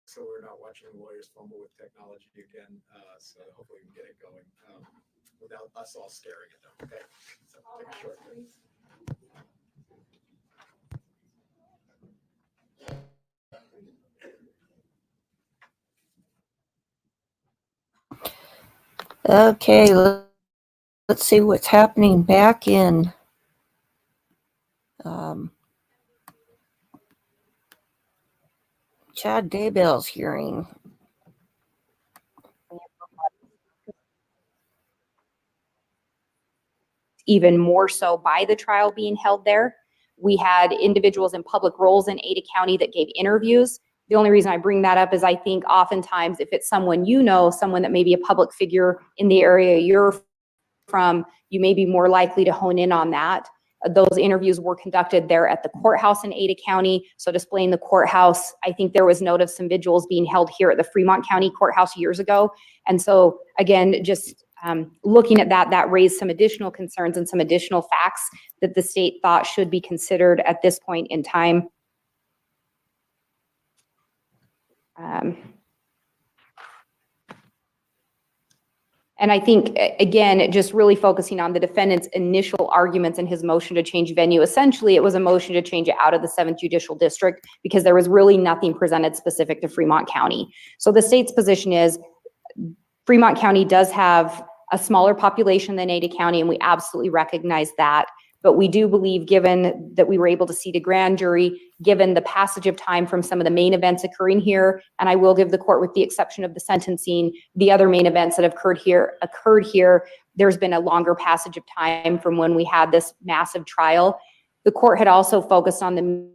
so we're not watching lawyers fumble with technology again. So hopefully we can get it going without us all staring at them. Okay, so take a short break. Okay, let's see what's happening back in Chad Daybell's hearing. Even more so by the trial being held there. We had individuals in public roles in Ada County that gave interviews. The only reason I bring that up is I think oftentimes if it's someone you know, someone that may be a public figure in the area you're from, you may be more likely to hone in on that. Those interviews were conducted there at the courthouse in Ada County. So displaying the courthouse, I think there was note of some vigils being held here at the Fremont County Courthouse years ago. And so again, just looking at that, that raised some additional concerns and some additional facts that the state thought should be considered at this point in time. And I think, again, just really focusing on the defendant's initial arguments in his motion to change venue. Essentially, it was a motion to change it out of the 7th Judicial District because there was really nothing presented specific to Fremont County. So the state's position is Fremont County does have a smaller population than Ada County, and we absolutely recognize that. But we do believe, given that we were able to seat a grand jury, given the passage of time from some of the main events occurring here, and I will give the court, with the exception of the sentencing, the other main events that have occurred here, there's been a longer passage of time from when we had this massive trial. The court had also focused on the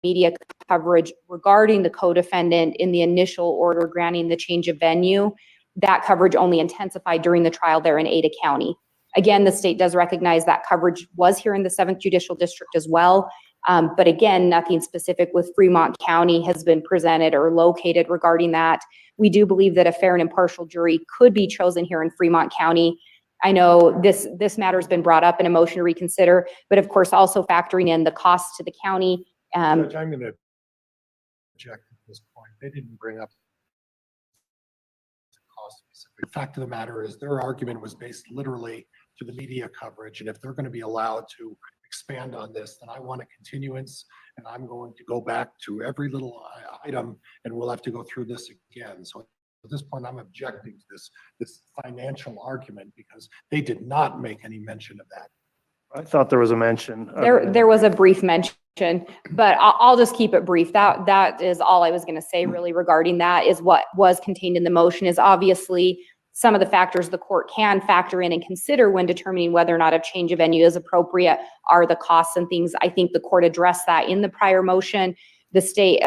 media coverage regarding the co-defendant in the initial order granting the change of venue. That coverage only intensified during the trial there in Ada County. Again, the state does recognize that coverage was here in the 7th Judicial District as well. But again, nothing specific with Fremont County has been presented or located regarding that. We do believe that a fair and impartial jury could be chosen here in Fremont County. I know this matter has been brought up in a motion to reconsider, but of course also factoring in the cost to the county. Judge, I'm going to object at this point. They didn't bring up the cost specific. The fact of the matter is their argument was based literally to the media coverage. And if they're going to be allowed to expand on this, then I want a continuance, and I'm going to go back to every little item, and we'll have to go through this again. So at this point, I'm objecting to this financial argument because they did not make any mention of that. I thought there was a mention. There was a brief mention, but I'll just keep it brief. That is all I was going to say really regarding that. Is what was contained in the motion is obviously some of the factors the court can factor in and consider when determining whether or not a change of venue is appropriate are the costs and things. I think the court addressed that in the prior motion. The state,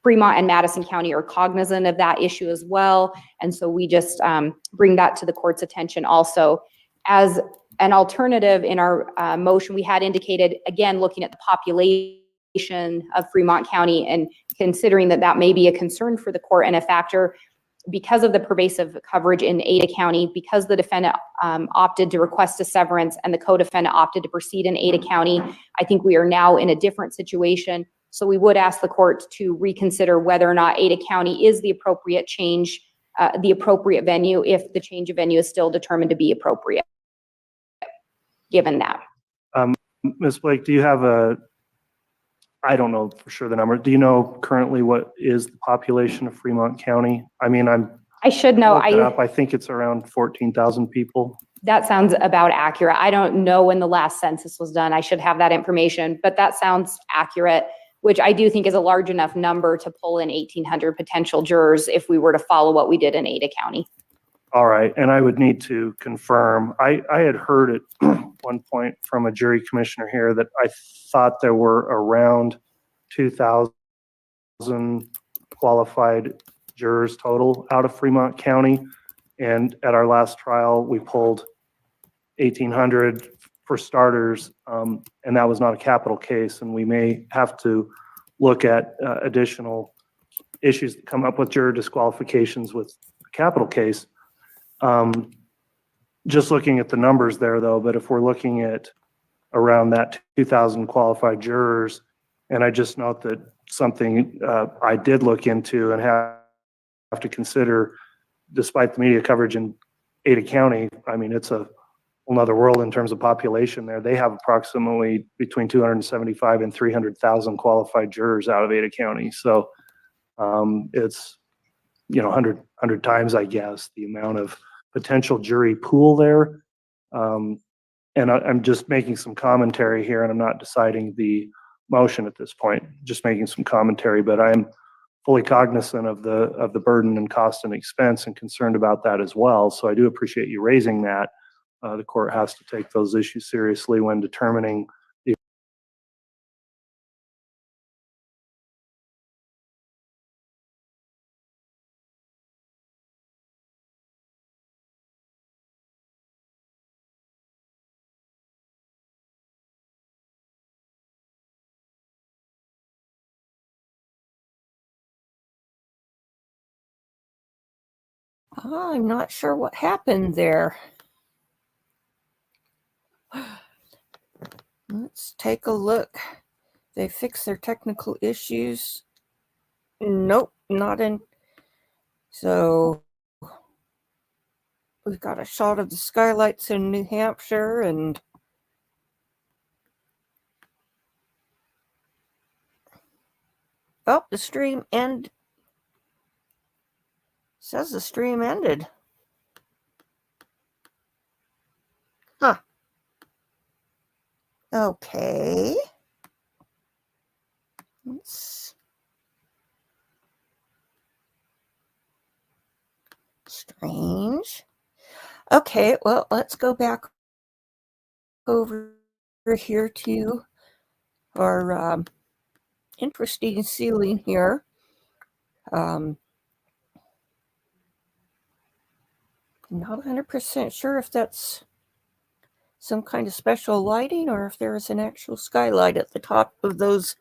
Fremont and Madison County are cognizant of that issue as well. And so we just bring that to the court's attention also. As an alternative in our motion, we had indicated, again, looking at the population of Fremont County and considering that may be a concern for the court and a factor because of the pervasive coverage in Ada County, because the defendant opted to request a severance and the co-defendant opted to proceed in Ada County. I think we are now in a different situation. So we would ask the court to reconsider whether or not Ada County is the appropriate change, the appropriate venue, if the change of venue is still determined to be appropriate, given that. Ms. Blake, do you have I don't know for sure the number. Do you know currently what is the population of Fremont County? I mean, I should know. I think it's around 14,000 people. That sounds about accurate. I don't know when the last census was done. I should have that information, but that sounds accurate, which I do think is a large enough number to pull in 1,800 potential jurors if we were to follow what we did in Ada County. All right, and I would need to confirm. I had heard at one point from a jury commissioner here that I thought there were around 2,000 qualified jurors total out of Fremont County. And at our last trial, we pulled 1,800 for starters, and that was not a capital case. And we may have to look at additional issues that come up with juror disqualifications with a capital case. Just looking at the numbers there though, but if we're looking at around that 2,000 qualified jurors, and I just note that something I did look into and have to consider, despite the media coverage in Ada County, I mean, it's a whole nother world in terms of population there. They have approximately between 275 and 300,000 qualified jurors out of Ada County. So it's, 100 times, I guess, the amount of potential jury pool there. And I'm just making some commentary here, and I'm not deciding the motion at this point, just making some commentary, but I'm fully cognizant of the burden and cost and expense and concerned about that as well. So I do appreciate you raising that. The court has to take those issues seriously when determining the I'm not sure what happened there. Let's take a look. They fixed their technical issues. Nope, not in. So we've got a shot of the skylights in New Hampshire, and the stream says the stream ended. Huh. Okay. It's strange. Okay, well, let's go back over here to our interesting ceiling here. Not 100% sure if that's some kind of special lighting or if there is an actual skylight at the top of those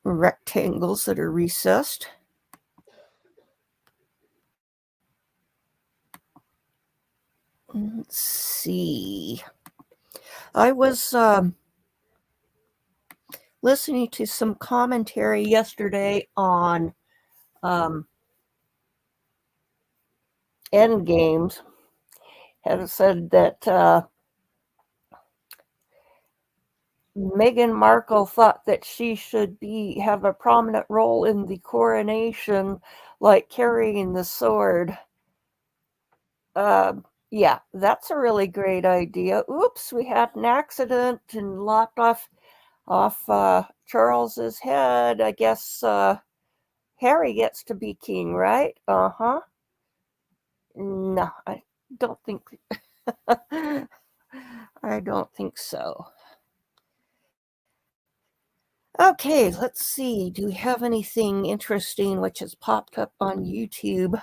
rectangles that are recessed. Let's see. I was listening to some commentary yesterday on end games. Had said that Meghan Markle thought that she should have a prominent role in the coronation, like carrying the sword. Yeah, that's a really great idea. Oops, we had an accident and lopped off Charles's head. I guess Harry gets to be king, right? Uh-huh. No, I don't think I don't think so. Okay, let's see. Do we have anything interesting which has popped up on YouTube?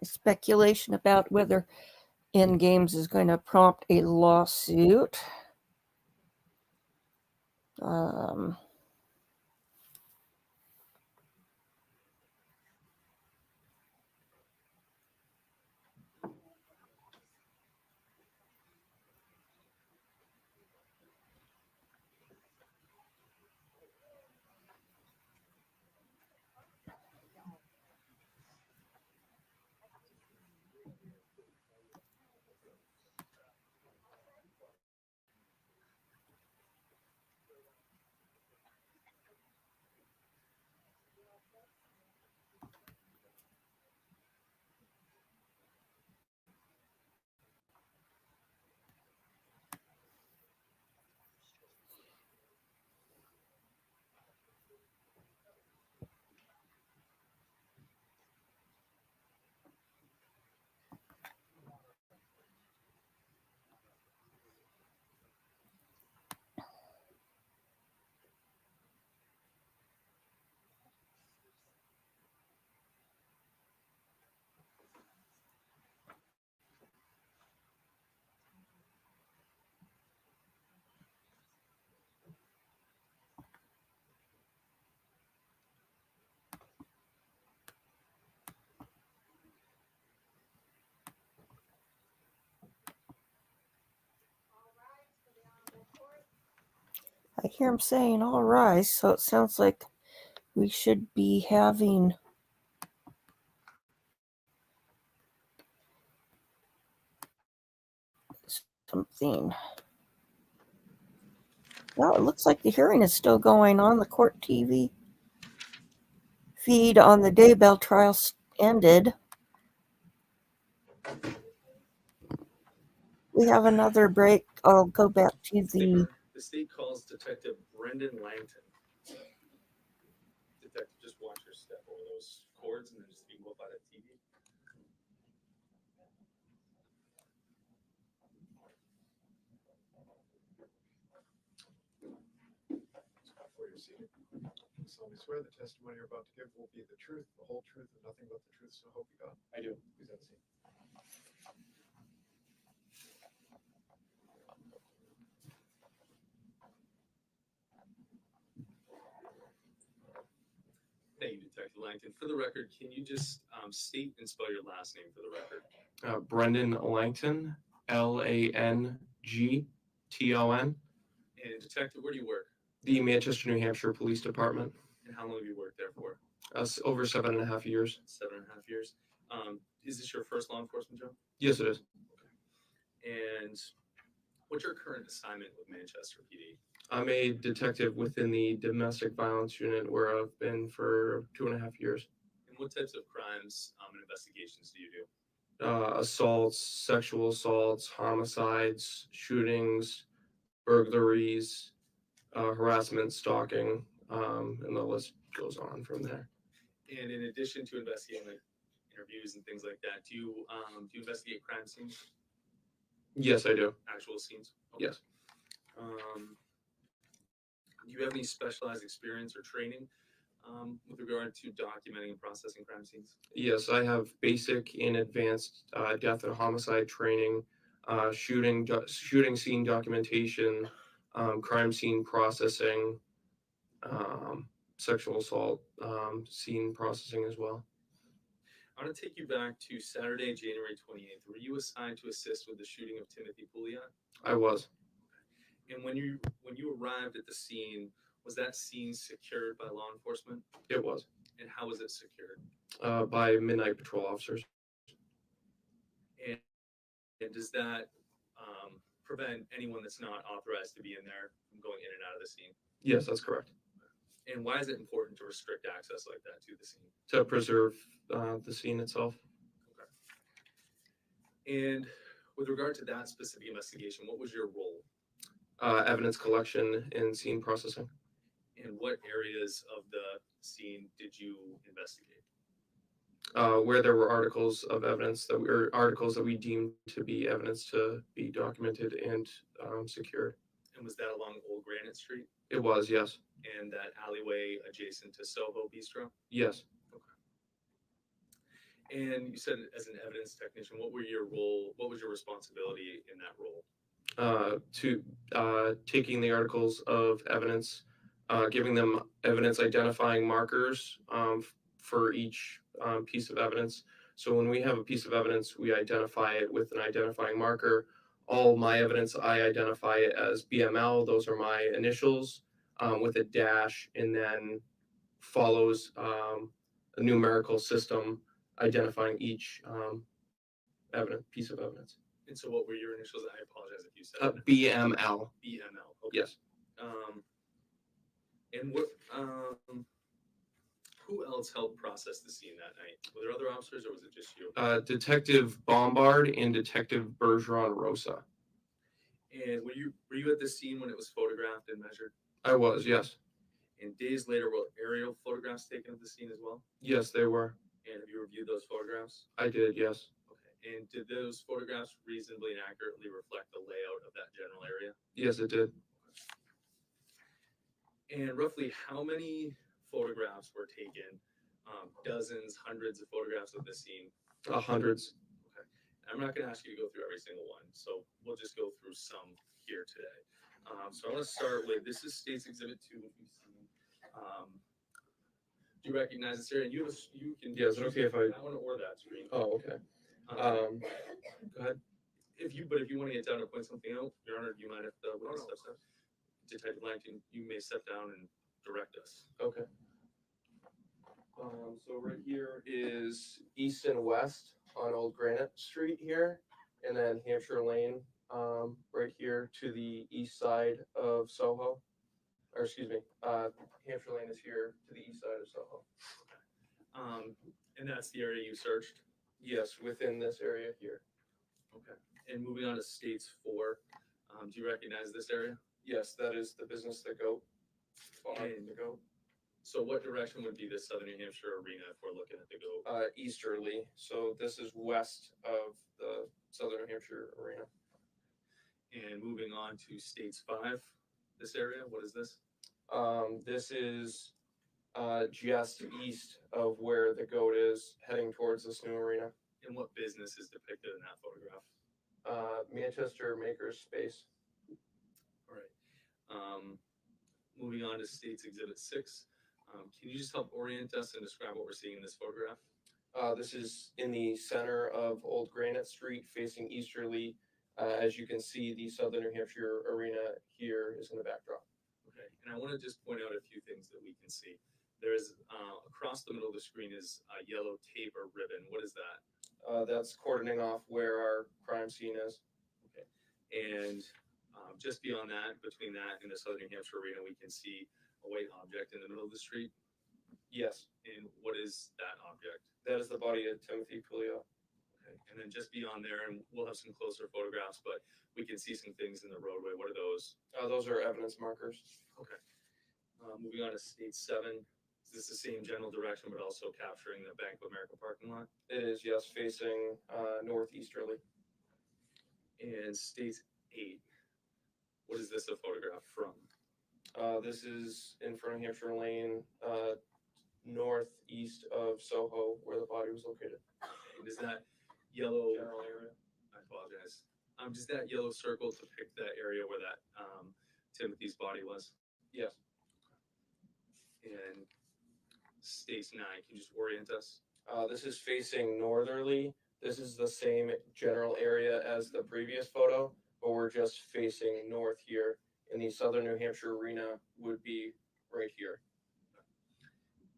Speculation about whether Endgames is going to prompt a lawsuit. I hear him saying all rise, so it sounds like we should be having something. Well, it looks like the hearing is still going on. The court TV feed on the Daybell trial ended. We have another break. I'll go back to the... The state calls Detective Brendan Langton. Detective, just watch her step over those cords and then just be up by the TV. Before you're seated, solemnly swear the testimony you're about to give will be the truth, the whole truth, and nothing but the truth, so help you God. I do. Please have a seat. Thank you, Detective Langton. For the record, can you just state and spell your last name for the record? Brendan Langton, Langton. And Detective, where do you work? The Manchester, New Hampshire Police Department. And how long have you worked there for? Over 7.5 years. 7.5 years. Is this your first law enforcement job? Yes, it is. And what's your current assignment with Manchester PD? I'm a detective within the domestic violence unit where I've been for 2.5 years. And what types of crimes and investigations do you do? Assaults, sexual assaults, homicides, shootings, burglaries, harassment, stalking, and the list goes on from there. And in addition to investigating like interviews and things like that, do you investigate crime scenes? Yes, I do. Actual scenes? Yes. Do you have any specialized experience or training with regard to documenting and processing crime scenes? Yes, I have basic and advanced death and homicide training, shooting scene documentation, crime scene processing, sexual assault scene processing as well. I want to take you back to Saturday, January 28th. Were you assigned to assist with the shooting of Timothy Pouliot? I was. And when you arrived at the scene, was that scene secured by law enforcement? It was. And how was it secured? By midnight patrol officers. And does that prevent anyone that's not authorized to be in there from going in and out of the scene? Yes, that's correct. And why is it important to restrict access like that to the scene? To preserve the scene itself. And with regard to that specific investigation, what was your role? Evidence collection and scene processing. And what areas of the scene did you investigate? Where there were articles of evidence articles that we deemed to be evidence to be documented and secured. And was that along Old Granite Street? It was, yes. And that alleyway adjacent to Soho Bistro? Yes. Okay. And you said as an evidence technician, what were your role? What was your responsibility in that role? To taking the articles of evidence, giving them evidence identifying markers for each piece of evidence. So when we have a piece of evidence, we identify it with an identifying marker. All my evidence, I identify it as BML. Those are my initials with a dash, and then follows a numerical system identifying each piece of evidence. And so what were your initials? I apologize if you said BML. BML. Okay. Yes. And what? Who else helped process the scene that night? Were there other officers, or was it just you? Detective Bombard and Detective Bergeron Rosa. And were you at the scene when it was photographed and measured? I was, yes. And days later, were aerial photographs taken of the scene as well? Yes, they were. And have you reviewed those photographs? I did, yes. Okay. And did those photographs reasonably and accurately reflect the layout of that general area? Yes, it did. And roughly how many photographs were taken? Dozens, hundreds of photographs of the scene? Hundreds. Okay. I'm not going to ask you to go through every single one, so we'll just go through some here today. So I want to start with, this is State's Exhibit 2. Do you recognize this area? You can. Yeah, is it okay if I? That one or that screen. Oh, okay. Go ahead. If you want to get down and point something out, Your Honor, do you mind if the witness steps up? Detective Langton, you may step down and direct us. Okay. So right here is east and west on Old Granite Street here, and then Hampshire Lane right here to the east side of Soho. Or excuse me, Hampshire Lane is here to the east side of Soho. And that's the area you searched? Yes, within this area here. Okay. And moving on to States 4, do you recognize this area? Yes, that is the business that go. And the goat. So what direction would be the Southern New Hampshire arena if we're looking at the goat? Easterly. So this is west of the Southern New Hampshire arena. And moving on to States 5, this area, what is this? This is just east of where the goat is, heading towards this new arena. And what business is depicted in that photograph? Manchester Makers Space. All right. Moving on to States Exhibit 6. Can you just help orient us and describe what we're seeing in this photograph? This is in the center of Old Granite Street, facing easterly. As you can see, the Southern New Hampshire arena here is in the backdrop. Okay, and I want to just point out a few things that we can see. There's across the middle of the screen is a yellow tape or ribbon. What is that? That's cordoning off where our crime scene is. Okay. And just beyond that, between that and the Southern New Hampshire arena, we can see a white object in the middle of the street. Yes, And what is that object? that is the body of Timothy Pouliot. Okay. And then just beyond there, and we'll have some closer photographs, but we can see some things in the roadway. What are those? Those are evidence markers. Okay. Moving on to state 7. Is this the same general direction, but also capturing the Bank of America parking lot? It is, yes, facing northeasterly. And state 8. What is this a photograph from? This is in front of Hampshire Lane, northeast of Soho, where the body was located. And is that yellow? General area. I apologize. Does that yellow circle depict that area where that Timothy's body was? Yes. And state 9, can you just orient us? This is facing northerly. This is the same general area as the previous photo, but we're just facing north here. And the Southern New Hampshire arena would be right here.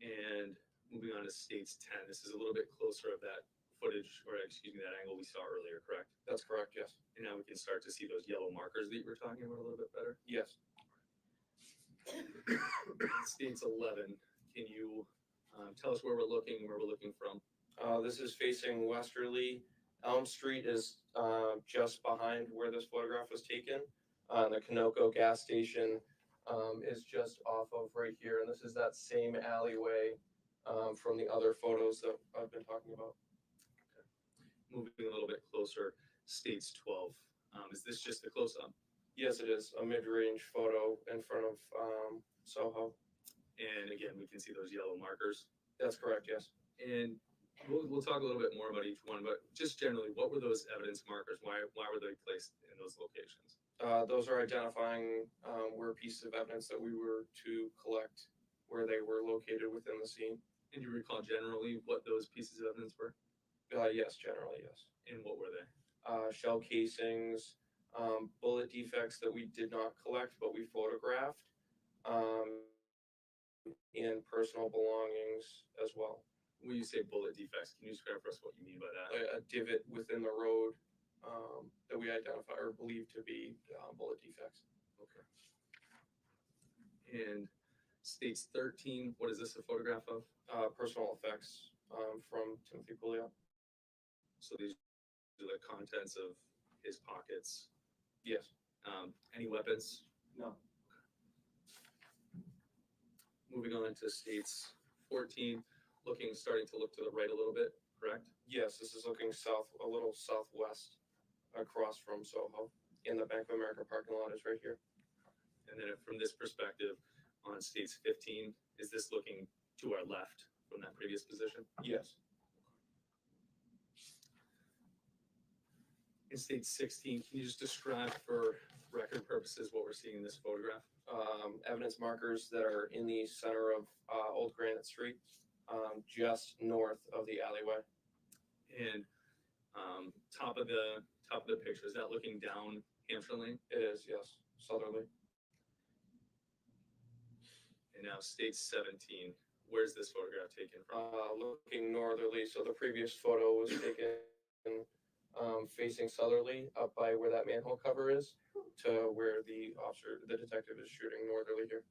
And moving on to states 10, this is a little bit closer of that footage, or excuse me, that angle we saw earlier, correct? That's correct, yes. And now we can start to see those yellow markers that you were talking about a little bit better. Yes. States 11, can you tell us where we're looking from? This is facing westerly. Elm Street is just behind where this photograph was taken. The Conoco gas station is just off of right here. And this is that same alleyway from the other photos that I've been talking about. Moving a little bit closer, states 12. Is this just a close-up? Yes, it is a mid-range photo in front of Soho. And again, we can see those yellow markers. That's correct, yes. And we'll talk a little bit more about each one, but just generally, what were those evidence markers? Why were they placed in those locations? Those are identifying where pieces of evidence that we were to collect, where they were located within the scene. And you recall generally what those pieces of evidence were? Yes, generally, yes. And what were they? Shell casings, bullet defects that we did not collect, but we photographed, and personal belongings as well. When you say bullet defects, can you describe for us what you mean by that? A divot within the road that we identify or believe to be bullet defects. Okay. And states 13, what is this a photograph of? Personal effects from Timothy Pouliot. So these are the contents of his pockets. Yes. Any weapons? No. Moving on to states 14, starting to look to the right a little bit, correct? Yes, this is looking south, a little southwest across from Soho. And the Bank of America parking lot is right here. And then from this perspective on states 15, is this looking to our left from that previous position? Yes. In state 16, can you just describe for record purposes what we're seeing in this photograph? Evidence markers that are in the center of Old Granite Street, just north of the alleyway. And top of the picture, is that looking down Hampshire Lane? It is, yes, southerly. And now state 17, where's this photograph taken from? Looking northerly, so the previous photo was taken facing southerly up by where that manhole cover is to where the detective is shooting northerly here.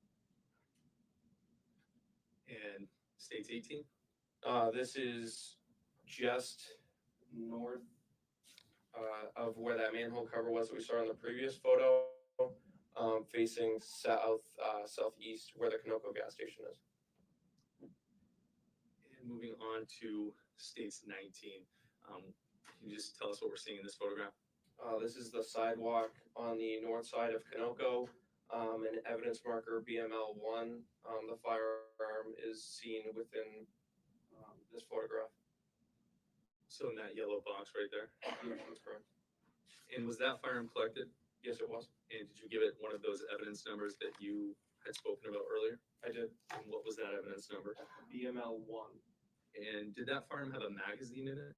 And states 18? This is just north of where that manhole cover was that we saw in the previous photo, facing southeast where the Conoco gas station is. And moving on to states 19, can you just tell us what we're seeing in this photograph? This is the sidewalk on the north side of Conoco, an evidence marker BML1. The firearm is seen within this photograph. So in that yellow box right there? Yes, that's correct. And was that firearm collected? Yes, it was. And did you give it one of those evidence numbers that you had spoken about earlier? I did. And what was that evidence number? BML1. And did that firearm have a magazine in it?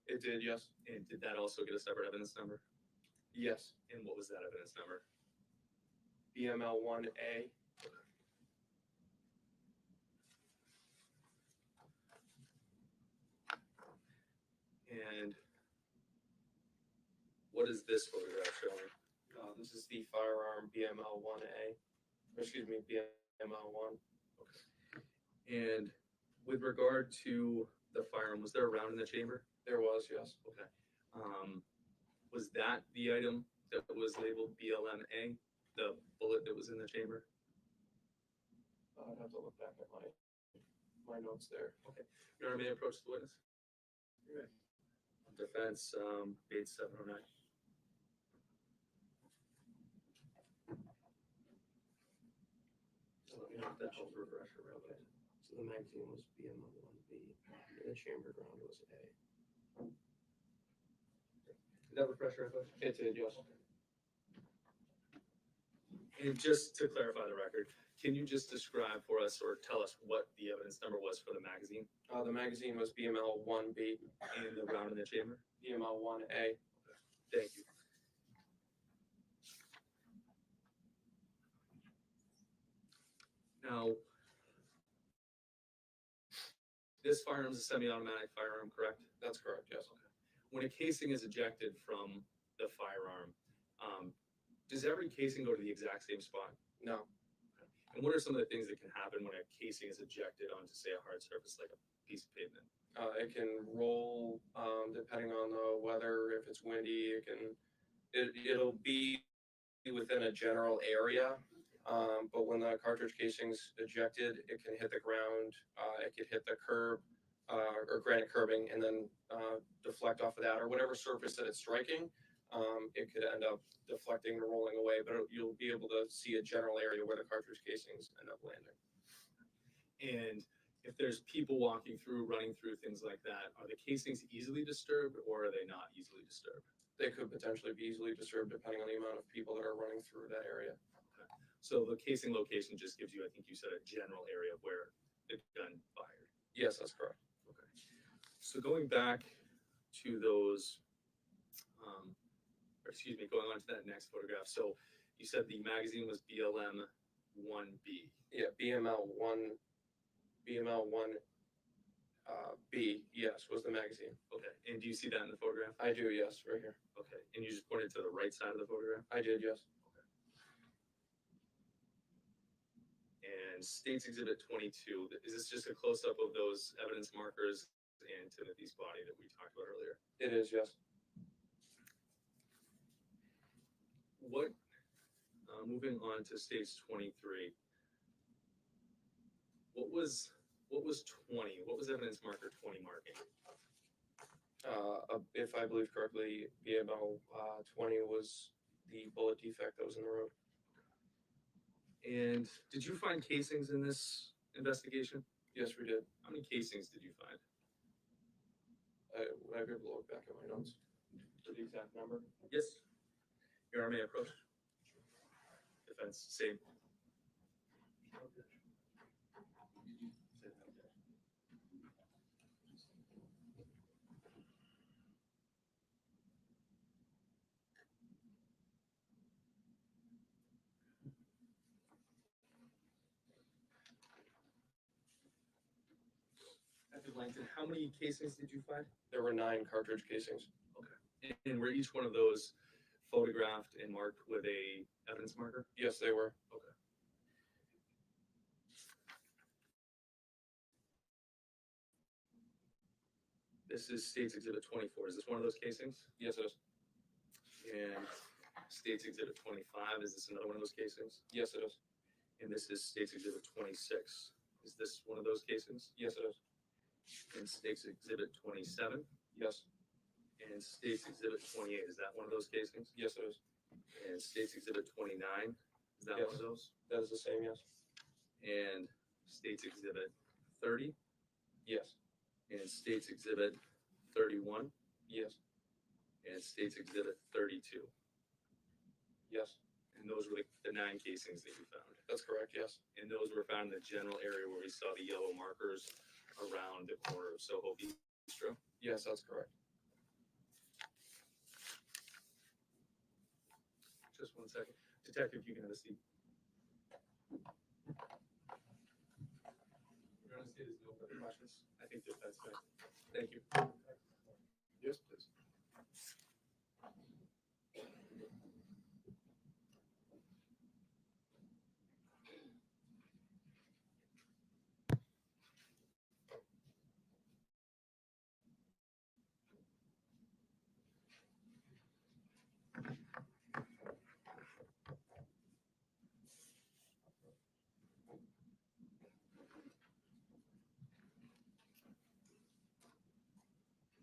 It did, yes. And did that also get a separate evidence number? Yes. And what was that evidence number? BML1A. What is this photograph showing? This is the firearm BML1A, excuse me, BML1. And with regard to the firearm, was there a round in the chamber? There was, yes. Okay. Was that the item that was labeled BLMA, the bullet that was in the chamber? I'd have to look back at my notes there. Okay. Your Honor, may I approach the witness? Defense, page 709. So let me have that help refresher real quick. So the magazine was BML1B, and the chamber round was A. Did that refresher? It did, yes. And just to clarify the record, can you just describe for us or tell us what the evidence number was for the magazine? The magazine was BML1B. And the round in the chamber? BML1A. Thank you. Now, this firearm is a semi-automatic firearm, correct? That's correct, yes. When a casing is ejected from the firearm, does every casing go to the exact same spot? No. And what are some of the things that can happen when a casing is ejected onto, say, a hard surface like a piece of pavement? It can roll depending on the weather. If it's windy, it'll be within a general area. But when the cartridge casing's ejected, it can hit the ground. It could hit the curb or granite curbing and then deflect off of that or whatever surface that it's striking. It could end up deflecting or rolling away, but you'll be able to see a general area where the cartridge casings end up landing. And if there's people walking through, running through, things like that, are the casings easily disturbed or are they not easily disturbed? They could potentially be easily disturbed depending on the amount of people that are running through that area. So the casing location just gives you, I think you said, a general area where the gun fired. Yes, that's correct. Okay. So going back to those, going on to that next photograph. So you said the magazine was BLM1B. Yeah, BML1B, yes, was the magazine. Okay. And do you see that in the photograph? I do, yes, right here. Okay. And you just pointed to the right side of the photograph? I did, yes. And State's Exhibit 22, is this just a close-up of those evidence markers and Timothy's body that we talked about earlier? It is, yes. What, moving on to State's 23, what was 20? What was evidence marker 20 marking? If I believe correctly, BML 20 was the bullet defect that was in the road. And did you find casings in this investigation? Yes, we did. How many casings did you find? Would I be able to look back at my notes for the exact number? Yes. Your Honor, may I approach? Defense, same. Dr. Langton, how many casings did you find? There were 9 cartridge casings. Okay. And were each one of those photographed and marked with a evidence marker? Yes, they were. Okay. This is State's Exhibit 24. Is this one of those casings? Yes, it is. And State's Exhibit 25, is this another one of those casings? Yes, it is. And this is State's Exhibit 26. Is this one of those casings? Yes, it is. And State's Exhibit 27? Yes. And State's Exhibit 28, is that one of those casings? Yes, it is. And State's Exhibit 29, is that Yes. one of those? That is the same, yes. And State's Exhibit 30? Yes. And State's Exhibit 31? Yes. And State's Exhibit 32? Yes. And those were the 9 casings that you found? That's correct, yes. And those were found in the general area where we saw the yellow markers around the corner of Soho Bistro? Yes, that's correct. Just one second. Detective, you can have a seat. Your Honor, there's no further questions. I think that that's good. Thank you. Yes, please.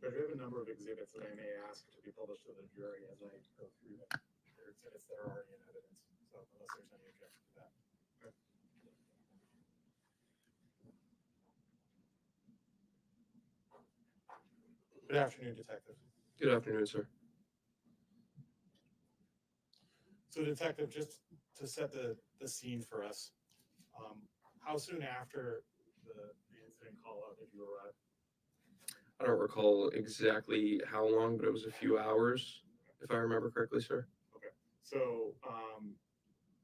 Judge, we have a number of exhibits that I may ask to be published to the jury as I go through them. They're exhibits that are already in evidence, so unless there's any objection to that. Okay. Good afternoon, Detective. Good afternoon, sir. So, Detective, just to set the scene for us, how soon after the incident call out did you arrive? I don't recall exactly how long, but it was a few hours, if I remember correctly, sir. Okay. So,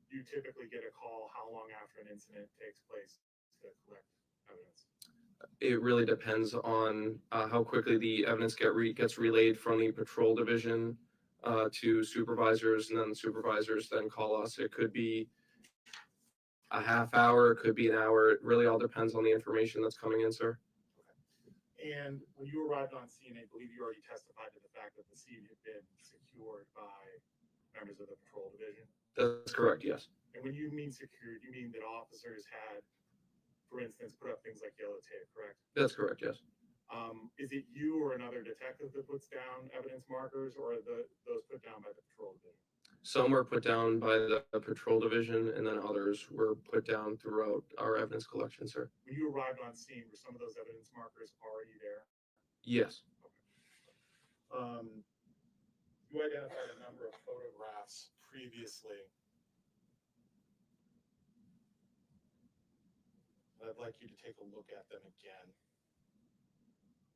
you typically get a call how long after an incident takes place to collect evidence? It really depends on how quickly the evidence gets relayed from the patrol division to supervisors, and then the supervisors then call us. It could be a half hour, it could be an hour. It really all depends on the information that's coming in, sir. And when you arrived on scene, I believe you already testified to the fact that the scene had been secured by members of the patrol division? That's correct, yes. And when you mean secured, you mean that officers had, for instance, put up things like yellow tape, correct? That's correct, yes. Is it you or another detective that puts down evidence markers, or are those put down by the patrol division? Some were put down by the patrol division, and then others were put down throughout our evidence collection, sir. When you arrived on scene, were some of those evidence markers already there? Yes. You identified a number of photographs previously. I'd like you to take a look at them again.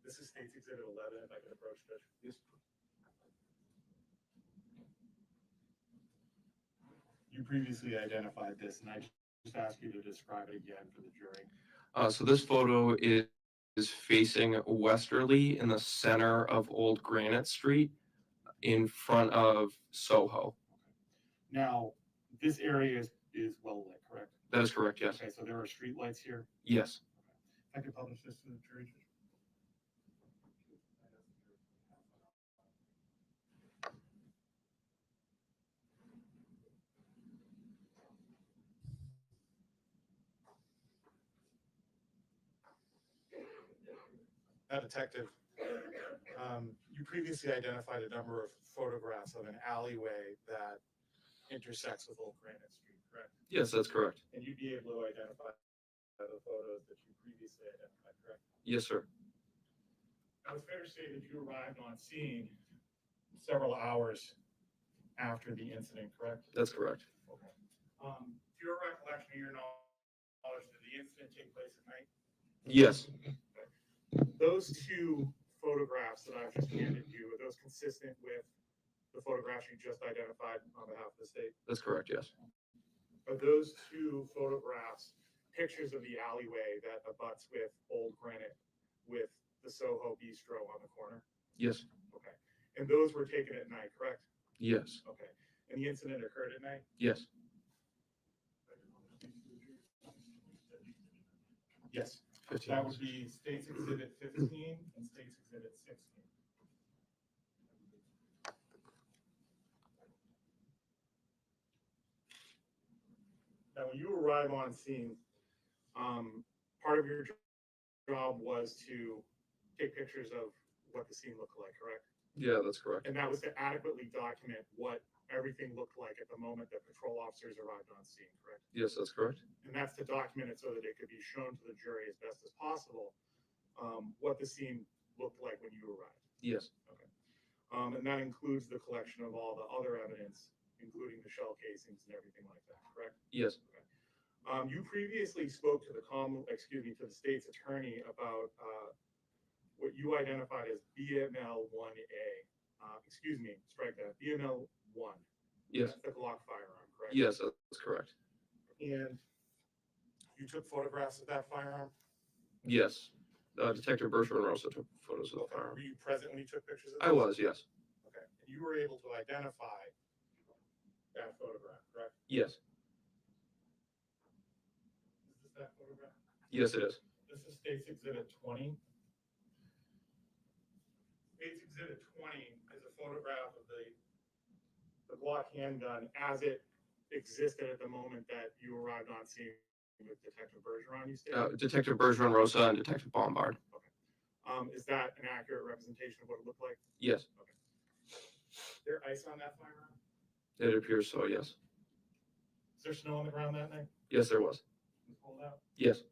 This is State's Exhibit 11, if I could approach Judge. Yes. You previously identified this, and I just ask you to describe it again for the jury. So this photo is facing westerly in the center of Old Granite Street in front of Soho. Now, this area is well lit, correct? That is correct, yes. Okay, so there are street lights here? Yes. I could publish this to the jury. Now, Detective, you previously identified a number of photographs of an alleyway that intersects with Old Granite Street, correct? Yes, that's correct. And you'd be able to identify the photos that you previously identified, correct? Yes, sir. Now, it's fair to say that you arrived on scene several hours after the incident, correct? That's correct. Okay. To your recollection, or your knowledge, did the incident take place at night? Yes. Those two photographs that I've just handed you, are those consistent with the photographs you just identified on behalf of the state? That's correct, yes. Are those two photographs pictures of the alleyway that abuts with Old Granite with the Soho Bistro on the corner? Yes. Okay. And those were taken at night, correct? Yes. Okay. And the incident occurred at night? Yes. Yes. 15. That would be State's Exhibit 15 and State's Exhibit 16. Now, when you arrive on scene, part of your job was to take pictures of what the scene looked like, correct? Yeah, that's correct. And that was to adequately document what everything looked like at the moment that patrol officers arrived on scene, correct? Yes, that's correct. And that's to document it so that it could be shown to the jury as best as possible what the scene looked like when you arrived. Yes. Okay. And that includes the collection of all the other evidence, including the shell casings and everything like that, correct? Yes. Okay. You previously spoke to the state's attorney about what you identified as BML 1A. Strike that. BML 1. Yes. That's the Glock firearm, correct? Yes, that's correct. And you took photographs of that firearm? Yes. Detective Bershman also took photos of the firearm. Were you present when you took pictures of I was, yes. Okay. And you were able to identify that photograph, correct? Yes. Is this that photograph? Yes, it is. This is State's Exhibit 20. State's Exhibit 20 is a photograph of the Glock handgun as it existed at the moment that you arrived on scene with Detective Bergeron, you stated? Detective Bergeron Rosa and Detective Bombard. Okay. Is that an accurate representation of what it looked like? Yes, Is there ice on that firearm? it appears so, yes. Is there snow on the ground that night? Yes, there was. It was pulled out? Yes.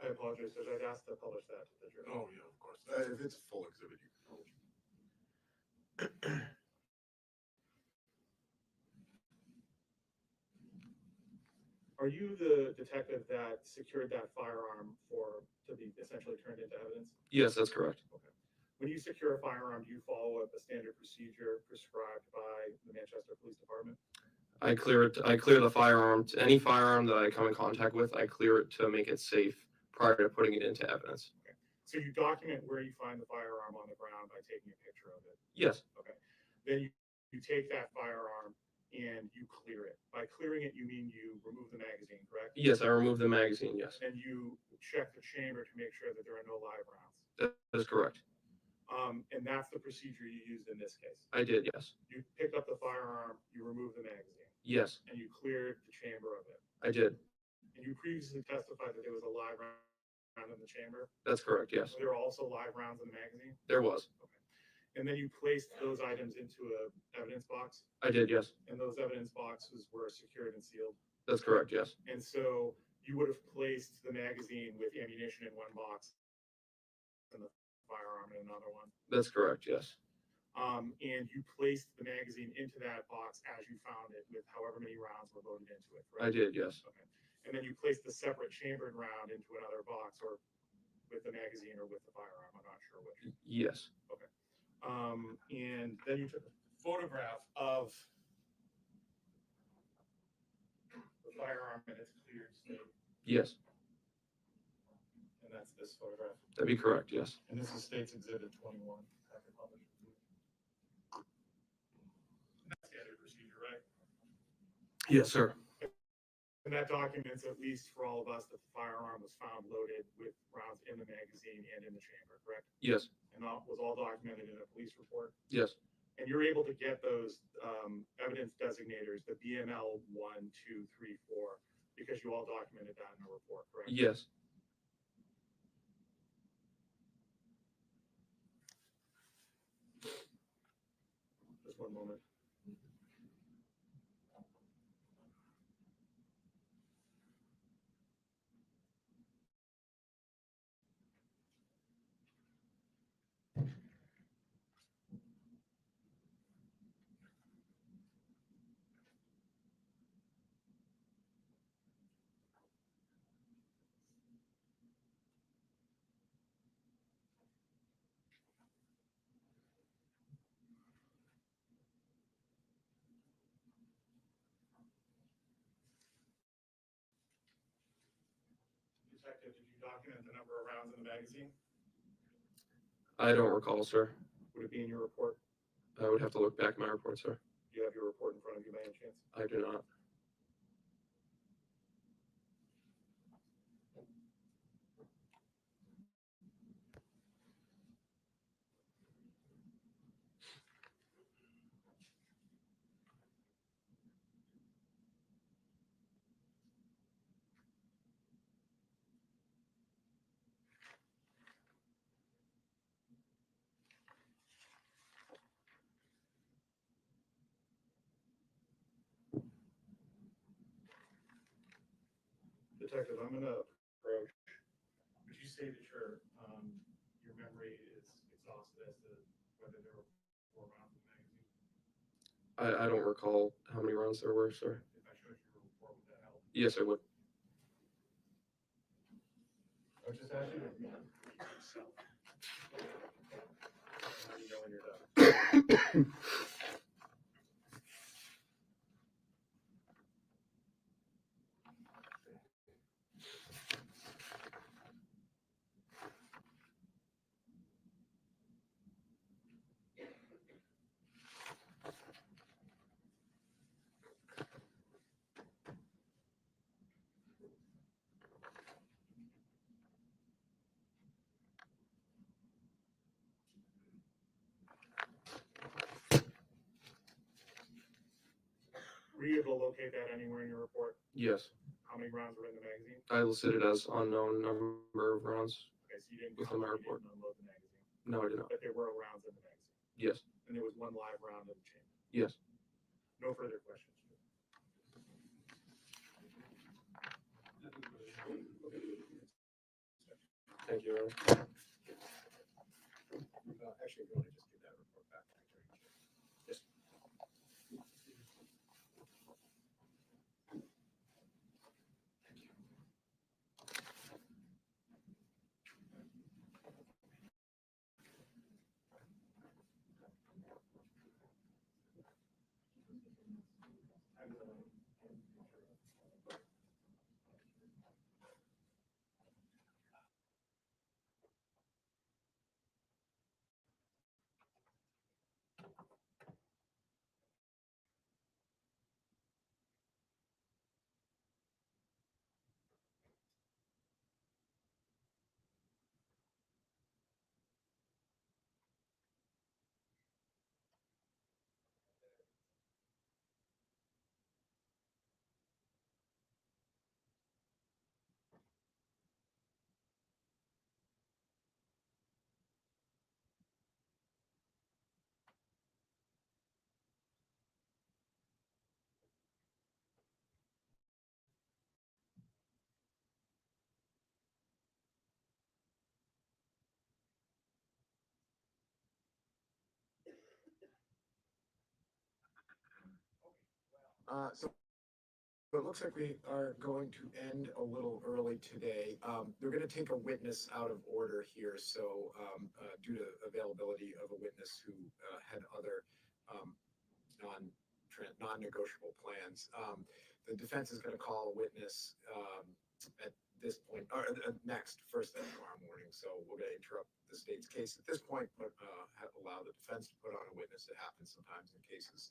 I apologize, Judge. I'd asked to publish that to the jury. Oh, yeah, of course. If it's a full exhibit, you can publish. Are you the detective that secured that firearm to be essentially turned into evidence? Yes, that's correct. Okay. When you secure a firearm, do you follow a standard procedure prescribed by the Manchester Police Department? I clear the firearm to any firearm that I come in contact with. I clear it to make it safe prior to putting it into evidence. Okay. So you document where you find the firearm on the ground by taking a picture of it? Yes. Okay. Then you take that firearm and you clear it. By clearing it, you mean you remove the magazine, correct? Yes, I removed the magazine, yes. And you check the chamber to make sure that there are no live rounds. That is correct. And that's the procedure you used in this case. I did, yes. You picked up the firearm, you removed the magazine, Yes, and you cleared the chamber of it. I did. And you previously testified that there was a live round in the chamber. That's correct, yes. Were there also live rounds in the magazine? There was. And then you placed those items into a evidence box, I did, yes. and those evidence boxes were secured and sealed. That's correct, yes. And so you would have placed the magazine with ammunition in one box and the firearm in another one. That's correct, yes. And you placed the magazine into that box as you found it with however many rounds were loaded into it, I right? did, yes. Okay. And then you placed the separate chambered round into another box, or with the magazine or with the firearm, I'm not sure which. Yes. Okay. And then you took a photograph of the firearm in its cleared state, Yes, and that's this photograph. that'd be correct, yes. And this is State's Exhibit 21. After published. That's standard procedure, right? Yes, sir. And that documents, at least for all of us, that the firearm was found loaded with rounds in the magazine and in the chamber, correct? Yes, And that was all documented in a police report. yes, And you're able to get those evidence designators, the BML 1, 2, 3, 4, because you all documented that in a report, correct? yes. Just one moment. Detective, did you document the number of rounds in the magazine? I don't recall, sir. Would it be in your report? I would have to look back at my report, sir. Do you have your report in front of you by any chance? I do not. Detective, I'm gonna approach. Would you say that your memory is exhausted as to whether there were 4 rounds in the magazine? I don't recall how many rounds there were, sir. If I showed you your report, would that help? Yes, I would. I was just asking if you yourself. You know when you're done. Were you able to locate that anywhere in your report? Yes. how many rounds were in the magazine? I listed it as unknown number of rounds Okay, so you didn't within my you report. didn't unload the magazine, No, I did not. but there were rounds in the magazine, Yes, and there was one live round in the chamber. yes. No further questions. Thank you, Aaron. Actually, if you want to just give that report back to the attorney. Yes. So it looks like we are going to end a little early today. They're going to take a witness out of order here. So due to availability of a witness who had other non-negotiable plans, the defense is going to call a witness at this point, or next, first thing tomorrow morning. So we're going to interrupt the state's case at this point, but allow the defense to put on a witness. It happens sometimes in cases.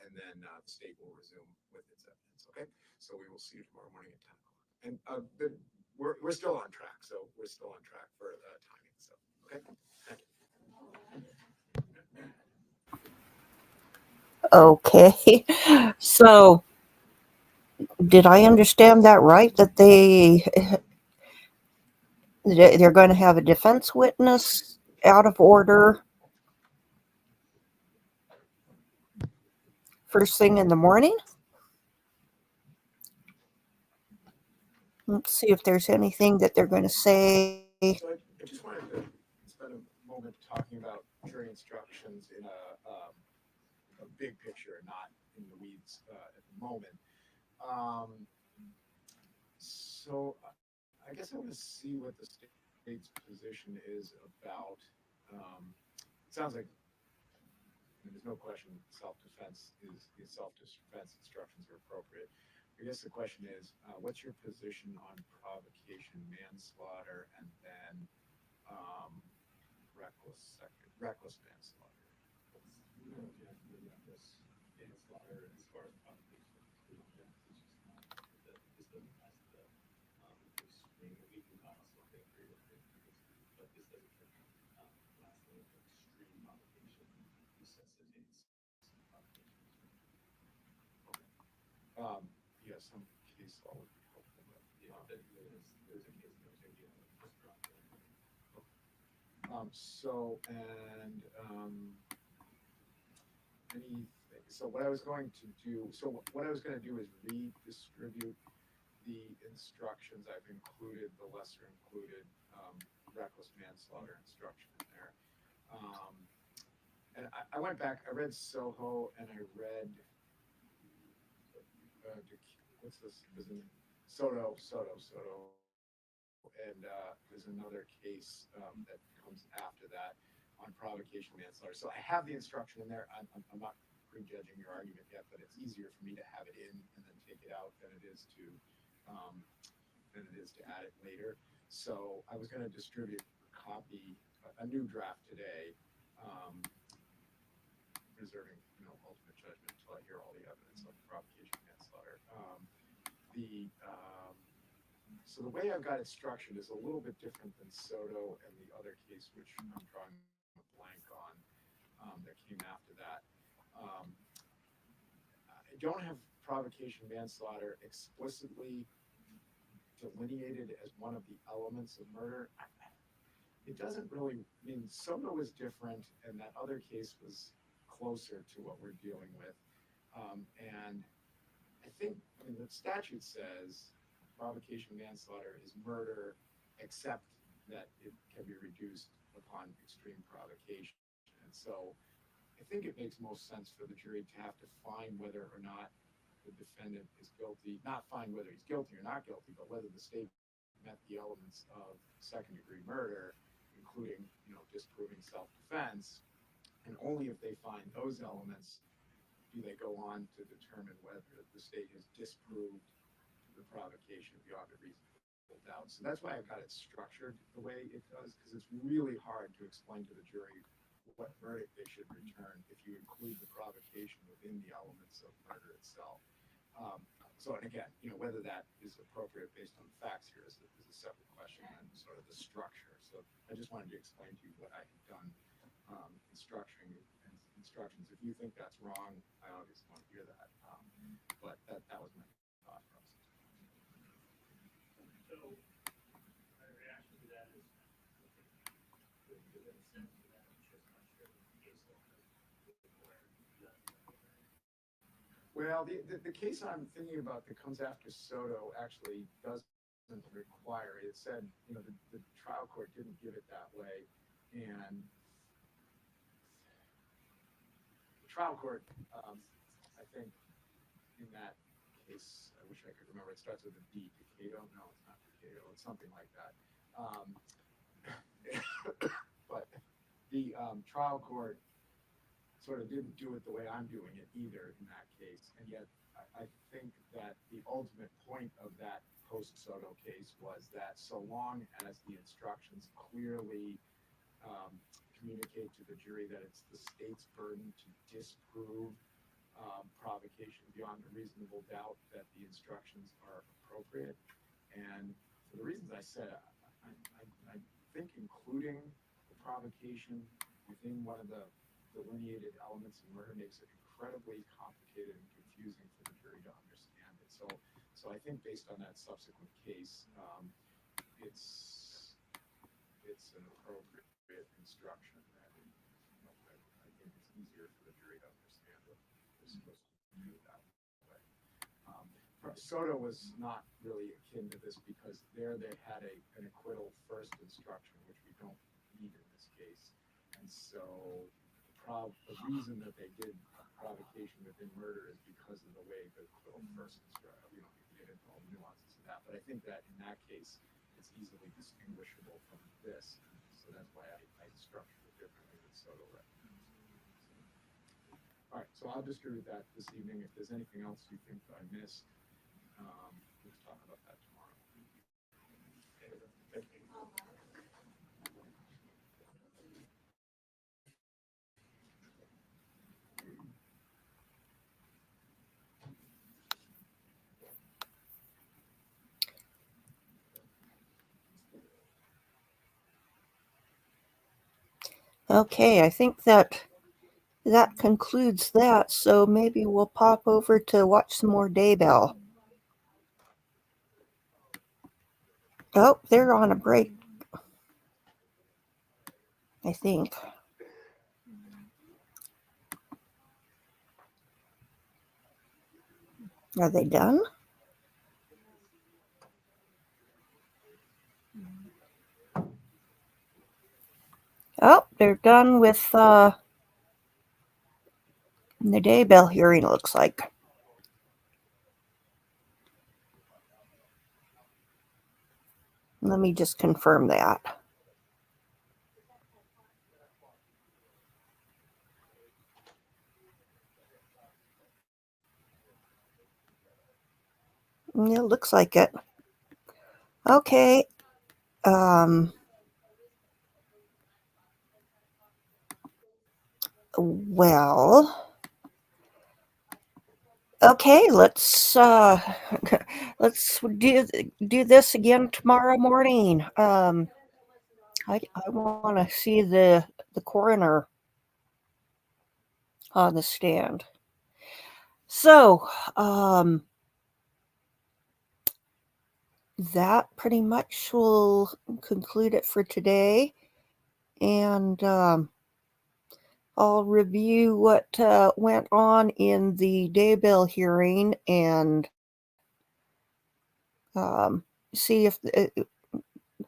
And then the state will resume with its evidence. Okay, so we will see you tomorrow morning at 10 o'clock. And we're still on track. So we're still on track for timing. So okay, thank you. Okay. So did I understand that right? That they're going to have a defense witness out of order first thing in the morning? Let's see if there's anything that they're going to say. So I just wanted to spend a moment talking about jury instructions in a big picture, not in the weeds at the moment. So I guess I want to see what the state's position is about. It sounds like there's no question self-defense instructions are appropriate. I guess the question is, what's your position on provocation, manslaughter, and then reckless manslaughter? Manslaughter as far as provocation. This doesn't pass the extreme. We can cause something for your but this doesn't last the extreme provocation necessitates provocation. Yeah, some case law would be helpful. But, there's a case in Virginia that just dropped it. So what I was going to do is redistribute the instructions. I've included the lesser included reckless manslaughter instruction in there. And I went back, I read Soho and I read what's this? Soto. And there's another case that comes after that on provocation manslaughter. So I have the instruction in there. I'm not prejudging your argument yet, but it's easier for me to have it in and then take it out than it is to add it later. So I was going to distribute a new draft today, reserving ultimate judgment until I hear all the evidence on provocation manslaughter. So the way I've got it structured is a little bit different than Soto and the other case, which I'm drawing a blank on, that came after that. I don't have provocation manslaughter explicitly delineated as one of the elements of murder, it doesn't really, I mean, Soto was different and that other case was closer to what we're dealing with. And I think, I mean, the statute says provocation manslaughter is murder, except that it can be reduced upon extreme provocation. And so I think it makes most sense for the jury to have to find whether or not the defendant is guilty, not find whether he's guilty or not guilty, but whether the state met the elements of second-degree murder, including, you know, disproving self-defense. And only if they find those elements do they go on to determine whether the state has disproved the provocation beyond a reasonable doubt. So that's why I've got it structured the way it does, because it's really hard to explain to the jury what verdict they should return if you include the provocation within the elements of murder itself. So, and again, you know, whether that is appropriate based on the facts here is a separate question and sort of the structure. So I just wanted to explain to you what I had done in structuring instructions. If you think that's wrong, I obviously want to hear that. But that was my thought process. So my reaction to that is, Well, the case I'm thinking about that comes after Soto actually doesn't require it. It said, you know, the trial court didn't give it that way. And the trial court, I think, in that case, I wish I could remember, it starts with a D, Decato? No, it's not Decato, it's something like that. But the trial court sort of didn't do it the way I'm doing it either in that case. And yet I think that the ultimate point of that post-Soto case was that so long as the instructions clearly communicate to the jury that it's the state's burden to disprove provocation beyond a reasonable doubt, that the instructions are appropriate. And for the reasons I said, I think including the provocation within one of the delineated elements of murder makes it incredibly complicated and confusing for the jury to understand it. So I think based on that subsequent case, it's an appropriate instruction that I think it's easier for the jury to understand what they're supposed to do that way. Soto was not really akin to this because there they had an acquittal first instruction, which we don't need in this case. And so the reason that they did provocation within murder is because of the way the acquittal first instruction. We don't need to get into all the nuances of that, but I think that in that case, it's easily distinguishable from this. So that's why I structured it differently than Soto recommends. All right, so I'll distribute that this evening. If there's anything else you think I missed, let's talk about that tomorrow. Thank you. Okay, I think that concludes that. So maybe we'll pop over to watch some more Daybell. Oh, they're on a break, I think. Are they done? Oh, they're done with the Daybell hearing, it looks like. Let me just confirm that. It looks like it. Okay. Well, okay, let's do this again tomorrow morning. I want to see the coroner on the stand. So, that pretty much will conclude it for today. And I'll review what went on in the Daybell hearing and see if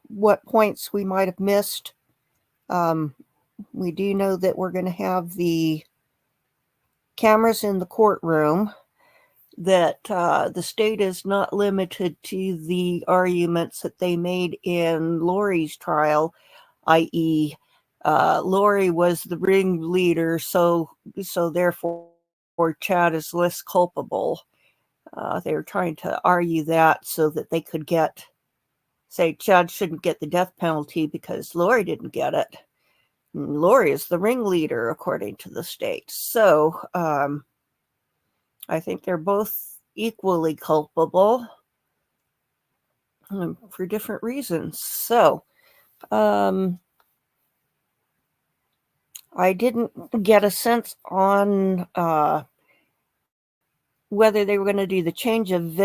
what points we might have missed. We do know that we're going to have the cameras in the courtroom, that the state is not limited to the arguments that they made in Lori's trial, i.e., Lori was the ringleader, so therefore Chad is less culpable. They were trying to argue that so that they could say Chad shouldn't get the death penalty because Lori didn't get it. And Lori is the ringleader according to the state. So I think they're both equally culpable for different reasons. So I didn't get a sense on whether they were going to do the change of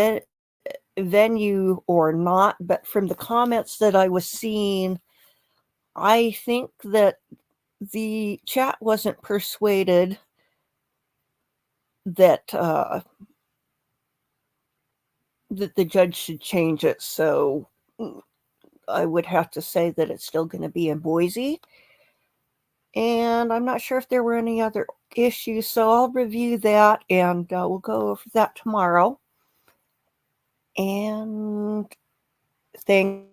venue or not, but from the comments that I was seeing, I think that the chat wasn't persuaded that that the judge should change it. So I would have to say that it's still going to be in Boise. And I'm not sure if there were any other issues, so I'll review that and we'll go over that tomorrow. And thank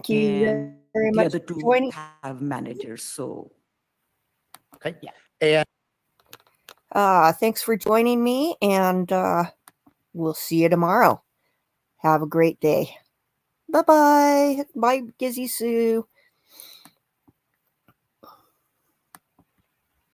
you And very the much other for two joining. have managers, so. Okay. Yeah. And Thanks for joining me, and we'll see you tomorrow. Have a great day. Bye-bye. Bye, Gizzy Sue.